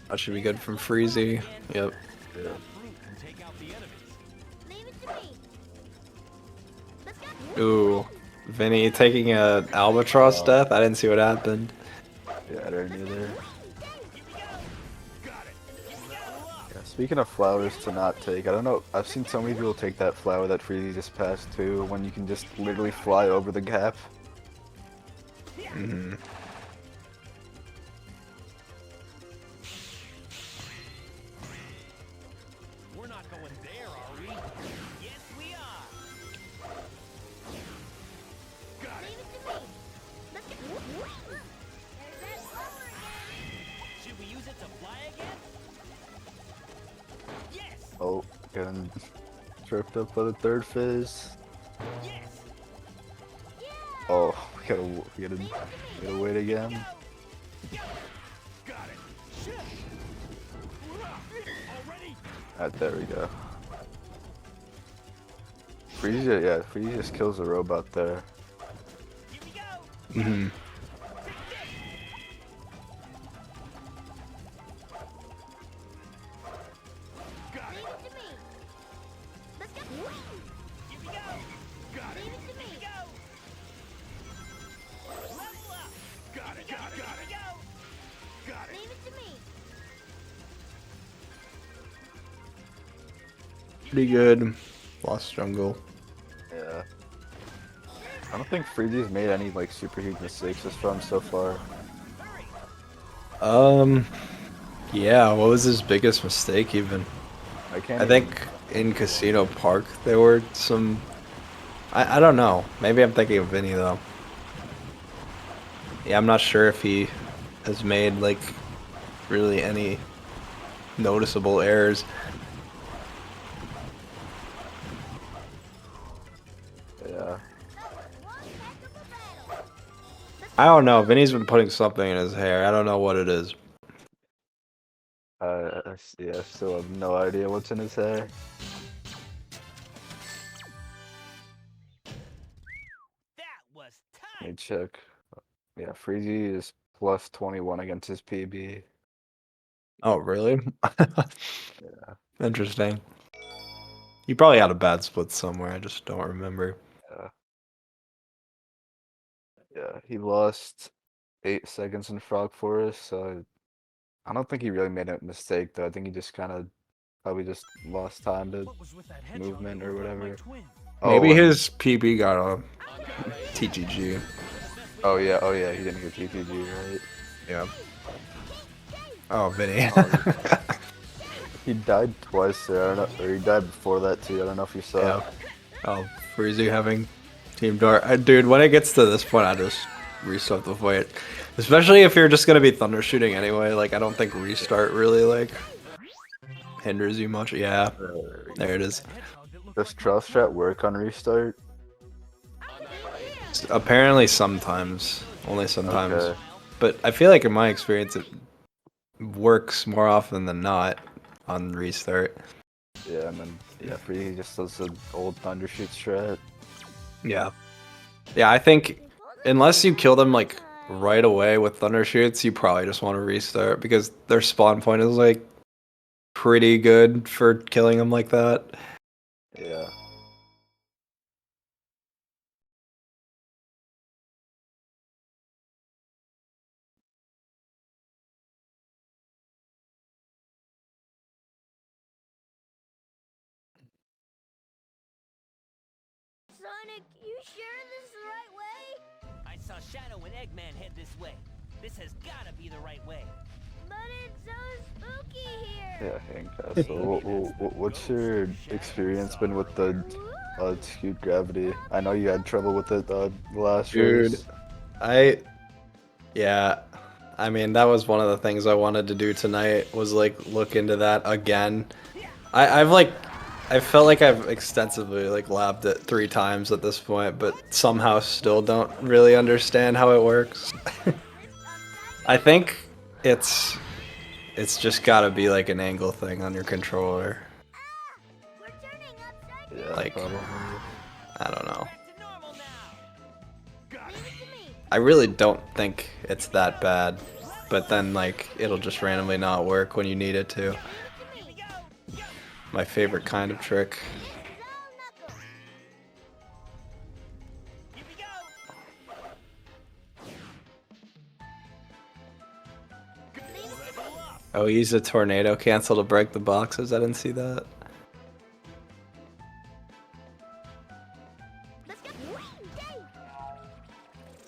[SPEAKER 12] That should be good from Freezy. Yep.
[SPEAKER 9] Yeah.
[SPEAKER 11] fruit and take out the enemies.
[SPEAKER 4] Leave it to me. Let's go.
[SPEAKER 12] Ooh, Vinny taking a albatross death. I didn't see what happened.
[SPEAKER 9] Yeah, I don't either. Yeah, speaking of flowers to not take, I don't know. I've seen so many people take that flower that Freezy just passed too, when you can just literally fly over the gap.
[SPEAKER 12] Hmm.
[SPEAKER 11] We're not going there, are we?
[SPEAKER 3] Yes, we are.
[SPEAKER 4] Leave it to me. Let's go. There's that flower again.
[SPEAKER 3] Should we use it to fly again? Yes.
[SPEAKER 9] Oh, getting tripped up by the third phase.
[SPEAKER 3] Yes.
[SPEAKER 9] Oh, we gotta wait again.
[SPEAKER 11] Got it. Shit. Already.
[SPEAKER 9] There we go. Freezy, yeah, Freezy just kills the robot there.
[SPEAKER 3] Here we go.
[SPEAKER 12] Hmm.
[SPEAKER 11] Got
[SPEAKER 4] Leave
[SPEAKER 11] it.
[SPEAKER 4] it to me. Let's go.
[SPEAKER 3] Here we go.
[SPEAKER 11] Got it.
[SPEAKER 4] Leave it to me.
[SPEAKER 3] Here we go. Level up.
[SPEAKER 11] Got it. Got it. Got
[SPEAKER 3] Here
[SPEAKER 11] it.
[SPEAKER 3] we go.
[SPEAKER 11] Got it.
[SPEAKER 4] Leave it to me.
[SPEAKER 12] Pretty good. Lost jungle.
[SPEAKER 9] Yeah. I don't think Freezy's made any like super huge mistakes this run so far.
[SPEAKER 12] Yeah. What was his biggest mistake even?
[SPEAKER 9] I can't.
[SPEAKER 12] I think in Casino Park there were some. I don't know. Maybe I'm thinking of Vinny though. Yeah, I'm not sure if he has made like really any noticeable errors.
[SPEAKER 9] Yeah.
[SPEAKER 12] I don't know. Vinny's been putting something in his hair. I don't know what it is.
[SPEAKER 9] Yeah, I still have no idea what's in his hair.
[SPEAKER 3] That was
[SPEAKER 9] Let me
[SPEAKER 3] tight.
[SPEAKER 9] check. Yeah, Freezy is plus 21 against his PB.
[SPEAKER 12] Oh, really?
[SPEAKER 9] Yeah.
[SPEAKER 12] Interesting. He probably had a bad split somewhere. I just don't remember.
[SPEAKER 9] Yeah. Yeah, he lost 8 seconds in Frog Forest, so I don't think he really made a mistake though. I think he just kind of probably just lost time to
[SPEAKER 11] What was with that hedgehog
[SPEAKER 9] movement
[SPEAKER 11] that
[SPEAKER 9] or
[SPEAKER 11] looked like my
[SPEAKER 9] whatever.
[SPEAKER 11] twin?
[SPEAKER 12] Maybe
[SPEAKER 9] and-
[SPEAKER 12] his PB got a TGG.
[SPEAKER 9] Oh yeah, he didn't get GPG, right?
[SPEAKER 12] Yeah. Oh, Vinny.
[SPEAKER 9] He died twice there, I don't know, or he died before that too. I don't know if you saw.
[SPEAKER 12] Yeah. Oh, Freezy having Team Dart. Dude, when it gets to this point, I just restart the fight. Especially if you're just gonna be thunder shooting anyway. Like, I don't think restart really like hinders you much. Yeah. There it is.
[SPEAKER 9] Does Trust Strat work on restart?
[SPEAKER 12] Apparently sometimes. Only sometimes.
[SPEAKER 9] Okay.
[SPEAKER 12] But I feel like in my experience it works more often than not on restart.
[SPEAKER 9] Yeah, and then Freezy just does the old thunder shoot strat.
[SPEAKER 12] Yeah. Yeah, I think unless you kill them like right away with thunder shoots, you probably just want to restart because their spawn point is like pretty good for killing them like that.
[SPEAKER 9] Yeah.
[SPEAKER 4] Sonic, you sure this is the right way?
[SPEAKER 3] I saw Shadow and Eggman head this way. This has gotta be the right way.
[SPEAKER 4] But it's so spooky here.
[SPEAKER 9] Yeah, Hank Castle. What's your experience been with the skewed gravity? I know you had trouble with it the last
[SPEAKER 12] Dude,
[SPEAKER 9] race.
[SPEAKER 12] yeah. I mean, that was one of the things I wanted to do tonight was like look into that again. I felt like I've extensively like labbed it 3 times at this point, but somehow still don't really understand how it works. I think it's just gotta be like an angle thing on your controller.
[SPEAKER 4] We're turning upside
[SPEAKER 9] Yeah,
[SPEAKER 12] like,
[SPEAKER 9] probably.
[SPEAKER 12] I don't know.
[SPEAKER 3] Back to normal now.
[SPEAKER 4] Leave it to me.
[SPEAKER 12] I really don't think it's that bad, but then like it'll just randomly not work when you need it to.
[SPEAKER 4] Leave it to me.
[SPEAKER 12] my favorite kind of trick. Oh, use a tornado cancel to break the boxes. I didn't see that.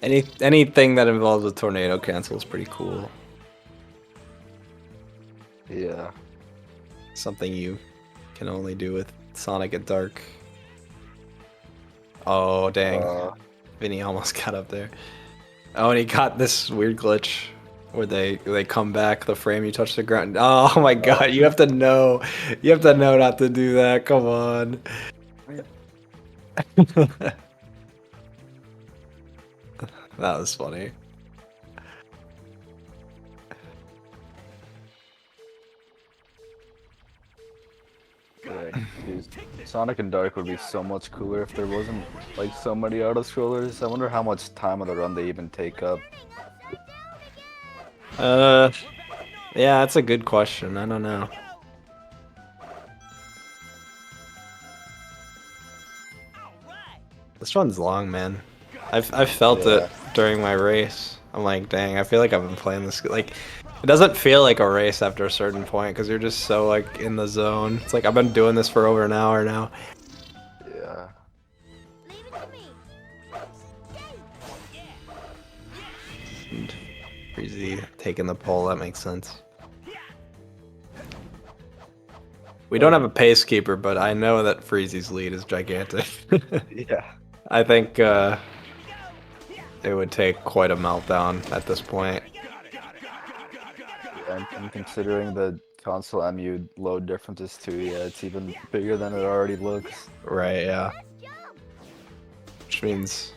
[SPEAKER 12] Anything that involves a tornado cancel is pretty cool.
[SPEAKER 9] Yeah.
[SPEAKER 12] Something you can only do with Sonic and Dark. Oh dang, Vinny almost got up there. Oh, and he got this weird glitch where they come back the frame you touch the ground. Oh my god, you have to know not to do that. Come on. That was funny.
[SPEAKER 9] Yeah, geez. Sonic and Dark would be so much cooler if there wasn't like so many auto scrollers. I wonder how much time on the run they even take up.
[SPEAKER 12] Yeah, that's a good question. I don't know. This one's long, man. I've felt it during my race. I'm like, dang, I feel like I've been playing this like it doesn't feel like a race after a certain point because you're just so like in the zone. It's like I've been doing this for over an hour now.
[SPEAKER 9] Yeah.
[SPEAKER 12] And Freezy taking the pole, that makes sense. We don't have a pace keeper, but I know that Freezy's lead is gigantic.
[SPEAKER 9] Yeah.
[SPEAKER 12] I think it would take quite a meltdown at this point.
[SPEAKER 9] Yeah, and considering the console MU load differences too, yeah, it's even bigger than it already looks.
[SPEAKER 12] Right, yeah. Which means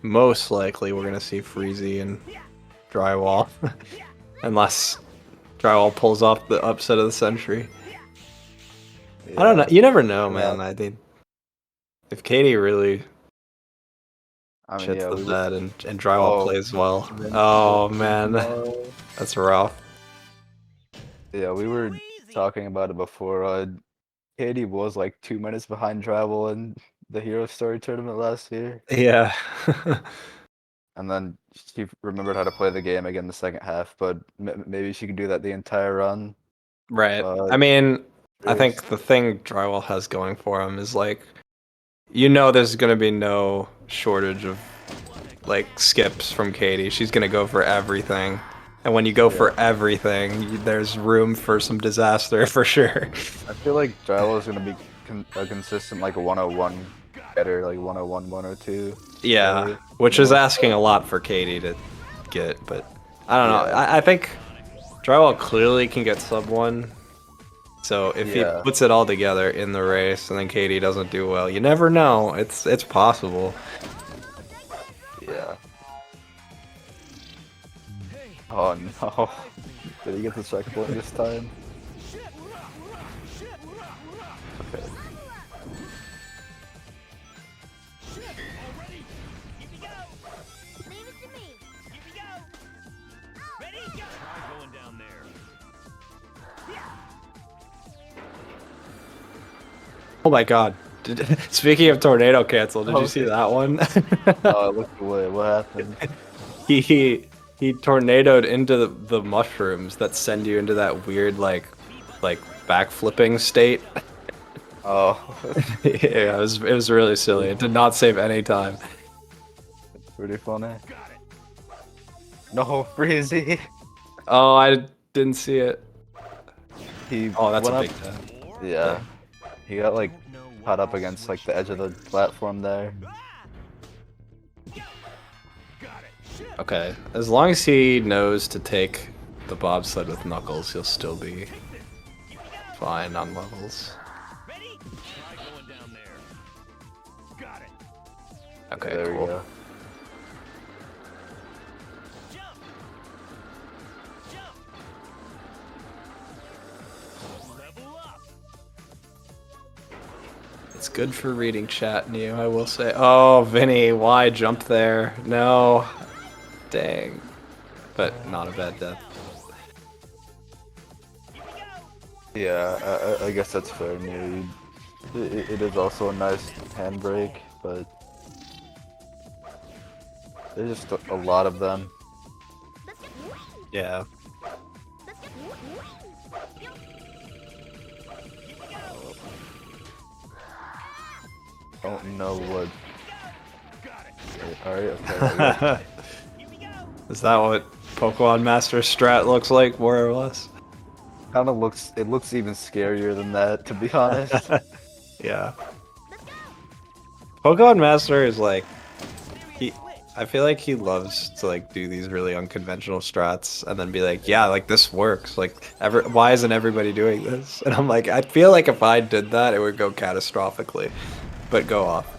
[SPEAKER 12] most likely we're gonna see Freezy and Drywall. Unless Drywall pulls off the upset of the century.
[SPEAKER 9] Yeah.
[SPEAKER 12] I don't know. You never know, man. I think if Katie really shits the bed and Drywall plays well. Oh man, that's rough.
[SPEAKER 9] Yeah, we were talking about it before. Katie was like 2 minutes behind Drywall in the Hero Story tournament last year.
[SPEAKER 12] Yeah.
[SPEAKER 9] And then she remembered how to play the game again the second half, but maybe she can do that the entire run.
[SPEAKER 12] Right. I mean, I think the thing Drywall has going for him is like, there's gonna be no shortage of like skips from Katie. She's gonna go for everything, and when you go for everything, there's room for some disaster for sure.
[SPEAKER 9] I feel like Drywall is gonna be a consistent like a 101 getter, like 101, 102.
[SPEAKER 12] Yeah, which is asking a lot for Katie to get, but I don't know. I think Drywall clearly can get sub 1. So if he puts it all together in the race and then Katie doesn't do well, you never know. It's possible.
[SPEAKER 9] Yeah. Oh no. Did he get the second point this time? Okay.
[SPEAKER 12] Oh my god. Speaking of tornado cancel, did you see that one?
[SPEAKER 9] Oh, I looked away. What happened?
[SPEAKER 12] He tornadoed into the mushrooms that send you into that weird like backflipping state.
[SPEAKER 9] Oh.
[SPEAKER 12] Yeah, it was really silly. It did not save any time.
[SPEAKER 9] Pretty funny. No, Freezy.
[SPEAKER 12] Oh, I didn't see it. Oh, that's a
[SPEAKER 9] went
[SPEAKER 12] big
[SPEAKER 9] up. Yeah. He got like caught up against like the edge of the platform there.
[SPEAKER 12] Okay, as long as he knows to take the bobsled with Knuckles, he'll still be fine on levels. Okay,
[SPEAKER 9] there
[SPEAKER 12] cool.
[SPEAKER 9] we go.
[SPEAKER 12] It's good for reading chat, Neo, I will say. Oh, Vinny, why jump there? No. Dang. But not a bad death.
[SPEAKER 9] Yeah, I guess that's fair. Near it is also a nice handbrake, but there's just a lot of them.
[SPEAKER 12] Yeah.
[SPEAKER 9] Don't know what. All right, okay.
[SPEAKER 12] Is that what Pokemon Master Strat looks like, more or less?
[SPEAKER 9] Kind of looks. It looks even scarier than that, to be honest.
[SPEAKER 12] Yeah. Pokemon Master is like I feel like he loves to like do these really unconventional strats and then be like, yeah, like this works. Like why isn't everybody doing this? And I'm like, I feel like if I did that, it would go catastrophically. But go off.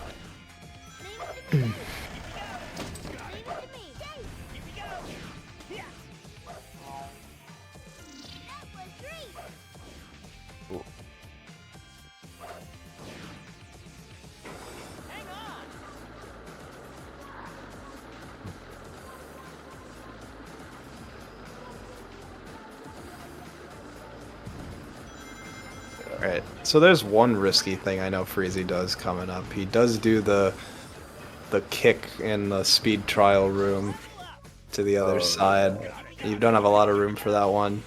[SPEAKER 12] Alright, so there's one risky thing I know Freezy does coming up. He does do the kick in the speed trial room to the other side. You don't have a lot of room for that one.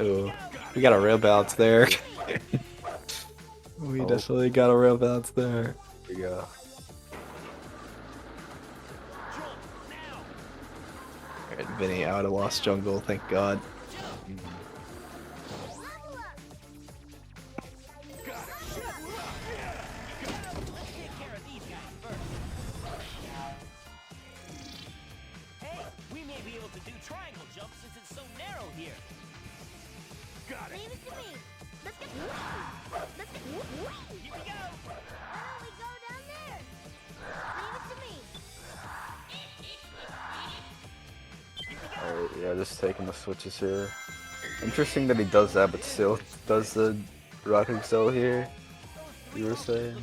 [SPEAKER 12] Ooh, we got a rail bounce there. We definitely got a rail bounce there.
[SPEAKER 9] There we go.
[SPEAKER 12] Alright, Vinny out of Lost Jungle, thank God.
[SPEAKER 9] Alright, yeah, just taking the switches here. Interesting that he does that, but still does the rocking cell here. You were saying?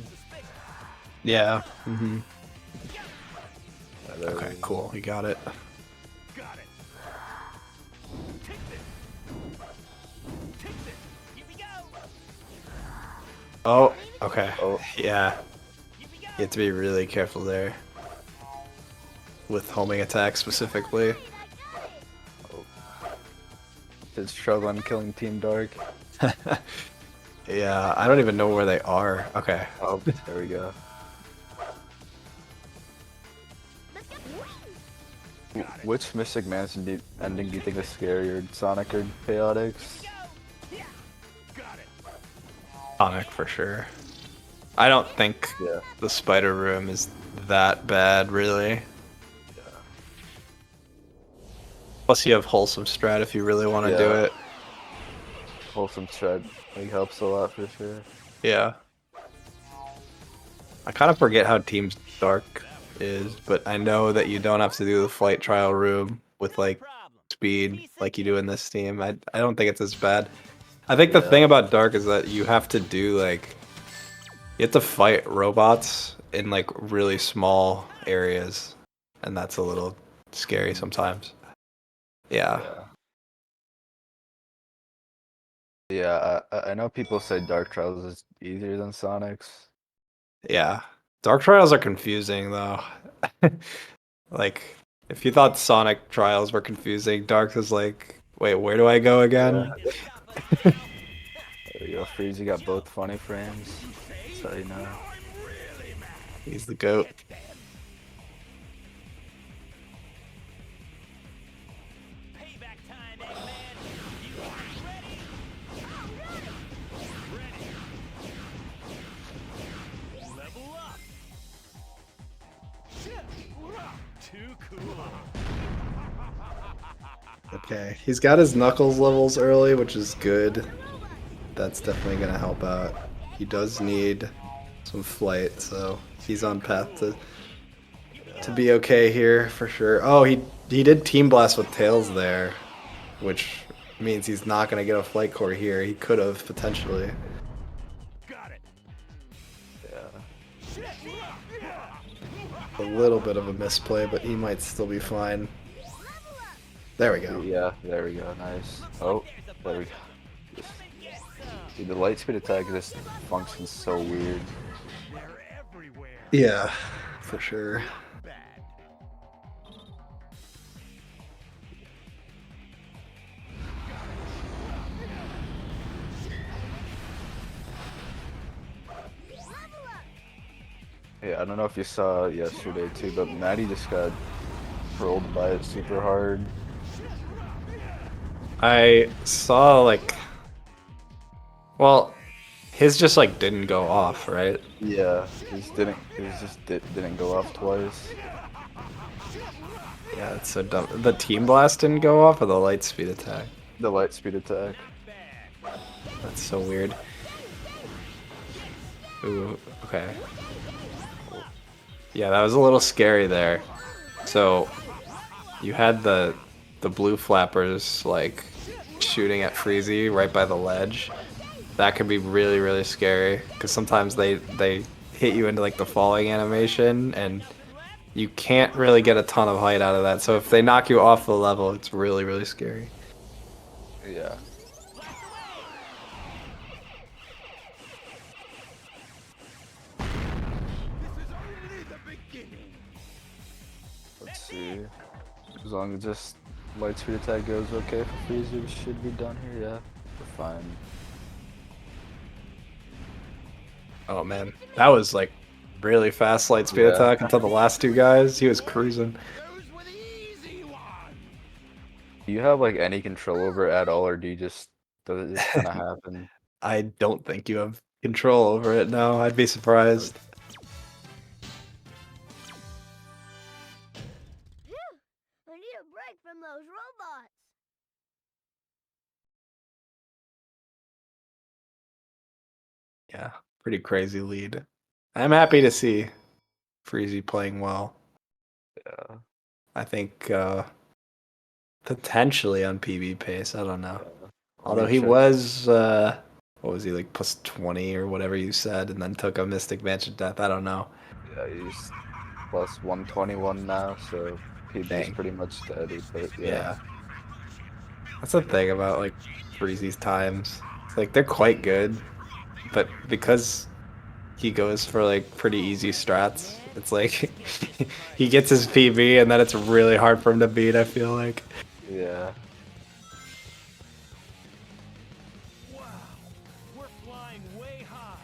[SPEAKER 12] Yeah.
[SPEAKER 9] Okay,
[SPEAKER 12] cool. We got it. Oh, okay.
[SPEAKER 9] Oh.
[SPEAKER 12] Yeah. You have to be really careful there. With homing attack specifically.
[SPEAKER 9] His struggle on killing Team Dark.
[SPEAKER 12] Yeah, I don't even know where they are. Okay.
[SPEAKER 9] Oh, there we go. Which Mystic Mansion ending do you think is scarier, Sonic or Chaotix?
[SPEAKER 12] Sonic for sure. I don't think the spider room is that bad, really. Plus, you have wholesome strat if you really want to do it.
[SPEAKER 9] Wholesome strat helps a lot for sure.
[SPEAKER 12] Yeah. I kind of forget how Team Dark is, but I know that you don't have to do the flight trial room with like speed like you do in this team. I don't think it's as bad. I think the thing about Dark is that you have to do like you have to fight robots in like really small areas, and that's a little scary sometimes. Yeah.
[SPEAKER 9] Yeah, I know people say Dark Trials is easier than Sonic's.
[SPEAKER 12] Yeah. Dark Trials are confusing though. Like, if you thought Sonic Trials were confusing, Dark is like, wait, where do I go again?
[SPEAKER 9] There you go, Freezy got both funny frames. So you know.
[SPEAKER 12] He's the GOAT. Okay, he's got his Knuckles levels early, which is good. That's definitely gonna help out. He does need some flight, so he's on path to be okay here for sure. Oh, he did Team Blast with Tails there, which means he's not gonna get a flight core here. He could have potentially. A little bit of a misplay, but he might still be fine. There we go.
[SPEAKER 9] Yeah, there we go. Nice. Oh, there we go. Just, dude, the light speed attack just functions so weird.
[SPEAKER 11] They're everywhere.
[SPEAKER 12] Yeah, for sure.
[SPEAKER 11] Bad.
[SPEAKER 9] Yeah, I don't know if you saw yesterday too, but Maddie just got rolled by it super hard.
[SPEAKER 12] I saw like, well, his just like didn't go off, right?
[SPEAKER 9] Yeah, didn't go off twice.
[SPEAKER 12] Yeah, it's so dumb. The team blast didn't go off, or the light speed attack.
[SPEAKER 9] The light speed attack.
[SPEAKER 12] That's so weird. Ooh, okay. Yeah, that was a little scary there. So you had the blue flappers like shooting at Freezy right by the ledge. That could be really, really scary because sometimes they hit you into like the falling animation and you can't really get a ton of height out of that. So if they knock you off the level, it's really, really scary.
[SPEAKER 9] Yeah. Let's see. As long as this light speed attack goes okay for Freezy, we should be done here. Yeah, we're fine.
[SPEAKER 12] Oh man, that was like really fast light speed
[SPEAKER 9] Yeah.
[SPEAKER 12] attack until the last two guys. He was cruising.
[SPEAKER 9] Do you have like any control over it at all, or do you just does it just kind of happen?
[SPEAKER 12] I don't think you have control over it now. I'd be surprised.
[SPEAKER 4] Phew! I need a break from those robots.
[SPEAKER 12] Yeah, pretty crazy lead. I'm happy to see Freezy playing well.
[SPEAKER 9] Yeah.
[SPEAKER 12] I think potentially on PB pace. I don't know.
[SPEAKER 9] Let
[SPEAKER 12] Although
[SPEAKER 9] me
[SPEAKER 12] he
[SPEAKER 9] check.
[SPEAKER 12] was, what was he, like plus 20 or whatever you said, and then took a Mystic Mansion Death. I don't know.
[SPEAKER 9] Yeah, he's plus 121 now, so PB's
[SPEAKER 12] Dang.
[SPEAKER 9] pretty much steady. But
[SPEAKER 12] Yeah. That's the thing about like Freezy's times. It's like they're quite good, but because he goes for like pretty easy strats, it's like he gets his PB and then it's really hard for him to beat, I feel like.
[SPEAKER 9] yeah.
[SPEAKER 11] Wow, we're flying way high.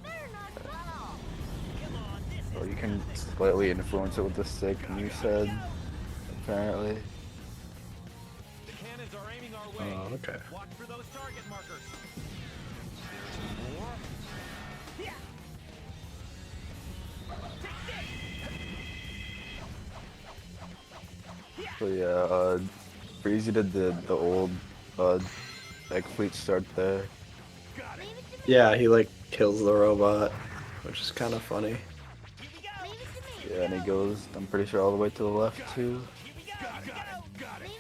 [SPEAKER 4] They're not fun.
[SPEAKER 11] Come on, this
[SPEAKER 9] Or you can slightly influence it with the stick, you said, apparently.
[SPEAKER 11] The cannons are aiming our way.
[SPEAKER 12] Oh, okay.
[SPEAKER 11] Watch for those target markers. There's more. Yeah.
[SPEAKER 9] So yeah, Freezy did the old egg fleet start there.
[SPEAKER 11] Got it.
[SPEAKER 12] Yeah, he like kills the robot, which is kind of funny.
[SPEAKER 9] Yeah, and he goes, I'm pretty sure, all the way to the left too.
[SPEAKER 11] Got it. Got it.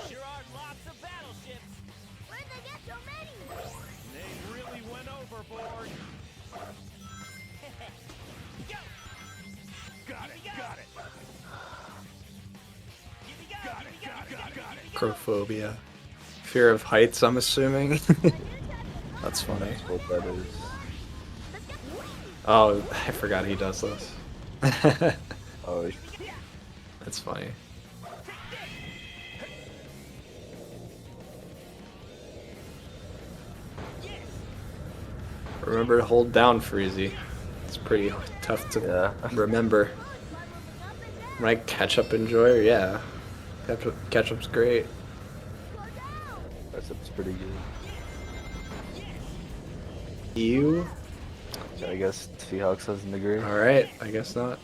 [SPEAKER 11] Sure are lots of battleships.
[SPEAKER 4] Where'd they get so many?
[SPEAKER 11] They really went overboard. Go. Got it. Got it. Got it.
[SPEAKER 12] Acrophobia. Fear of heights, I'm assuming. That's funny.
[SPEAKER 9] That's what that is.
[SPEAKER 12] Oh, I forgot he does this.
[SPEAKER 9] Oh,
[SPEAKER 12] That's funny. Remember to hold down Freezy. It's pretty tough to
[SPEAKER 9] yeah.
[SPEAKER 12] remember. Right, Ketchup Enjoyer? Yeah. Ketchup's great.
[SPEAKER 9] That's pretty good.
[SPEAKER 12] You?
[SPEAKER 9] So I guess Seahawks doesn't agree.
[SPEAKER 12] Alright, I guess not.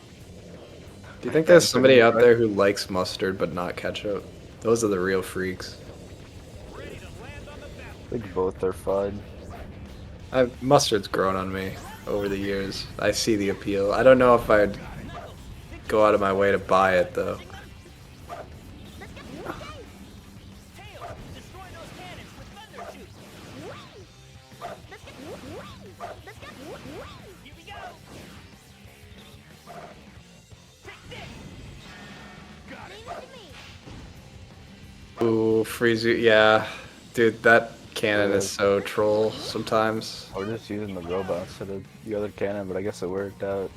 [SPEAKER 12] Do you think there's somebody out there who likes mustard but not ketchup? Those are the real freaks.
[SPEAKER 9] I think both are fine.
[SPEAKER 12] Mustard's grown on me over the years. I see the appeal. I don't know if I'd go out of my way to buy it though. Ooh, Freezy, yeah. Dude, that cannon
[SPEAKER 9] Yeah.
[SPEAKER 12] is so troll sometimes.
[SPEAKER 9] Or just using the robot instead of the other cannon, but I guess it worked out.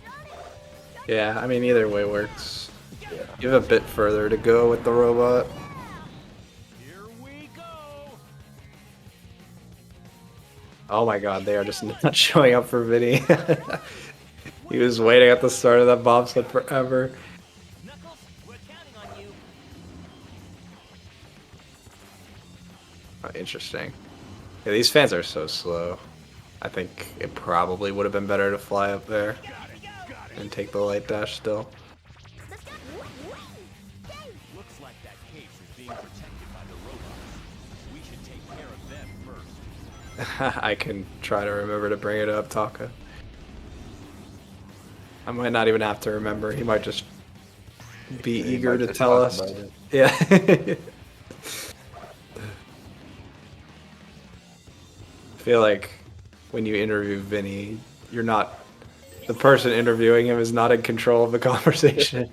[SPEAKER 12] Yeah, I mean, either way works.
[SPEAKER 9] Yeah.
[SPEAKER 12] You have a bit further to go with the robot.
[SPEAKER 11] Here we go.
[SPEAKER 12] Oh my god, they are just not showing up for Vinny. He was waiting at the start of that bobsled forever.
[SPEAKER 3] Knuckles, we're counting on you.
[SPEAKER 12] Oh, interesting. Yeah, these fans are so slow. I think it probably would have been better to fly up there and take the light dash still.
[SPEAKER 11] Looks like that case is being protected by the robots. We should take care of them first.
[SPEAKER 12] I can try to remember to bring it up, Taka. I might not even have to remember. He might just be
[SPEAKER 9] He
[SPEAKER 12] eager
[SPEAKER 9] might
[SPEAKER 12] to
[SPEAKER 9] just
[SPEAKER 12] tell
[SPEAKER 9] talk
[SPEAKER 12] us.
[SPEAKER 9] about it.
[SPEAKER 12] Yeah. I feel like when you interview Vinny, you're not the person interviewing him is not in control of the conversation.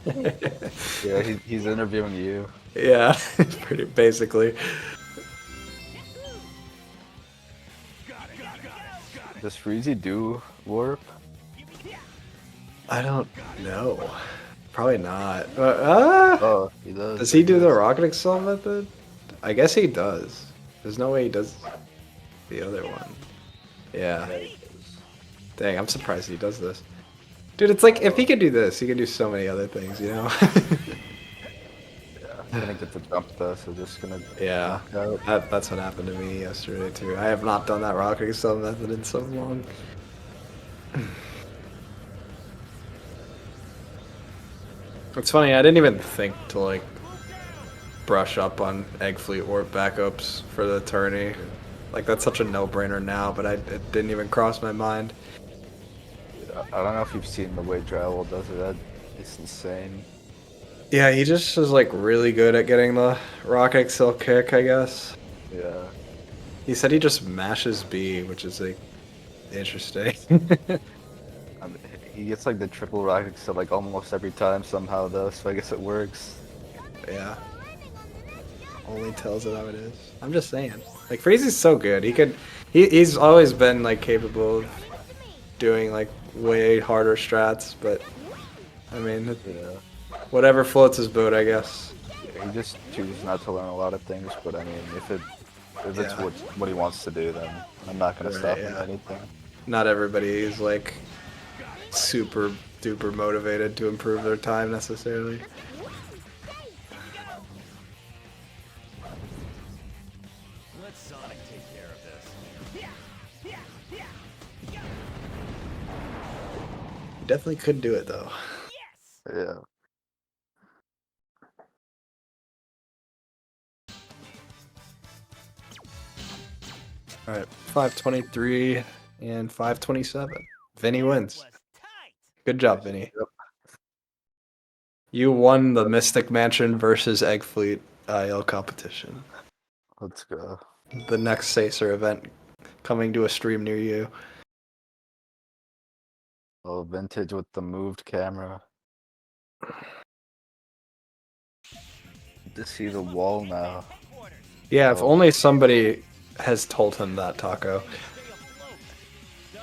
[SPEAKER 9] Yeah, he's interviewing you.
[SPEAKER 12] Yeah, pretty basically.
[SPEAKER 9] Does Freezy do warp?
[SPEAKER 12] I don't know. Probably not.
[SPEAKER 9] Oh, he does.
[SPEAKER 12] Does he do the rocket excel method? I guess he does. There's no way he does the other one. Yeah. Dang, I'm surprised he does this. Dude, it's like, if he could do this, he could do so many other things, you know?
[SPEAKER 9] I'm gonna get the jump though, so just gonna
[SPEAKER 12] Yeah,
[SPEAKER 9] knock out.
[SPEAKER 12] that's what happened to me yesterday too. I have not done that rocket excel method in so long. It's funny, I didn't even think to like brush up on Egg Fleet Warp backups for the tourney. Like that's such a no-brainer now, but it didn't even cross my mind.
[SPEAKER 9] I don't know if you've seen the way Drywall does it. It's insane.
[SPEAKER 12] Yeah, he just is like really good at getting the rocket excel kick, I guess.
[SPEAKER 9] Yeah.
[SPEAKER 12] He said he just mashes B, which is like interesting.
[SPEAKER 9] I mean, he gets like the triple rocket so like almost every time somehow though, so I guess it works.
[SPEAKER 12] Yeah. Only tells it how it is. I'm just saying. Like Freezy's so good. He's always been like capable of doing like way harder strats, but I mean
[SPEAKER 9] Yeah.
[SPEAKER 12] whatever floats his boat, I guess.
[SPEAKER 9] Yeah, he just chooses not to learn a lot of things, but I mean if it's
[SPEAKER 12] Yeah.
[SPEAKER 9] what he wants to do, then I'm not gonna
[SPEAKER 12] Right,
[SPEAKER 9] stop him
[SPEAKER 12] yeah.
[SPEAKER 9] or anything.
[SPEAKER 12] Not everybody is like super duper motivated to improve their time necessarily.
[SPEAKER 11] Let Sonic take care of this.
[SPEAKER 12] You definitely could do it though.
[SPEAKER 9] Yeah.
[SPEAKER 12] Alright, 523 and 527. Vinny wins. Good job, Vinny.
[SPEAKER 9] Yep.
[SPEAKER 12] You won the Mystic Mansion versus Egg Fleet IL competition.
[SPEAKER 9] Let's go.
[SPEAKER 12] The next Sacer event coming to a stream near you.
[SPEAKER 9] Oh, vintage with the moved camera. To see the wall now.
[SPEAKER 12] Yeah, if
[SPEAKER 9] Oh.
[SPEAKER 12] only somebody has told him that, Taco.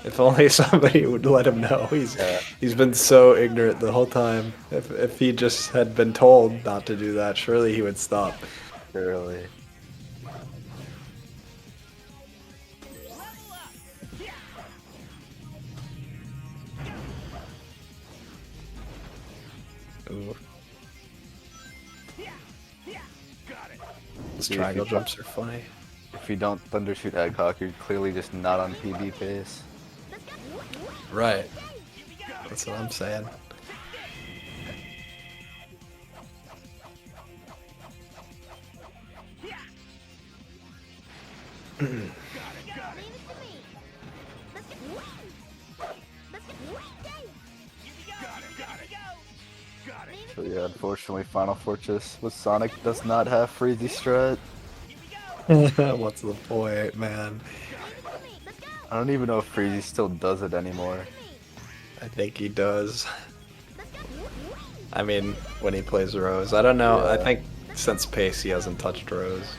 [SPEAKER 12] If only somebody would let him know. He's been so ignorant the whole time. If he just had been told not to do that, surely he would stop.
[SPEAKER 9] Surely.
[SPEAKER 12] Ooh. Those
[SPEAKER 9] See, if
[SPEAKER 12] triangle
[SPEAKER 9] you-
[SPEAKER 12] jumps are funny.
[SPEAKER 9] If you don't thundershoot Egghawk, you're clearly just not on PB pace.
[SPEAKER 12] Right. That's what I'm saying.
[SPEAKER 9] So yeah, unfortunately, Final Fortress with Sonic does not have Freezy Strat.
[SPEAKER 12] What's the point, man?
[SPEAKER 9] I don't even know if Freezy still does it anymore.
[SPEAKER 12] I think he does. I mean, when he plays Rose. I don't know. I
[SPEAKER 9] Yeah.
[SPEAKER 12] think since Pace, he hasn't touched Rose.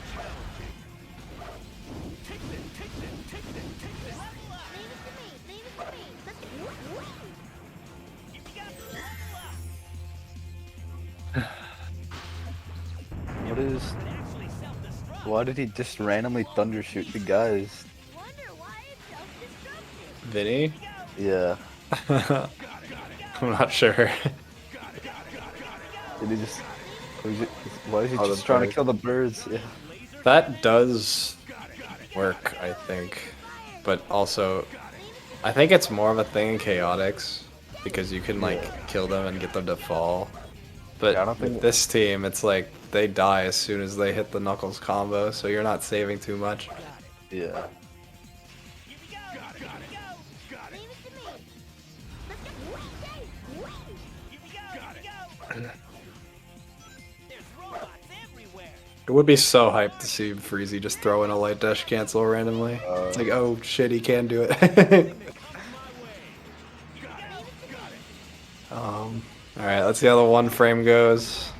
[SPEAKER 9] What is? Why did he just randomly thunder shoot the guys?
[SPEAKER 12] Vinny?
[SPEAKER 9] Yeah.
[SPEAKER 12] I'm not sure.
[SPEAKER 9] Did he just? Why is he
[SPEAKER 12] Oh,
[SPEAKER 9] just
[SPEAKER 12] the
[SPEAKER 9] trying to
[SPEAKER 12] bird.
[SPEAKER 9] kill the birds? Yeah.
[SPEAKER 12] That does work, I think. But also, I think it's more of a thing in Chaotix because you can like kill them and get them to fall. But
[SPEAKER 9] Yeah, I don't
[SPEAKER 12] with
[SPEAKER 9] think-
[SPEAKER 12] this team, it's like they die as soon as they hit the Knuckles combo, so you're not saving too much.
[SPEAKER 9] Yeah.
[SPEAKER 12] It would be so hyped to see Freezy just throw in a light dash cancel randomly. It's like, oh shit, he can do it. Alright, let's see how the one frame goes.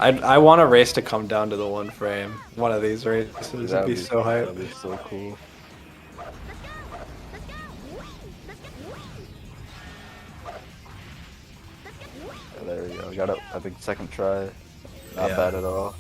[SPEAKER 12] I want a race to come down to the one frame. One of these races would be so hyped.
[SPEAKER 9] That'd be so cool. Yeah, there we go. Got it. I think second try. Not
[SPEAKER 12] Yeah.
[SPEAKER 9] bad at all.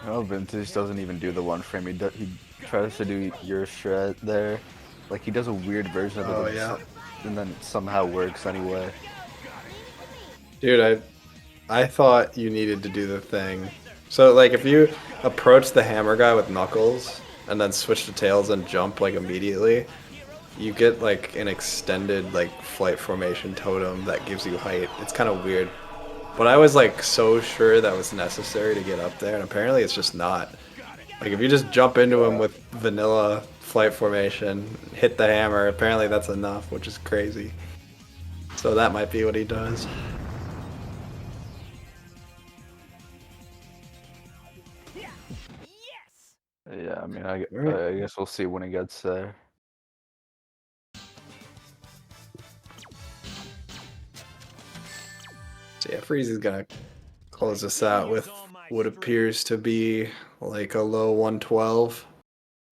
[SPEAKER 9] Oh, Vintage doesn't even do the one frame. He tries to do your shred there. Like he does a weird version of it.
[SPEAKER 12] Oh,
[SPEAKER 9] and
[SPEAKER 12] yeah.
[SPEAKER 9] And then it somehow works anyway.
[SPEAKER 12] Dude, I thought you needed to do the thing. So like if you approach the hammer guy with Knuckles and then switch to Tails and jump like immediately, you get like an extended like flight formation totem that gives you height. It's kind of weird. But I was like so sure that was necessary to get up there, and apparently it's just not. Like if you just jump into him with vanilla flight formation, hit the hammer, apparently that's enough, which is crazy. So that might be what he does.
[SPEAKER 9] Yeah, I mean, I guess we'll see when it gets there.
[SPEAKER 12] So yeah, Freeze is gonna close us out with what appears to be like a low 112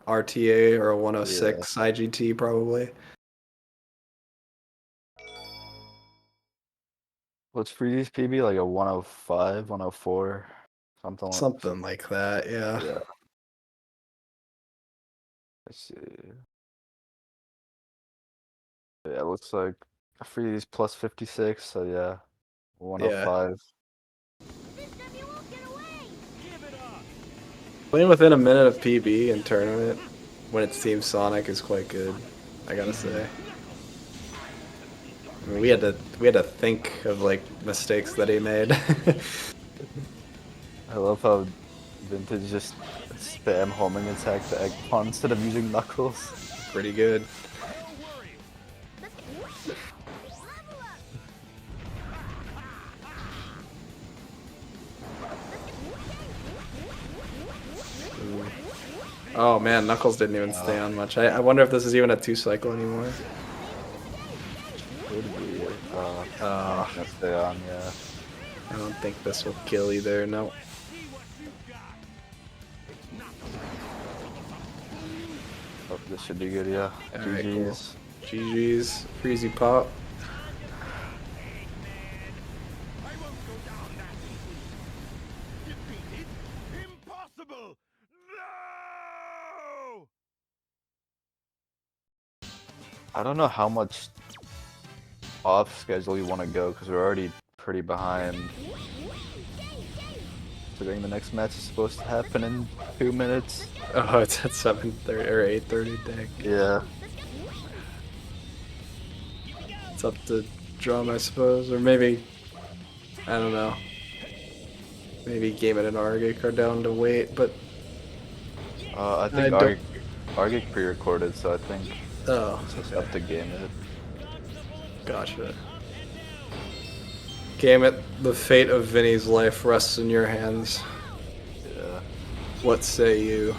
[SPEAKER 12] RTA or a 106 IGT probably.
[SPEAKER 9] What's Freeze's PB? Like a 105, 104?
[SPEAKER 12] Something like that, yeah.
[SPEAKER 9] Yeah. Let's see. Yeah, it looks like Freeze plus 56, so yeah. 105.
[SPEAKER 12] Playing within a minute of PB in tournament when it's Team Sonic is quite good, I gotta say. I mean, we had to think of like mistakes that he made.
[SPEAKER 9] I love how Vintage just spam homing attack the egg pawn instead of using Knuckles.
[SPEAKER 12] Pretty good. Oh man, Knuckles didn't even stay on much. I wonder if this is even a 2-cycle anymore.
[SPEAKER 9] Could be.
[SPEAKER 12] Uh,
[SPEAKER 9] Stay on, yeah.
[SPEAKER 12] I don't think this will kill either, no.
[SPEAKER 9] Oh, this should be good, yeah.
[SPEAKER 12] Alright,
[SPEAKER 9] GG's.
[SPEAKER 12] cool. GG's. Freezy pop.
[SPEAKER 7] Impossible! No!
[SPEAKER 9] I don't know how much off schedule you want to go because we're already pretty behind. Considering the next match is supposed to happen in 2 minutes.
[SPEAKER 12] Oh, it's at 7:30 or 8:30, dang.
[SPEAKER 9] Yeah.
[SPEAKER 12] It's up to Drum, I suppose, or maybe, I don't know. Maybe Game It and Argik are down to wait, but
[SPEAKER 9] I think Argik pre-recorded, so I think
[SPEAKER 12] oh,
[SPEAKER 9] it's just up to Game It.
[SPEAKER 12] Gotcha. Game It, the fate of Vinny's life rests in your hands.
[SPEAKER 9] Yeah.
[SPEAKER 12] What say you?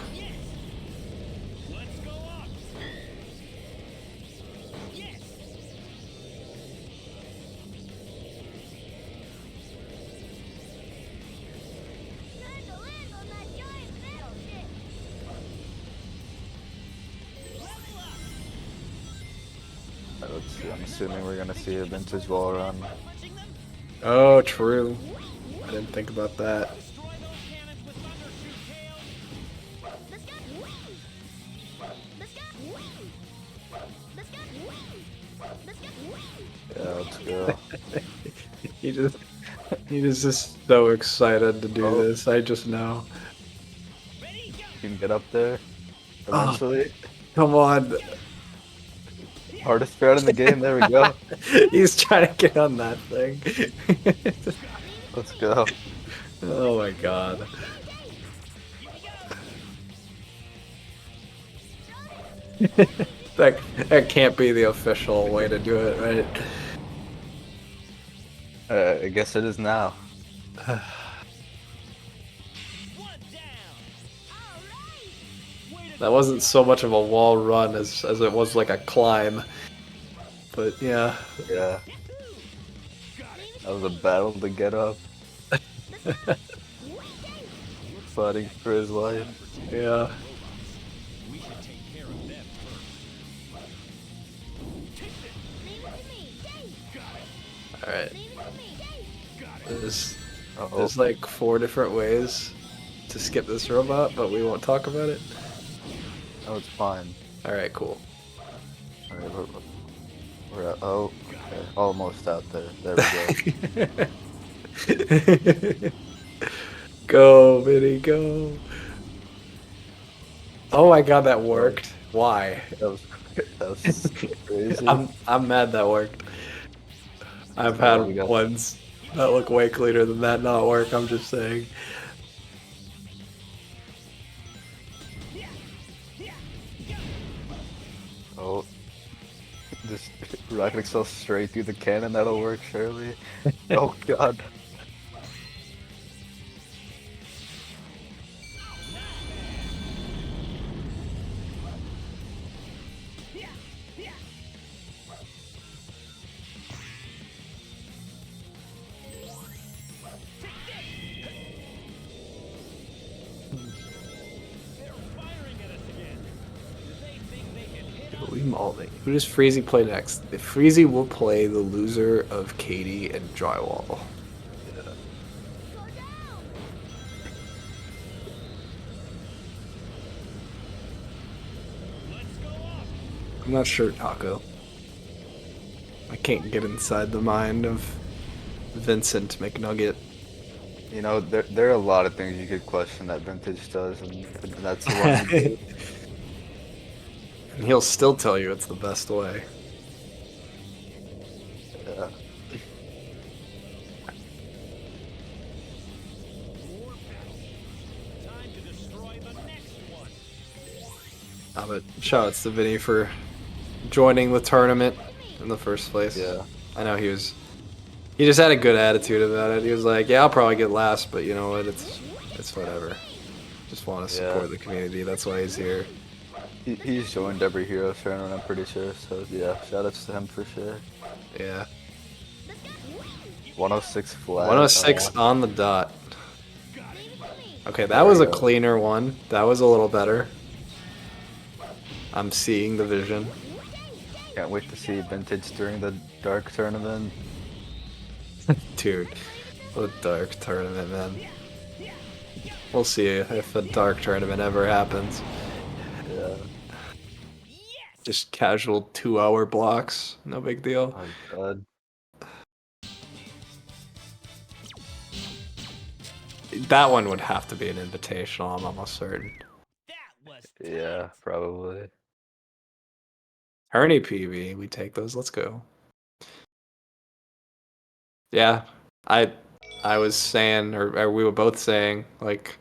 [SPEAKER 9] Let's see, I'm assuming we're gonna see a vintage wall run.
[SPEAKER 12] Oh, true. I didn't think about that.
[SPEAKER 9] Yeah, let's go.
[SPEAKER 12] He just just so excited to do
[SPEAKER 9] Oh.
[SPEAKER 12] this. I just know.
[SPEAKER 9] You can get up there
[SPEAKER 12] Oh.
[SPEAKER 9] eventually.
[SPEAKER 12] Come on.
[SPEAKER 9] Hardest strat in the game. There we go.
[SPEAKER 12] He's trying to get on that thing.
[SPEAKER 9] Let's go.
[SPEAKER 12] Oh my god. That can't be the official way to do it, right?
[SPEAKER 9] I guess it is now.
[SPEAKER 12] That wasn't so much of a wall run as it was like a climb. But yeah.
[SPEAKER 9] Yeah. That was a battle to get up. Fighting for his life.
[SPEAKER 12] Yeah.
[SPEAKER 11] We should take care of them first.
[SPEAKER 12] Alright. There's
[SPEAKER 9] Uh-oh.
[SPEAKER 12] like 4 different ways to skip this robot, but we won't talk about it.
[SPEAKER 9] Oh, it's fine.
[SPEAKER 12] Alright, cool.
[SPEAKER 9] Alright, we're at, oh, okay. Almost out there. There we go.
[SPEAKER 12] Go, Vinny, go. Oh my god, that worked. Why?
[SPEAKER 9] That was crazy.
[SPEAKER 12] I'm mad that worked. I've
[SPEAKER 9] Oh,
[SPEAKER 12] had
[SPEAKER 9] we got-
[SPEAKER 12] ones that look way cleaner than that not work, I'm just saying.
[SPEAKER 9] Oh. Just rocket excel straight through the cannon, that'll work, surely. Oh god.
[SPEAKER 12] We mauling. Who does Freezy play next? If Freezy will play the loser of Katie and Drywall. I'm not sure, Taco. I can't get inside the mind of Vincent McNugget.
[SPEAKER 9] You know, there are a lot of things you could question that Vintage does, and that's the one he did.
[SPEAKER 12] And he'll still tell you it's the best way.
[SPEAKER 9] Yeah.
[SPEAKER 12] But shout outs to Vinny for joining the tournament in the first place.
[SPEAKER 9] Yeah.
[SPEAKER 12] I know he just had a good attitude about it. He was like, yeah, I'll probably get last, but you know what, it's whatever. Just want to support the community, that's why he's here.
[SPEAKER 9] He's joined every Heroes tournament, I'm pretty sure, so yeah, shout outs to him for sure.
[SPEAKER 12] Yeah.
[SPEAKER 9] 106 flat.
[SPEAKER 12] 106 on the dot. Okay, that was a cleaner one. That was a little better. I'm seeing the vision.
[SPEAKER 9] Can't wait to see Vintage during the Dark tournament.
[SPEAKER 12] Dude, the Dark tournament, man. We'll see if a Dark tournament ever happens.
[SPEAKER 9] Yeah.
[SPEAKER 12] Just casual 2-hour blocks, no big deal.
[SPEAKER 9] Oh god.
[SPEAKER 12] That one would have to be an invitational, I'm almost certain.
[SPEAKER 9] Yeah, probably.
[SPEAKER 12] Ernie PV, we take those, let's go. Yeah, I was saying, or we were both saying, like,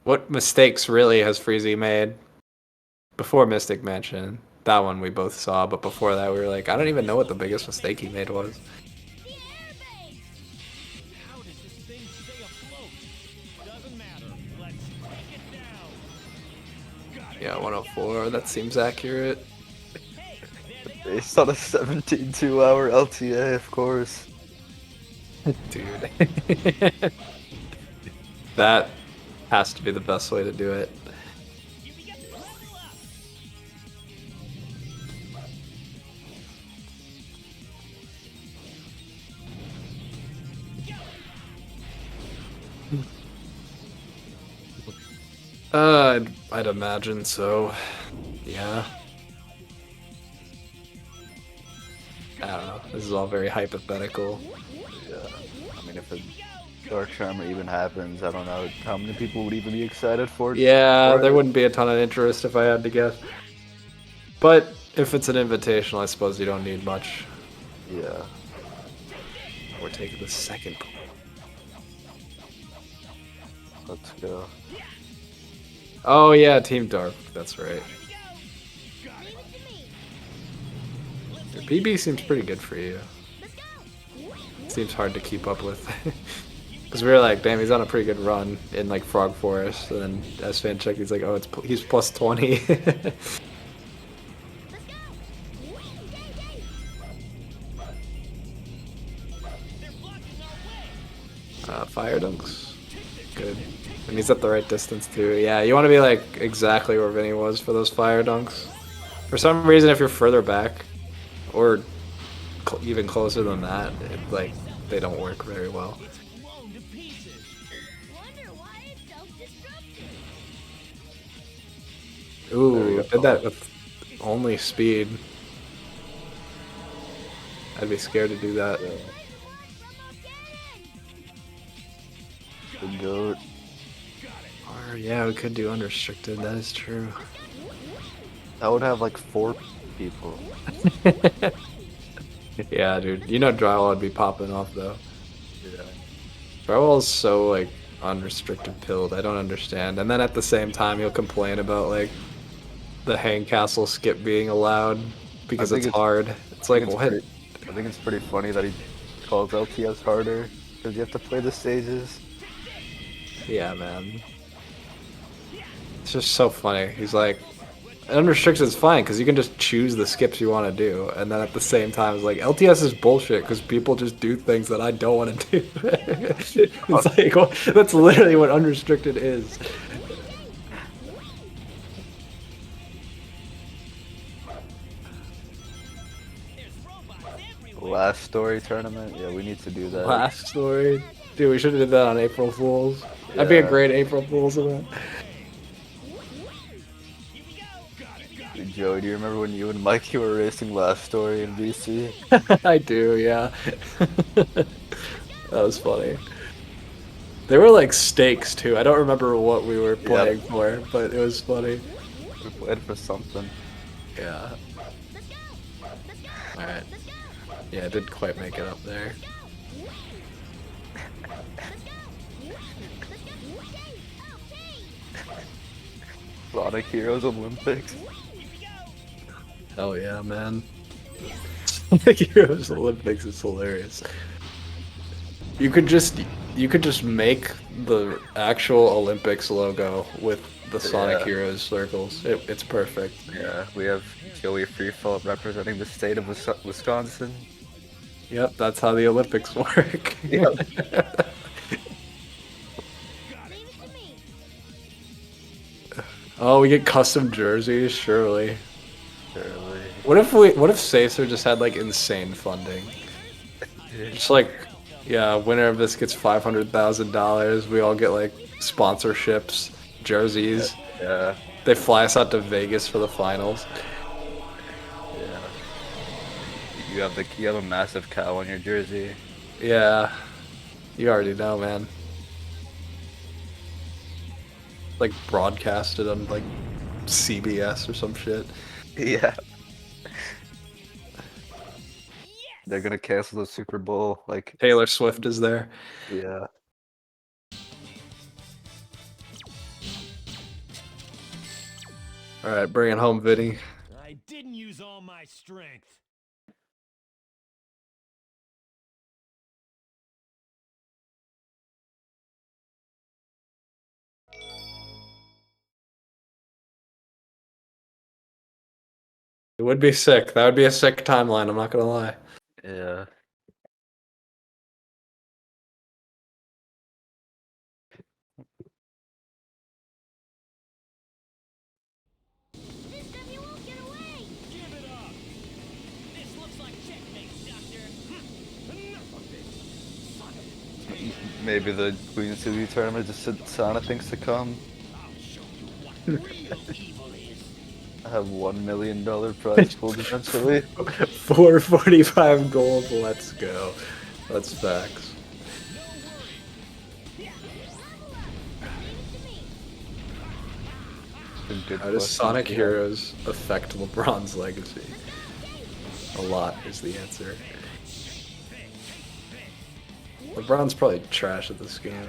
[SPEAKER 12] what mistakes really has Freezy made? Before Mystic Mansion, that one we both saw, but before that we were like, I don't even know what the biggest mistake he made was. Yeah, 104, that seems accurate.
[SPEAKER 9] Based on a 17 2-hour LTA, of course.
[SPEAKER 12] Dude. That has to be the best way to do it. I'd imagine so. Yeah. I don't know. This is all very hypothetical.
[SPEAKER 9] Yeah. I mean, if a Dark Charmer even happens, I don't know how many people would even be excited for it.
[SPEAKER 12] Yeah,
[SPEAKER 9] for
[SPEAKER 12] there
[SPEAKER 9] it.
[SPEAKER 12] wouldn't be a ton of interest if I had to guess. But if it's an invitational, I suppose you don't need much.
[SPEAKER 9] Yeah.
[SPEAKER 12] We're taking the second point.
[SPEAKER 9] Let's go.
[SPEAKER 12] Oh yeah, Team Dark. That's right. Your PB seems pretty good for you. Seems hard to keep up with. Because we were like, damn, he's on a pretty good run in like Frog Forest, and then as fan check, he's like, oh, he's plus 20. Fire dunks, good, and he's at the right distance too. Yeah, you want to be like exactly where Vinny was for those fire dunks. For some reason, if you're further back, or even closer than that, like they don't work very well. Ooh, did that with only speed. I'd be scared to do that.
[SPEAKER 9] The goat.
[SPEAKER 12] Or yeah, we could do unrestricted. That is true.
[SPEAKER 9] I would have like 4 people.
[SPEAKER 12] Yeah, dude. You know Drywall would be popping off though.
[SPEAKER 9] Yeah.
[SPEAKER 12] Drywall is so like unrestricted pilled. I don't understand. And then at the same time, he'll complain about like the hang castle skip being allowed because it's hard. It's like what?
[SPEAKER 9] I think it's pretty funny that he calls LTS harder because you have to play the stages.
[SPEAKER 12] Yeah, man. It's just so funny. He's like, unrestricted is fine because you can just choose the skips you want to do, and then at the same time, it's like LTS is bullshit because people just do things that I don't want to do. It's like well, that's literally what unrestricted is.
[SPEAKER 9] Last story tournament? Yeah, we need to do that.
[SPEAKER 12] Last story, dude. We should have did that on April Fools. That'd be a
[SPEAKER 9] Yeah.
[SPEAKER 12] great April Fools event.
[SPEAKER 9] Dude, Joey, do you remember when you and Mikey were racing last story in BC?
[SPEAKER 12] I do, yeah. That was funny. They were like stakes too. I don't remember what we were playing for, but it was funny.
[SPEAKER 9] We played for something.
[SPEAKER 12] Yeah. Alright. Yeah, I didn't quite make it up there.
[SPEAKER 9] Sonic Heroes Olympics.
[SPEAKER 12] Hell yeah, man. Sonic Heroes Olympics is hilarious. You could just make the actual Olympics logo with the Sonic Heroes circles. It's perfect.
[SPEAKER 9] Yeah, we have Joey Freefall representing the state of Wisconsin.
[SPEAKER 12] Yep, that's how the Olympics work.
[SPEAKER 9] Yep.
[SPEAKER 12] Oh, we get custom jerseys, surely.
[SPEAKER 9] Surely.
[SPEAKER 12] What if Sacer just had like insane funding? Just like, yeah, winner of this gets $500,000. We all get like sponsorships, jerseys.
[SPEAKER 9] Yeah.
[SPEAKER 12] They fly us out to Vegas for the finals.
[SPEAKER 9] Yeah. You have a massive cow on your jersey.
[SPEAKER 12] Yeah. You already know, man. Like broadcasted on like CBS or some shit.
[SPEAKER 9] Yeah. They're gonna cancel the Super Bowl. Like
[SPEAKER 12] Taylor Swift is there.
[SPEAKER 9] Yeah.
[SPEAKER 12] All right, bring it home, Vinny.
[SPEAKER 11] I didn't use all my strength.
[SPEAKER 12] It would be sick. That would be a sick timeline, I'm not gonna lie.
[SPEAKER 9] Yeah. Maybe the Queen City tournament just said Sonic thinks to come. I have $1 million prize pool eventually.
[SPEAKER 12] 445 gold. Let's go. That's facts.
[SPEAKER 9] Some good
[SPEAKER 12] How does
[SPEAKER 9] questions
[SPEAKER 12] Sonic
[SPEAKER 9] we have.
[SPEAKER 12] Heroes affect LeBron's legacy? A lot is the answer. LeBron's probably trash at this game.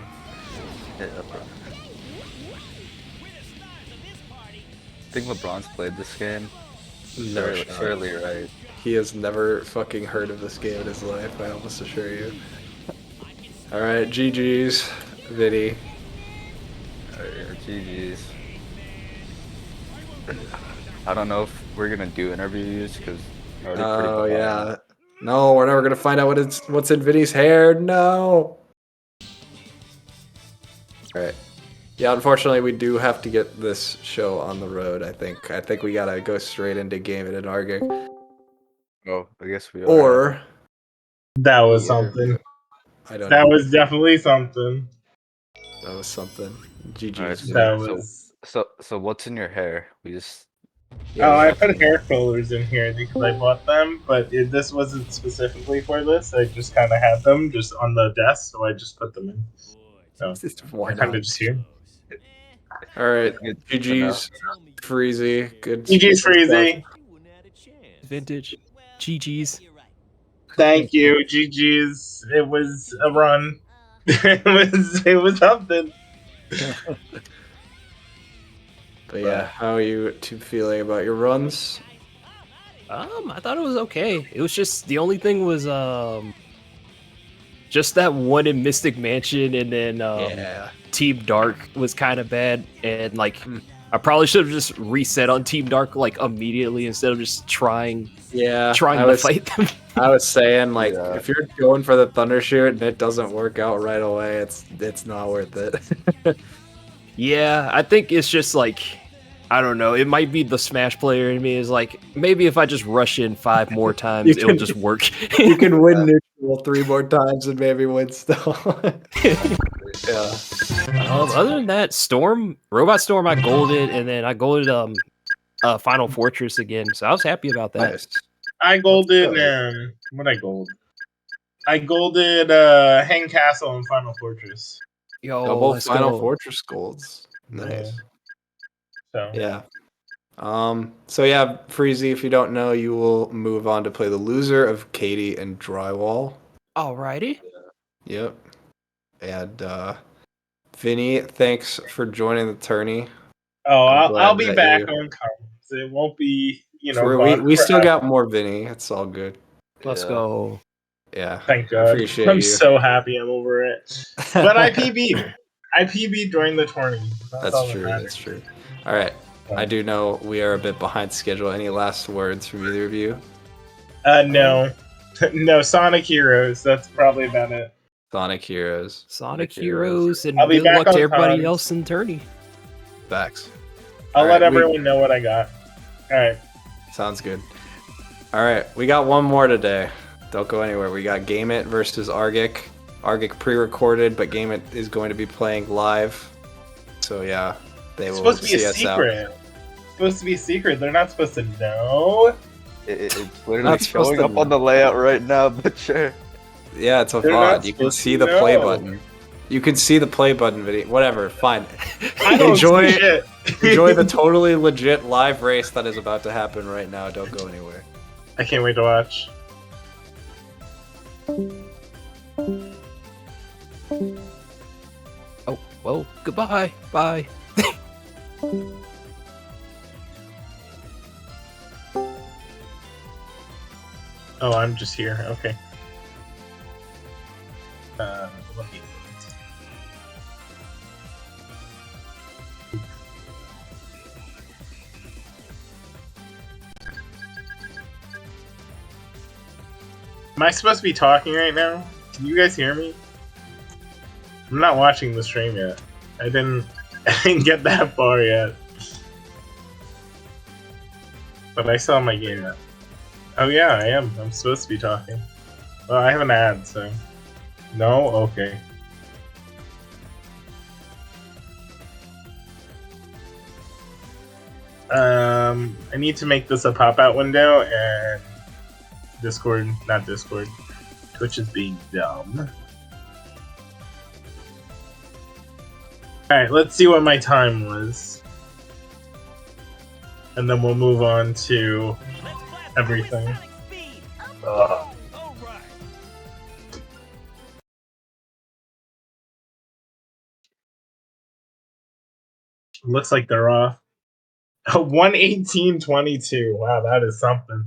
[SPEAKER 9] Yeah, bro. I think LeBron's played this game.
[SPEAKER 12] No shot.
[SPEAKER 9] Surely, right?
[SPEAKER 12] He has never fucking heard of this game in his life, I almost assure you. Alright, GG's, Vinny.
[SPEAKER 9] Alright, GG's. I don't know if we're gonna do interviews because already pretty
[SPEAKER 12] Oh,
[SPEAKER 9] behind.
[SPEAKER 12] yeah. No, we're never gonna find out what's in Vinny's hair. No. Alright. Yeah, unfortunately, we do have to get this show on the road, I think. I think we gotta go straight into Game It and Argic.
[SPEAKER 9] Oh, I guess we are.
[SPEAKER 12] Or
[SPEAKER 13] That was
[SPEAKER 12] the
[SPEAKER 13] something.
[SPEAKER 12] interview. I don't
[SPEAKER 13] That
[SPEAKER 12] know.
[SPEAKER 13] was definitely something.
[SPEAKER 12] That was something. GG's.
[SPEAKER 9] Alright,
[SPEAKER 13] That was.
[SPEAKER 9] so what's in your hair? We just
[SPEAKER 13] Oh, I put hair fillers in here because I bought them, but this wasn't specifically for this. I just kind of had them just on the desk, so I just put them in. So
[SPEAKER 12] Why
[SPEAKER 13] I kind
[SPEAKER 12] not?
[SPEAKER 13] of just here.
[SPEAKER 12] Alright,
[SPEAKER 9] Good
[SPEAKER 12] GG's, Freezy, good.
[SPEAKER 13] GG's
[SPEAKER 12] good stuff.
[SPEAKER 13] Freezy.
[SPEAKER 1] Vintage. GG's.
[SPEAKER 13] Thank you, GG's. It was a run. it was something.
[SPEAKER 12] But yeah, how are you two feeling about your runs?
[SPEAKER 14] I thought it was okay. It was just the only thing was just that one in Mystic Mansion, and then
[SPEAKER 12] Yeah.
[SPEAKER 14] Team Dark was kind of bad, and like I probably should have just reset on Team Dark like immediately instead of just trying to fight them.
[SPEAKER 12] I was saying, like, if you're going for the Thunder Shoot and it doesn't work out right away, it's not worth it.
[SPEAKER 14] Yeah, I think it's just like, I don't know. It might be the Smash player in me is like, maybe if I just rush in 5 more times, it'll just work.
[SPEAKER 12] You can win neutral 3 more times and maybe win still. Yeah.
[SPEAKER 14] Other than that, Robot Storm, I golded, and then I golded Final Fortress again, so I was happy about that.
[SPEAKER 12] Nice.
[SPEAKER 13] I golded what I gold? I golded Hang Castle and Final Fortress.
[SPEAKER 14] Yo,
[SPEAKER 12] Double
[SPEAKER 14] let's
[SPEAKER 12] Final
[SPEAKER 14] go.
[SPEAKER 12] Fortress golds. Nice.
[SPEAKER 13] So
[SPEAKER 12] Yeah. So yeah, Freezy, if you don't know, you will move on to play the loser of Katie and Drywall.
[SPEAKER 14] Alrighty.
[SPEAKER 12] Yep. And Vinny, thanks for joining the tourney.
[SPEAKER 13] Oh,
[SPEAKER 12] I'm
[SPEAKER 13] I'll
[SPEAKER 12] glad
[SPEAKER 13] be
[SPEAKER 12] that
[SPEAKER 13] back
[SPEAKER 12] you-
[SPEAKER 13] on comments. It won't be,
[SPEAKER 12] we still
[SPEAKER 13] forever.
[SPEAKER 12] got more Vinny. It's all good.
[SPEAKER 14] Let's go.
[SPEAKER 12] Yeah.
[SPEAKER 13] Thank
[SPEAKER 12] I
[SPEAKER 13] God.
[SPEAKER 12] appreciate
[SPEAKER 13] I'm
[SPEAKER 12] you.
[SPEAKER 13] so happy I'm over it. But I PB'd. I PB'd during the tourney.
[SPEAKER 12] That's
[SPEAKER 13] all that
[SPEAKER 12] true.
[SPEAKER 13] matters.
[SPEAKER 12] That's true. All right. I do know we are a bit behind schedule. Any last words from either of you?
[SPEAKER 13] No. No, Sonic Heroes. That's probably about it.
[SPEAKER 12] Sonic Heroes.
[SPEAKER 14] Sonic Heroes, and
[SPEAKER 13] I'll be
[SPEAKER 14] good
[SPEAKER 13] back
[SPEAKER 14] luck to
[SPEAKER 13] on
[SPEAKER 14] everybody
[SPEAKER 13] time.
[SPEAKER 14] else in tourney.
[SPEAKER 12] Facts.
[SPEAKER 13] I'll
[SPEAKER 12] All
[SPEAKER 13] let
[SPEAKER 12] right, we-
[SPEAKER 13] everyone know what I got. Alright.
[SPEAKER 12] Sounds good. All right, we got one more today. Don't go anywhere. We got Game It versus Argic. Argic pre-recorded, but Game It is going to be playing live. So yeah, they
[SPEAKER 13] It's
[SPEAKER 12] will
[SPEAKER 13] supposed to be
[SPEAKER 12] see
[SPEAKER 13] a
[SPEAKER 12] us out.
[SPEAKER 13] secret. It's supposed to be a secret. They're not supposed to know.
[SPEAKER 9] It's literally
[SPEAKER 12] Not supposed
[SPEAKER 9] showing
[SPEAKER 12] to
[SPEAKER 9] up on the layout right now, but sure.
[SPEAKER 12] Yeah, it's a
[SPEAKER 13] They're not
[SPEAKER 12] VOD. You can
[SPEAKER 13] supposed
[SPEAKER 12] see
[SPEAKER 13] to
[SPEAKER 12] the play
[SPEAKER 13] know.
[SPEAKER 12] button. You can see the play button video. Whatever, fine.
[SPEAKER 13] I don't
[SPEAKER 12] enjoy
[SPEAKER 13] see shit.
[SPEAKER 12] enjoy the totally legit live race that is about to happen right now. Don't go anywhere.
[SPEAKER 13] I can't wait to watch.
[SPEAKER 14] Oh, well, goodbye. Bye.
[SPEAKER 13] Oh, I'm just here. Okay. Lucky. Am I supposed to be talking right now? Can you guys hear me? I'm not watching the stream yet. I didn't get that far yet. But I saw my game yet. Oh yeah, I am. I'm supposed to be talking. Well, I have an ad, so... No? Okay. – I need to make this a pop-out window, and not Discord. Twitch is being dumb. Alright, let's see what my time was. And then we'll move on to everything. Looks like they're off. 1:18:22. Wow, that is something.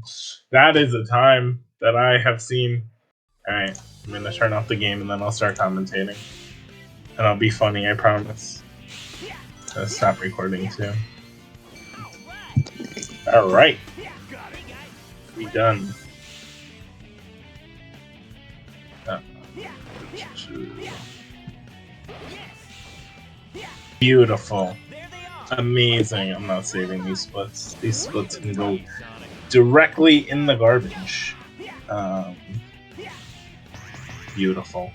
[SPEAKER 13] That is a time that I have seen. Alright, I'm gonna turn off the game and then I'll start commentating. And I'll be funny, I promise. I'll stop recording too. Alright. We done. Beautiful. Amazing. I'm not saving these splits. These splits can go directly in the garbage. Beautiful.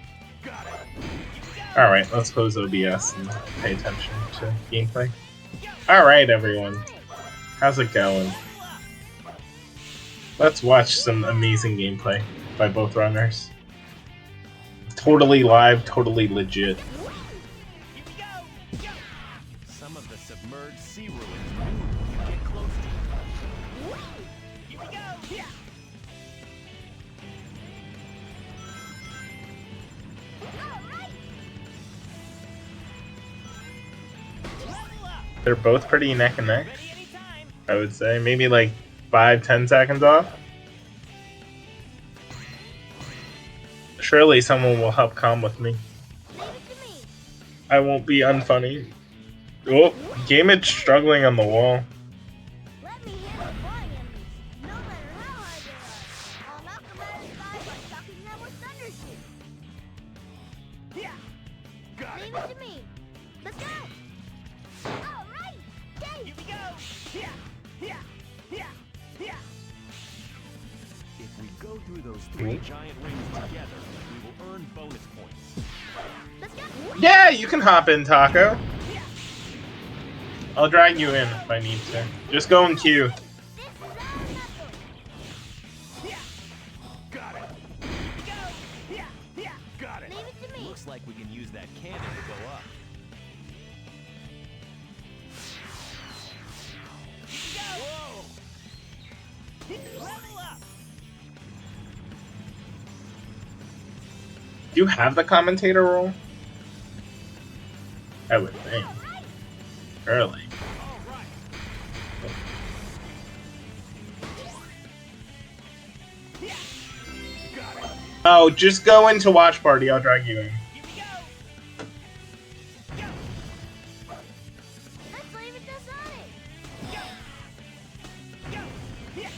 [SPEAKER 13] Alright, let's close OBS and pay attention to gameplay. Alright, everyone. How's it going? Let's watch some amazing gameplay by both runners. Totally live, totally legit.
[SPEAKER 11] Some of the submerged sea ruins get close to. Here we go.
[SPEAKER 13] They're both pretty neck and neck, I would say. Maybe like 5-10 seconds off. Surely someone will help calm with me. I won't be unfunny. Oh, Gamage struggling on the wall.
[SPEAKER 4] Let me handle flying enemies, no matter how high they are. I'll knock them out of the sky by shocking them with thunder shoot. Yeah. Leave it to me. Let's go. All right. Yay.
[SPEAKER 3] Here we go.
[SPEAKER 11] If we go through those 3 giant rings together, we will earn bonus points.
[SPEAKER 4] Let's go.
[SPEAKER 13] Yeah, you can hop in, Taco. I'll drag you in if I need to. Just go in queue.
[SPEAKER 11] Got it. Got it.
[SPEAKER 4] Leave it to me.
[SPEAKER 11] Looks like we can use that cannon to go up. Whoa!
[SPEAKER 3] Level up.
[SPEAKER 13] Do you have the commentator role? I would think. Early. Oh, just go into watch party. I'll drag you in.
[SPEAKER 4] Let's leave it to Sonic.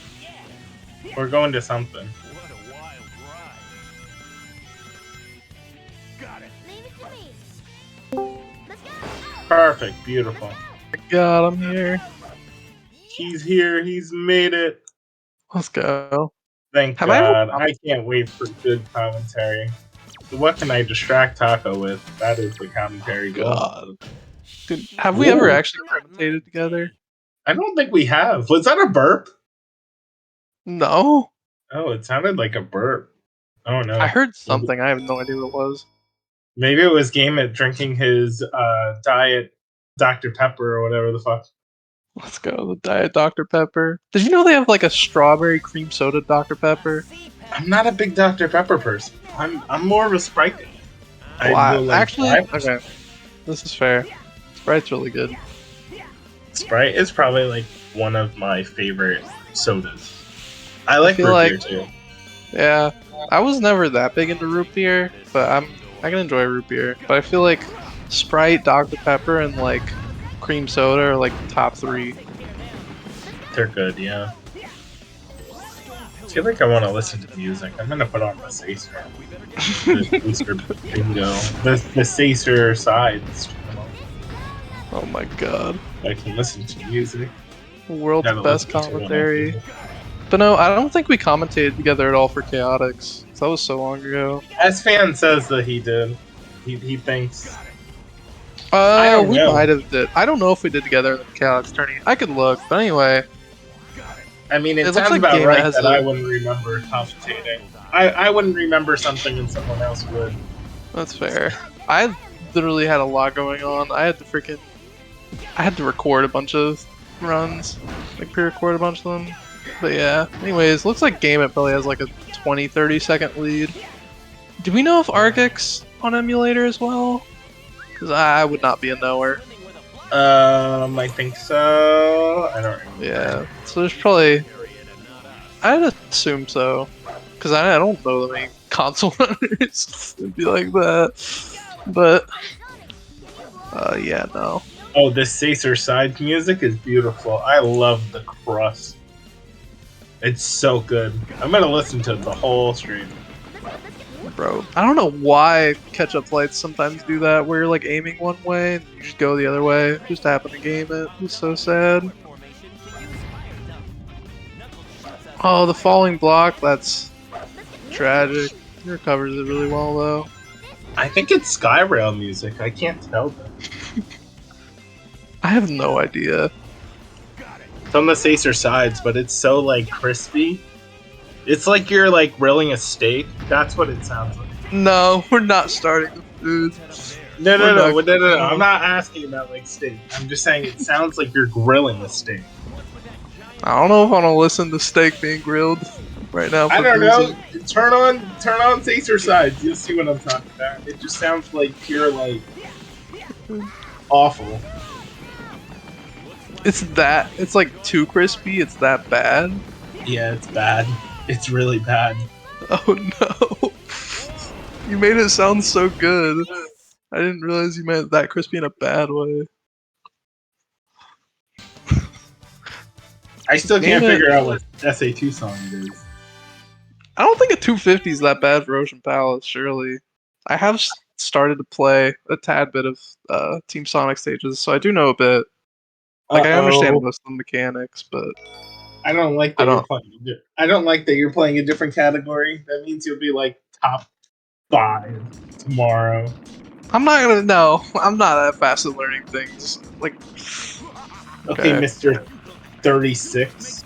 [SPEAKER 13] We're going to something.
[SPEAKER 11] What a wild ride. Got it.
[SPEAKER 4] Leave it to me. Let's go.
[SPEAKER 13] Perfect. Beautiful.
[SPEAKER 15] God, I'm here.
[SPEAKER 13] He's here. He's made it.
[SPEAKER 15] Let's go.
[SPEAKER 13] Thank
[SPEAKER 15] Have I ever-
[SPEAKER 13] God. I can't wait for good commentary. So what can I distract Taco with? That is the commentary goal.
[SPEAKER 15] God. Dude, have we ever actually commentated together?
[SPEAKER 13] I don't think we have. Was that a burp?
[SPEAKER 15] No.
[SPEAKER 13] Oh, it sounded like a burp. Oh no.
[SPEAKER 15] I heard something. I have no idea what it was.
[SPEAKER 13] Maybe it was Game at drinking his diet Dr. Pepper or whatever the fuck.
[SPEAKER 15] Let's go. The Diet Dr. Pepper. Did you know they have like a strawberry cream soda Dr. Pepper?
[SPEAKER 13] I'm not a big Dr. Pepper person. I'm more of a Sprite guy. I
[SPEAKER 15] Well,
[SPEAKER 13] will, like,
[SPEAKER 15] actually,
[SPEAKER 13] Sprite.
[SPEAKER 15] okay. This is fair. Sprite's really good.
[SPEAKER 13] Sprite is probably like one of my favorite sodas. I like
[SPEAKER 15] feel
[SPEAKER 13] root beer
[SPEAKER 15] like-
[SPEAKER 13] too.
[SPEAKER 15] Yeah, I was never that big into root beer, but I can enjoy root beer. But I feel like Sprite, Dr. Pepper, and like cream soda are like the top 3.
[SPEAKER 13] They're good, yeah. I feel like I want to listen to music. I'm gonna put on the Sacer. The Sacer bingo. The Sacer sides channel.
[SPEAKER 15] Oh my god.
[SPEAKER 13] I can listen to music.
[SPEAKER 15] World's
[SPEAKER 13] Gotta
[SPEAKER 15] best
[SPEAKER 13] listen to one
[SPEAKER 15] commentary. But no, I don't think we commentated together at all for Chaotix. That was so long ago.
[SPEAKER 13] S-Fan says that he did. He thinks. don't
[SPEAKER 15] We
[SPEAKER 13] know.
[SPEAKER 15] might have did. I don't know if we did together in the Calyx tourney. I could look, but anyway.
[SPEAKER 13] I mean, it
[SPEAKER 15] It looks
[SPEAKER 13] sounds
[SPEAKER 15] like
[SPEAKER 13] about
[SPEAKER 15] game
[SPEAKER 13] right
[SPEAKER 15] has
[SPEAKER 13] that I
[SPEAKER 15] a.
[SPEAKER 13] wouldn't remember commentating. I wouldn't remember something and someone else would.
[SPEAKER 15] That's fair. I literally had a lot going on. I had to record a bunch of runs, like pre-record a bunch of them. But yeah. Anyways, looks like Game It probably has like a 20-30 second lead. Do we know if Argix on emulator as well? Because I would not be a knower.
[SPEAKER 13] I think so. I don't remember.
[SPEAKER 15] Yeah. So there's probably. I'd assume so. Because I don't know that many console runners would be like that. But. Yeah, no.
[SPEAKER 13] Oh, this Sacer Side music is beautiful. I love the crust. It's so good. I'm gonna listen to the whole stream.
[SPEAKER 15] Bro, I don't know why catch-up flights sometimes do that, where you're like aiming one way and you just go the other way. Just happened to game it. It's so sad. Oh, the falling block, that's tragic. He recovers it really well though.
[SPEAKER 13] I think it's Skyrail music. I can't tell though.
[SPEAKER 15] I have no idea.
[SPEAKER 13] It's on the Sacer Sides, but it's so like crispy. It's like you're like grilling a steak. That's what it sounds like.
[SPEAKER 15] No, we're not starting the food.
[SPEAKER 13] No. I'm not asking about like steak. I'm just saying it sounds like you're grilling a steak.
[SPEAKER 15] I don't know if I want to listen to steak being grilled right now.
[SPEAKER 13] I don't know. Turn on Sacer Sides. You'll see what I'm talking about. It just sounds like pure like awful.
[SPEAKER 15] It's like too crispy. It's that bad.
[SPEAKER 13] Yeah, it's bad. It's really bad.
[SPEAKER 15] Oh no! You made it sound so good. I didn't realize you meant that crispy in a bad way.
[SPEAKER 13] I still can't figure out what SA2 song it is.
[SPEAKER 15] I don't think a 250 is that bad for Ocean Palace, surely. I have started to play a tad bit of Team Sonic stages, so I do know a bit. Like, I understand most of the mechanics, but
[SPEAKER 13] I don't like that you're playing. I don't like that you're playing a different category. That means you'll be like top 5 tomorrow.
[SPEAKER 15] I'm not gonna know. I'm not that fast at learning things. Like,
[SPEAKER 13] okay, Mr. 36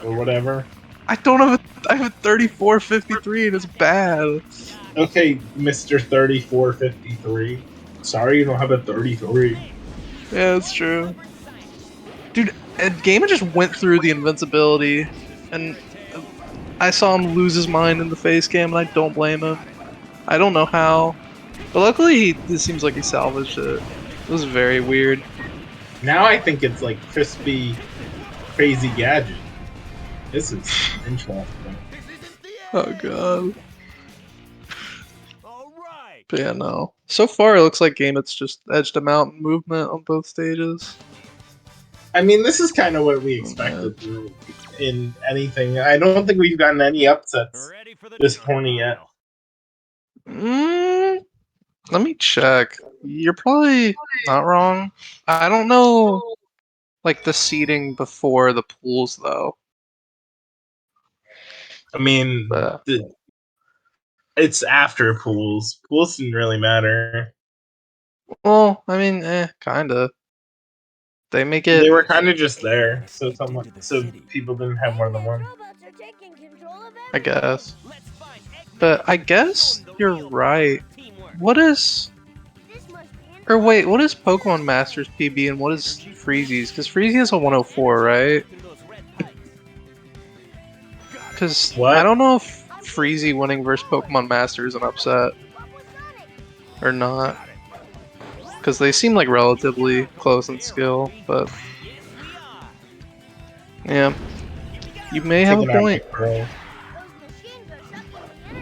[SPEAKER 13] or whatever.
[SPEAKER 15] I don't have I have a 3453 and it's bad.
[SPEAKER 13] Okay, Mr. 3453. Sorry you don't have a 33.
[SPEAKER 15] Yeah, that's true. Dude, Gamer just went through the invincibility, and I saw him lose his mind in the face cam, and I don't blame him. I don't know how, but luckily it seems like he salvaged it. It was very weird.
[SPEAKER 13] Now I think it's like crispy, crazy gadget. This is interesting.
[SPEAKER 15] Oh god. But yeah, no. So far it looks like Gameit's just edged him out in movement on both stages.
[SPEAKER 13] I mean, this is kind of what we expected in anything. I don't think we've gotten any upsets this tourney yet.
[SPEAKER 15] Let me check. You're probably not wrong. I don't know, like, the seeding before the pools, though.
[SPEAKER 13] I mean, it's after pools. Pools didn't really matter.
[SPEAKER 15] Well, I mean, kinda. They make it.
[SPEAKER 13] They were kind of just there, so people didn't have more than one.
[SPEAKER 15] I guess. But I guess you're right. What is... Or wait, what is Pokemon Masters PB and what is Freezy's? Because Freezy has a 104, right? Because I don't know if Freezy winning versus Pokemon Master is an upset. Or not. Because they seem like relatively close in skill, but... Yeah. You may have a point.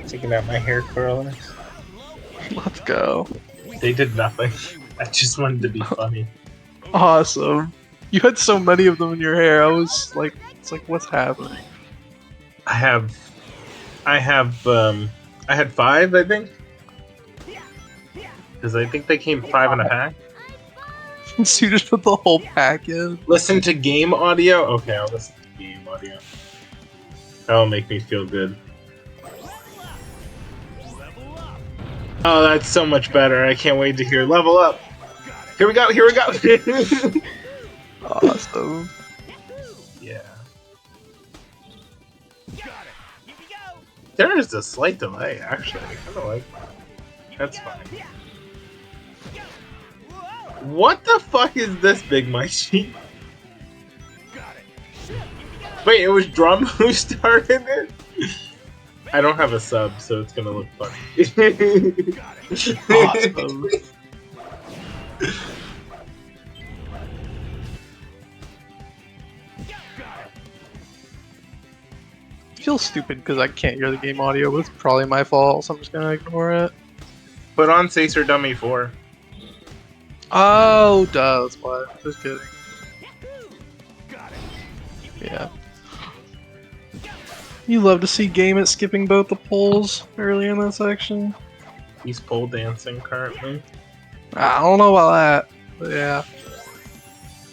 [SPEAKER 13] Taking out my hair curlers.
[SPEAKER 15] Let's go.
[SPEAKER 13] They did nothing. I just wanted to be funny.
[SPEAKER 15] Awesome. You had so many of them in your hair. I was like, it's like, what's happening?
[SPEAKER 13] I had 5, I think. Because I think they came 5 in a pack.
[SPEAKER 15] So you just put the whole pack in?
[SPEAKER 13] Listen to game audio? Okay, I'll listen to game audio. That'll make me feel good. Oh, that's so much better. I can't wait to hear level up. Here we go. Here we go.
[SPEAKER 15] Awesome.
[SPEAKER 13] Yeah. There is a slight delay, actually. I kind of like that. That's fine. What the fuck is this, Big Mikey? Wait, it was Drum who started it? I don't have a sub, so it's gonna look funny.
[SPEAKER 15] Awesome. Feels stupid because I can't hear the game audio, but it's probably my fault, so I'm just gonna ignore it.
[SPEAKER 13] Put on Sacer Dummy 4.
[SPEAKER 15] Oh, duh, that's why. Just kidding. Yeah. You love to see Game at skipping both the poles early in that section.
[SPEAKER 13] He's pole dancing currently.
[SPEAKER 15] I don't know about that, but yeah.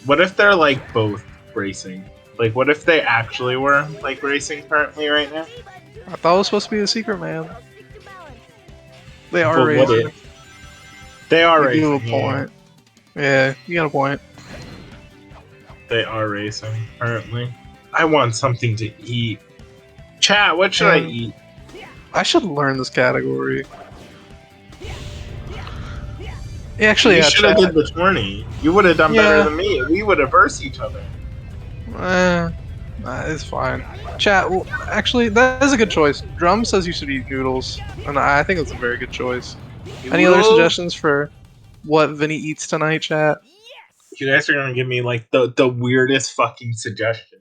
[SPEAKER 13] What if they're like both racing? Like, what if they actually were like racing currently right now?
[SPEAKER 15] I thought it was supposed to be a secret, man. They are
[SPEAKER 13] But would
[SPEAKER 15] racing.
[SPEAKER 13] it? They are
[SPEAKER 15] You
[SPEAKER 13] racing.
[SPEAKER 15] have a point. Yeah, you got a point.
[SPEAKER 13] They are racing currently. I want something to eat. Chat, what should I eat?
[SPEAKER 15] I should learn this category. Actually,
[SPEAKER 13] you
[SPEAKER 15] yeah,
[SPEAKER 13] should have
[SPEAKER 15] chat.
[SPEAKER 13] did the tourney. You would have done better than me. We would have versed each other.
[SPEAKER 15] It's fine. Chat, well, actually, that is a good choice. Drum says you should eat noodles, and I think it's a very good choice. Any other
[SPEAKER 13] Noodles?
[SPEAKER 15] suggestions for what Vinny eats tonight, chat?
[SPEAKER 13] You guys are gonna give me like the weirdest fucking suggestion.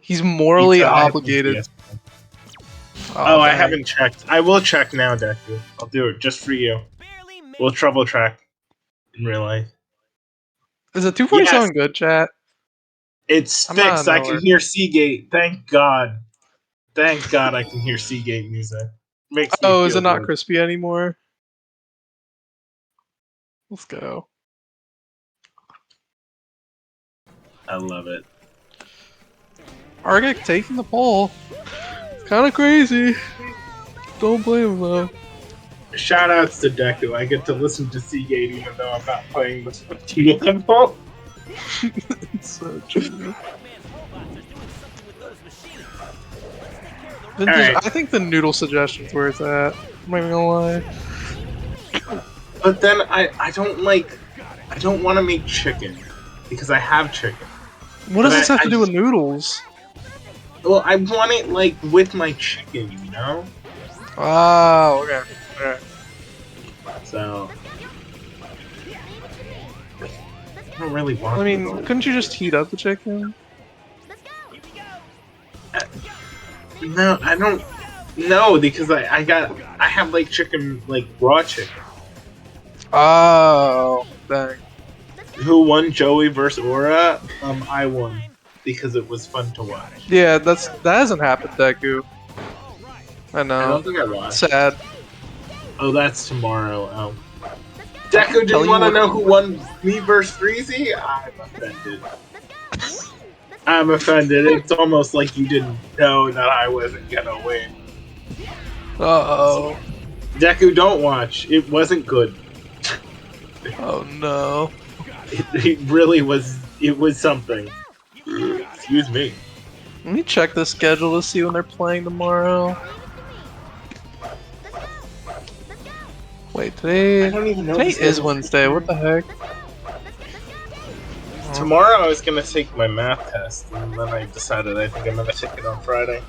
[SPEAKER 15] He's morally
[SPEAKER 13] Pizza, I
[SPEAKER 15] obligated.
[SPEAKER 13] think, yes. I
[SPEAKER 15] dang.
[SPEAKER 13] haven't checked. I will check now, Deku. I'll do it just for you. We'll trouble track in real life.
[SPEAKER 15] Is it 247
[SPEAKER 13] Yes.
[SPEAKER 15] good, chat?
[SPEAKER 13] It's
[SPEAKER 15] I'm not
[SPEAKER 13] fixed. I
[SPEAKER 15] nowhere.
[SPEAKER 13] can hear Seagate. Thank God. Thank God I can hear Seagate music. Makes me
[SPEAKER 15] Oh, is
[SPEAKER 13] feel
[SPEAKER 15] it not
[SPEAKER 13] good.
[SPEAKER 15] crispy anymore? Let's go.
[SPEAKER 13] I love it.
[SPEAKER 15] Argek taking the pole. It's kind of crazy. Don't blame him though.
[SPEAKER 13] Shoutouts to Deku. I get to listen to Seagate even though I'm not playing this level.
[SPEAKER 15] It's so true. Vintage,
[SPEAKER 13] Alright.
[SPEAKER 15] I think the noodle suggestion's where it's at. I'm not even gonna lie.
[SPEAKER 13] But then I don't like. I don't want to make chicken because I have chicken.
[SPEAKER 15] What does
[SPEAKER 13] But
[SPEAKER 15] this have to do with noodles?
[SPEAKER 13] Well, I want it like with my chicken, you know.
[SPEAKER 15] Oh, okay. Alright.
[SPEAKER 13] So I don't really want.
[SPEAKER 15] I mean, couldn't you just heat up the chicken?
[SPEAKER 13] No, I don't. No, because I have like chicken, like raw chicken.
[SPEAKER 15] Oh, dang.
[SPEAKER 13] Who won, Joey versus Aura? I won because it was fun to watch.
[SPEAKER 15] Yeah, that hasn't happened, Deku. I know.
[SPEAKER 13] I don't think I watched.
[SPEAKER 15] Sad.
[SPEAKER 13] Oh, that's tomorrow. Oh. Deku
[SPEAKER 15] Tell
[SPEAKER 13] didn't
[SPEAKER 15] you
[SPEAKER 13] want to
[SPEAKER 15] what-
[SPEAKER 13] know who won me versus Freezy? I'm offended. I'm offended. It's almost like you didn't know that I wasn't gonna win.
[SPEAKER 15] Uh-oh.
[SPEAKER 13] Deku, don't watch. It wasn't good.
[SPEAKER 15] Oh no.
[SPEAKER 13] It really was. It was something. Excuse me.
[SPEAKER 15] Let me check the schedule to see when they're playing tomorrow. Wait, today.
[SPEAKER 13] I don't even know
[SPEAKER 15] Today
[SPEAKER 13] the
[SPEAKER 15] is
[SPEAKER 13] schedule.
[SPEAKER 15] Wednesday. What the heck?
[SPEAKER 13] Tomorrow I was gonna take my math test, and then I decided I think I'm gonna take it on Friday.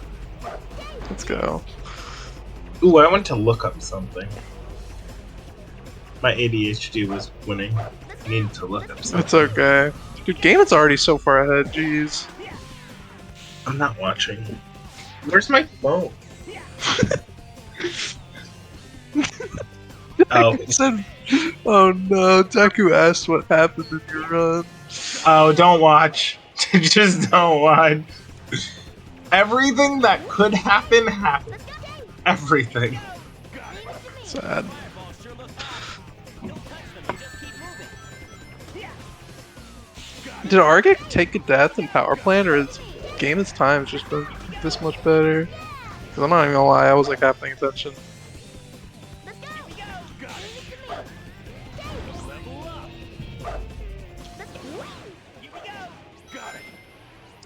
[SPEAKER 15] Let's go.
[SPEAKER 13] Ooh, I went to look up something. My ADHD was winning. I needed to look up something.
[SPEAKER 15] It's okay. Dude, Game's already so far ahead. Jeez.
[SPEAKER 13] I'm not watching. Where's my phone? Oh.
[SPEAKER 15] I said, oh no, Deku asked what happened in your run.
[SPEAKER 13] Oh, don't watch. Just don't watch. Everything that could happen happened. Everything.
[SPEAKER 15] Sad. Did Argek take a death in Power Plant, or is Game's time's just been this much better? Because I'm not even gonna lie, I was like half paying attention.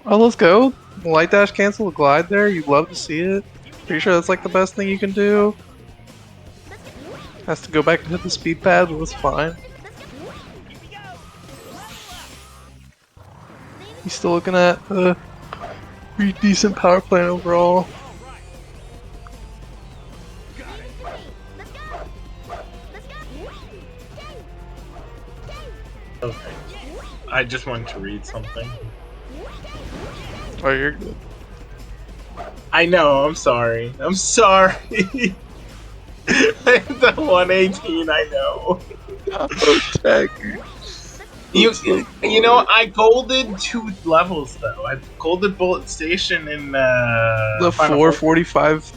[SPEAKER 15] Oh, let's go. Light dash cancel, glide there. You'd love to see it. Pretty sure that's like the best thing you can do. Has to go back and hit the speed pad, but that's fine. He's still looking at a pretty decent power plant overall.
[SPEAKER 13] Okay. I just wanted to read something.
[SPEAKER 15] Oh, you're good.
[SPEAKER 13] I know, I'm sorry. I'm sorry. The 118, I know. You know, I golded 2 levels though. I golded Bullet Station in
[SPEAKER 15] The 445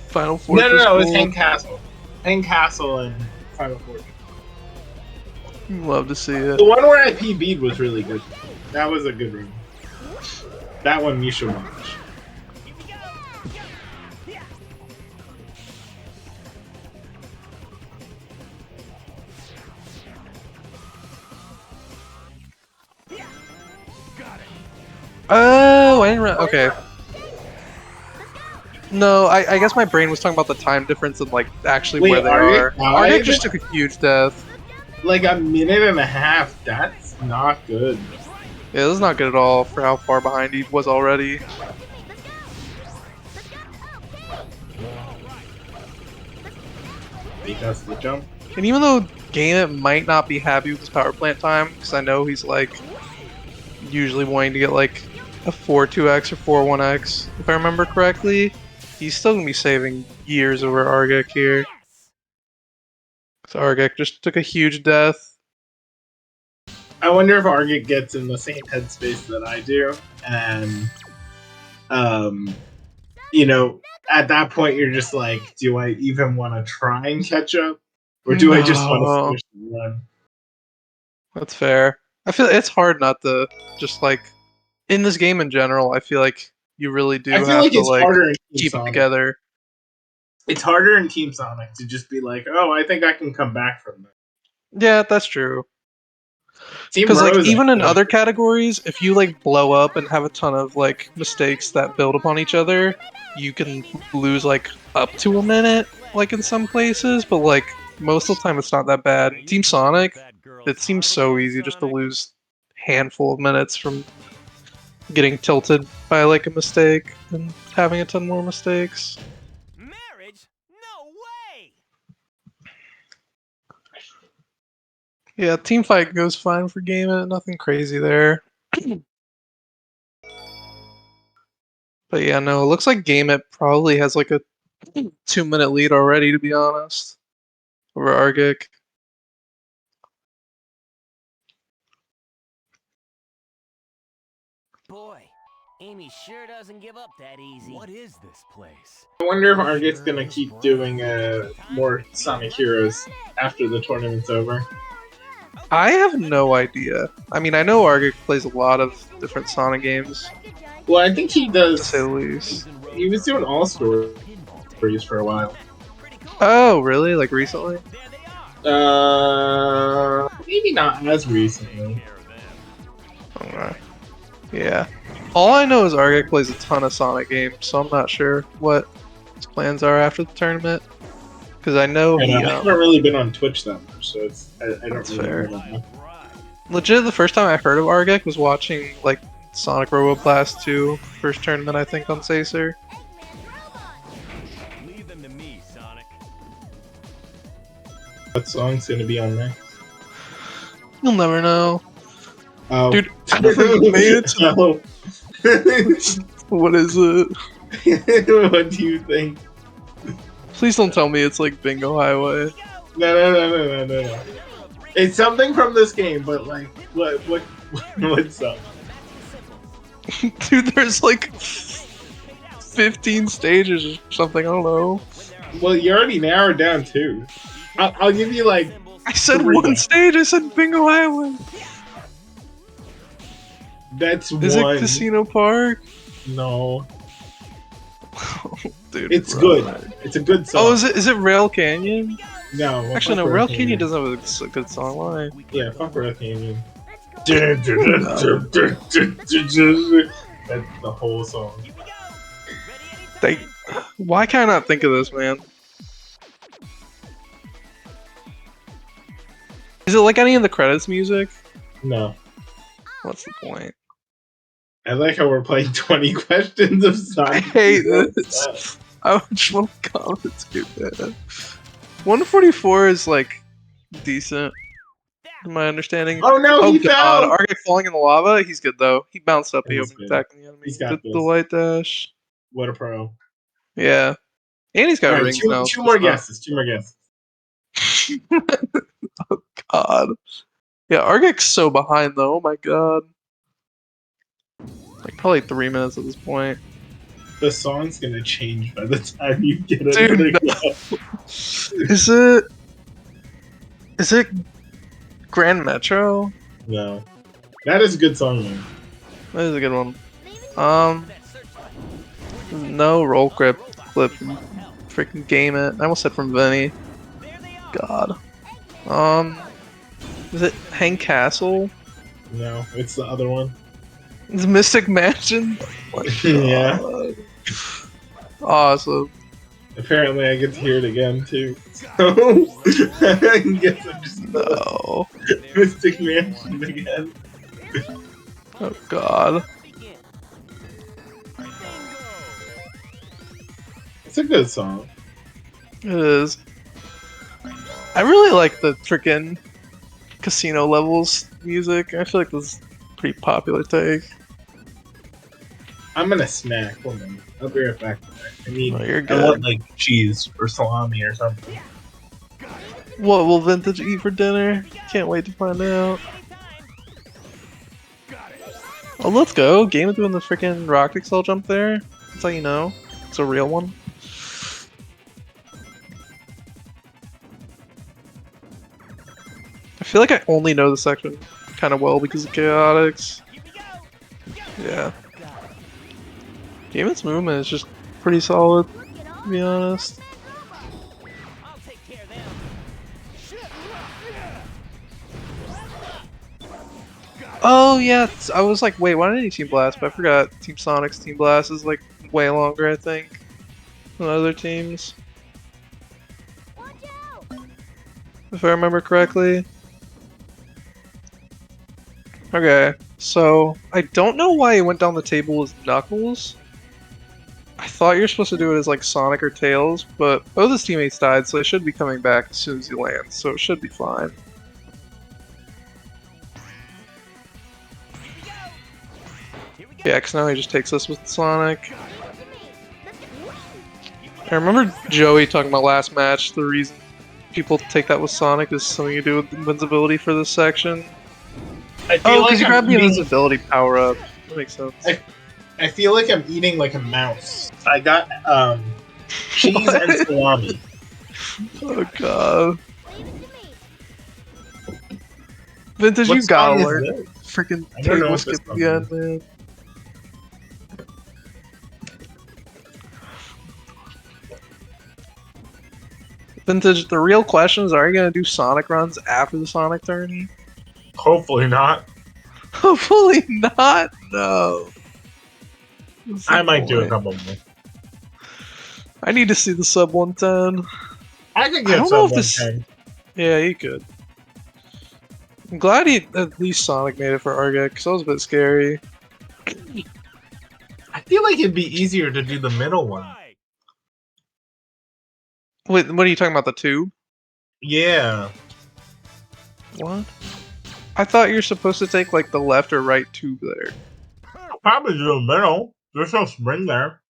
[SPEAKER 15] Final Fortress.
[SPEAKER 13] No, it was
[SPEAKER 15] gold.
[SPEAKER 13] Hang Castle. Hang Castle and Final Fortress.
[SPEAKER 15] Love to see it.
[SPEAKER 13] The one where I PB'd was really good. That was a good room. That one you should watch.
[SPEAKER 15] Oh, I didn't okay. No, I guess my brain was talking about the time difference and like actually
[SPEAKER 13] Wait,
[SPEAKER 15] where they are.
[SPEAKER 13] Arctic
[SPEAKER 15] Arctic just took a huge death.
[SPEAKER 13] Like a minute and a half. That's not good.
[SPEAKER 15] Yeah, this is not good at all for how far behind he was already.
[SPEAKER 13] Because the jump.
[SPEAKER 15] And even though Game might not be happy with his power plant time, because I know he's like usually wanting to get like a 4-2x or 4-1x, if I remember correctly, he's still gonna be saving years over Argek here. So Argek just took a huge death.
[SPEAKER 13] I wonder if Argit gets in the same headspace that I do, and you know, at that point you're just like, do I even want to try and catch up, or do I just want to finish the run?
[SPEAKER 15] That's fair. I feel it's hard not to just like in this game in general. I feel like you really do
[SPEAKER 13] I feel
[SPEAKER 15] have
[SPEAKER 13] like
[SPEAKER 15] to
[SPEAKER 13] it's
[SPEAKER 15] like
[SPEAKER 13] harder in Team
[SPEAKER 15] keep it
[SPEAKER 13] Sonic.
[SPEAKER 15] together.
[SPEAKER 13] It's harder in Team Sonic to just be like, oh, I think I can come back from that.
[SPEAKER 15] Yeah, that's true.
[SPEAKER 13] Team
[SPEAKER 15] Because like
[SPEAKER 13] Rose,
[SPEAKER 15] even in
[SPEAKER 13] actually.
[SPEAKER 15] other categories, if you like blow up and have a ton of like mistakes that build upon each other, you can lose like up to a minute, like in some places. But like most of the time, it's not that bad. Team Sonic, it seems so easy just to lose handful of minutes from getting tilted by like a mistake and having a ton more mistakes.
[SPEAKER 3] Marriage? No way!
[SPEAKER 15] Yeah, team fight goes fine for Game. Nothing crazy there. But yeah, no, it looks like Game probably has like a 2-minute lead already, to be honest, over Argik.
[SPEAKER 3] Boy, Amy sure doesn't give up that easy. What is this place?
[SPEAKER 13] I wonder if Argit's gonna keep doing more Sonic Heroes after the tournament's over.
[SPEAKER 15] I have no idea. I mean, I know Argik plays a lot of different Sonic games.
[SPEAKER 13] Well, I think he does.
[SPEAKER 15] To say the least.
[SPEAKER 13] He was doing all stories for a while.
[SPEAKER 15] Oh, really? Like recently?
[SPEAKER 13] Maybe not as recently.
[SPEAKER 15] Okay. Yeah. All I know is Argik plays a ton of Sonic games, so I'm not sure what his plans are after the tournament. Because I know
[SPEAKER 13] I
[SPEAKER 15] he.
[SPEAKER 13] haven't really been on Twitch that much, so it's I don't
[SPEAKER 15] That's
[SPEAKER 13] really
[SPEAKER 15] fair.
[SPEAKER 13] know.
[SPEAKER 15] Legit, the first time I heard of Argik was watching like Sonic Roboblast 2 first tournament, I think, on Sacer.
[SPEAKER 11] Leave them to me, Sonic.
[SPEAKER 13] What song's gonna be on there?
[SPEAKER 15] You'll never know.
[SPEAKER 13] Oh.
[SPEAKER 15] Dude, I haven't made it to
[SPEAKER 13] No.
[SPEAKER 15] What is it?
[SPEAKER 13] What do you think?
[SPEAKER 15] Please don't tell me it's like Bingo Highway.
[SPEAKER 13] No. It's something from this game, but like, what's up?
[SPEAKER 15] Dude, there's like 15 stages or something, I don't know.
[SPEAKER 13] Well, you already narrowed down 2. I'll give you like.
[SPEAKER 15] I said
[SPEAKER 13] 3.
[SPEAKER 15] one stage, I said Bingo Highway.
[SPEAKER 13] That's
[SPEAKER 15] Is
[SPEAKER 13] one.
[SPEAKER 15] it Casino Park?
[SPEAKER 13] No.
[SPEAKER 15] Dude,
[SPEAKER 13] It's
[SPEAKER 15] bro.
[SPEAKER 13] good. It's a good song.
[SPEAKER 15] Oh, is it Rail Canyon?
[SPEAKER 13] No.
[SPEAKER 15] Actually, no, Rail Canyon doesn't have a good song line.
[SPEAKER 13] Yeah, fuck Rail Canyon. That's the whole song.
[SPEAKER 15] Why can I not think of this, man? Is it like any of the credits music?
[SPEAKER 13] No.
[SPEAKER 15] What's the point?
[SPEAKER 13] I like how we're playing 20 questions of Sonic.
[SPEAKER 15] I hate this. I just want to comment too, man. 144 is like decent, in my understanding.
[SPEAKER 13] Oh no, he
[SPEAKER 15] God,
[SPEAKER 13] fell!
[SPEAKER 15] Argite falling in the lava. He's good though. He bounced up the
[SPEAKER 13] He's
[SPEAKER 15] opening
[SPEAKER 13] good.
[SPEAKER 15] attack on the enemy.
[SPEAKER 13] He's got
[SPEAKER 15] Did the
[SPEAKER 13] this.
[SPEAKER 15] light dash.
[SPEAKER 13] What a pro.
[SPEAKER 15] Yeah, and he's got
[SPEAKER 13] Alright,
[SPEAKER 15] rings
[SPEAKER 13] two
[SPEAKER 15] now.
[SPEAKER 13] more guesses. 2 more guesses.
[SPEAKER 15] Oh God. Yeah, Argite's so behind though. Oh my God. Like probably 3 minutes at this point.
[SPEAKER 13] The song's gonna change by the time you get it.
[SPEAKER 15] Dude, no. Is it Grand Metro?
[SPEAKER 13] No. That is a good song, man.
[SPEAKER 15] That is a good one. No roll clip. Freaking game it. I almost said from Vinny. God. Is it Hang Castle?
[SPEAKER 13] No, it's the other one.
[SPEAKER 15] It's Mystic Mansion?
[SPEAKER 13] Yeah.
[SPEAKER 15] Awesome.
[SPEAKER 13] Apparently I get to hear it again too. So I guess I'm just
[SPEAKER 15] no.
[SPEAKER 13] Mystic Mansion again.
[SPEAKER 15] Oh God.
[SPEAKER 13] It's a good song.
[SPEAKER 15] It is. I really like the freaking casino levels music. I feel like this is a pretty popular take.
[SPEAKER 13] I'm gonna snack. Hold on. I'll be right back. I need.
[SPEAKER 15] Oh, you're
[SPEAKER 13] I
[SPEAKER 15] good.
[SPEAKER 13] want like cheese or salami or something.
[SPEAKER 15] What will Vintage eat for dinner? Can't wait to find out. Oh, let's go. Game of doing the freaking rock excel jump there. That's how you know. It's a real one. I feel like I only know the section kind of well because of chaotics. Yeah. Game's movement is just pretty solid, to be honest. Oh yeah, I was like, wait, why didn't he Team Blast? But I forgot Team Sonic's Team Blast is like way longer, I think, than other teams. If I remember correctly. Okay, so I don't know why he went down the table as Knuckles. I thought you were supposed to do it as like Sonic or Tails, but both his teammates died, so they should be coming back as soon as he lands, so it should be fine. Yeah, because now he just takes us with Sonic. I remember Joey talking about last match, the reason people take that with Sonic is something to do with invincibility for this section.
[SPEAKER 13] I feel
[SPEAKER 15] Because you grab the
[SPEAKER 13] eating-
[SPEAKER 15] invincibility power up. That makes sense.
[SPEAKER 13] I feel like I'm eating like a mouse. I got cheese and salami.
[SPEAKER 15] Oh God. Vintage,
[SPEAKER 13] What
[SPEAKER 15] you gotta
[SPEAKER 13] song is
[SPEAKER 15] learn
[SPEAKER 13] this?
[SPEAKER 15] freaking
[SPEAKER 13] I don't know
[SPEAKER 15] table
[SPEAKER 13] what this
[SPEAKER 15] skip
[SPEAKER 13] song
[SPEAKER 15] again,
[SPEAKER 13] is.
[SPEAKER 15] man. Vintage, the real question is, are you gonna do Sonic runs after the Sonic tourney?
[SPEAKER 13] Hopefully not.
[SPEAKER 15] Hopefully not. No. What's the
[SPEAKER 13] I might do a
[SPEAKER 15] point?
[SPEAKER 13] couple more.
[SPEAKER 15] I need to see the sub 110.
[SPEAKER 13] I could
[SPEAKER 15] I
[SPEAKER 13] get
[SPEAKER 15] don't know
[SPEAKER 13] sub
[SPEAKER 15] if this.
[SPEAKER 13] 110.
[SPEAKER 15] Yeah, you could. I'm glad he at least Sonic made it for Argite, because that was a bit scary.
[SPEAKER 13] I feel like it'd be easier to do the middle one.
[SPEAKER 15] Wait, what are you talking about? The tube?
[SPEAKER 13] Yeah.
[SPEAKER 15] What? I thought you're supposed to take like the left or right tube there.
[SPEAKER 13] I'll probably do the middle. There's no spring there.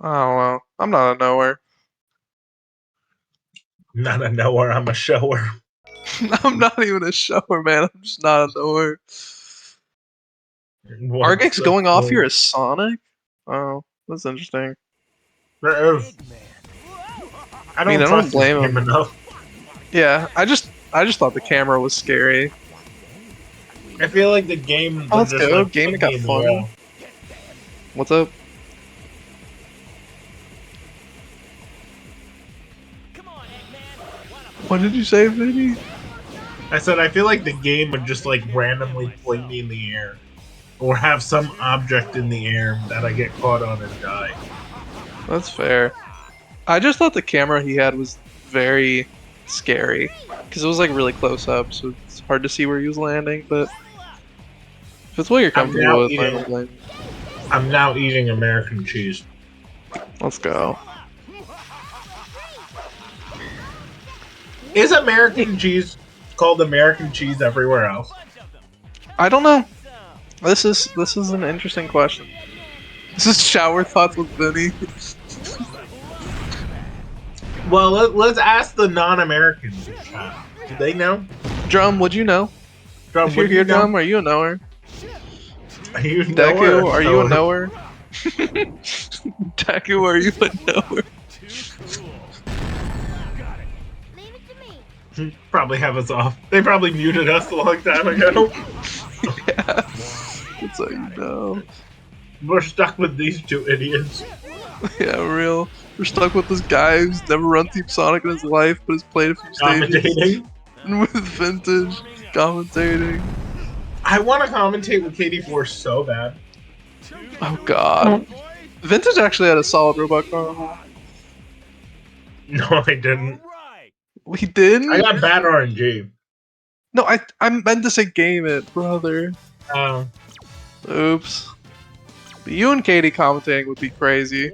[SPEAKER 15] Oh well, I'm not a nowhere.
[SPEAKER 13] Not a knower, I'm a shower.
[SPEAKER 15] I'm not even a shower, man. I'm just not a nowhere.
[SPEAKER 13] What's
[SPEAKER 15] Argite's
[SPEAKER 13] the
[SPEAKER 15] going off
[SPEAKER 13] point?
[SPEAKER 15] here as Sonic? Oh, that's interesting.
[SPEAKER 13] There is. I
[SPEAKER 15] mean, I don't
[SPEAKER 13] trust
[SPEAKER 15] blame
[SPEAKER 13] this
[SPEAKER 15] him.
[SPEAKER 13] game enough.
[SPEAKER 15] Yeah, I just thought the camera was scary.
[SPEAKER 13] I feel like the game.
[SPEAKER 15] Oh,
[SPEAKER 13] would
[SPEAKER 15] let's
[SPEAKER 13] just,
[SPEAKER 15] go.
[SPEAKER 13] like,
[SPEAKER 15] Game
[SPEAKER 13] put
[SPEAKER 15] got
[SPEAKER 13] me in the
[SPEAKER 15] fun.
[SPEAKER 13] wall.
[SPEAKER 15] What's up? What did you say, Vinny?
[SPEAKER 13] I said I feel like the game would just like randomly fling me in the air. or have some object in the air that I get caught on and die.
[SPEAKER 15] That's fair. I just thought the camera he had was very scary because it was like really close up, so it's hard to see where he was landing. But if it's what you're comfortable with, I don't blame you.
[SPEAKER 13] I'm now eating American cheese.
[SPEAKER 15] Let's go.
[SPEAKER 13] Is American cheese called American cheese everywhere else?
[SPEAKER 15] I don't know. This is an interesting question. This is shower thoughts with Vinny.
[SPEAKER 13] Well, let's ask the non-Americans. Do they know?
[SPEAKER 15] Drum, would you know?
[SPEAKER 13] Drum,
[SPEAKER 15] if you're
[SPEAKER 13] would
[SPEAKER 15] here,
[SPEAKER 13] you know?
[SPEAKER 15] Drum, are you a knower?
[SPEAKER 13] Are you a
[SPEAKER 15] Deku,
[SPEAKER 13] knower?
[SPEAKER 15] are you a knower? Deku, are you a knower?
[SPEAKER 13] Probably have us off. They probably muted us a long time ago.
[SPEAKER 15] Yeah. That's how you know.
[SPEAKER 13] We're stuck with these two idiots.
[SPEAKER 15] Yeah, real. We're stuck with this guy who's never run Team Sonic in his life, but has played a few stages.
[SPEAKER 13] Commentating.
[SPEAKER 15] And with Vintage, commentating.
[SPEAKER 13] I want to commentate with KD4 so bad.
[SPEAKER 15] Oh god. Vintage actually had a solid Robot Carnival.
[SPEAKER 13] No, I didn't.
[SPEAKER 15] He did?
[SPEAKER 13] I got bad RNG.
[SPEAKER 15] No, I meant to say game it, brother.
[SPEAKER 13] Oh.
[SPEAKER 15] Oops. But you and Katie commentating would be crazy.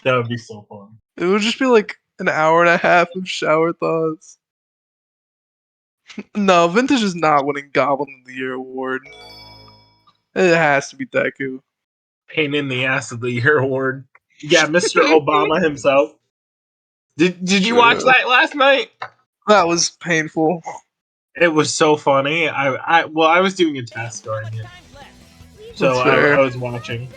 [SPEAKER 13] That would be so fun.
[SPEAKER 15] It would just be like an hour and a half of shower thoughts. No, Vintage is not winning Goblin of the Year award. It has to be Deku.
[SPEAKER 13] Pain in the ass of the year award. Yeah, Mr. Obama himself. Did you watch that last night?
[SPEAKER 15] That was painful.
[SPEAKER 13] It was so funny. I was doing a test during it, so I was watching.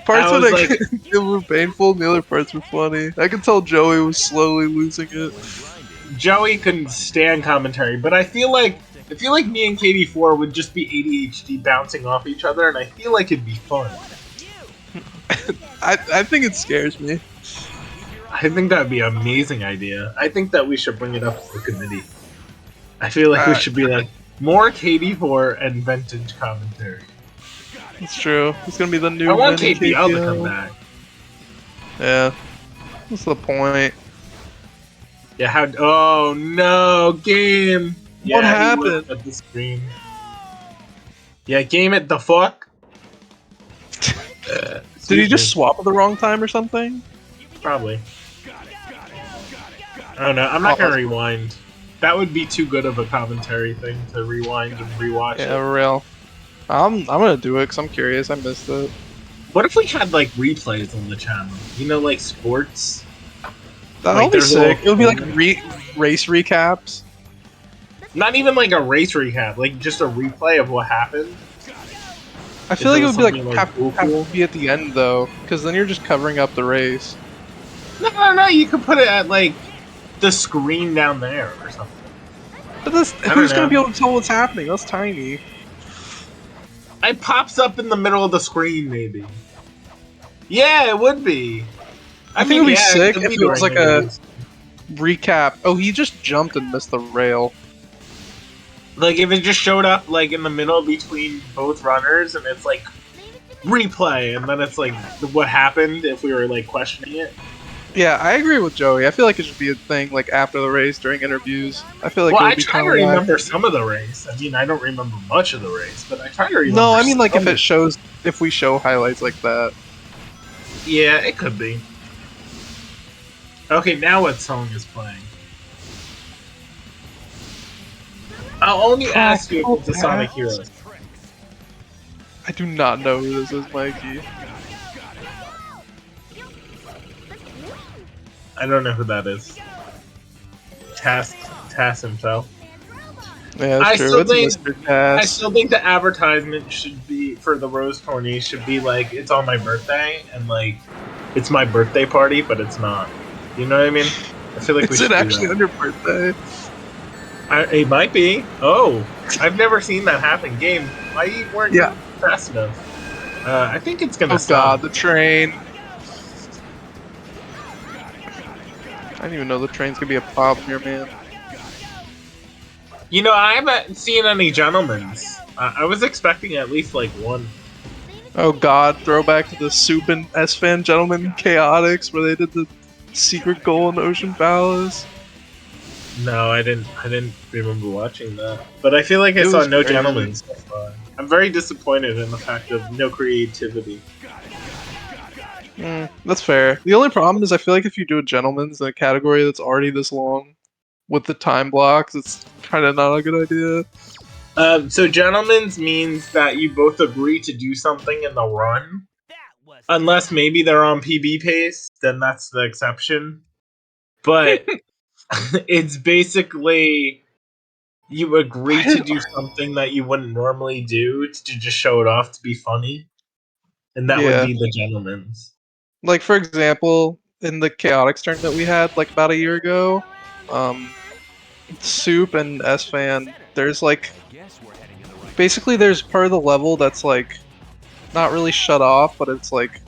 [SPEAKER 15] Parts
[SPEAKER 13] I
[SPEAKER 15] of
[SPEAKER 13] was
[SPEAKER 15] it were painful, and the other parts were funny. I could tell Joey was slowly losing it.
[SPEAKER 13] Joey couldn't stand commentary, but I feel like me and KD4 would just be ADHD bouncing off each other, and I feel like it'd be fun.
[SPEAKER 15] I think it scares me.
[SPEAKER 13] I think that'd be an amazing idea. I think that we should bring it up to the committee. I feel like we should be like more KD4 and vintage commentary.
[SPEAKER 15] It's true. It's gonna be the new.
[SPEAKER 13] I want
[SPEAKER 15] mini
[SPEAKER 13] KPL to come back.
[SPEAKER 15] Yeah. What's the point?
[SPEAKER 13] Yeah. How? Oh no, game. Yeah,
[SPEAKER 15] What
[SPEAKER 13] he
[SPEAKER 15] happened?
[SPEAKER 13] looked at the screen. Yeah, game it the fuck.
[SPEAKER 15] Did he just swap at the wrong time or something?
[SPEAKER 13] Probably. I don't know. I'm not gonna rewind. That would be too good of a commentary thing to rewind and rewatch.
[SPEAKER 15] Yeah, real. I'm gonna do it because I'm curious. I missed it.
[SPEAKER 13] What if we had like replays on the channel? You know, like sports.
[SPEAKER 15] That'll
[SPEAKER 13] Like,
[SPEAKER 15] be
[SPEAKER 13] there's
[SPEAKER 15] sick. It
[SPEAKER 13] little-
[SPEAKER 15] would be like race recaps.
[SPEAKER 13] Not even like a race recap, like just a replay of what happened.
[SPEAKER 15] I feel like it would be like,
[SPEAKER 13] something,
[SPEAKER 15] have to be at the end though, because then you're just covering up the race.
[SPEAKER 13] No. You could put it at like the screen down there or something.
[SPEAKER 15] But this,
[SPEAKER 13] I don't
[SPEAKER 15] who's gonna
[SPEAKER 13] know.
[SPEAKER 15] be able to tell what's happening? That's tiny.
[SPEAKER 13] It pops up in the middle of the screen, maybe. Yeah, it would be.
[SPEAKER 15] I think it'd be sick
[SPEAKER 13] could
[SPEAKER 15] if
[SPEAKER 13] be
[SPEAKER 15] it was
[SPEAKER 13] during
[SPEAKER 15] like a
[SPEAKER 13] interviews.
[SPEAKER 15] recap. Oh, he just jumped and missed the rail.
[SPEAKER 13] Like if it just showed up like in the middle between both runners, and it's like replay, and then it's like what happened if we were like questioning it.
[SPEAKER 15] Yeah, I agree with Joey. I feel like it should be a thing like after the race during interviews. I feel like
[SPEAKER 13] Well,
[SPEAKER 15] it would
[SPEAKER 13] I
[SPEAKER 15] be
[SPEAKER 13] try to
[SPEAKER 15] kinda
[SPEAKER 13] remember some of the race. I mean, I don't remember much of the race, but I try to remember.
[SPEAKER 15] No, I mean like if
[SPEAKER 13] some.
[SPEAKER 15] it shows, if we show highlights like that.
[SPEAKER 13] Yeah, it could be. Okay, now what song is playing? I'll only ask you if it's a Sonic Heroes.
[SPEAKER 15] I do not know who this is, Mikey.
[SPEAKER 13] I don't know who that is. Tass himself.
[SPEAKER 15] Yeah, that's true.
[SPEAKER 13] Still
[SPEAKER 15] It's
[SPEAKER 13] think,
[SPEAKER 15] Mr. Tass.
[SPEAKER 13] I still think the advertisement should be for the Rose Tourney should be like it's on my birthday and like it's my birthday party, but it's not. You know what I mean? I feel like we
[SPEAKER 15] Is
[SPEAKER 13] should
[SPEAKER 15] it
[SPEAKER 13] do
[SPEAKER 15] actually
[SPEAKER 13] that.
[SPEAKER 15] on your birthday?
[SPEAKER 13] It might be. Oh, I've never seen that happen. Game, why you weren't fast enough? I think it's gonna.
[SPEAKER 15] Oh
[SPEAKER 13] stop.
[SPEAKER 15] god, the train. I didn't even know the train's gonna be a problem here, man.
[SPEAKER 13] You know, I haven't seen any gentlemen's I was expecting at least like one.
[SPEAKER 15] Oh god, throwback to the Soup and S-Fan Gentlemen Chaotix where they did the secret goal in Ocean Palace.
[SPEAKER 13] No, I didn't remember watching that. But I feel like I
[SPEAKER 15] It
[SPEAKER 13] saw
[SPEAKER 15] was
[SPEAKER 13] no
[SPEAKER 15] crazy.
[SPEAKER 13] gentlemen so far. I'm very disappointed in the fact of no creativity.
[SPEAKER 15] That's fair. The only problem is I feel like if you do a gentleman's in a category that's already this long with the time blocks, it's kind of not a good idea.
[SPEAKER 13] So gentlemen's means that you both agree to do something in the run. Unless maybe they're on PB pace, then that's the exception. But it's basically you agree to do something that you wouldn't normally do to just show it off to be funny. And that would
[SPEAKER 15] Yeah.
[SPEAKER 13] be the gentleman's.
[SPEAKER 15] Like for example, in the Chaotix tournament we had like about a year ago, Soup and S-Fan, there's like basically there's part of the level that's like not really shut off, but it's like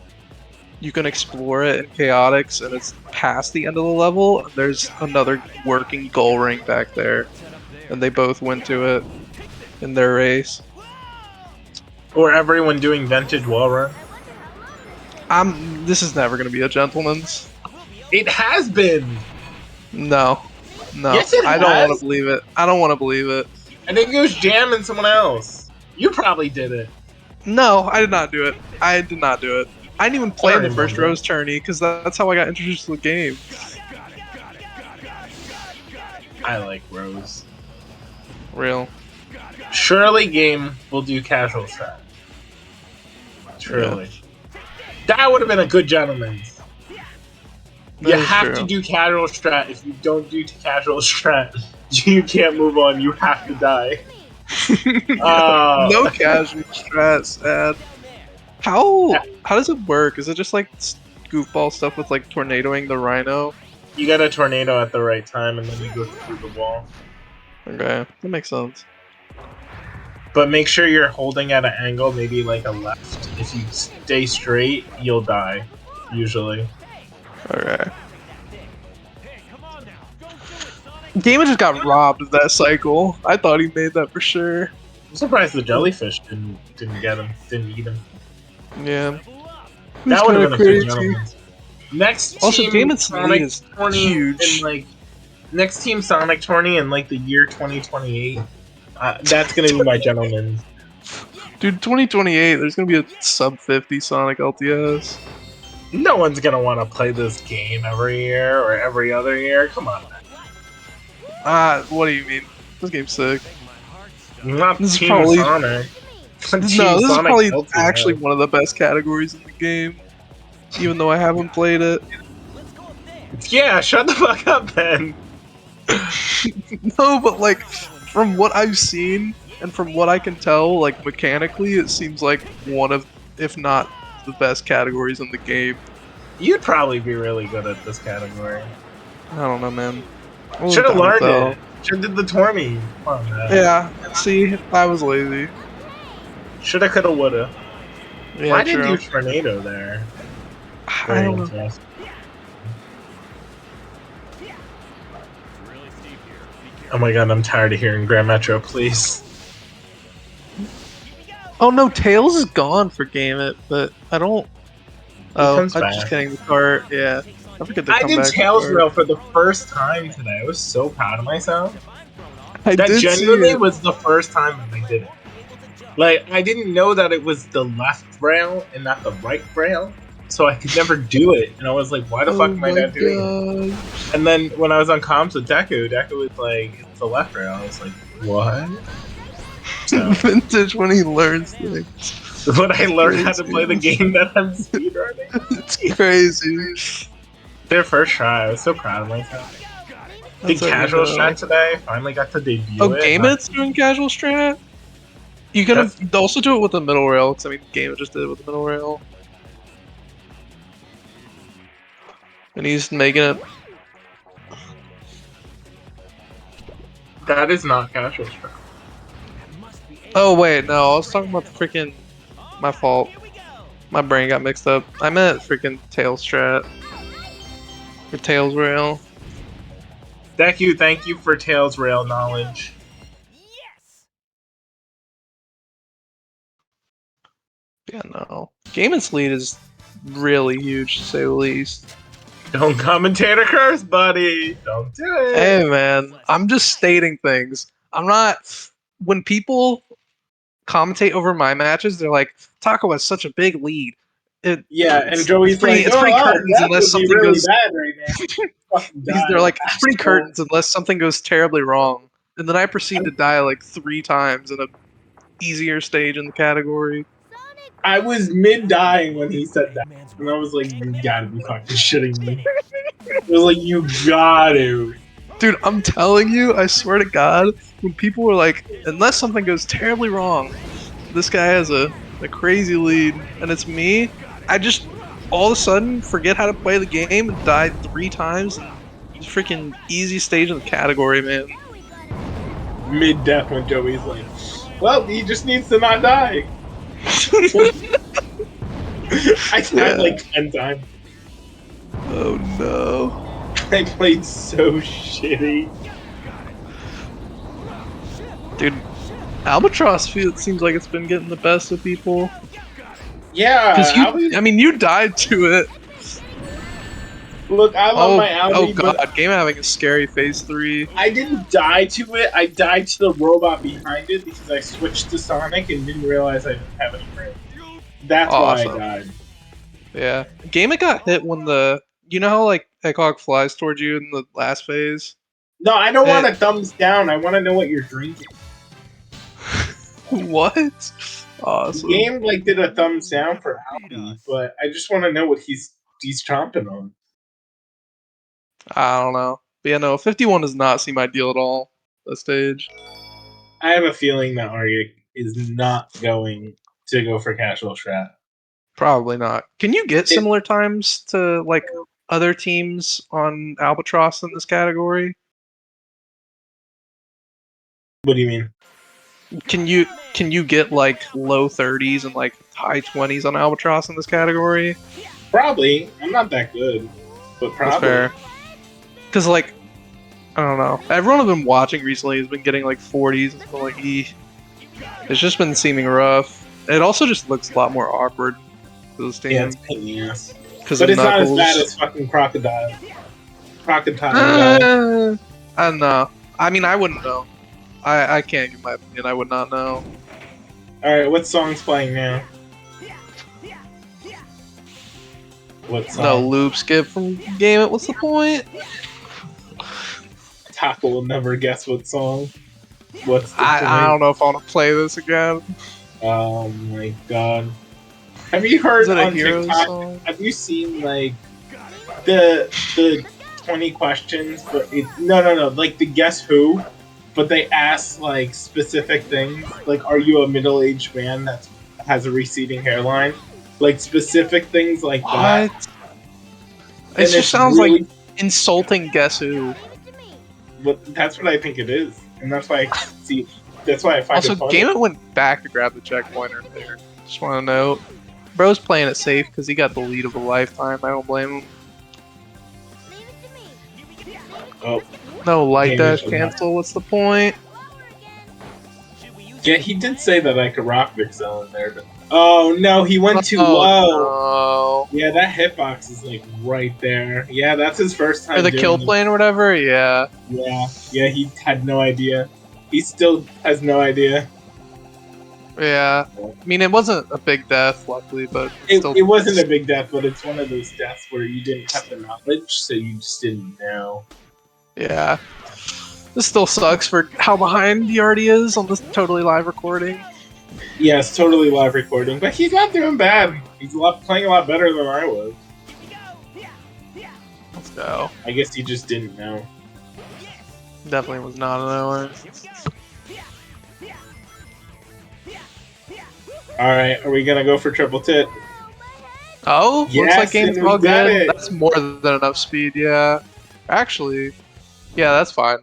[SPEAKER 15] you can explore it in Chaotix and it's past the end of the level and there's another working goal ring back there. And they both went to it in their race.
[SPEAKER 13] Or everyone doing vintage wall run.
[SPEAKER 15] This is never gonna be a gentleman's.
[SPEAKER 13] It has been!
[SPEAKER 15] No. No.
[SPEAKER 13] Yes, it
[SPEAKER 15] I don't
[SPEAKER 13] has.
[SPEAKER 15] want to believe it. I don't want to believe it.
[SPEAKER 13] I think it was Jam and someone else. You probably did it.
[SPEAKER 15] No, I did not do it. I did not do it. I didn't even play in the first
[SPEAKER 13] remember.
[SPEAKER 15] Rose tourney because that's how I got introduced to the game.
[SPEAKER 13] I like Rose.
[SPEAKER 15] Real.
[SPEAKER 13] Surely game will do casual strat. Surely. That would have been a good gentleman's.
[SPEAKER 15] That
[SPEAKER 13] You
[SPEAKER 15] is
[SPEAKER 13] have
[SPEAKER 15] true.
[SPEAKER 13] to do casual strat. If you don't do casual strat, you can't move on. You have to die.
[SPEAKER 15] No casual strat, sad. How does it work? Is it just like goofball stuff with like tornadoing the rhino?
[SPEAKER 13] You get a tornado at the right time, and then you go through the wall.
[SPEAKER 15] Okay, that makes sense.
[SPEAKER 13] But make sure you're holding at an angle, maybe like a left. If you stay straight, you'll die. Usually.
[SPEAKER 15] Okay. Gamer just got robbed of that cycle. I thought he made that for sure.
[SPEAKER 13] I'm surprised the jellyfish didn't get him, didn't eat him.
[SPEAKER 15] Yeah.
[SPEAKER 13] That would have been a good
[SPEAKER 15] crazy.
[SPEAKER 13] gentleman. Next
[SPEAKER 15] Also,
[SPEAKER 13] team
[SPEAKER 15] Game &
[SPEAKER 13] Sonic
[SPEAKER 15] is
[SPEAKER 13] tourney
[SPEAKER 15] huge.
[SPEAKER 13] in like next team Sonic tourney in like the year 2028. That's gonna be my gentleman.
[SPEAKER 15] Dude, 2028, there's gonna be a sub 50 Sonic LTS.
[SPEAKER 13] No one's gonna want to play this game every year or every other year. Come on.
[SPEAKER 15] What do you mean? This game's sick.
[SPEAKER 13] Not
[SPEAKER 15] This is
[SPEAKER 13] Team
[SPEAKER 15] probably-
[SPEAKER 13] Sonic.
[SPEAKER 15] No, this is probably actually one of the best categories in the game. Even though I haven't played it.
[SPEAKER 13] Yeah, shut the fuck up, then.
[SPEAKER 15] No, but like, from what I've seen and from what I can tell, like mechanically, it seems like one of, if not the best categories in the game.
[SPEAKER 13] You'd probably be really good at this category.
[SPEAKER 15] I don't know, man.
[SPEAKER 13] Should have learned
[SPEAKER 15] though.
[SPEAKER 13] it. Should have did the tourney. Come on, man.
[SPEAKER 15] Yeah, see, I was lazy.
[SPEAKER 13] Shoulda, coulda, woulda.
[SPEAKER 15] Yeah,
[SPEAKER 13] Why
[SPEAKER 15] true.
[SPEAKER 13] didn't you tornado there?
[SPEAKER 15] I
[SPEAKER 13] Very
[SPEAKER 15] don't know.
[SPEAKER 13] interesting. Oh my god, I'm tired of hearing Grand Metro, please.
[SPEAKER 15] Oh no, Tails is gone for Game It, but I don't. Oh, I'm
[SPEAKER 13] comes
[SPEAKER 15] just
[SPEAKER 13] back.
[SPEAKER 15] getting the cart. Yeah, I forget to
[SPEAKER 13] I
[SPEAKER 15] come
[SPEAKER 13] did
[SPEAKER 15] back.
[SPEAKER 13] Tails
[SPEAKER 15] cart.
[SPEAKER 13] Rail for the first time today. I was so proud of myself.
[SPEAKER 15] I
[SPEAKER 13] That
[SPEAKER 15] did see
[SPEAKER 13] genuinely
[SPEAKER 15] it.
[SPEAKER 13] was the first time that I did it. Like, I didn't know that it was the left rail and not the right rail, so I could never do it. And I was like, why the fuck am I not doing it? And then when I was on comms with Deku was like, it's the left rail. I was like, what? So,
[SPEAKER 15] Vintage when he learns things.
[SPEAKER 13] when I learned how to play the game that I'm speedrunning.
[SPEAKER 15] It's crazy.
[SPEAKER 13] Their first try, I was so proud of myself. The
[SPEAKER 15] That's what
[SPEAKER 13] casual
[SPEAKER 15] you know.
[SPEAKER 13] strat today, finally got to debut
[SPEAKER 15] Oh,
[SPEAKER 13] it.
[SPEAKER 15] Game It's doing casual strat? You can also do it with the middle rail, because I mean, Game It just did it with the middle rail. And he's making it.
[SPEAKER 13] That is not casual strat.
[SPEAKER 15] Oh, wait, no, I was talking about the freaking. My fault. My brain got mixed up. I meant freaking Tails strat. Or Tails rail.
[SPEAKER 13] Thank you for Tails Rail knowledge.
[SPEAKER 15] Yeah, no. Gaiman's lead is really huge, to say the least.
[SPEAKER 13] Don't commentator curse, buddy. Don't do it.
[SPEAKER 15] Hey, man, I'm just stating things. I'm not. When people commentate over my matches, they're like, Taco has such a big lead.
[SPEAKER 13] Yeah, and Joey's like,
[SPEAKER 15] it's pretty curtains
[SPEAKER 13] that
[SPEAKER 15] unless
[SPEAKER 13] would be
[SPEAKER 15] something
[SPEAKER 13] really
[SPEAKER 15] goes.
[SPEAKER 13] bad right now. Fucking
[SPEAKER 15] They're
[SPEAKER 13] die.
[SPEAKER 15] like, it's pretty curtains unless something goes terribly wrong. And then I proceed to die like 3 times in a easier stage in the category.
[SPEAKER 13] I was mid dying when he said that, and I was like, "You gotta be fucking shitting me!" I was like, "You got to."
[SPEAKER 15] Dude, I'm telling you, I swear to God, when people were like, unless something goes terribly wrong, this guy has a crazy lead, and it's me, I just all of a sudden forget how to play the game and die 3 times. It's freaking easy stage in the category, man.
[SPEAKER 13] Mid death when Joey's like, "Well, he just needs to not die." I died like 10 times.
[SPEAKER 15] Oh no.
[SPEAKER 13] I played so shitty.
[SPEAKER 15] Dude, Albatross seems like it's been getting the best of people.
[SPEAKER 13] Yeah,
[SPEAKER 15] I mean, you died to it.
[SPEAKER 13] Look, I love my Albie,
[SPEAKER 15] oh god,
[SPEAKER 13] but
[SPEAKER 15] game having a scary phase 3.
[SPEAKER 13] I didn't die to it. I died to the robot behind it because I switched to Sonic and didn't realize I didn't have any range. That's
[SPEAKER 15] Awesome.
[SPEAKER 13] why I died.
[SPEAKER 15] Yeah, Game got hit when the how like Eggcog flies towards you in the last phase.
[SPEAKER 13] No, I don't want a thumbs down. I want to know what you're drinking.
[SPEAKER 15] What? Awesome.
[SPEAKER 13] The game like did a thumbs down for Albie, but I just want to know what he's chomping on.
[SPEAKER 15] I don't know. But yeah, no, 51 does not seem ideal at all. This stage.
[SPEAKER 13] I have a feeling that Arya is not going to go for casual strat.
[SPEAKER 15] Probably not. Can you get similar times to like other teams on Albatross in this category?
[SPEAKER 13] What do you mean?
[SPEAKER 15] Can you get like low 30s and like high 20s on Albatross in this category?
[SPEAKER 13] Probably. I'm not that good, but probably.
[SPEAKER 15] That's fair. Because like, I don't know. Everyone I've been watching recently has been getting like 40s. It's been like, it's just been seeming rough. It also just looks a lot more awkward for this team.
[SPEAKER 13] Yeah, it's pain in the ass.
[SPEAKER 15] But
[SPEAKER 13] it's not as bad as fucking Crocodile. Crocodile.
[SPEAKER 15] I don't know. I mean, I wouldn't know. I can't give my opinion. I would not know.
[SPEAKER 13] Alright, what song's playing now? What song?
[SPEAKER 15] No loop skip from Game It. What's the point?
[SPEAKER 13] Taco will never guess what song. What's the
[SPEAKER 15] I don't know if I want to play this again.
[SPEAKER 13] Oh my god. Have you heard
[SPEAKER 15] Is it a
[SPEAKER 13] on
[SPEAKER 15] hero
[SPEAKER 13] TikTok?
[SPEAKER 15] song?
[SPEAKER 13] Have you seen like the 20 questions? But no, like the Guess Who, but they ask like specific things. Like, are you a middle-aged man that has a receding hairline? Like specific things like that.
[SPEAKER 15] It just sounds like insulting Guess Who.
[SPEAKER 13] But that's what I think it is, and that's why I see. That's why I find it
[SPEAKER 15] Also,
[SPEAKER 13] funny.
[SPEAKER 15] Game It went back to grab the checkpoint right there. Just want to note, bro's playing it safe because he got the lead of a lifetime. I don't blame him.
[SPEAKER 13] Oh.
[SPEAKER 15] No light
[SPEAKER 13] Game
[SPEAKER 15] dash
[SPEAKER 13] is
[SPEAKER 15] cancel. What's the point?
[SPEAKER 13] Yeah, he did say that I could rock Vixel in there, but oh no, he went too low.
[SPEAKER 15] No.
[SPEAKER 13] Yeah, that hitbox is like right there. Yeah, that's his first time.
[SPEAKER 15] Or the
[SPEAKER 13] doing
[SPEAKER 15] kill
[SPEAKER 13] it.
[SPEAKER 15] plane or whatever. Yeah.
[SPEAKER 13] Yeah, he had no idea. He still has no idea.
[SPEAKER 15] Yeah. I mean, it wasn't a big death, luckily, but
[SPEAKER 13] It wasn't a big death, but it's one of those deaths where you didn't have the knowledge, so you just didn't know.
[SPEAKER 15] Yeah. This still sucks for how behind he already is on this totally live recording.
[SPEAKER 13] Yeah, it's totally live recording, but he's not doing bad. He's playing a lot better than I was.
[SPEAKER 15] Let's go.
[SPEAKER 13] I guess he just didn't know.
[SPEAKER 15] Definitely was not an hour.
[SPEAKER 13] Alright, are we gonna go for triple tit?
[SPEAKER 15] Oh, looks
[SPEAKER 13] Yes,
[SPEAKER 15] like game's
[SPEAKER 13] and we
[SPEAKER 15] all
[SPEAKER 13] got
[SPEAKER 15] good.
[SPEAKER 13] it.
[SPEAKER 15] That's more than enough speed, yeah. Actually, yeah, that's fine.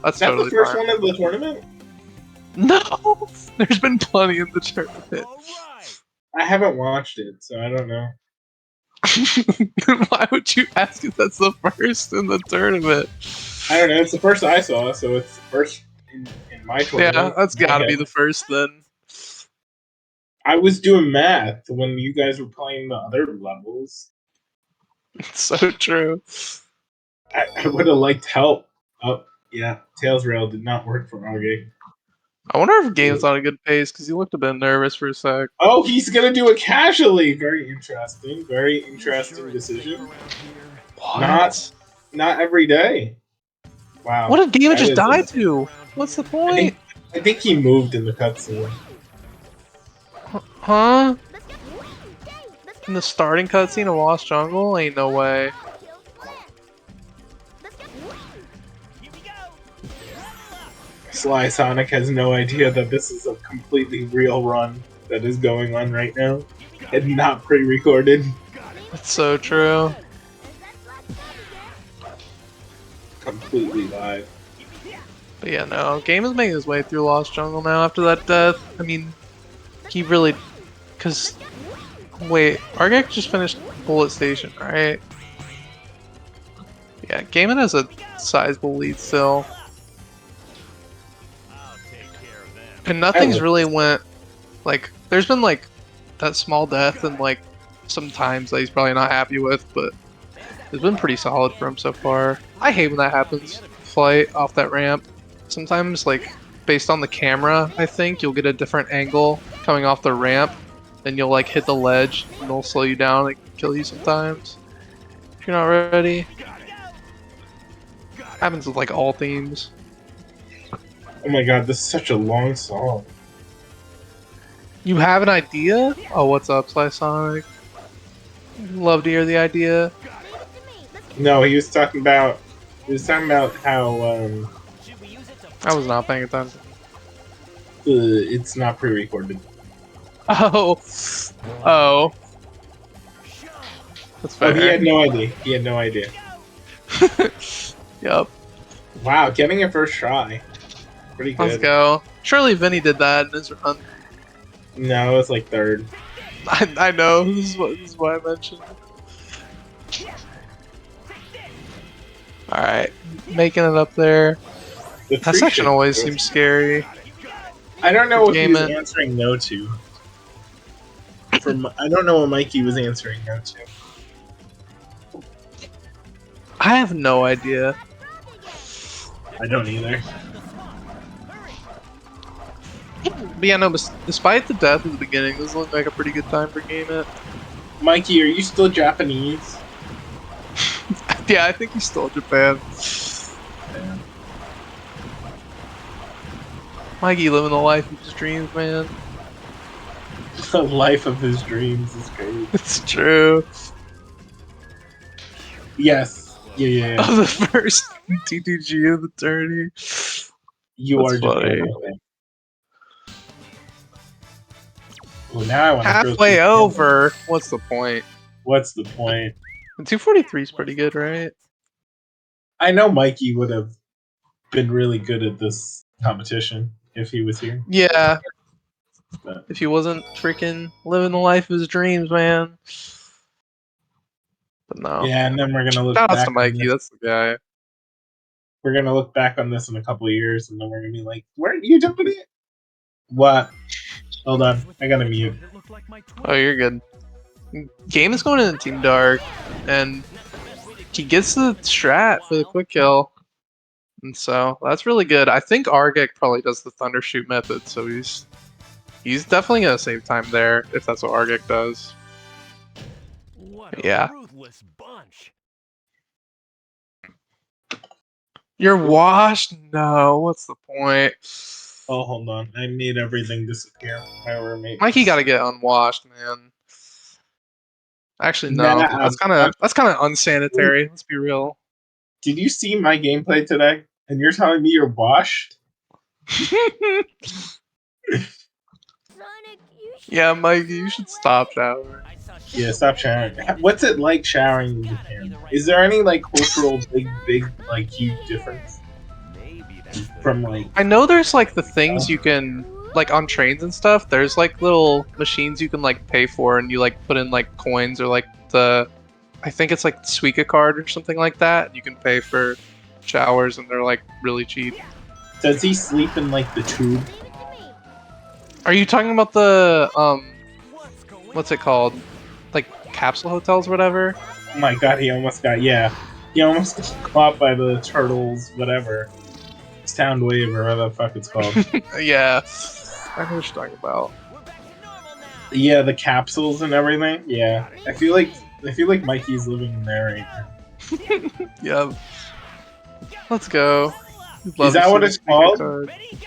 [SPEAKER 15] That's
[SPEAKER 13] Is that
[SPEAKER 15] totally
[SPEAKER 13] the first
[SPEAKER 15] fine.
[SPEAKER 13] one of the tournament?
[SPEAKER 15] No! There's been plenty in the tournament.
[SPEAKER 13] I haven't watched it, so I don't know.
[SPEAKER 15] Why would you ask if that's the first in the tournament?
[SPEAKER 13] I don't know. It's the first I saw, so it's the first in my tournament.
[SPEAKER 15] Yeah, that's gotta be the first then.
[SPEAKER 13] I was doing math when you guys were playing the other levels.
[SPEAKER 15] It's so true.
[SPEAKER 13] I would have liked help. Oh, yeah. Tails Rail did not work for Augie.
[SPEAKER 15] I wonder if Game's on a good pace because he looked a bit nervous for a sec.
[SPEAKER 13] Oh, he's gonna do it casually. Very interesting. Very interesting decision.
[SPEAKER 15] What?
[SPEAKER 13] Not every day. Wow.
[SPEAKER 15] What did Game
[SPEAKER 13] that
[SPEAKER 15] just
[SPEAKER 13] is
[SPEAKER 15] die
[SPEAKER 13] a-
[SPEAKER 15] to? What's the point?
[SPEAKER 13] I think he moved in the cutscene.
[SPEAKER 15] Huh? In the starting cutscene of Lost Jungle? Ain't no way.
[SPEAKER 13] Sly Sonic has no idea that this is a completely real run that is going on right now and not pre-recorded.
[SPEAKER 15] That's so true.
[SPEAKER 13] Completely live.
[SPEAKER 15] But yeah, no. Game is making his way through Lost Jungle now after that death. I mean, he really... Because... Wait, Argek just finished Bullet Station, right? Yeah, Gaiman has a sizable lead still. And nothing's really went... Like, there's been, like, that small death and, like, some times that he's probably not happy with, but it's been pretty solid for him so far. I hate when that happens. Flight off that ramp. Sometimes, like, based on the camera, I think, you'll get a different angle coming off the ramp. Then you'll, like, hit the ledge, and it'll slow you down and kill you sometimes. If you're not ready. Happens with, like, all themes.
[SPEAKER 13] Oh my god, this is such a long song.
[SPEAKER 15] You have an idea? Oh, what's up, Sly Sonic? Love to hear the idea.
[SPEAKER 13] No, he was talking about how
[SPEAKER 15] I was not paying attention.
[SPEAKER 13] it's not pre-recorded.
[SPEAKER 15] Oh. Oh. That's fair.
[SPEAKER 13] Oh, he had no idea. He had no idea.
[SPEAKER 15] Yup.
[SPEAKER 13] Wow, getting it first try. Pretty good.
[SPEAKER 15] Let's go. Surely Vinny did that in his run.
[SPEAKER 13] No, it was like third.
[SPEAKER 15] I know. This is what I mentioned. Alright. Making it up there.
[SPEAKER 13] The
[SPEAKER 15] That
[SPEAKER 13] tree
[SPEAKER 15] section
[SPEAKER 13] shake
[SPEAKER 15] always
[SPEAKER 13] was-
[SPEAKER 15] seems scary.
[SPEAKER 13] I don't know what he was
[SPEAKER 15] Gaiman.
[SPEAKER 13] answering no to. I don't know what Mikey was answering no to.
[SPEAKER 15] I have no idea.
[SPEAKER 13] I don't either.
[SPEAKER 15] But yeah, no, despite the death at the beginning, this looked like a pretty good time for Game It.
[SPEAKER 13] Mikey, are you still Japanese?
[SPEAKER 15] Yeah, I think he's still in Japan. Mikey living the life of his dreams, man.
[SPEAKER 13] The life of his dreams is great.
[SPEAKER 15] It's true.
[SPEAKER 13] Yes. Yeah.
[SPEAKER 15] Of the first TTG of the tourney.
[SPEAKER 13] You
[SPEAKER 15] That's
[SPEAKER 13] are
[SPEAKER 15] funny.
[SPEAKER 13] Japan. Well, now I want to
[SPEAKER 15] Halfway over. What's the point?
[SPEAKER 13] What's the point?
[SPEAKER 15] And 243 is pretty good, right?
[SPEAKER 13] I know Mikey would have been really good at this competition if he was here.
[SPEAKER 15] Yeah.
[SPEAKER 13] But
[SPEAKER 15] If he wasn't freaking living the life of his dreams, man. But no.
[SPEAKER 13] yeah, and then we're gonna look
[SPEAKER 15] Shout outs
[SPEAKER 13] back
[SPEAKER 15] to Mikey,
[SPEAKER 13] on this.
[SPEAKER 15] that's the guy.
[SPEAKER 13] We're gonna look back on this in a couple of years, and then we're gonna be like, "Weren't you jumping it?" What? Hold on, I gotta mute.
[SPEAKER 15] Oh, you're good. Game is going into Team Dark, and he gets the strat for the quick kill. And so, that's really good. I think Argek probably does the Thundershoot method, so he's definitely gonna save time there, if that's what Argek does. Yeah. You're washed? No, what's the point?
[SPEAKER 13] Oh, hold on, I made everything disappear. My roommate.
[SPEAKER 15] Mikey gotta get unwashed, man. Actually, no.
[SPEAKER 13] Nah,
[SPEAKER 15] that's kind of unsanitary. Let's be real.
[SPEAKER 13] Did you see my gameplay today? And you're telling me you're washed?
[SPEAKER 15] Yeah, Mikey, you should stop showering.
[SPEAKER 13] Yeah, stop showering. What's it like showering in Japan? Is there any like cultural big like huge difference from like?
[SPEAKER 15] I know there's like the things you can like on trains and stuff. There's like little machines you can like pay for, and you like put in like coins or like I think it's like the Suica card or something like that. You can pay for showers, and they're like really cheap.
[SPEAKER 13] Does he sleep in like the tube?
[SPEAKER 15] Are you talking about the what's it called? Like capsule hotels, or whatever.
[SPEAKER 13] Oh my god, he almost got he almost got caught by the turtles, whatever. Sound wave or whatever the fuck it's called.
[SPEAKER 15] Yeah, I know what you're talking about.
[SPEAKER 13] Yeah, the capsules and everything. Yeah, I feel like Mikey's living in there right now.
[SPEAKER 15] Yeah. Let's go.
[SPEAKER 13] Is that what it's called?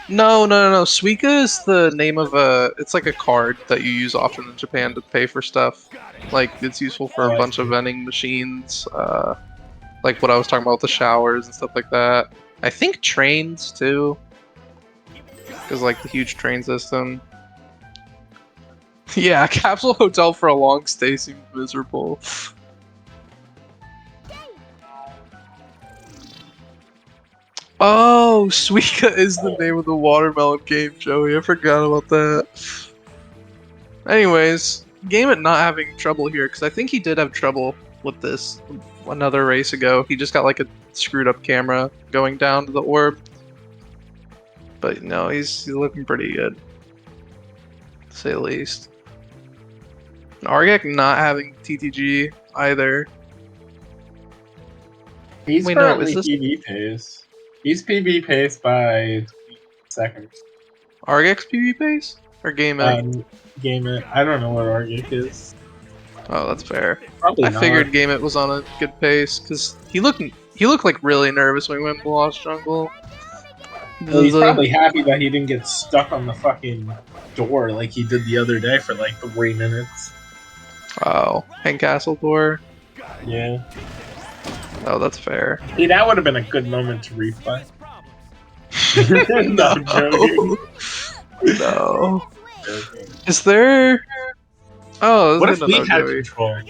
[SPEAKER 15] No. Suica is the name of it's like a card that you use often in Japan to pay for stuff. Like it's useful for
[SPEAKER 13] Oh,
[SPEAKER 15] a
[SPEAKER 13] I
[SPEAKER 15] bunch
[SPEAKER 13] see.
[SPEAKER 15] of vending machines, like what I was talking about with the showers and stuff like that. I think trains too, because like the huge train system. Yeah, capsule hotel for a long stay seems miserable. Oh, Suica is the name of the watermelon game, Joey. I forgot about that. Anyways, Game at not having trouble here, because I think he did have trouble with this another race ago. He just got like a screwed up camera going down to the orb. But no, he's looking pretty good, to say the least. And Argak not having TTG either.
[SPEAKER 13] He's
[SPEAKER 15] Wait, no,
[SPEAKER 13] currently
[SPEAKER 15] is this
[SPEAKER 13] PB pace. He's PB pace by 20 seconds.
[SPEAKER 15] Argak's PB pace? Or Game at?
[SPEAKER 13] Game it. I don't know what Argic is.
[SPEAKER 15] Oh, that's fair.
[SPEAKER 13] Probably
[SPEAKER 15] I
[SPEAKER 13] not.
[SPEAKER 15] figured Game It was on a good pace because he looked like really nervous when we went to Lost Jungle.
[SPEAKER 13] Well, he's probably happy that he didn't get stuck on the fucking door like he did the other day for like 3 minutes.
[SPEAKER 15] Oh, Hang Castle door.
[SPEAKER 13] Yeah.
[SPEAKER 15] Oh, that's fair.
[SPEAKER 13] Hey, that would have been a good moment to replay. No, joking.
[SPEAKER 15] No. Is there? Oh,
[SPEAKER 13] What
[SPEAKER 15] there's
[SPEAKER 13] if we
[SPEAKER 15] another
[SPEAKER 13] had
[SPEAKER 15] Joey.
[SPEAKER 13] control?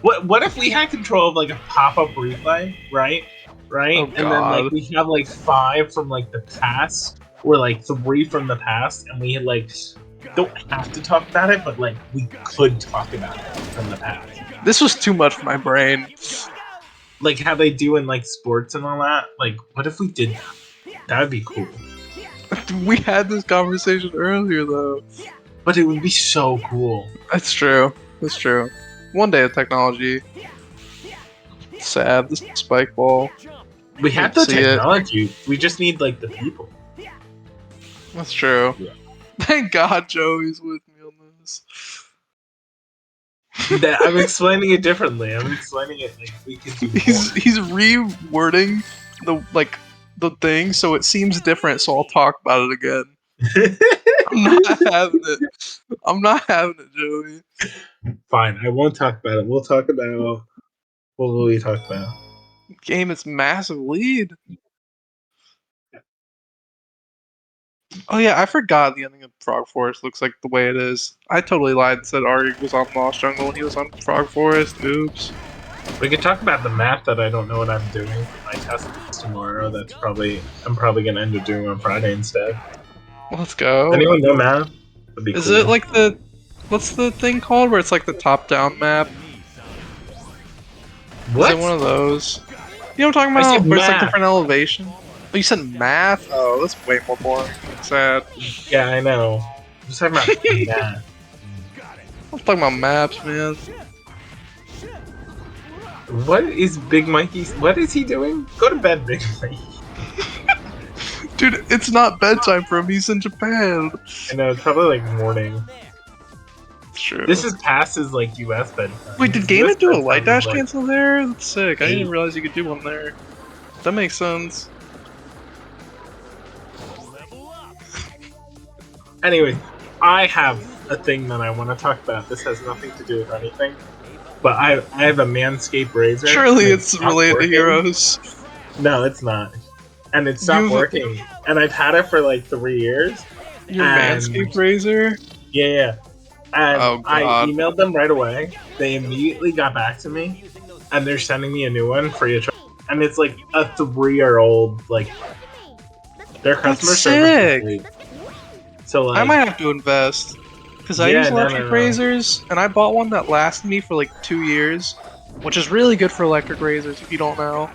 [SPEAKER 13] What if we had control of like a pop-up replay, right?
[SPEAKER 15] Oh,
[SPEAKER 13] and then like we have like 5 from like the past, or like 3 from the past, and we like don't have to talk about it, but like we could talk about it from the past.
[SPEAKER 15] This was too much for my brain.
[SPEAKER 13] Like how they do in like sports and all that. Like, what if we did that? That would be cool.
[SPEAKER 15] We had this conversation earlier though.
[SPEAKER 13] But it would be so cool.
[SPEAKER 15] That's true. That's true. One day of technology. Sad. This spike ball.
[SPEAKER 13] We have the technology. We just need like the people.
[SPEAKER 15] That's true.
[SPEAKER 13] Yeah.
[SPEAKER 15] Thank God Joey's with me on this.
[SPEAKER 13] I'm explaining it differently. I'm explaining it like we could do more.
[SPEAKER 15] He's rewording the thing so it seems different, so I'll talk about it again. I'm not having it. I'm not having it, Joey.
[SPEAKER 13] Fine, I won't talk about it. We'll talk about what will we talk about?
[SPEAKER 15] Game is massive lead. Oh yeah, I forgot the ending of Frog Forest looks like the way it is. I totally lied and said Ari was on Lost Jungle and he was on Frog Forest. Oops.
[SPEAKER 13] We could talk about the map that I don't know what I'm doing for my test tomorrow. I'm probably gonna end up doing on Friday instead.
[SPEAKER 15] Let's go.
[SPEAKER 13] Anyone know map? That'd be
[SPEAKER 15] Is
[SPEAKER 13] cool.
[SPEAKER 15] it like what's the thing called where it's like the top-down map?
[SPEAKER 13] What?
[SPEAKER 15] Is it one of those? You know what I'm talking
[SPEAKER 13] I
[SPEAKER 15] about?
[SPEAKER 13] said
[SPEAKER 15] Where it's like
[SPEAKER 13] math.
[SPEAKER 15] different elevation? Oh, you said math? Oh, that's way more boring. Sad.
[SPEAKER 13] Yeah, I know. I'm just talking about math.
[SPEAKER 15] I'm talking about maps, man.
[SPEAKER 13] What is Big Mikey's? What is he doing? Go to bed, Big Mikey.
[SPEAKER 15] Dude, it's not bedtime for him. He's in Japan.
[SPEAKER 13] I know, it's probably like morning.
[SPEAKER 15] It's true.
[SPEAKER 13] This is past his like US bedtime.
[SPEAKER 15] Wait, did
[SPEAKER 13] US
[SPEAKER 15] Game do a
[SPEAKER 13] bedtime
[SPEAKER 15] light
[SPEAKER 13] is,
[SPEAKER 15] dash
[SPEAKER 13] like,
[SPEAKER 15] cancel there? That's sick. I
[SPEAKER 13] 8.
[SPEAKER 15] didn't realize you could do one there. That makes sense.
[SPEAKER 13] Anyway, I have a thing that I want to talk about. This has nothing to do with anything. But I have a Manscaped razor.
[SPEAKER 15] Surely
[SPEAKER 13] and
[SPEAKER 15] it's
[SPEAKER 13] stopped
[SPEAKER 15] related
[SPEAKER 13] working.
[SPEAKER 15] to Heroes.
[SPEAKER 13] No, it's not. And it stopped
[SPEAKER 15] You've-
[SPEAKER 13] working. And I've had it for like 3 years.
[SPEAKER 15] Your
[SPEAKER 13] and-
[SPEAKER 15] Manscaped razor?
[SPEAKER 13] Yeah. And
[SPEAKER 15] Oh,
[SPEAKER 13] I
[SPEAKER 15] God.
[SPEAKER 13] emailed them right away. They immediately got back to me. And they're sending me a new one free of charge. And it's like a 3-year-old, like, their customer
[SPEAKER 15] That's
[SPEAKER 13] service
[SPEAKER 15] sick.
[SPEAKER 13] is great. So like,
[SPEAKER 15] I might have to invest. Because I
[SPEAKER 13] Yeah,
[SPEAKER 15] use
[SPEAKER 13] no,
[SPEAKER 15] electric
[SPEAKER 13] no, no.
[SPEAKER 15] razors, and I bought one that lasted me for like 2 years. Which is really good for electric razors if you don't know.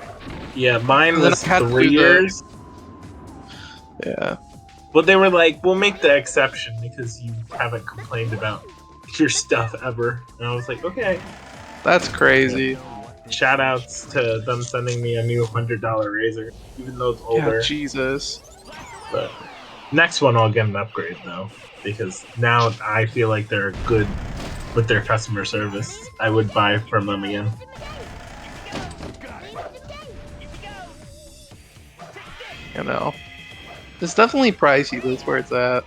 [SPEAKER 13] yeah, mine
[SPEAKER 15] And then
[SPEAKER 13] was
[SPEAKER 15] I had to
[SPEAKER 13] 3
[SPEAKER 15] do the-
[SPEAKER 13] years.
[SPEAKER 15] Yeah.
[SPEAKER 13] But they were like, we'll make the exception because you haven't complained about stuff ever. And I was like, okay.
[SPEAKER 15] That's crazy.
[SPEAKER 13] Shout outs to them sending me a new $100 razor, even though it's
[SPEAKER 15] Yeah,
[SPEAKER 13] older.
[SPEAKER 15] Jesus.
[SPEAKER 13] But next one I'll get an upgrade though, because now I feel like they're good with their customer service. I would buy from them again.
[SPEAKER 15] You know, it's definitely pricey. That's where it's at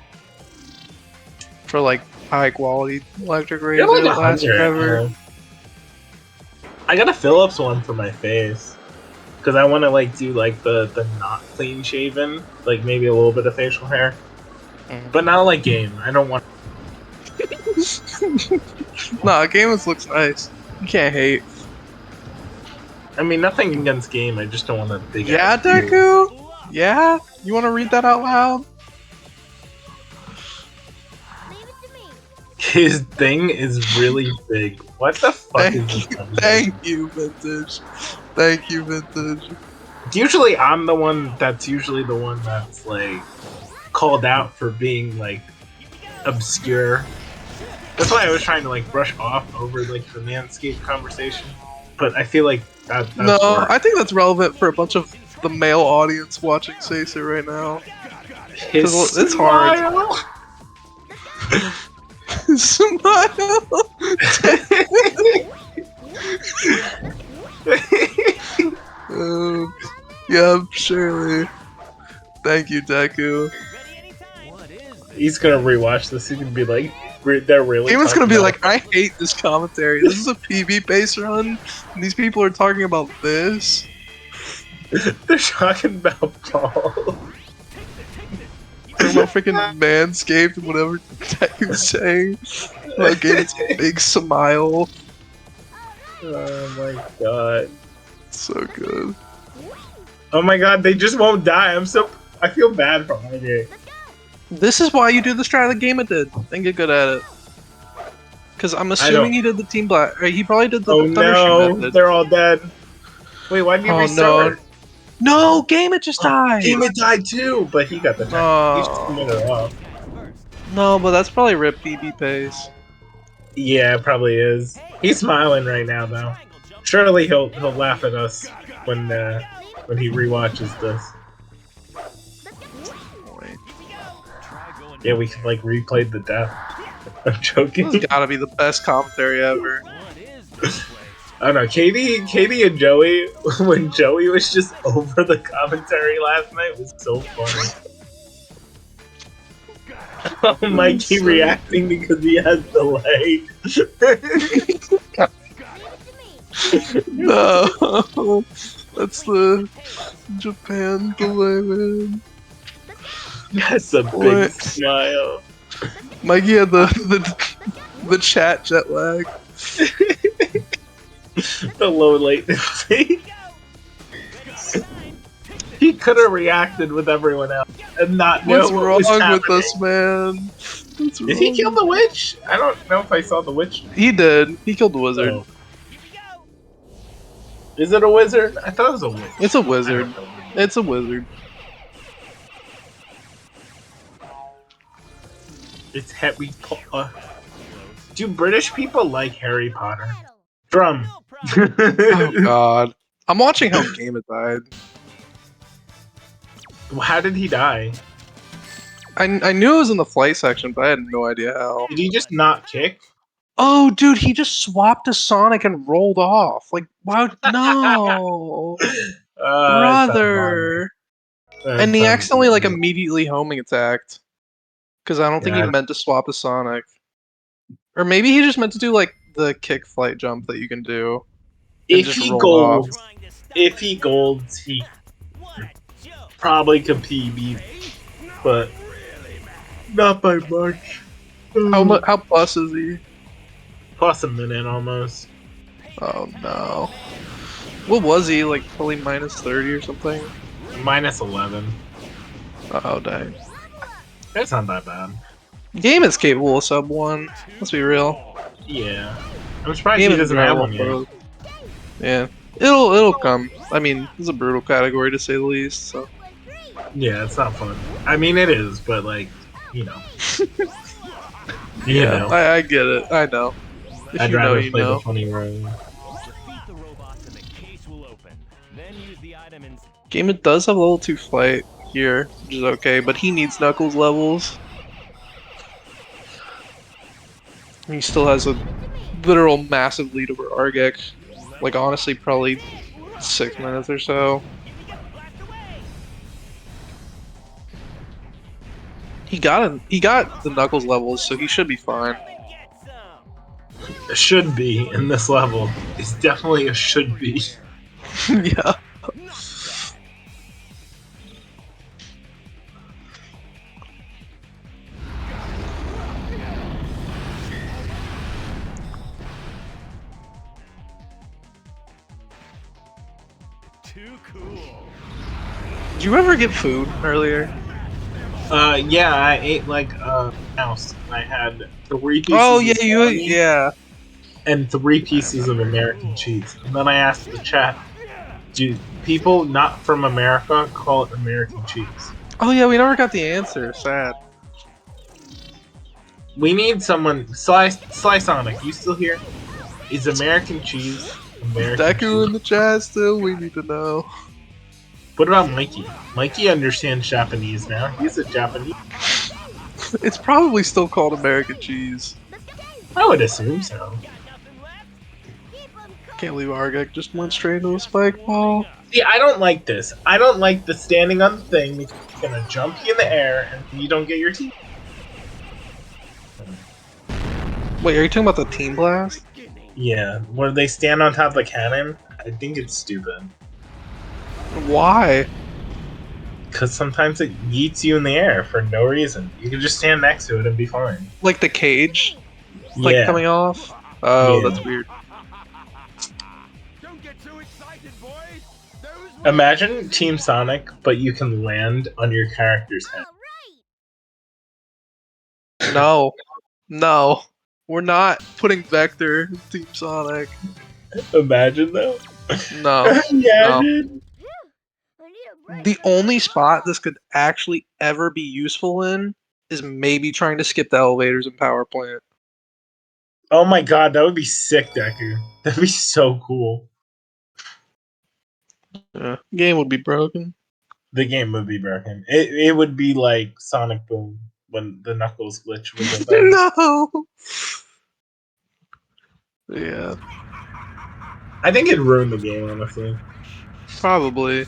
[SPEAKER 15] for like high quality electric razor
[SPEAKER 13] They're like
[SPEAKER 15] that lasts
[SPEAKER 13] 100.
[SPEAKER 15] forever.
[SPEAKER 13] I got a Philips one for my face because I want to like do like the not clean shaven, like maybe a little bit of facial hair, but not like game. I don't want.
[SPEAKER 15] Nah, Gamus looks nice. You can't hate.
[SPEAKER 13] I mean, nothing against game. I just don't want a big.
[SPEAKER 15] Yeah,
[SPEAKER 13] ass beard.
[SPEAKER 15] Deku. Yeah, you want to read that out loud?
[SPEAKER 13] His thing is really big. What the fuck is this?
[SPEAKER 15] Thank you, Vintage. Thank you, Vintage.
[SPEAKER 13] Usually, I'm the one that's like called out for being like obscure. That's why I was trying to like brush off over like the Manscaped conversation. But I feel like that's
[SPEAKER 15] No,
[SPEAKER 13] worse.
[SPEAKER 15] I think that's relevant for a bunch of the male audience watching Seisu right now.
[SPEAKER 13] His
[SPEAKER 15] 'Cause it's hard. Smile. Yeah, surely. Thank you, Deku.
[SPEAKER 13] He's gonna rewatch this. He's gonna be like, they're really.
[SPEAKER 15] Gamon's gonna
[SPEAKER 13] talking
[SPEAKER 15] be
[SPEAKER 13] about
[SPEAKER 15] like, I hate this commentary. This is a PB base run, and these people are talking about this.
[SPEAKER 13] They're talking about Paul.
[SPEAKER 15] Talking about freaking Manscaped and whatever Deku's saying. About Gamon's big smile.
[SPEAKER 13] Oh my god.
[SPEAKER 15] So good.
[SPEAKER 13] Oh my god, they just won't die. I feel bad for RJ.
[SPEAKER 15] This is why you do the strat that Gamma did and get good at it. Because I'm assuming he did the Team Black. Or he probably did the
[SPEAKER 13] Oh
[SPEAKER 15] Thunder
[SPEAKER 13] no,
[SPEAKER 15] method.
[SPEAKER 13] they're all dead. Wait, why did you restart?
[SPEAKER 15] No, Gamma just died!
[SPEAKER 13] Gamma died too, but he got the turn. He's just minute off.
[SPEAKER 15] No, but that's probably Rip PB pace.
[SPEAKER 13] Yeah, it probably is. He's smiling right now though. Surely he'll laugh at us when he rewatches this. Yeah, we can like replay the death. I'm joking.
[SPEAKER 15] This has gotta be the best commentary ever.
[SPEAKER 13] I don't know, Katie and Joey, when Joey was just over the commentary last night, was so funny. Oh, Mikey reacting because he has delay.
[SPEAKER 15] No, that's the Japan delay, man.
[SPEAKER 13] That's a big smile.
[SPEAKER 15] Mikey had the chat jet lag.
[SPEAKER 13] The low latency. He could have reacted with everyone else and not know
[SPEAKER 15] What's
[SPEAKER 13] what
[SPEAKER 15] wrong
[SPEAKER 13] was happening.
[SPEAKER 15] with us, man? What's
[SPEAKER 13] Did he kill the witch? I don't know if I saw the witch.
[SPEAKER 15] He did. He killed the wizard.
[SPEAKER 13] Oh. Is it a wizard? I thought it was a witch.
[SPEAKER 15] It's a wizard. It's a wizard.
[SPEAKER 13] It's Harry Potter. Do British people like Harry Potter? Drum.
[SPEAKER 15] Oh god. I'm watching how Gamma died.
[SPEAKER 13] How did he die?
[SPEAKER 15] I knew it was in the flight section, but I had no idea how.
[SPEAKER 13] Did he just not kick?
[SPEAKER 15] Oh, dude, he just swapped to Sonic and rolled off. Like, wow, no, brother. And he accidentally like immediately homing attacked. Because I don't think he meant to swap to Sonic. Or maybe he just meant to do like the kick flight jump that you can do.
[SPEAKER 13] If he golds, he probably could PB, but not by much.
[SPEAKER 15] How plus is he?
[SPEAKER 13] Plus a minute almost.
[SPEAKER 15] Oh no. What was he? Like probably minus 30 or something?
[SPEAKER 13] Minus 11.
[SPEAKER 15] Oh dang.
[SPEAKER 13] That's not that bad.
[SPEAKER 15] Game is capable of sub 1. Let's be real.
[SPEAKER 13] Yeah. I'm surprised he doesn't have one yet.
[SPEAKER 15] Yeah. It'll come. I mean, it's a brutal category to say the least, so.
[SPEAKER 13] Yeah, it's not fun. I mean, it is, but like, you know. You
[SPEAKER 15] Yeah,
[SPEAKER 13] know.
[SPEAKER 15] I get it. I know. If
[SPEAKER 13] I'd
[SPEAKER 15] you know,
[SPEAKER 13] rather
[SPEAKER 15] you
[SPEAKER 13] play the
[SPEAKER 15] know.
[SPEAKER 13] funny road.
[SPEAKER 11] Defeat the robots and the case will open. Then use the item in.
[SPEAKER 15] Game it does have level 2 fight here, which is okay, but he needs Knuckles levels. He still has a literal massive lead over Argek. Like honestly, probably 6 minutes or so. He got the Knuckles levels, so he should be fine.
[SPEAKER 13] It should be in this level. It's definitely a should be.
[SPEAKER 15] Yeah.
[SPEAKER 11] Too cool.
[SPEAKER 15] Did you ever get food earlier?
[SPEAKER 13] Yeah, I ate like a mouse. I had 3 pieces
[SPEAKER 15] Oh
[SPEAKER 13] of
[SPEAKER 15] yeah,
[SPEAKER 13] salami
[SPEAKER 15] yeah.
[SPEAKER 13] and 3 pieces of American cheese. And then I asked the chat, do people not from America call it American cheese?
[SPEAKER 15] Oh yeah, we never got the answer. Sad.
[SPEAKER 13] We need someone. Slice Sonic, you still here? Is American cheese American
[SPEAKER 15] Deku in
[SPEAKER 13] cheese?
[SPEAKER 15] the chat still. We need to know.
[SPEAKER 13] What about Mikey? Mikey understands Japanese now. He's a Japanese.
[SPEAKER 15] It's probably still called American cheese.
[SPEAKER 13] I would assume so.
[SPEAKER 15] Can't believe Argek just went straight into a spike ball.
[SPEAKER 13] See, I don't like this. I don't like the standing on the thing because it's gonna jump you in the air and you don't get your team.
[SPEAKER 15] Wait, are you talking about the team blast?
[SPEAKER 13] Yeah, where they stand on top of the cannon. I think it's stupid.
[SPEAKER 15] Why?
[SPEAKER 13] Because sometimes it yeets you in the air for no reason. You can just stand next to it and be fine.
[SPEAKER 15] Like the cage? Like
[SPEAKER 13] Yeah.
[SPEAKER 15] coming off? Oh,
[SPEAKER 13] Yeah.
[SPEAKER 15] that's weird.
[SPEAKER 11] Don't get too excited, boys.
[SPEAKER 13] Imagine Team Sonic, but you can land on your character's head.
[SPEAKER 15] No. No. We're not putting Vector in Team Sonic.
[SPEAKER 13] Imagine though.
[SPEAKER 15] No. No.
[SPEAKER 13] Imagine.
[SPEAKER 15] The only spot this could actually ever be useful in is maybe trying to skip the elevators in Power Plant.
[SPEAKER 13] Oh my god, that would be sick, Deku. That'd be so cool.
[SPEAKER 15] Yeah. Game would be broken.
[SPEAKER 13] The game would be broken. It would be like Sonic Boom when the Knuckles glitch was a thing.
[SPEAKER 15] No. Yeah.
[SPEAKER 13] I think it ruined the game, honestly.
[SPEAKER 15] Probably.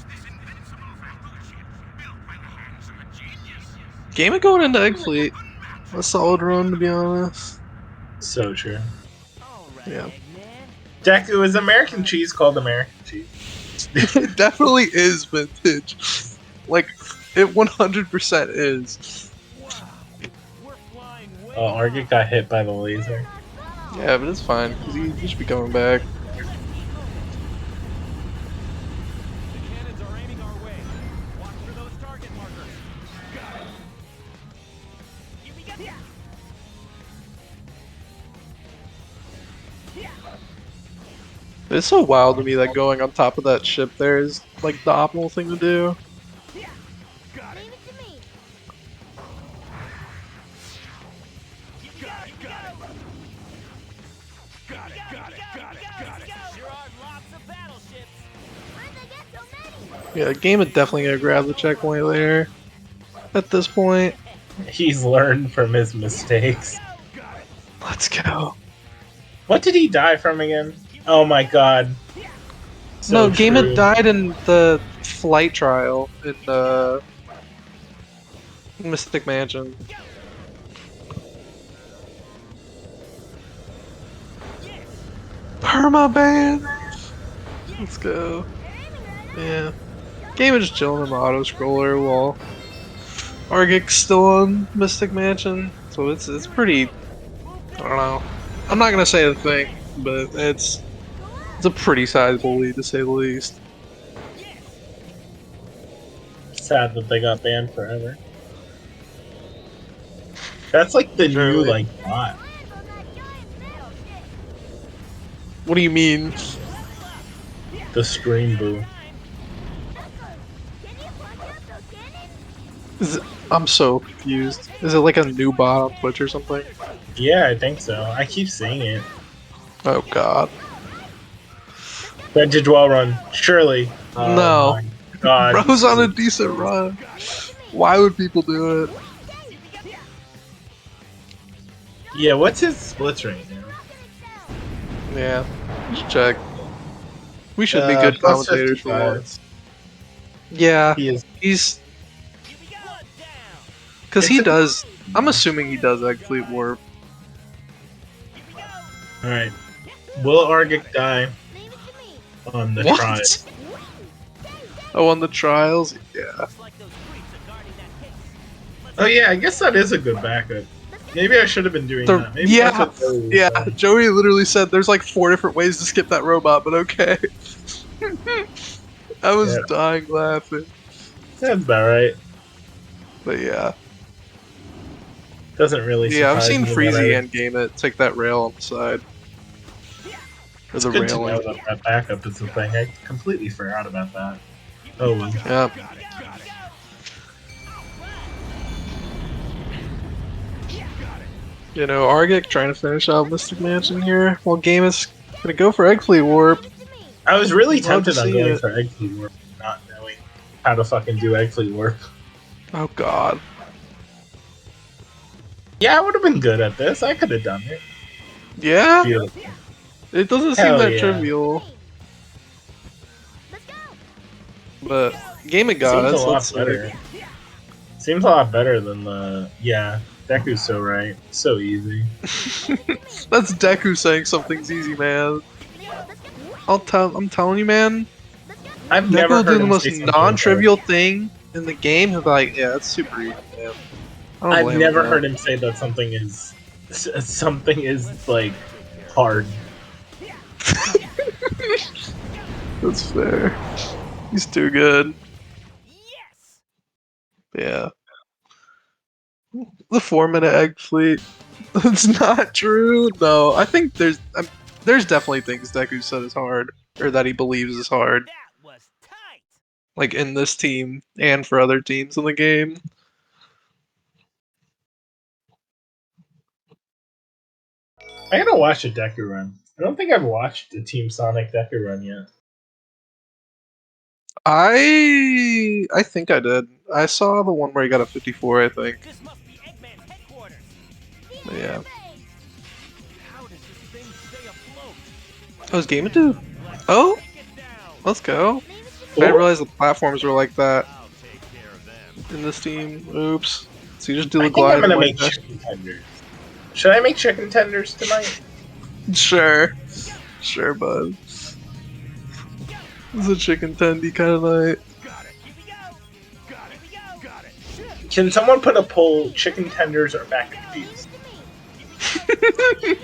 [SPEAKER 15] Game of going into Egg Fleet. A solid run, to be honest.
[SPEAKER 13] So true.
[SPEAKER 15] Yeah.
[SPEAKER 13] Deku, is American cheese called American cheese?
[SPEAKER 15] It definitely is vintage. Like, it 100% is.
[SPEAKER 13] Oh, Argit got hit by the laser.
[SPEAKER 15] Yeah, but it's fine, because he should be coming back.
[SPEAKER 11] The cannons are aiming our way. Watch for those target markers. Got it.
[SPEAKER 15] It's so wild to me that going on top of that ship there is, like, the optimal thing to do. Yeah, the game is definitely gonna grab the checkpoint there. At this point.
[SPEAKER 13] He's learned from his mistakes.
[SPEAKER 15] Let's go.
[SPEAKER 13] What did he die from again? Oh my god. So
[SPEAKER 15] no, Game
[SPEAKER 13] true.
[SPEAKER 15] had died in the flight trial in Mystic Mansion. Permaban! Let's go. Yeah. Game is just chilling in the auto scroller while Argic's still on Mystic Mansion. So it's pretty, I don't know. I'm not gonna say a thing, but it's a pretty sizable lead to say the least.
[SPEAKER 13] Sad that they got banned forever. That's like the new like bot.
[SPEAKER 15] What do you mean?
[SPEAKER 13] The stream boo.
[SPEAKER 15] I'm so confused. Is it like a new bot on Twitch or something?
[SPEAKER 13] Yeah, I think so. I keep seeing it.
[SPEAKER 15] Oh god.
[SPEAKER 13] Vintage wall run, surely. Oh
[SPEAKER 15] No.
[SPEAKER 13] my god.
[SPEAKER 15] Bro's on a decent run. Why would people do it?
[SPEAKER 13] Yeah, what's his splits right now?
[SPEAKER 15] Yeah. Just check. We should be good
[SPEAKER 13] Plus
[SPEAKER 15] commentators for
[SPEAKER 13] 55.
[SPEAKER 15] once. Yeah.
[SPEAKER 13] He is.
[SPEAKER 15] He's because he does. I'm assuming he does Egg Fleet Warp.
[SPEAKER 13] Alright. Will Argic die on the
[SPEAKER 15] What?
[SPEAKER 13] trials?
[SPEAKER 15] Oh, on the trials? Yeah.
[SPEAKER 13] Oh yeah, I guess that is a good backup. Maybe I should have been doing that. Maybe
[SPEAKER 15] Yeah,
[SPEAKER 13] that's what Joey was
[SPEAKER 15] yeah.
[SPEAKER 13] saying.
[SPEAKER 15] Joey literally said there's like 4 different ways to skip that robot, but okay. I was
[SPEAKER 13] Yeah.
[SPEAKER 15] dying laughing.
[SPEAKER 13] That's about right.
[SPEAKER 15] But yeah.
[SPEAKER 13] Doesn't really
[SPEAKER 15] Yeah, I've
[SPEAKER 13] surprise
[SPEAKER 15] seen
[SPEAKER 13] me that
[SPEAKER 15] Freezy
[SPEAKER 13] I-
[SPEAKER 15] and Game It take that rail on the side. Or
[SPEAKER 13] It's
[SPEAKER 15] the
[SPEAKER 13] good to
[SPEAKER 15] railing.
[SPEAKER 13] know that that backup is the thing. I completely forgot about that. Oh well.
[SPEAKER 15] Yeah. You know, Argic trying to finish out Mystic Mansion here, while Game is gonna go for Egg Fleet Warp.
[SPEAKER 13] I was really
[SPEAKER 15] Love to
[SPEAKER 13] tempted on
[SPEAKER 15] see
[SPEAKER 13] going
[SPEAKER 15] it.
[SPEAKER 13] for Egg Fleet Warp, not knowing how to fucking do Egg Fleet Warp.
[SPEAKER 15] Oh god.
[SPEAKER 13] Yeah, I would have been good at this. I could have done it.
[SPEAKER 15] Yeah?
[SPEAKER 13] Beautiful.
[SPEAKER 15] It doesn't seem
[SPEAKER 13] Hell
[SPEAKER 15] that
[SPEAKER 13] yeah.
[SPEAKER 15] trivial. But Game of God,
[SPEAKER 13] Seems a lot
[SPEAKER 15] let's
[SPEAKER 13] better. Seems a lot better than the Deku's so right. So easy.
[SPEAKER 15] That's Deku saying something's easy, man. I'm telling you, man.
[SPEAKER 13] I've
[SPEAKER 15] Deku
[SPEAKER 13] never
[SPEAKER 15] will do
[SPEAKER 13] heard
[SPEAKER 15] the
[SPEAKER 13] him
[SPEAKER 15] most
[SPEAKER 13] say something
[SPEAKER 15] non-trivial thing in the game. He'll be like, yeah, it's super easy, man. I don't
[SPEAKER 13] I've
[SPEAKER 15] blame
[SPEAKER 13] never
[SPEAKER 15] him,
[SPEAKER 13] heard him say that something is like hard.
[SPEAKER 15] That's fair. He's too good. Yeah. The 4-minute egg fleet. That's not true. No, I think there's definitely things Deku said is hard, or that he believes is hard. Like in this team and for other teams in the game.
[SPEAKER 13] I gotta watch a Deku run. I don't think I've watched a Team Sonic Deku run yet.
[SPEAKER 15] I think I did. I saw the one where he got a 54, I think. But yeah. Oh, is Game Dude? Oh, let's go. I didn't realize the platforms were like that in this team. Oops. So you just do
[SPEAKER 13] I
[SPEAKER 15] the
[SPEAKER 13] think I'm
[SPEAKER 15] glide.
[SPEAKER 13] gonna
[SPEAKER 15] and
[SPEAKER 13] make
[SPEAKER 15] like
[SPEAKER 13] chicken tenders. Should I make chicken tenders tonight?
[SPEAKER 15] Sure. Sure, bud. It's a chicken tendy kind of night.
[SPEAKER 13] Can someone put a poll: chicken tenders or mac and cheese?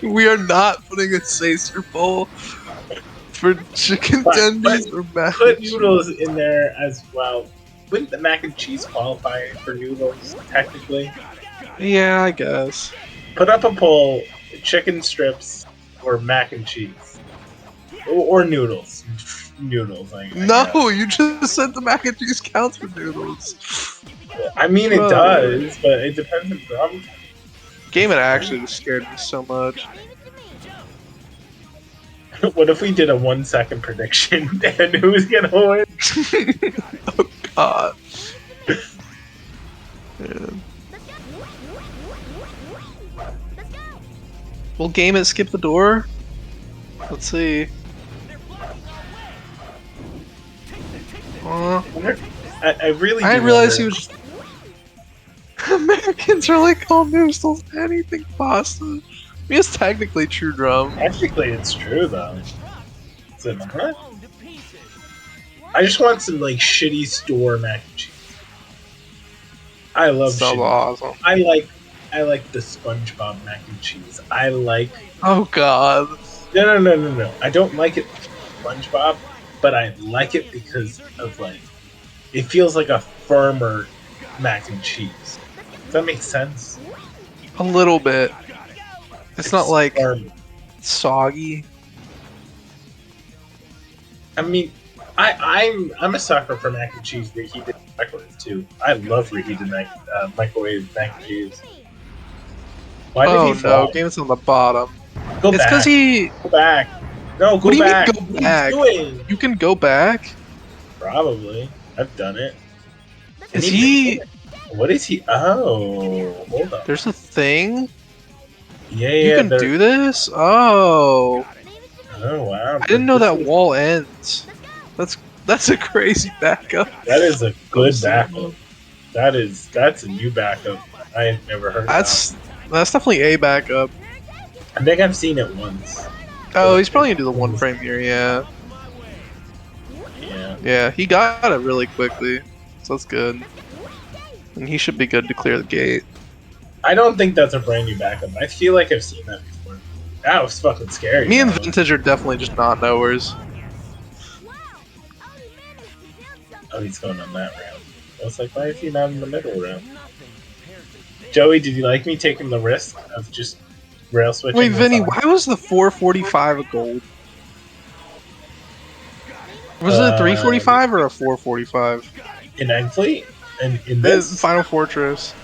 [SPEAKER 15] We are not putting a Sacer bowl for chicken tendies or mac
[SPEAKER 13] Put
[SPEAKER 15] and cheese.
[SPEAKER 13] noodles in there as well. Wouldn't the mac and cheese qualify for noodles technically?
[SPEAKER 15] Yeah, I guess.
[SPEAKER 13] Put up a poll: chicken strips or mac and cheese, or noodles. Noodles. I
[SPEAKER 15] No,
[SPEAKER 13] guess.
[SPEAKER 15] you just said the mac and cheese counts for noodles.
[SPEAKER 13] I mean it
[SPEAKER 15] Bro.
[SPEAKER 13] does, but it depends on drum.
[SPEAKER 15] Game it actually just scared me so much.
[SPEAKER 13] What if we did a 1 second prediction and who's gonna win?
[SPEAKER 15] Oh god. Man. Will Game it skip the door? Let's see.
[SPEAKER 13] I really.
[SPEAKER 15] I didn't
[SPEAKER 13] do
[SPEAKER 15] realize
[SPEAKER 13] wonder-
[SPEAKER 15] he was just... Americans are like all noodles, anything pasta. I mean, it's technically true drum.
[SPEAKER 13] Technically, it's true though. Is it not? I just want some like shitty store mac and cheese. I love
[SPEAKER 15] Sounds
[SPEAKER 13] shitty.
[SPEAKER 15] awesome.
[SPEAKER 13] I like the SpongeBob mac and cheese. I like.
[SPEAKER 15] Oh god.
[SPEAKER 13] No. I don't like it because of SpongeBob, but I like it because of like it feels like a firmer mac and cheese. Does that make sense?
[SPEAKER 15] A little bit. It's not like
[SPEAKER 13] firm.
[SPEAKER 15] soggy.
[SPEAKER 13] I mean, I'm a sucker for mac and cheese reheated microwave too. I love reheated microwave mac and cheese. Why did
[SPEAKER 15] Oh
[SPEAKER 13] he
[SPEAKER 15] no,
[SPEAKER 13] fall?
[SPEAKER 15] Game's on the bottom.
[SPEAKER 13] Go
[SPEAKER 15] It's because
[SPEAKER 13] back.
[SPEAKER 15] he.
[SPEAKER 13] Go back. No,
[SPEAKER 15] What
[SPEAKER 13] go
[SPEAKER 15] do you mean
[SPEAKER 13] back.
[SPEAKER 15] go
[SPEAKER 13] What
[SPEAKER 15] back?
[SPEAKER 13] are you doing?
[SPEAKER 15] You can go back.
[SPEAKER 13] Probably. I've done it. Can
[SPEAKER 15] Is
[SPEAKER 13] he make
[SPEAKER 15] he?
[SPEAKER 13] it? What is he? Oh, hold on.
[SPEAKER 15] There's a thing.
[SPEAKER 13] Yeah,
[SPEAKER 15] You
[SPEAKER 13] yeah.
[SPEAKER 15] can do this. Oh,
[SPEAKER 13] Oh wow.
[SPEAKER 15] I didn't know
[SPEAKER 13] This
[SPEAKER 15] that
[SPEAKER 13] is,
[SPEAKER 15] wall ends. That's a crazy backup.
[SPEAKER 13] that is a
[SPEAKER 15] I'm
[SPEAKER 13] good
[SPEAKER 15] seeing
[SPEAKER 13] backup. That's a new backup. I have never heard
[SPEAKER 15] That's
[SPEAKER 13] about.
[SPEAKER 15] definitely a backup.
[SPEAKER 13] I think I've seen it once.
[SPEAKER 15] Oh, he's probably gonna do the one frame here. Yeah,
[SPEAKER 13] Yeah.
[SPEAKER 15] yeah. He got it really quickly, so that's good. And he should be good to clear the gate.
[SPEAKER 13] I don't think that's a brand new backup. I feel like I've seen that before. That was fucking scary.
[SPEAKER 15] Me and
[SPEAKER 13] though.
[SPEAKER 15] Vintage are definitely just not knowers.
[SPEAKER 13] Oh, he's going on that round. I was like, why is he not in the middle round? Joey, did you like me taking the risk of just rail switching?
[SPEAKER 15] Wait,
[SPEAKER 13] with
[SPEAKER 15] Vinny,
[SPEAKER 13] Sonic?
[SPEAKER 15] why was the 445 a gold? Was it a 345 or a 445?
[SPEAKER 13] In Egg Fleet? In this?
[SPEAKER 15] Final Fortress.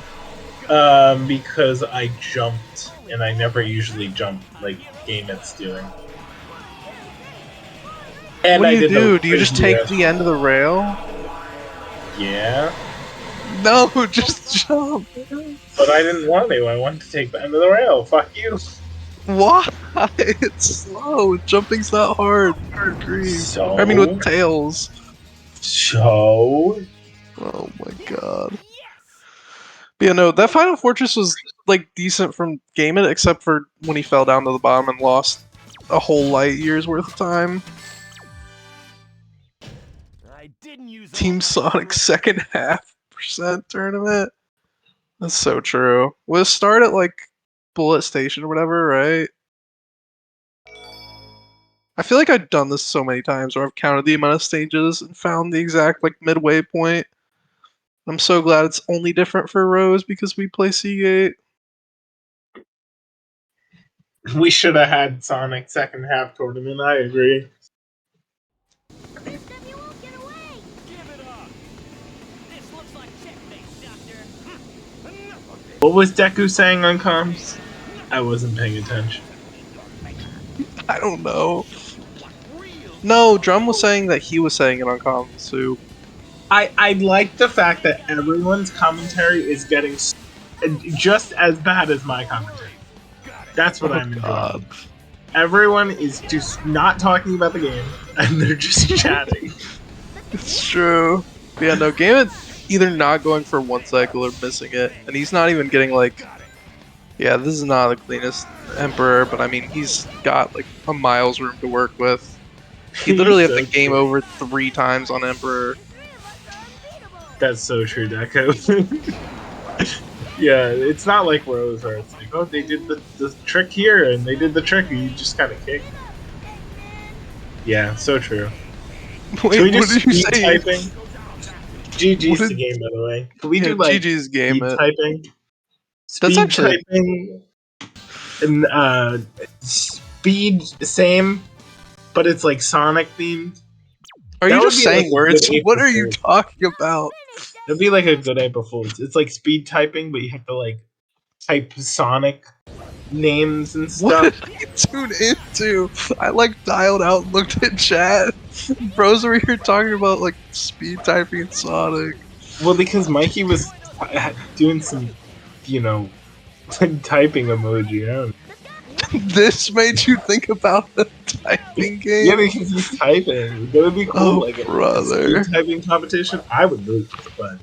[SPEAKER 13] Because I jumped, and I never usually jump like Gameit's doing. And
[SPEAKER 15] What do
[SPEAKER 13] I
[SPEAKER 15] you
[SPEAKER 13] did
[SPEAKER 15] do?
[SPEAKER 13] the
[SPEAKER 15] Do you just
[SPEAKER 13] crazy
[SPEAKER 15] take the end of the rail?
[SPEAKER 13] Yeah,
[SPEAKER 15] No, just jump.
[SPEAKER 13] but I didn't want to. I wanted to take the end of the rail. Fuck you.
[SPEAKER 15] Why? It's slow. Jumping's not hard. Good grief.
[SPEAKER 13] So?
[SPEAKER 15] I mean, with tails.
[SPEAKER 13] So?
[SPEAKER 15] Oh my god. But yeah, no, that Final Fortress was like decent from Game It, except for when he fell down to the bottom and lost a whole light year's worth of time. Team Sonic second half percent tournament. That's so true. We'll start at like Bullet Station or whatever, right? I feel like I've done this so many times where I've counted the amount of stages and found the exact like midway point. I'm so glad it's only different for Rose because we play Seagate.
[SPEAKER 13] We should have had Sonic second half tournament. I agree. What was Deku saying on comms? I wasn't paying attention.
[SPEAKER 15] I don't know. No, Drum was saying that he was saying it on comms too.
[SPEAKER 13] I like the fact that everyone's commentary is getting just as bad as my commentary. That's what I'm enjoying. Everyone is just not talking about the game, and they're just chatting.
[SPEAKER 15] It's true. But yeah, no, Game It either not going for one cycle or missing it, and he's not even getting like. Yeah, this is not the cleanest Emperor, but I mean, he's got like a miles room to work with. He literally had the game over 3 times on Emperor.
[SPEAKER 13] That's so true, Deco. Yeah, it's not like Rose where it's like, oh, they did the trick here and they did the trick and you just kind of kick. Yeah, so true.
[SPEAKER 15] Wait,
[SPEAKER 13] Can we do
[SPEAKER 15] what did you
[SPEAKER 13] speed
[SPEAKER 15] say?
[SPEAKER 13] typing? GG's the game, by the way. Can we do like
[SPEAKER 15] GG's game
[SPEAKER 13] speed
[SPEAKER 15] it.
[SPEAKER 13] typing?
[SPEAKER 15] That's
[SPEAKER 13] Speed
[SPEAKER 15] actually
[SPEAKER 13] typing and speed same, but it's like Sonic themed.
[SPEAKER 15] Are
[SPEAKER 13] That
[SPEAKER 15] you
[SPEAKER 13] would
[SPEAKER 15] just
[SPEAKER 13] be like
[SPEAKER 15] saying
[SPEAKER 13] a
[SPEAKER 15] words?
[SPEAKER 13] good
[SPEAKER 15] What
[SPEAKER 13] April
[SPEAKER 15] are you
[SPEAKER 13] Fool's.
[SPEAKER 15] talking about?
[SPEAKER 13] That'd be like a good April Fool's. It's like speed typing, but you have to like type Sonic names and
[SPEAKER 15] What
[SPEAKER 13] stuff.
[SPEAKER 15] did I tune into? I like dialed out and looked at chat. Bros over here talking about like speed typing in Sonic.
[SPEAKER 13] Well, because Mikey was doing some, typing emoji. I don't know.
[SPEAKER 15] This made you think about the typing game?
[SPEAKER 13] Yeah, because he's typing. That would be cool.
[SPEAKER 15] Oh,
[SPEAKER 13] like a
[SPEAKER 15] brother.
[SPEAKER 13] speed typing competition. I would lose, but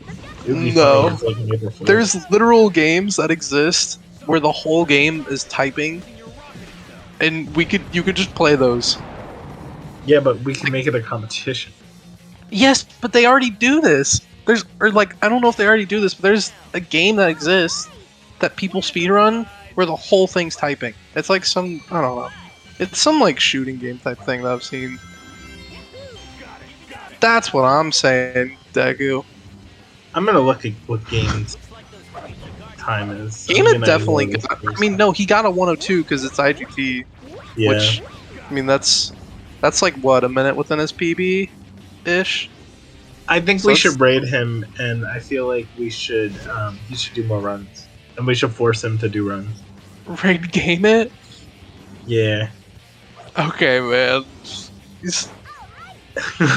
[SPEAKER 13] it would be
[SPEAKER 15] No.
[SPEAKER 13] funny as like an April Fool's.
[SPEAKER 15] There's literal games that exist where the whole game is typing, and you could just play those.
[SPEAKER 13] Yeah, but we can make it a competition.
[SPEAKER 15] Yes, but they already do this. I don't know if they already do this, but there's a game that exists that people speedrun where the whole thing's typing. It's like some, I don't know. It's some like shooting game type thing that I've seen. That's what I'm saying, Deku.
[SPEAKER 13] I'm gonna look at what game's time is.
[SPEAKER 15] Game
[SPEAKER 13] I'm
[SPEAKER 15] It
[SPEAKER 13] gonna
[SPEAKER 15] definitely
[SPEAKER 13] ignore this
[SPEAKER 15] got,
[SPEAKER 13] first.
[SPEAKER 15] I mean, no, he got a 102 because it's IGT.
[SPEAKER 13] Yeah.
[SPEAKER 15] Which, I mean, that's like what, a minute within his PB ish?
[SPEAKER 13] I think
[SPEAKER 15] So
[SPEAKER 13] we
[SPEAKER 15] let's-
[SPEAKER 13] should raid him, and I feel like we should. He should do more runs, and we should force him to do runs.
[SPEAKER 15] Raid game it?
[SPEAKER 13] Yeah,
[SPEAKER 15] Okay, man. He's-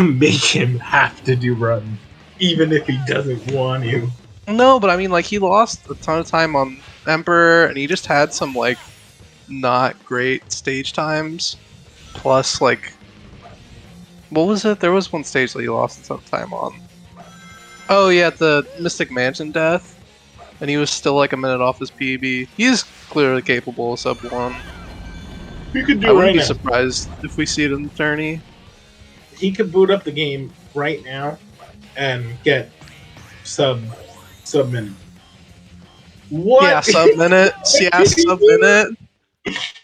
[SPEAKER 13] make him have to do runs, even if he doesn't want to.
[SPEAKER 15] No, but I mean, like, he lost a ton of time on Emperor, and he just had some, like, not great stage times. Plus, like, what was it? There was one stage that he lost some time on. Oh, yeah, the Mystic Mansion death. And he was still, like, a minute off his PB. He's clearly capable of sub 1.
[SPEAKER 13] You could
[SPEAKER 15] I
[SPEAKER 13] do
[SPEAKER 15] wouldn't
[SPEAKER 13] right
[SPEAKER 15] be
[SPEAKER 13] now.
[SPEAKER 15] surprised if we see it in the tourney.
[SPEAKER 13] He could boot up the game right now and get sub minute. What?
[SPEAKER 15] Yeah, sub minute. Yeah, sub minute.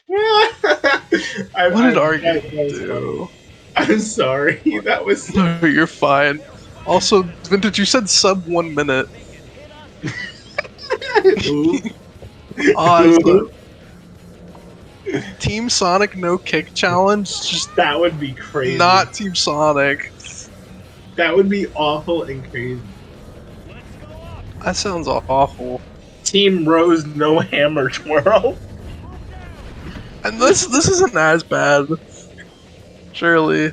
[SPEAKER 15] What did Argue do?
[SPEAKER 13] I'm sorry. That was.
[SPEAKER 15] No, you're fine. Also, Vintage, you said sub 1 minute.
[SPEAKER 13] Ooh.
[SPEAKER 15] Awesome. Team Sonic no kick challenge? Just
[SPEAKER 13] That would be crazy.
[SPEAKER 15] not Team Sonic.
[SPEAKER 13] That would be awful and crazy.
[SPEAKER 15] That sounds awful.
[SPEAKER 13] Team Rose no hammer twirl.
[SPEAKER 15] And this isn't as bad. Surely.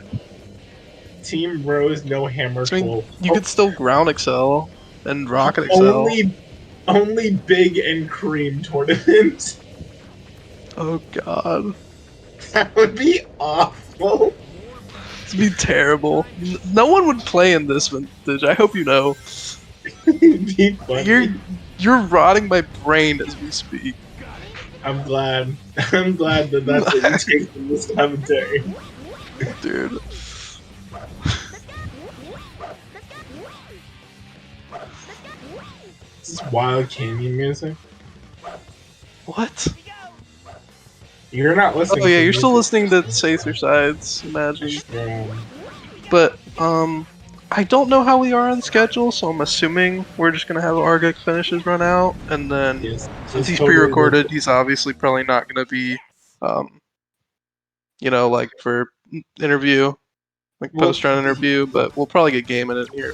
[SPEAKER 13] Team Rose no hammer
[SPEAKER 15] I mean,
[SPEAKER 13] twirl.
[SPEAKER 15] you could still ground excel and rocket excel.
[SPEAKER 13] Only big and cream tournament.
[SPEAKER 15] Oh god.
[SPEAKER 13] That would be awful.
[SPEAKER 15] It'd be terrible. No one would play in this Vintage. I hope you know.
[SPEAKER 13] It'd be funny.
[SPEAKER 15] You're rotting my brain as we speak.
[SPEAKER 13] I'm glad. I'm glad that that's what you take from this commentary.
[SPEAKER 15] Dude.
[SPEAKER 13] This is Wild Canyon music.
[SPEAKER 15] What?
[SPEAKER 13] You're not listening.
[SPEAKER 15] Oh yeah,
[SPEAKER 13] to
[SPEAKER 15] you're still
[SPEAKER 13] music.
[SPEAKER 15] listening to Sacer Sides, imagine.
[SPEAKER 13] Yeah.
[SPEAKER 15] But I don't know how we are on schedule, so I'm assuming we're just gonna have Argec finishes run out, and then
[SPEAKER 13] Yes.
[SPEAKER 15] since he's
[SPEAKER 13] Totally
[SPEAKER 15] pre-recorded, he's obviously probably not gonna be, like for interview, like
[SPEAKER 13] Well,
[SPEAKER 15] post-run interview. But we'll probably get game in it here.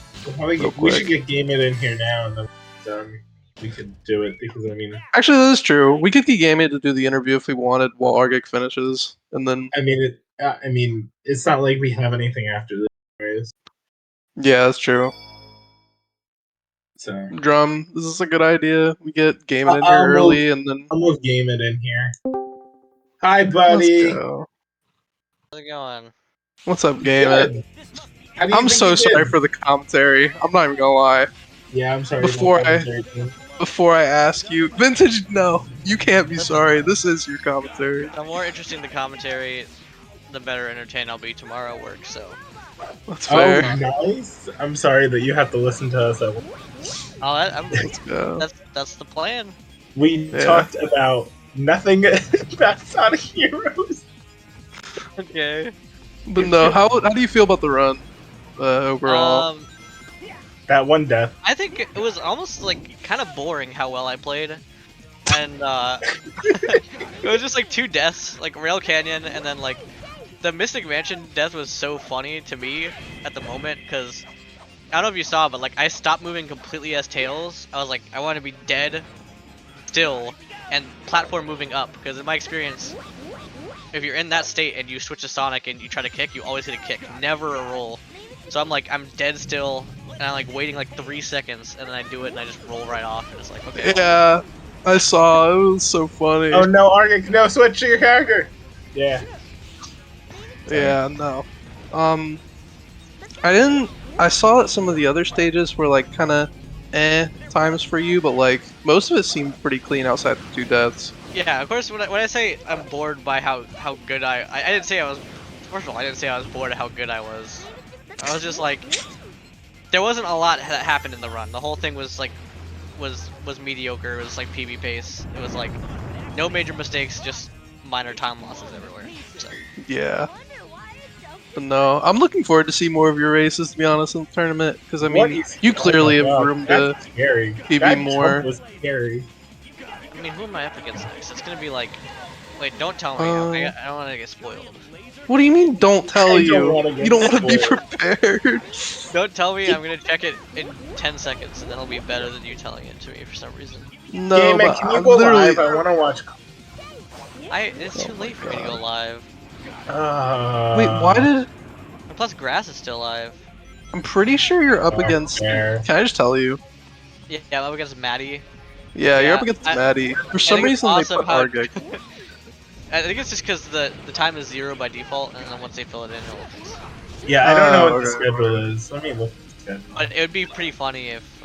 [SPEAKER 13] we should get Game It in here now, and then we could do it because I mean,
[SPEAKER 15] Actually, that is true. We could get game in to do the interview if we wanted while Argec finishes, and then
[SPEAKER 13] I mean, it's not like we have anything after this, anyways.
[SPEAKER 15] yeah, that's true.
[SPEAKER 13] So
[SPEAKER 15] Drum, this is a good idea. We get game in here early, and then
[SPEAKER 13] almost Game It in here. Hi,
[SPEAKER 15] let's
[SPEAKER 13] buddy.
[SPEAKER 15] go.
[SPEAKER 8] How's it going?
[SPEAKER 15] What's up, game
[SPEAKER 13] Good.
[SPEAKER 15] it?
[SPEAKER 13] How do you
[SPEAKER 15] I'm
[SPEAKER 13] think
[SPEAKER 15] so
[SPEAKER 13] you
[SPEAKER 15] sorry
[SPEAKER 13] did?
[SPEAKER 15] for the commentary. I'm not even gonna lie.
[SPEAKER 13] Yeah, I'm sorry.
[SPEAKER 15] Before
[SPEAKER 13] about
[SPEAKER 15] I-
[SPEAKER 13] commentary.
[SPEAKER 15] Before I ask you, Vintage, no, you can't be sorry. This is your commentary.
[SPEAKER 8] The more interesting the commentary, the better entertained I'll be tomorrow at work. So.
[SPEAKER 15] That's fair.
[SPEAKER 13] Oh, nice. I'm sorry that you have to listen to us.
[SPEAKER 8] Oh, I'm,
[SPEAKER 15] Let's go.
[SPEAKER 8] that's the plan.
[SPEAKER 13] We
[SPEAKER 15] Yeah.
[SPEAKER 13] talked about nothing about Sonic Heroes.
[SPEAKER 8] Okay.
[SPEAKER 15] But no, how do you feel about the run overall?
[SPEAKER 13] That one death.
[SPEAKER 8] I think it was almost like kind of boring how well I played, and it was just like 2 deaths, like Rail Canyon, and then like the Mystic Mansion death was so funny to me at the moment because I don't know if you saw, but like I stopped moving completely as Tails. I was like, I want to be dead still and platform moving up because in my experience, if you're in that state and you switch to Sonic and you try to kick, you always hit a kick, never a roll. So I'm like, I'm dead still, and I'm like waiting like 3 seconds, and then I do it and I just roll right off, and it's like, okay.
[SPEAKER 15] Yeah, I saw. It was so funny.
[SPEAKER 13] Oh no, Argec, no, switch to your character. Yeah.
[SPEAKER 15] Yeah, no. I saw that some of the other stages were like kind of times for you, but like most of it seemed pretty clean outside the 2 deaths.
[SPEAKER 8] Yeah, of course. When I say I'm bored by how good I didn't say I was. First of all, I didn't say I was bored at how good I was. I was just like, there wasn't a lot that happened in the run. The whole thing was like, was mediocre. It was like PB pace. It was like, no major mistakes, just minor time losses everywhere. So.
[SPEAKER 15] Yeah. But no, I'm looking forward to see more of your races, to be honest, in the tournament, because I
[SPEAKER 13] What
[SPEAKER 15] mean,
[SPEAKER 13] is-
[SPEAKER 15] you clearly
[SPEAKER 13] oh my
[SPEAKER 15] have
[SPEAKER 13] God,
[SPEAKER 15] room to
[SPEAKER 13] that's scary.
[SPEAKER 15] PB
[SPEAKER 13] That
[SPEAKER 15] more.
[SPEAKER 13] jump was scary.
[SPEAKER 8] I mean, who am I up against next? It's gonna be like Wait, don't tell me. I don't want to get spoiled.
[SPEAKER 15] What do you mean? Don't tell
[SPEAKER 13] I don't
[SPEAKER 15] you.
[SPEAKER 13] wanna
[SPEAKER 15] You
[SPEAKER 13] get
[SPEAKER 15] don't want to be
[SPEAKER 13] spoiled.
[SPEAKER 15] prepared.
[SPEAKER 8] Don't tell me. I'm gonna check it in 10 seconds, and then it'll be better than you telling it to me for some reason.
[SPEAKER 15] No,
[SPEAKER 13] Game it,
[SPEAKER 15] but
[SPEAKER 13] can
[SPEAKER 15] I
[SPEAKER 13] you go
[SPEAKER 15] literally.
[SPEAKER 13] live? I want to watch.
[SPEAKER 8] It's too late for me to go
[SPEAKER 15] God.
[SPEAKER 8] live.
[SPEAKER 15] Wait, why did?
[SPEAKER 8] And plus, Grass is still live.
[SPEAKER 15] I'm pretty sure you're up
[SPEAKER 13] I don't
[SPEAKER 15] against.
[SPEAKER 13] care.
[SPEAKER 15] Can I just tell you?
[SPEAKER 8] Yeah, I'm up against Maddie.
[SPEAKER 15] Yeah, you're up against Maddie. For some
[SPEAKER 8] think it's
[SPEAKER 15] reason, they
[SPEAKER 8] awesome
[SPEAKER 15] put
[SPEAKER 8] how.
[SPEAKER 15] Argik.
[SPEAKER 8] I think it's just because the time is 0 by default, and then once they fill it in, it'll fix.
[SPEAKER 13] Yeah, I don't know what
[SPEAKER 15] Oh,
[SPEAKER 13] the
[SPEAKER 15] okay.
[SPEAKER 13] schedule is. Let me look at the schedule.
[SPEAKER 8] But it would be pretty funny if.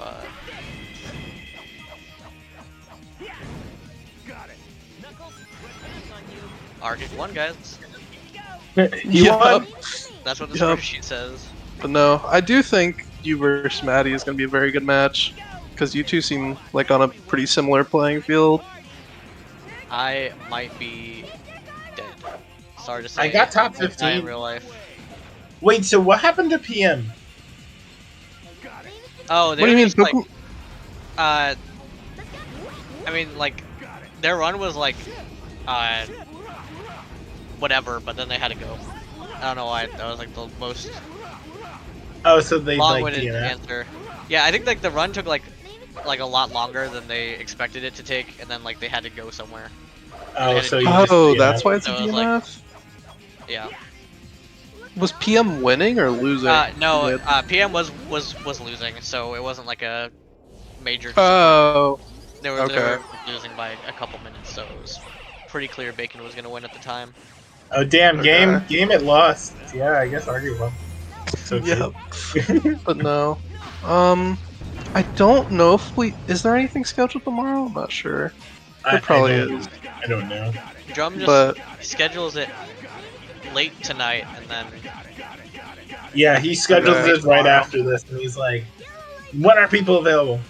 [SPEAKER 8] Arctic won, guys.
[SPEAKER 13] You won?
[SPEAKER 8] That's what the
[SPEAKER 15] Yup.
[SPEAKER 8] spreadsheet says.
[SPEAKER 15] But no, I do think you versus Maddie is going to be a very good match because you two seem like on a pretty similar playing field.
[SPEAKER 8] I might be dead. Sorry to say.
[SPEAKER 13] I got top
[SPEAKER 8] I die in
[SPEAKER 13] 15.
[SPEAKER 8] real life.
[SPEAKER 13] Wait, so what happened to PM?
[SPEAKER 8] Oh, they
[SPEAKER 15] What do you
[SPEAKER 8] were
[SPEAKER 15] mean,
[SPEAKER 8] just like, I mean, like, their run was like, whatever, but then they had to go. I don't know why. That was like the most
[SPEAKER 13] Oh, so they like
[SPEAKER 8] long-winded
[SPEAKER 13] DNF?
[SPEAKER 8] answer. Yeah, I think like the run took like a lot longer than they expected it to take, and then like they had to go somewhere.
[SPEAKER 13] Oh, so you
[SPEAKER 15] Oh,
[SPEAKER 13] just DNF.
[SPEAKER 15] that's why it's a
[SPEAKER 8] So it was like-
[SPEAKER 15] DNF?
[SPEAKER 8] Yeah.
[SPEAKER 15] Was PM winning or losing?
[SPEAKER 8] No, PM was losing, so it wasn't like a major.
[SPEAKER 15] Oh,
[SPEAKER 8] They
[SPEAKER 15] okay.
[SPEAKER 8] were losing by a couple minutes, so it was pretty clear Bacon was gonna win at the time.
[SPEAKER 13] Oh damn,
[SPEAKER 15] Okay.
[SPEAKER 13] game it lost. Yeah, I guess Argue won. So
[SPEAKER 15] Yep.
[SPEAKER 13] cute.
[SPEAKER 15] But no. I don't know if is there anything scheduled tomorrow? I'm not sure. There probably is.
[SPEAKER 13] I don't know.
[SPEAKER 8] Drum just
[SPEAKER 15] But-
[SPEAKER 8] schedules it late tonight, and then
[SPEAKER 13] Yeah, he schedules
[SPEAKER 15] Okay.
[SPEAKER 13] this right after this, and he's like, "When are people available?"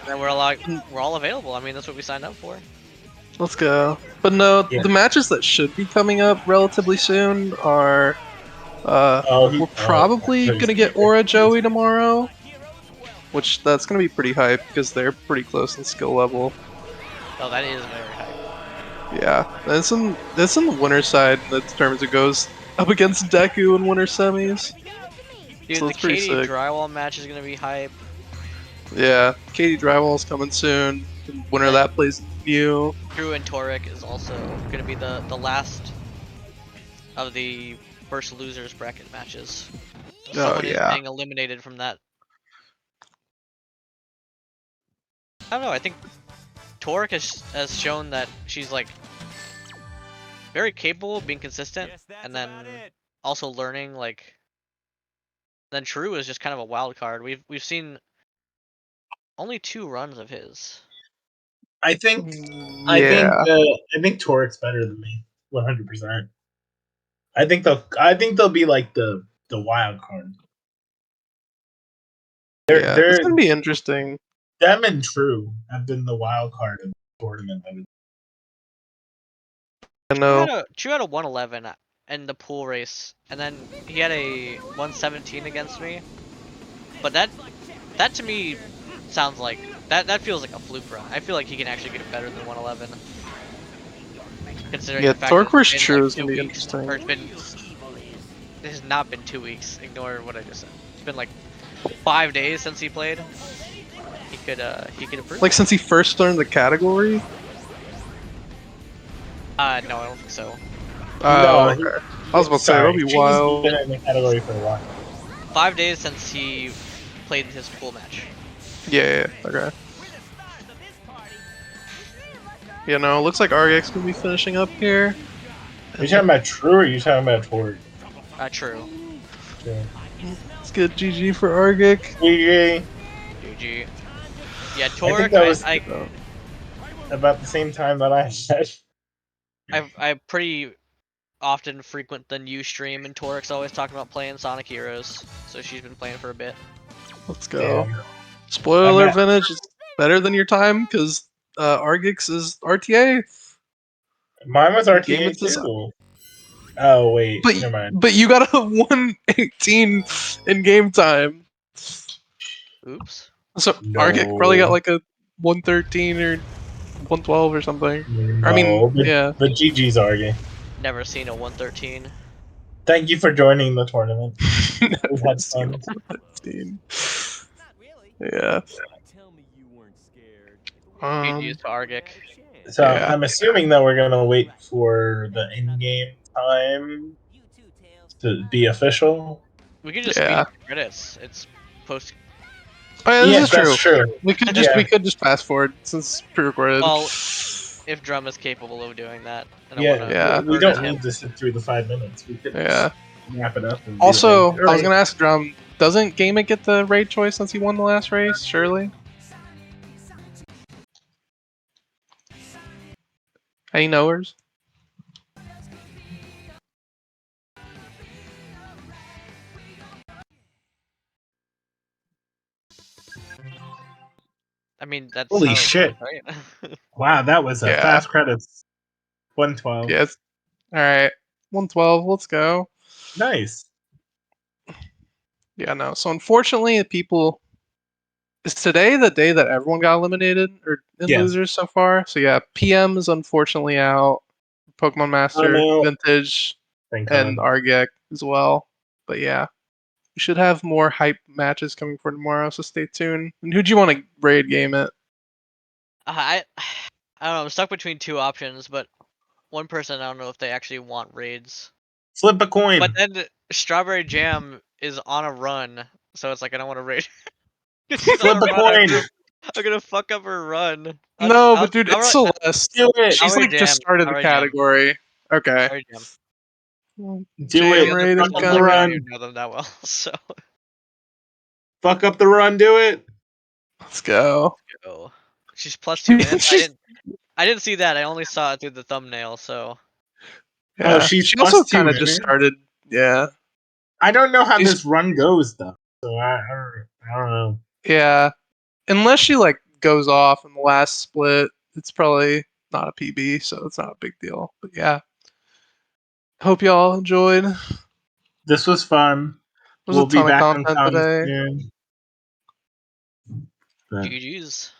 [SPEAKER 8] then we're all available. I mean, that's what we signed up for.
[SPEAKER 15] Let's go. But no,
[SPEAKER 13] Yeah.
[SPEAKER 15] the matches that should be coming up relatively soon are we're probably gonna get Aura Joey tomorrow. Which that's gonna be pretty hype because they're pretty close in skill level.
[SPEAKER 8] Oh, that is very hype.
[SPEAKER 15] Yeah. That's in the winter side that determines who goes up against Deku in winter semis.
[SPEAKER 8] Dude,
[SPEAKER 15] So
[SPEAKER 8] the
[SPEAKER 15] it's pretty
[SPEAKER 8] Katie
[SPEAKER 15] sick.
[SPEAKER 8] drywall match is gonna be hype.
[SPEAKER 15] Yeah. Katie Drywall's coming soon. The winner of that plays Mew.
[SPEAKER 8] Drew and Torek is also gonna be the last of the first losers bracket matches. Someone is
[SPEAKER 15] yeah.
[SPEAKER 8] being eliminated from that. I don't know. I think Torek has shown that she's like very capable of being consistent, and then also learning. Like, then True is just kind of a wild card. We've seen only 2 runs of his.
[SPEAKER 13] I think
[SPEAKER 15] Yeah.
[SPEAKER 13] I think Torek's better than me, 100%. I think they'll be like the wild card.
[SPEAKER 15] Yeah. It's
[SPEAKER 13] They're
[SPEAKER 15] gonna be interesting.
[SPEAKER 13] them and True have been the wild card of the tournament.
[SPEAKER 15] I know.
[SPEAKER 8] True had a 111 in the pool race, and then he had a 117 against me. But that to me sounds like that feels like a fluke run. I feel like he can actually get it better than 111. Considering
[SPEAKER 15] Yeah,
[SPEAKER 8] the fact
[SPEAKER 15] Torque
[SPEAKER 8] that it's
[SPEAKER 15] vs.
[SPEAKER 8] been,
[SPEAKER 15] True
[SPEAKER 8] like,
[SPEAKER 15] is gonna
[SPEAKER 8] 2
[SPEAKER 15] be
[SPEAKER 8] weeks,
[SPEAKER 15] interesting.
[SPEAKER 8] or it has not been 2 weeks. Ignore what I just said. It's been like 5 days since he played. He could improve.
[SPEAKER 15] Like since he first learned the category.
[SPEAKER 8] No, I don't think so.
[SPEAKER 15] Oh,
[SPEAKER 13] he-
[SPEAKER 15] okay. I was about to say
[SPEAKER 13] Sorry,
[SPEAKER 15] that'll be
[SPEAKER 13] he's
[SPEAKER 15] wild.
[SPEAKER 13] been in the category for a while.
[SPEAKER 8] 5 days since he played his pool match.
[SPEAKER 15] Yeah. Okay. You know, looks like Argek's gonna be finishing up here.
[SPEAKER 13] Are you talking about True or are you talking about Torek?
[SPEAKER 8] True.
[SPEAKER 15] Let's get GG for Argek.
[SPEAKER 13] GG.
[SPEAKER 8] GG. Yeah,
[SPEAKER 13] I think
[SPEAKER 8] Torek,
[SPEAKER 13] that was
[SPEAKER 8] I
[SPEAKER 13] about the same time that I said.
[SPEAKER 8] I pretty often frequent the new stream, and Torek's always talking about playing Sonic Heroes, so she's been playing for a bit.
[SPEAKER 15] Let's go.
[SPEAKER 13] Damn.
[SPEAKER 15] Spoiler
[SPEAKER 13] I'm at-
[SPEAKER 15] vintage is better than your time because Argix is RTA.
[SPEAKER 13] Mine was
[SPEAKER 15] Game
[SPEAKER 13] RTA
[SPEAKER 15] of the
[SPEAKER 13] too. Oh wait, never mind.
[SPEAKER 15] But you got a 118 in game time.
[SPEAKER 8] Oops.
[SPEAKER 15] So
[SPEAKER 13] No.
[SPEAKER 15] Argik probably got like a 113 or 112 or something.
[SPEAKER 13] No,
[SPEAKER 15] I mean,
[SPEAKER 13] but,
[SPEAKER 15] yeah.
[SPEAKER 13] but GG's Argy.
[SPEAKER 8] Never seen a 113.
[SPEAKER 13] Thank you for joining the tournament. We've had fun.
[SPEAKER 15] 113. Yeah.
[SPEAKER 8] GG's to Argic.
[SPEAKER 13] So
[SPEAKER 15] Yeah.
[SPEAKER 13] I'm assuming that we're gonna wait for the in-game time to be official.
[SPEAKER 8] We could just speed
[SPEAKER 15] Yeah.
[SPEAKER 8] up the credits. It's post.
[SPEAKER 15] Oh, yeah, this
[SPEAKER 13] Yes,
[SPEAKER 15] is
[SPEAKER 13] that's
[SPEAKER 15] true.
[SPEAKER 13] true.
[SPEAKER 15] We could
[SPEAKER 13] Yeah.
[SPEAKER 15] just fast forward since it's pre-recorded.
[SPEAKER 8] Well, if Drum is capable of doing that, and I
[SPEAKER 13] Yeah,
[SPEAKER 8] want to
[SPEAKER 15] Yeah.
[SPEAKER 13] we
[SPEAKER 8] target
[SPEAKER 13] don't
[SPEAKER 8] him.
[SPEAKER 13] need to sit through the 5 minutes. We could
[SPEAKER 15] Yeah.
[SPEAKER 13] just wrap it up. And
[SPEAKER 15] Also,
[SPEAKER 13] be like,
[SPEAKER 15] I was
[SPEAKER 13] "Alright."
[SPEAKER 15] gonna ask Drum, doesn't Gamic get the raid choice since he won the last race? Surely. Any knowers?
[SPEAKER 8] I mean, that's
[SPEAKER 13] Holy
[SPEAKER 8] how it
[SPEAKER 13] shit!
[SPEAKER 8] works, right?
[SPEAKER 13] Wow, that was a
[SPEAKER 15] Yeah.
[SPEAKER 13] fast credits. 112.
[SPEAKER 15] Yes. All right. 112. Let's go.
[SPEAKER 13] Nice.
[SPEAKER 15] Yeah. No. So unfortunately, the people. Is today the day that everyone got eliminated or in
[SPEAKER 13] Yeah.
[SPEAKER 15] losers so far? So yeah, PM is unfortunately out. Pokemon Master,
[SPEAKER 13] out.
[SPEAKER 15] Vintage,
[SPEAKER 13] Thank
[SPEAKER 15] and
[SPEAKER 13] God.
[SPEAKER 15] Argek as well. But yeah, we should have more hype matches coming for tomorrow, so stay tuned. And who'd you want to raid game it?
[SPEAKER 8] I don't know. I'm stuck between two options, but one person I don't know if they actually want raids.
[SPEAKER 13] Flip a coin.
[SPEAKER 8] But then Strawberry Jam is on a run, so it's like I don't want to raid. She's on
[SPEAKER 13] Flip
[SPEAKER 8] a
[SPEAKER 13] a
[SPEAKER 8] run.
[SPEAKER 13] coin.
[SPEAKER 8] I'm gonna fuck up her run.
[SPEAKER 15] No, but dude, it's Celeste.
[SPEAKER 13] Do it.
[SPEAKER 15] She's like just started the category. Okay.
[SPEAKER 8] Strawberry Jam.
[SPEAKER 13] Do
[SPEAKER 15] Jam
[SPEAKER 13] it.
[SPEAKER 15] raid
[SPEAKER 13] Fuck up the
[SPEAKER 15] incoming.
[SPEAKER 8] I don't
[SPEAKER 13] run.
[SPEAKER 8] even know them that well, so
[SPEAKER 13] Fuck up the run. Do it.
[SPEAKER 15] Let's go.
[SPEAKER 8] go. She's plus 2 minutes. I didn't see that. I only saw it through the thumbnail, so
[SPEAKER 15] Yeah.
[SPEAKER 13] she's
[SPEAKER 15] she
[SPEAKER 13] plus
[SPEAKER 15] also
[SPEAKER 13] 2
[SPEAKER 15] kind of just
[SPEAKER 13] minutes?
[SPEAKER 15] started. Yeah.
[SPEAKER 13] I don't know how
[SPEAKER 15] She's-
[SPEAKER 13] this run goes though, so I don't know.
[SPEAKER 15] Yeah. Unless she like goes off in the last split, it's probably not a PB, so it's not a big deal. But yeah. Hope y'all enjoyed.
[SPEAKER 13] This was fun.
[SPEAKER 15] There's
[SPEAKER 13] We'll
[SPEAKER 15] a
[SPEAKER 13] be
[SPEAKER 15] ton of
[SPEAKER 13] back on
[SPEAKER 15] content
[SPEAKER 13] comms
[SPEAKER 15] today.
[SPEAKER 13] soon. But
[SPEAKER 8] GG's.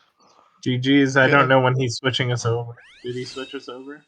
[SPEAKER 13] GG's. I
[SPEAKER 15] Yeah.
[SPEAKER 13] don't know when he's switching us over. Did he switch us over?